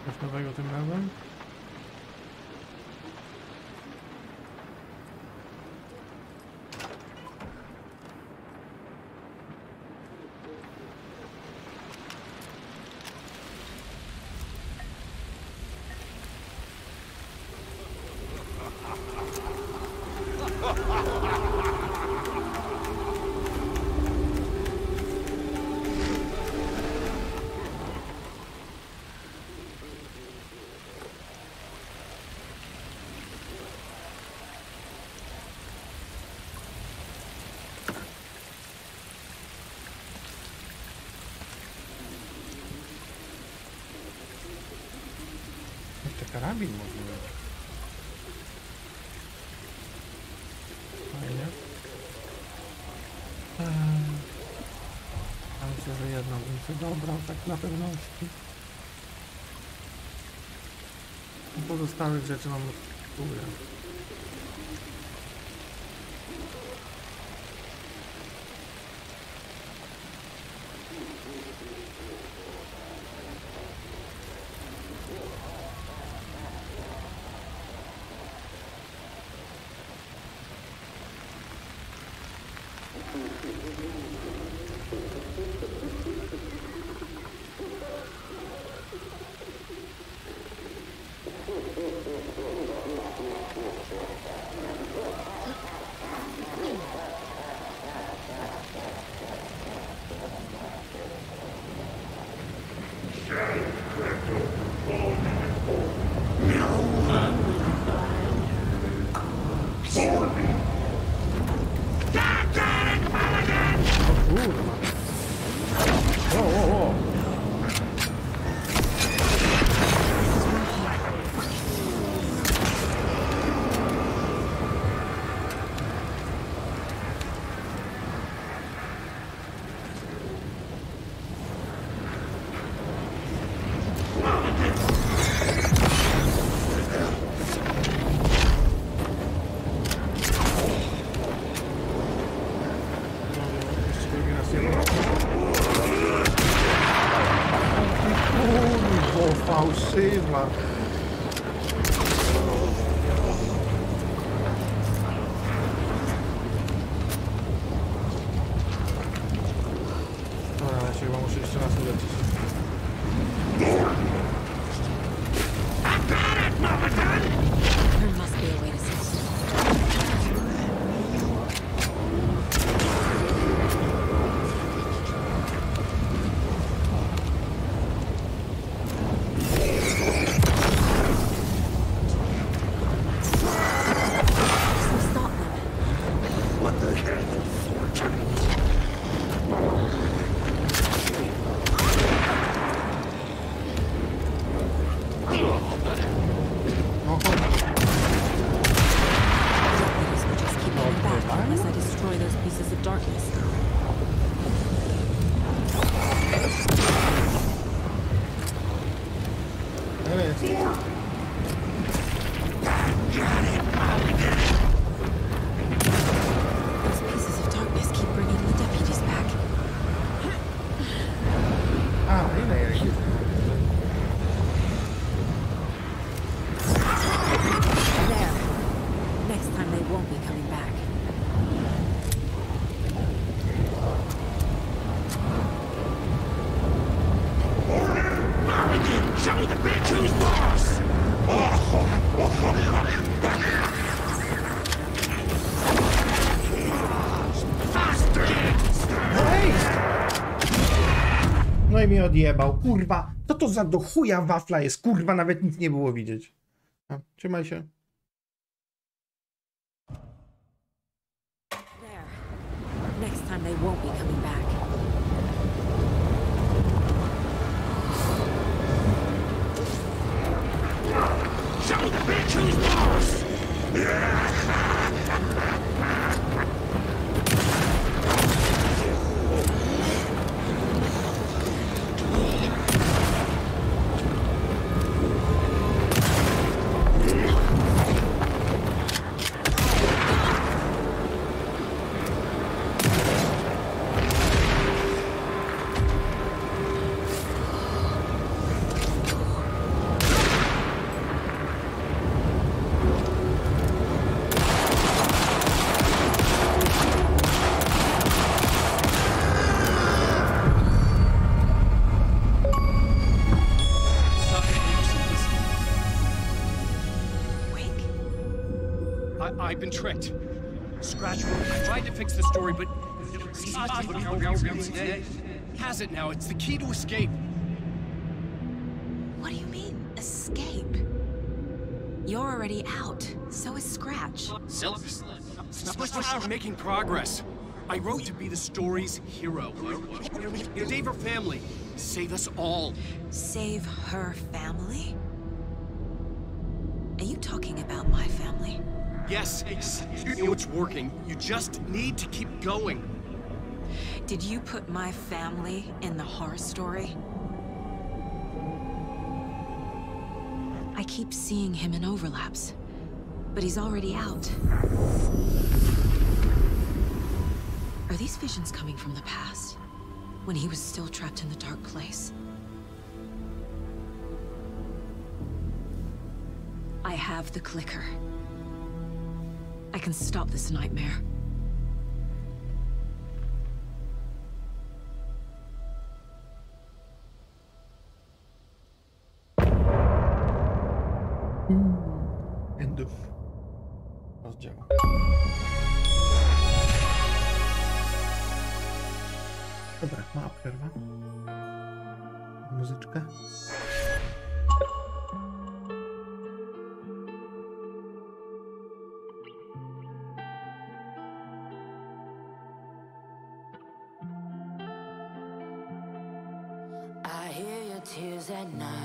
Coś nowego tym razem? Karabin może być. Fajnie. Ja myślę, że jedną bym sobie dobrał, tak na pewności. Pozostałych rzeczy mam od góry. Fałszywa. Dobra, ja się chyba muszę jeszcze raz uleczyć. No i mnie odjebał, kurwa. Co to za do chuja wafla jest, kurwa, nawet nic nie było widzieć. Trzymaj się. I've been tricked. Scratch, I tried to fix the story, but... has it now. It's the key to escape. What do you mean, escape? You're already out. So is Scratch. We're making progress. I wrote to be the story's hero. Save her family. Save us all. Save her family? Are you talking about my family? Yes, you know it's working. You just need to keep going. Did you put my family in the horror story? I keep seeing him in overlaps, but he's already out. Are these visions coming from the past, when he was still trapped in the dark place? I have the clicker. I can stop this nightmare. End of rozdziału. Dobra, mała przerwa. Muzyczkę. I hear your tears at night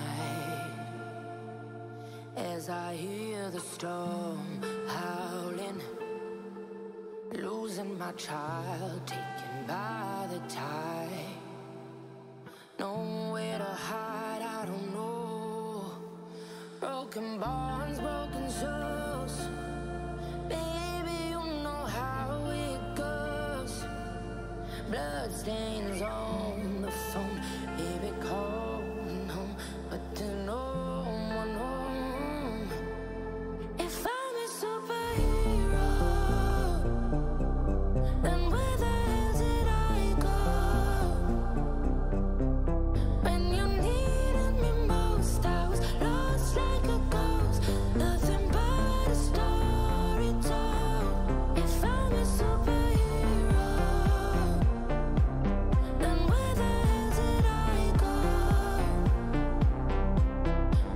as I hear the storm howling, losing my child, taken by the tide. Nowhere to hide, I don't know. Broken bonds, broken souls. Baby, you know how it goes. Blood stains on the phone. Baby, calling home, but there's no one home. If I'm a superhero, then where the hell did I go? When you needed me most, I was lost like a ghost. Nothing but a story told. If I'm a superhero, then where the hell did I go?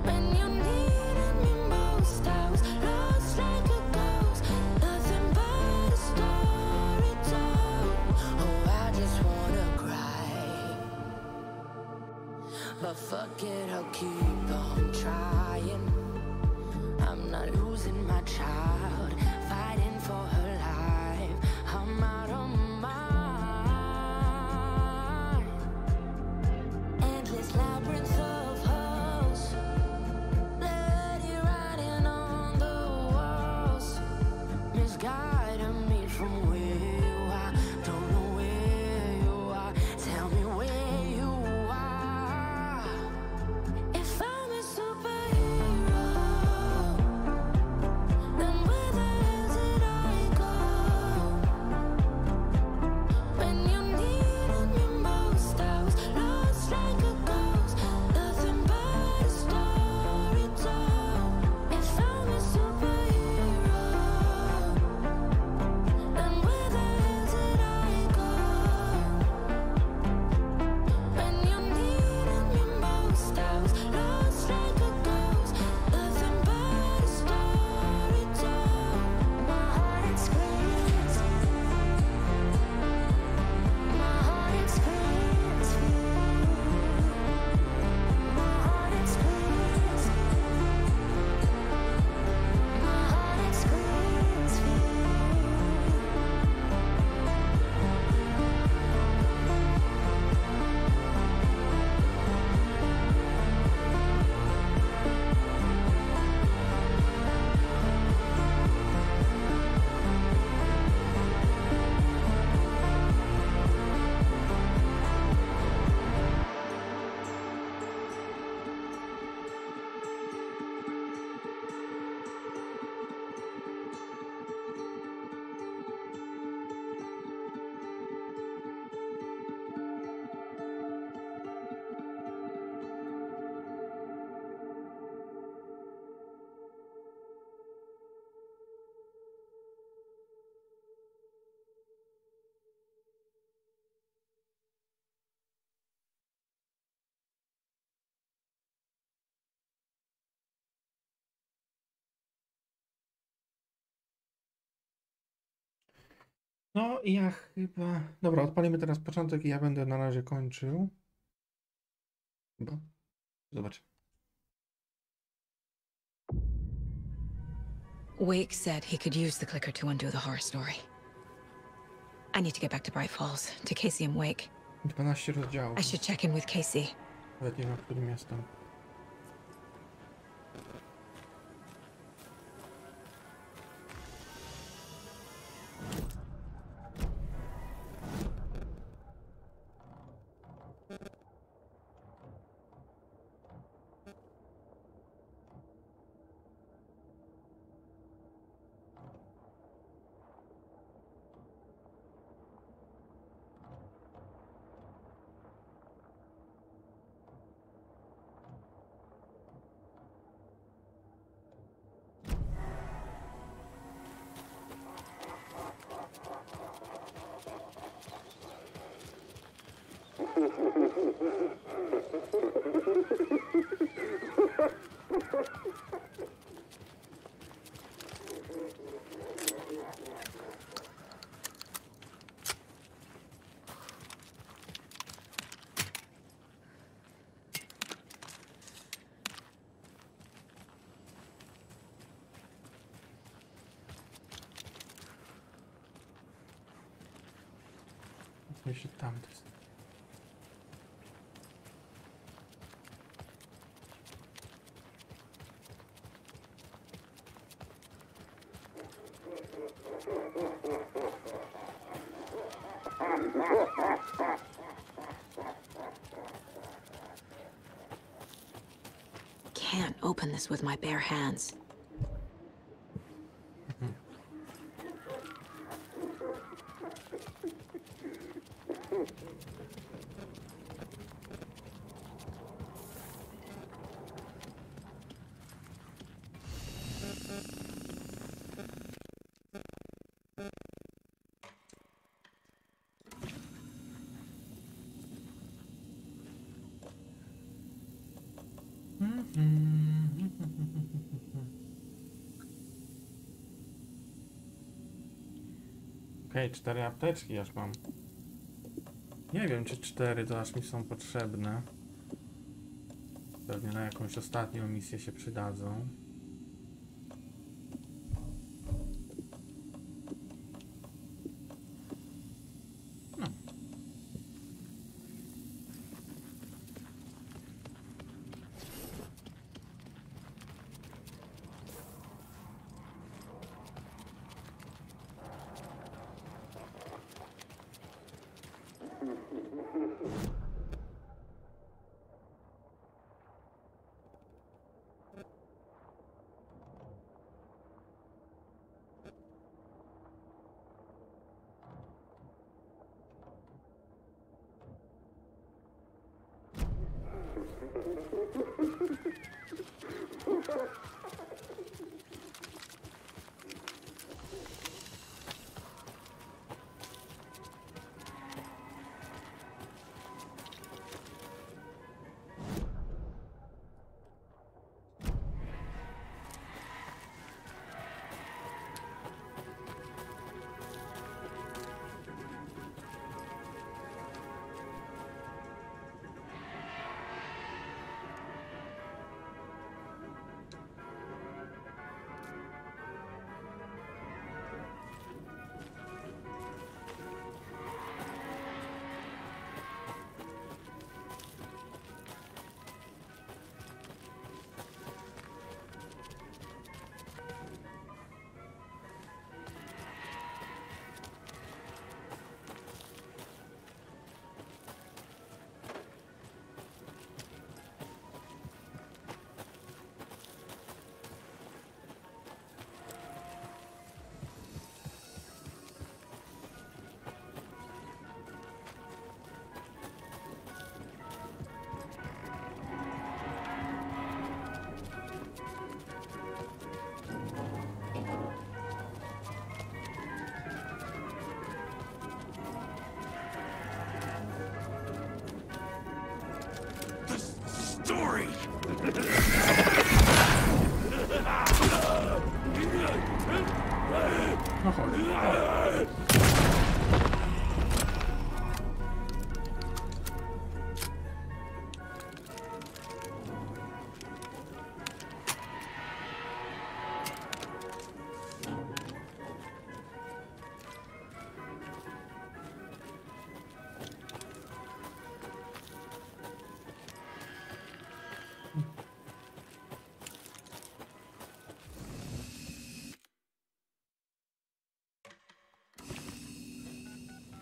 When you needed me most, I was lost like a ghost. Nothing but a story told. Oh, I just wanna cry, but fuck it, I'll keep on trying. I'm not losing my child, fighting for her life. I'm out of mind. Endless labyrinth of holes, bloody writing on the walls, misguiding me from where you are. Don't know where you are. Tell me where you are. If I'm a superhero, then where No i ja chyba... Dobra, odpalimy teraz początek i ja będę na razie kończył. Chyba. Zobacz. Wake said he could use the clicker to undo the horror story. I need to get back to Bright Falls, to Casey and Wake. 12 rozdziałów. I should check in with Casey. Nawet nie wiem, w którym jestem. Myślę, tam to jest. Can't open this with my bare hands. Okej, 4 apteczki aż mam. Nie wiem, czy 4 to aż mi są potrzebne. Pewnie na jakąś ostatnią misję się przydadzą. Story! No chodź.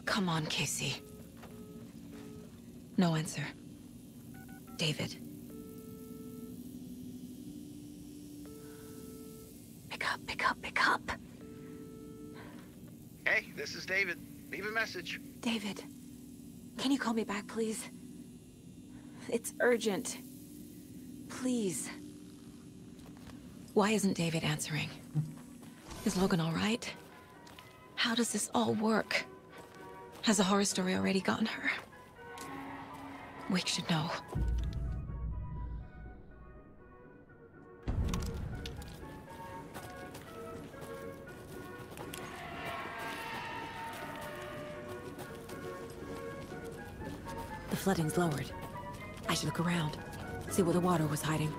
Come on, Casey. No answer. David. Pick up, pick up, pick up. Hey, this is David. Leave a message. David, can you call me back, please? It's urgent. Please. Why isn't David answering? Is Logan all right? How does this all work? Has the horror story already gotten her? We should know. The flooding's lowered. I should look around, see where the water was hiding.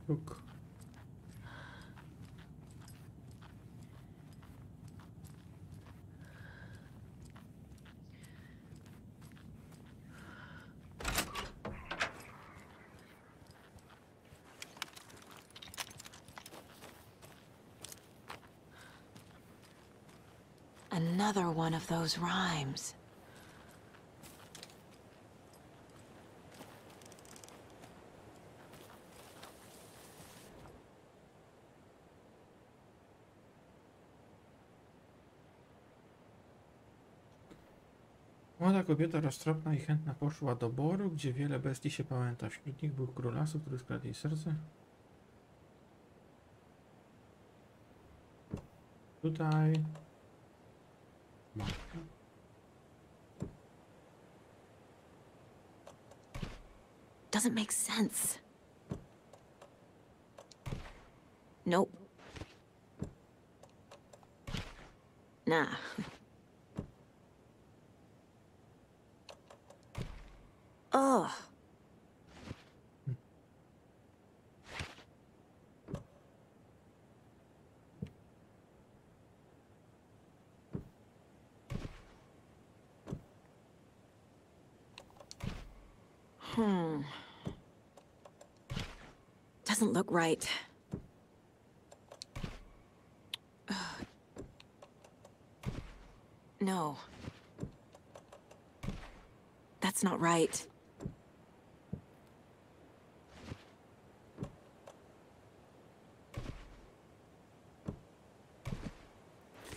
Look. Another one of those rhymes. Młoda kobieta roztropna i chętna poszła do boru, gdzie wiele bestii się pamięta. Wśród nich był król lasu, który skradł jej serce. Tutaj... Doesn't make sense. Nope. Nah. Ugh. Doesn't look right. No. That's not right.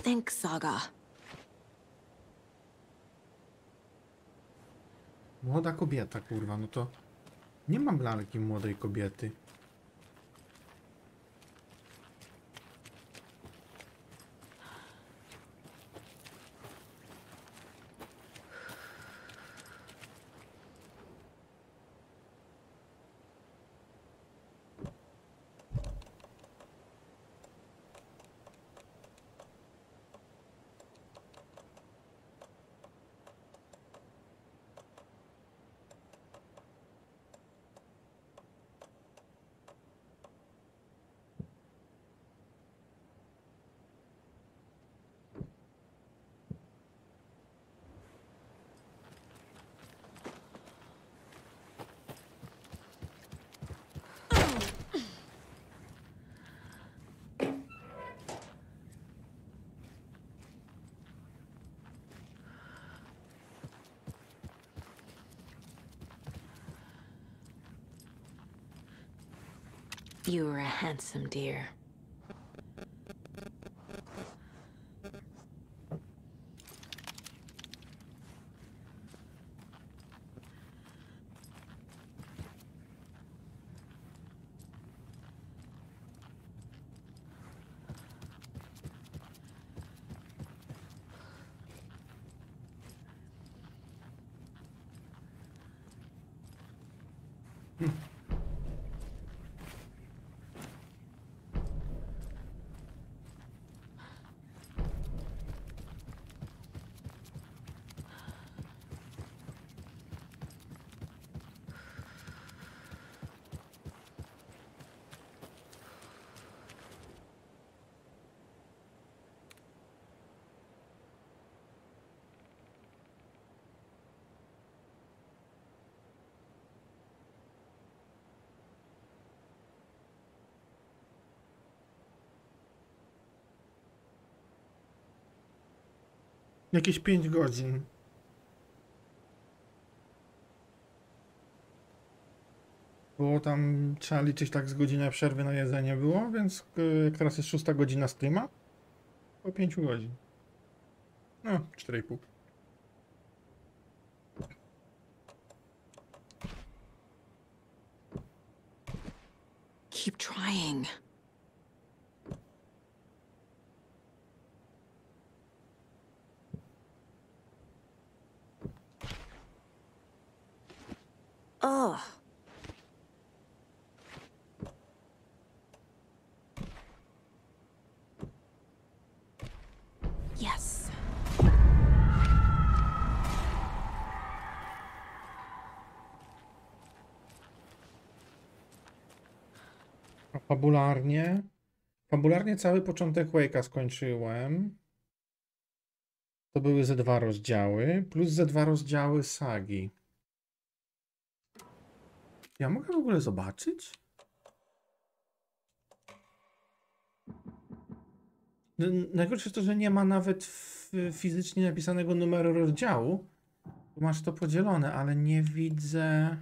Think, Saga. Młoda kobieta, kurwa, no to... Nie mam lalki młodej kobiety. You were a handsome deer. Jakieś 5 godzin. Bo tam trzeba liczyć tak z godzinę przerwy na jedzenie było, więc jak teraz jest 6 godzina streama, po 5 godzin. No, 4,5. Keep trying. Ugh. Yes. fabularnie... Fabularnie cały początek Wake'a skończyłem. To były ze 2 rozdziały, plus ze 2 rozdziały sagi. Ja mogę w ogóle zobaczyć? Najgorsze jest to, że nie ma nawet fizycznie napisanego numeru rozdziału. Masz to podzielone, ale nie widzę...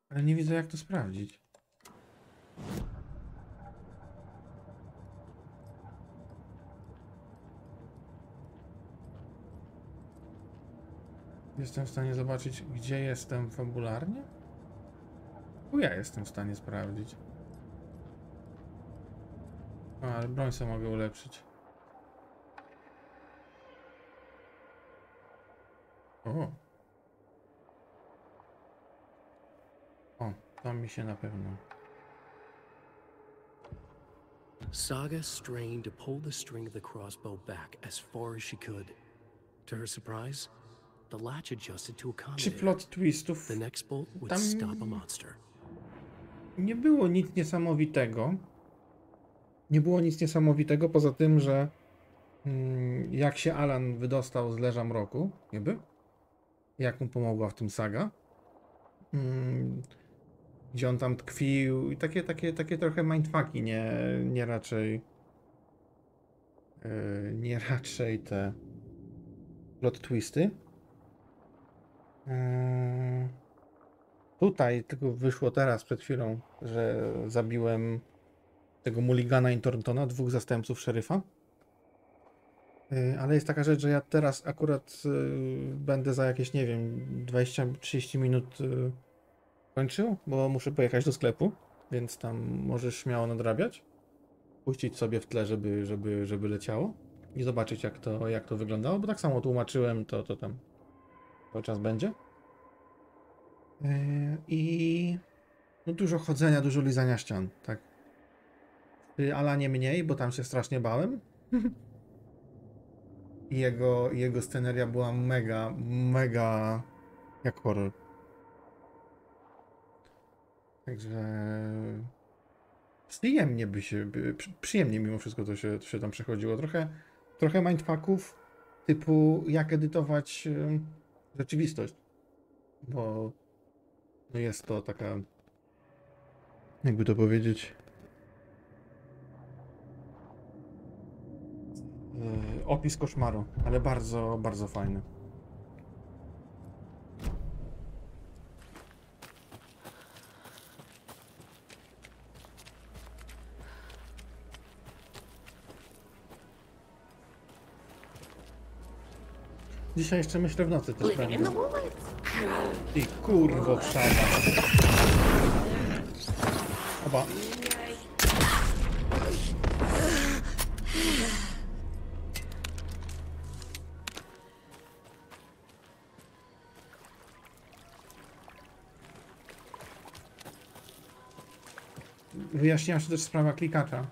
Ale nie widzę, jak to sprawdzić. Jestem w stanie zobaczyć, gdzie jestem fabularnie? Tu ja jestem w stanie sprawdzić. A, ale broń sobie mogę ulepszyć. O. O, tam mi się na pewno. Saga strained to pull the string of the crossbow back as far as she could. To her surprise, the latch adjusted to Czy accommodate. plot twistów? The next bolt would Tam stop a monster. nie było nic niesamowitego. Nie było nic niesamowitego poza tym, że jak się Alan wydostał z leża mroku, niby? Jak mu pomogła w tym saga? Gdzie on tam tkwił i takie trochę mindfucki, nie raczej nie raczej te plot twisty. Tutaj tylko wyszło teraz przed chwilą, że zabiłem tego Mulligana i Thorntona, 2 zastępców szeryfa. Ale jest taka rzecz, że ja teraz akurat będę za jakieś, nie wiem, 20-30 minut kończył, bo muszę pojechać do sklepu, więc tam możesz śmiało nadrabiać. Puścić sobie w tle, żeby leciało i zobaczyć, jak to wyglądało, bo tak samo tłumaczyłem, to tam cały czas będzie. I no dużo chodzenia, dużo lizania ścian, tak. Alanie mniej, bo tam się strasznie bałem. I jego sceneria była mega jak horror. Także przyjemnie mimo wszystko to się tam przechodziło. Trochę mindfucków typu jak edytować rzeczywistość. Bo no jest to taka, jakby to powiedzieć, opis koszmaru, ale bardzo, bardzo fajny. Dzisiaj jeszcze myślę w nocy też będę. I kurwo przada. Oba. Wyjaśniła się też sprawa klikacza,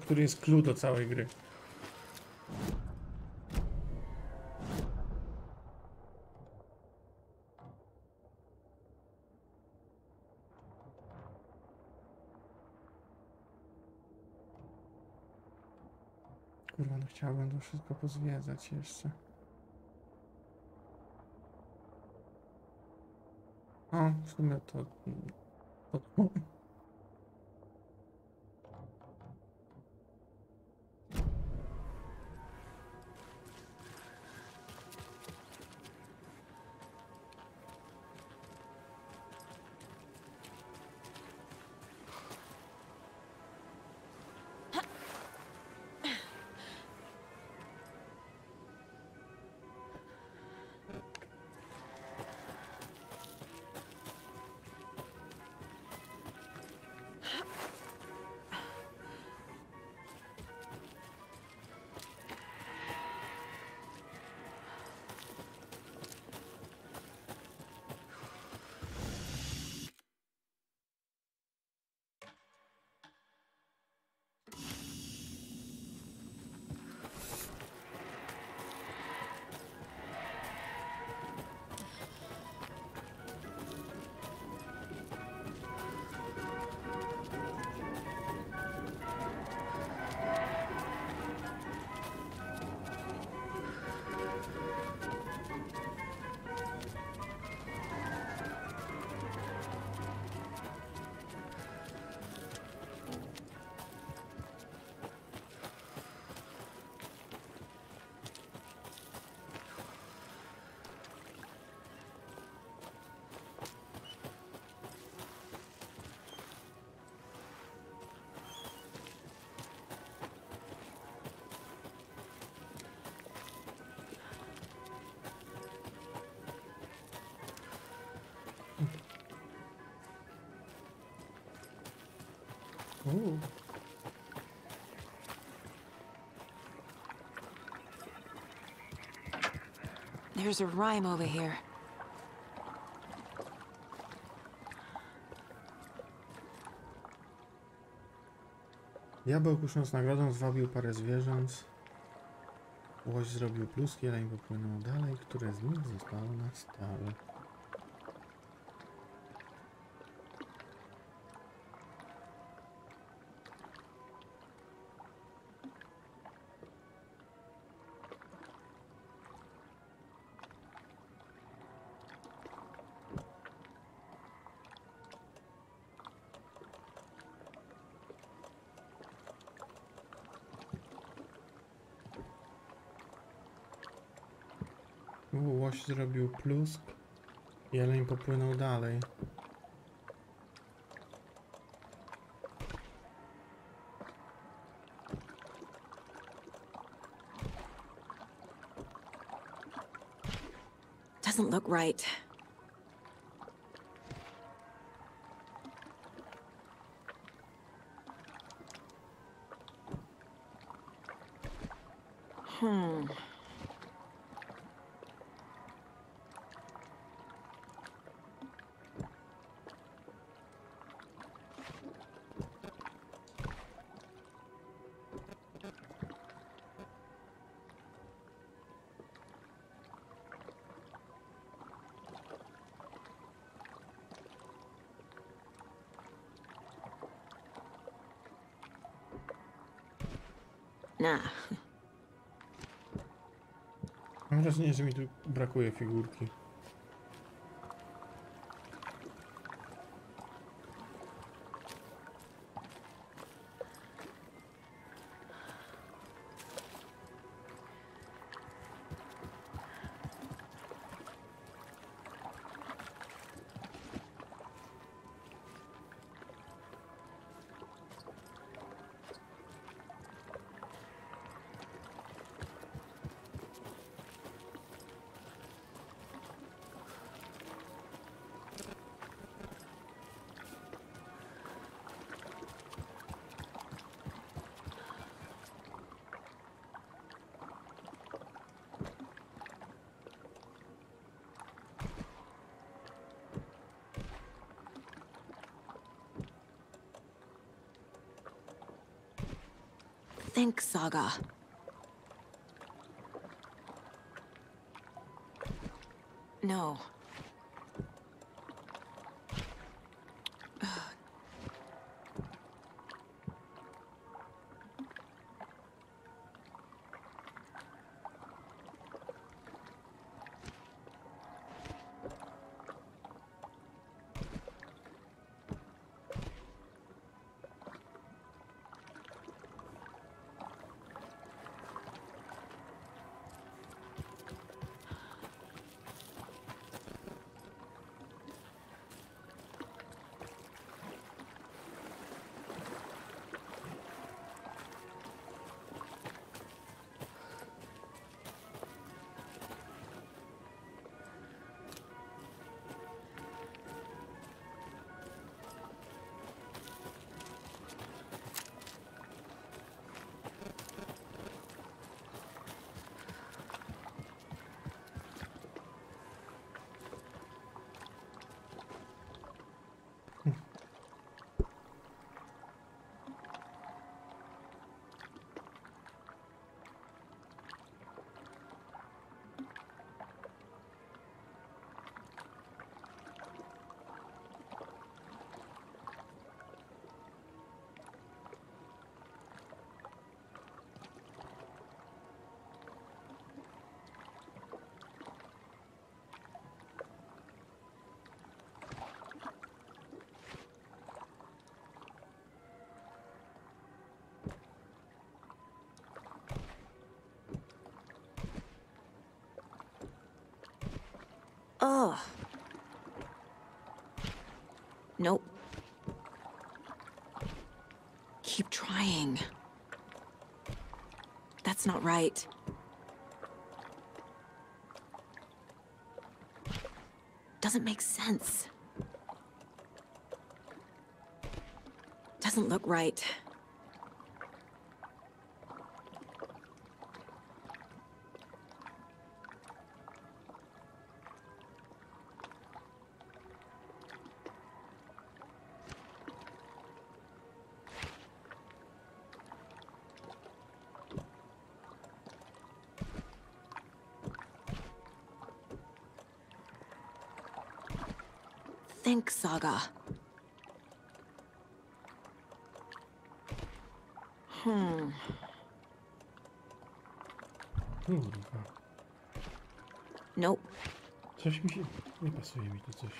który jest clue do całej gry. Kurwa, no chciałbym to wszystko pozwiedzać jeszcze. O, w sumie to... Ooh. There's a rhyme over here. Diabeł kusząc nagrodą zwabił parę zwierząt. Łoś zrobił pluski, jeleń popłynął dalej, które z nich zostało na stałe. Łoś zrobił plusk, jeleń popłynął dalej. Doesn't look right. Nah. Mam wrażenie, że mi tu brakuje figurki. Think, Saga. No. Ugh. Nope. Keep trying. That's not right. Doesn't make sense. doesn't look right. Think, Saga. Kurwa. Nope. Coś mi się... Nie pasuje mi to coś.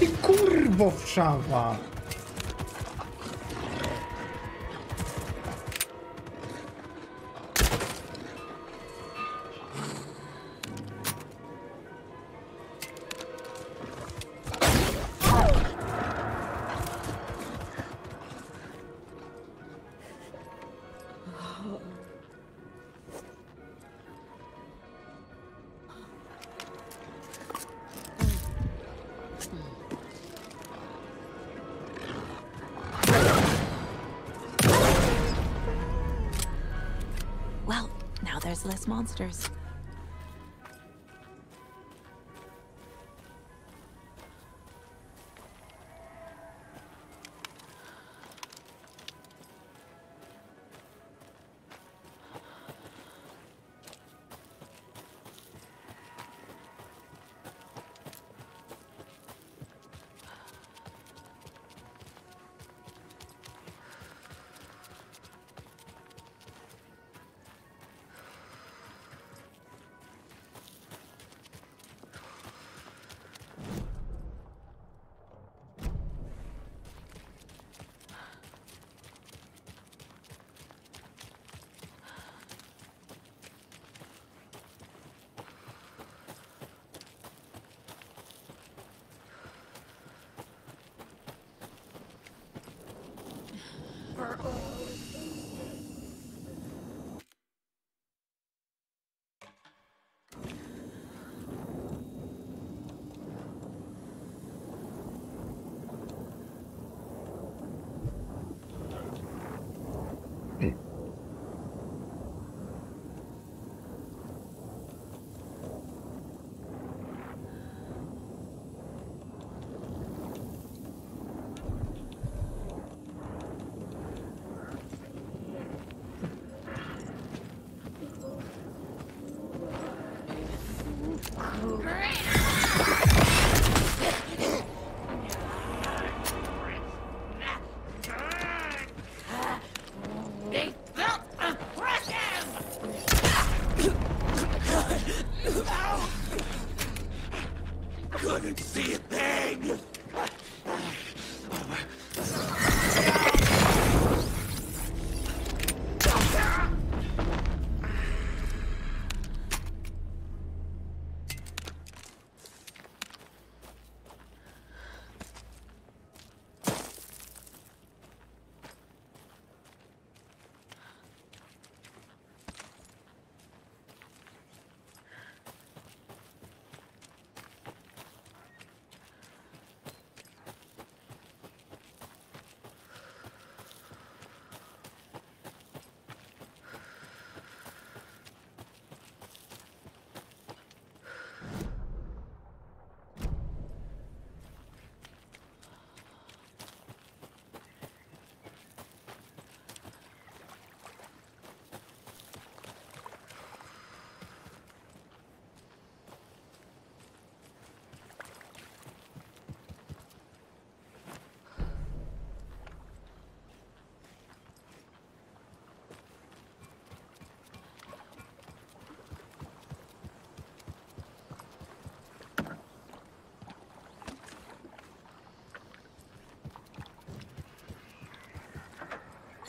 Ty kurwo wszawa! Well, now there's less monsters.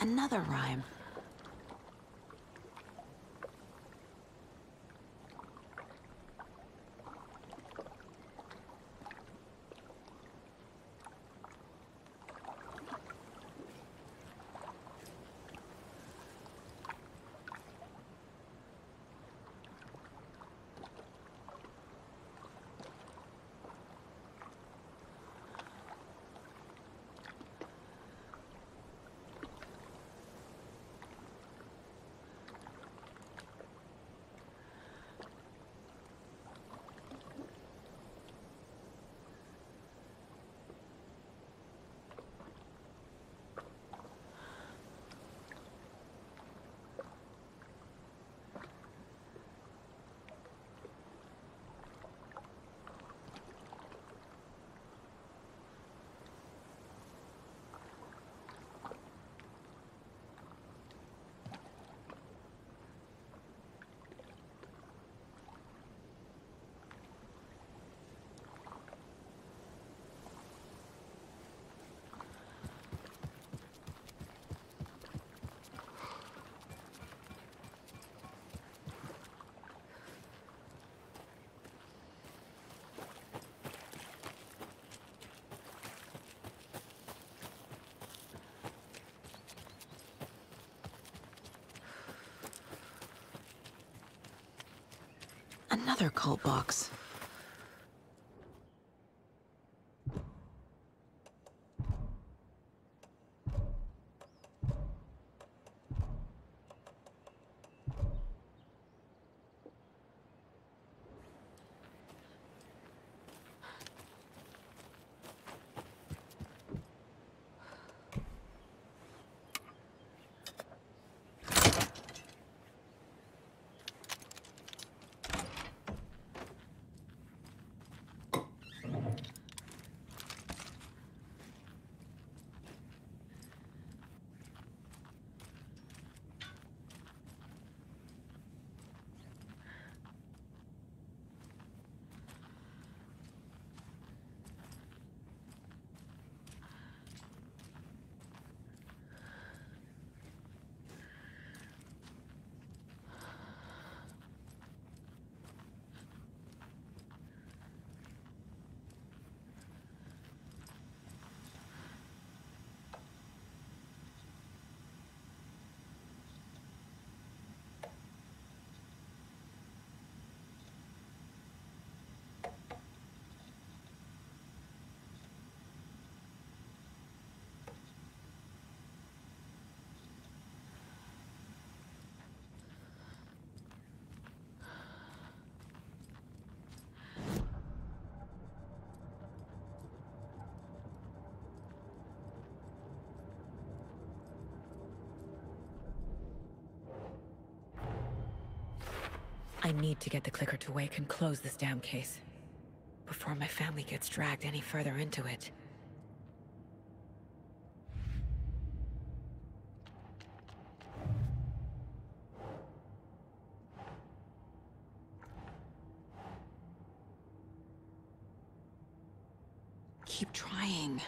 Another rhyme. Another cult box. I need to get the clicker to wake and close this damn case before my family gets dragged any further into it. Keep trying.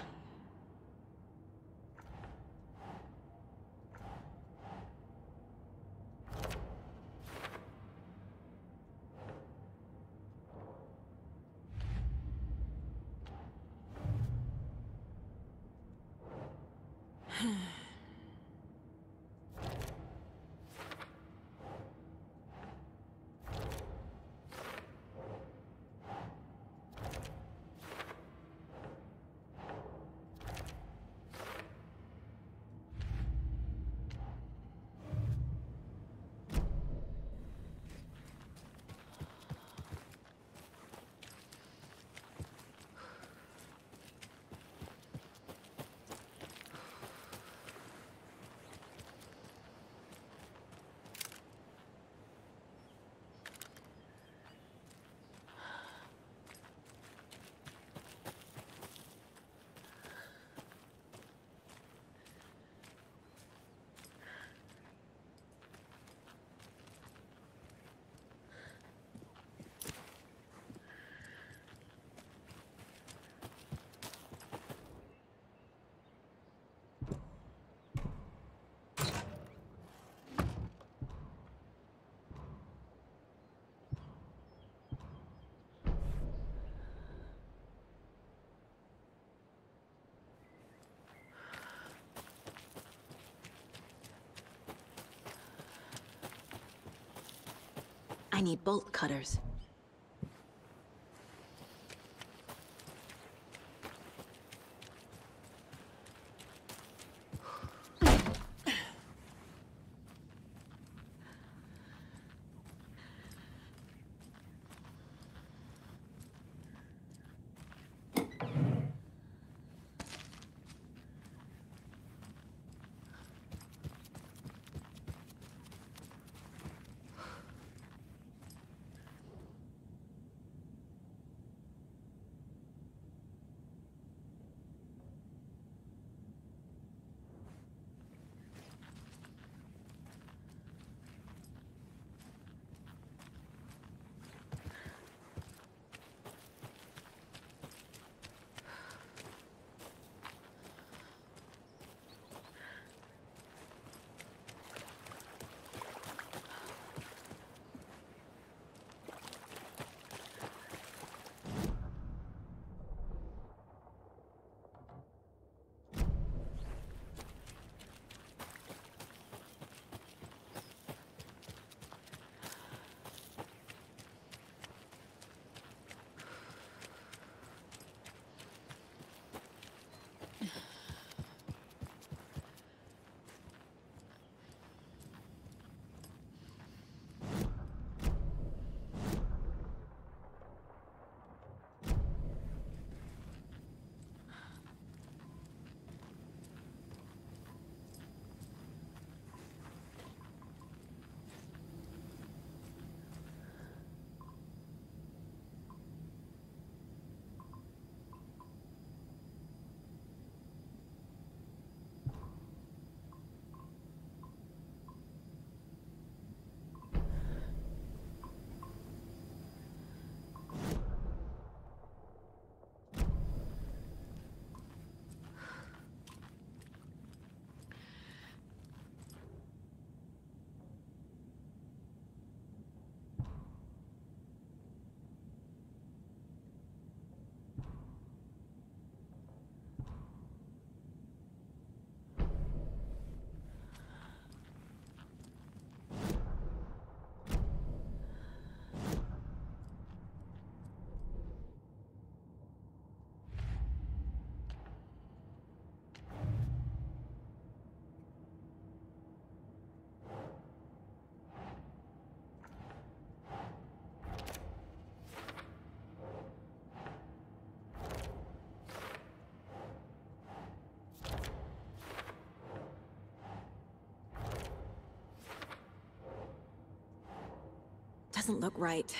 need bolt cutters. Doesn't look right.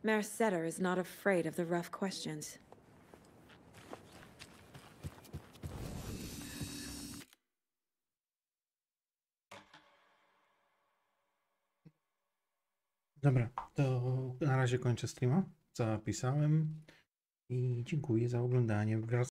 Mercedes is not afraid of the rough questions. Dobra, to na razie kończę streama, zapisałem i dziękuję za oglądanie.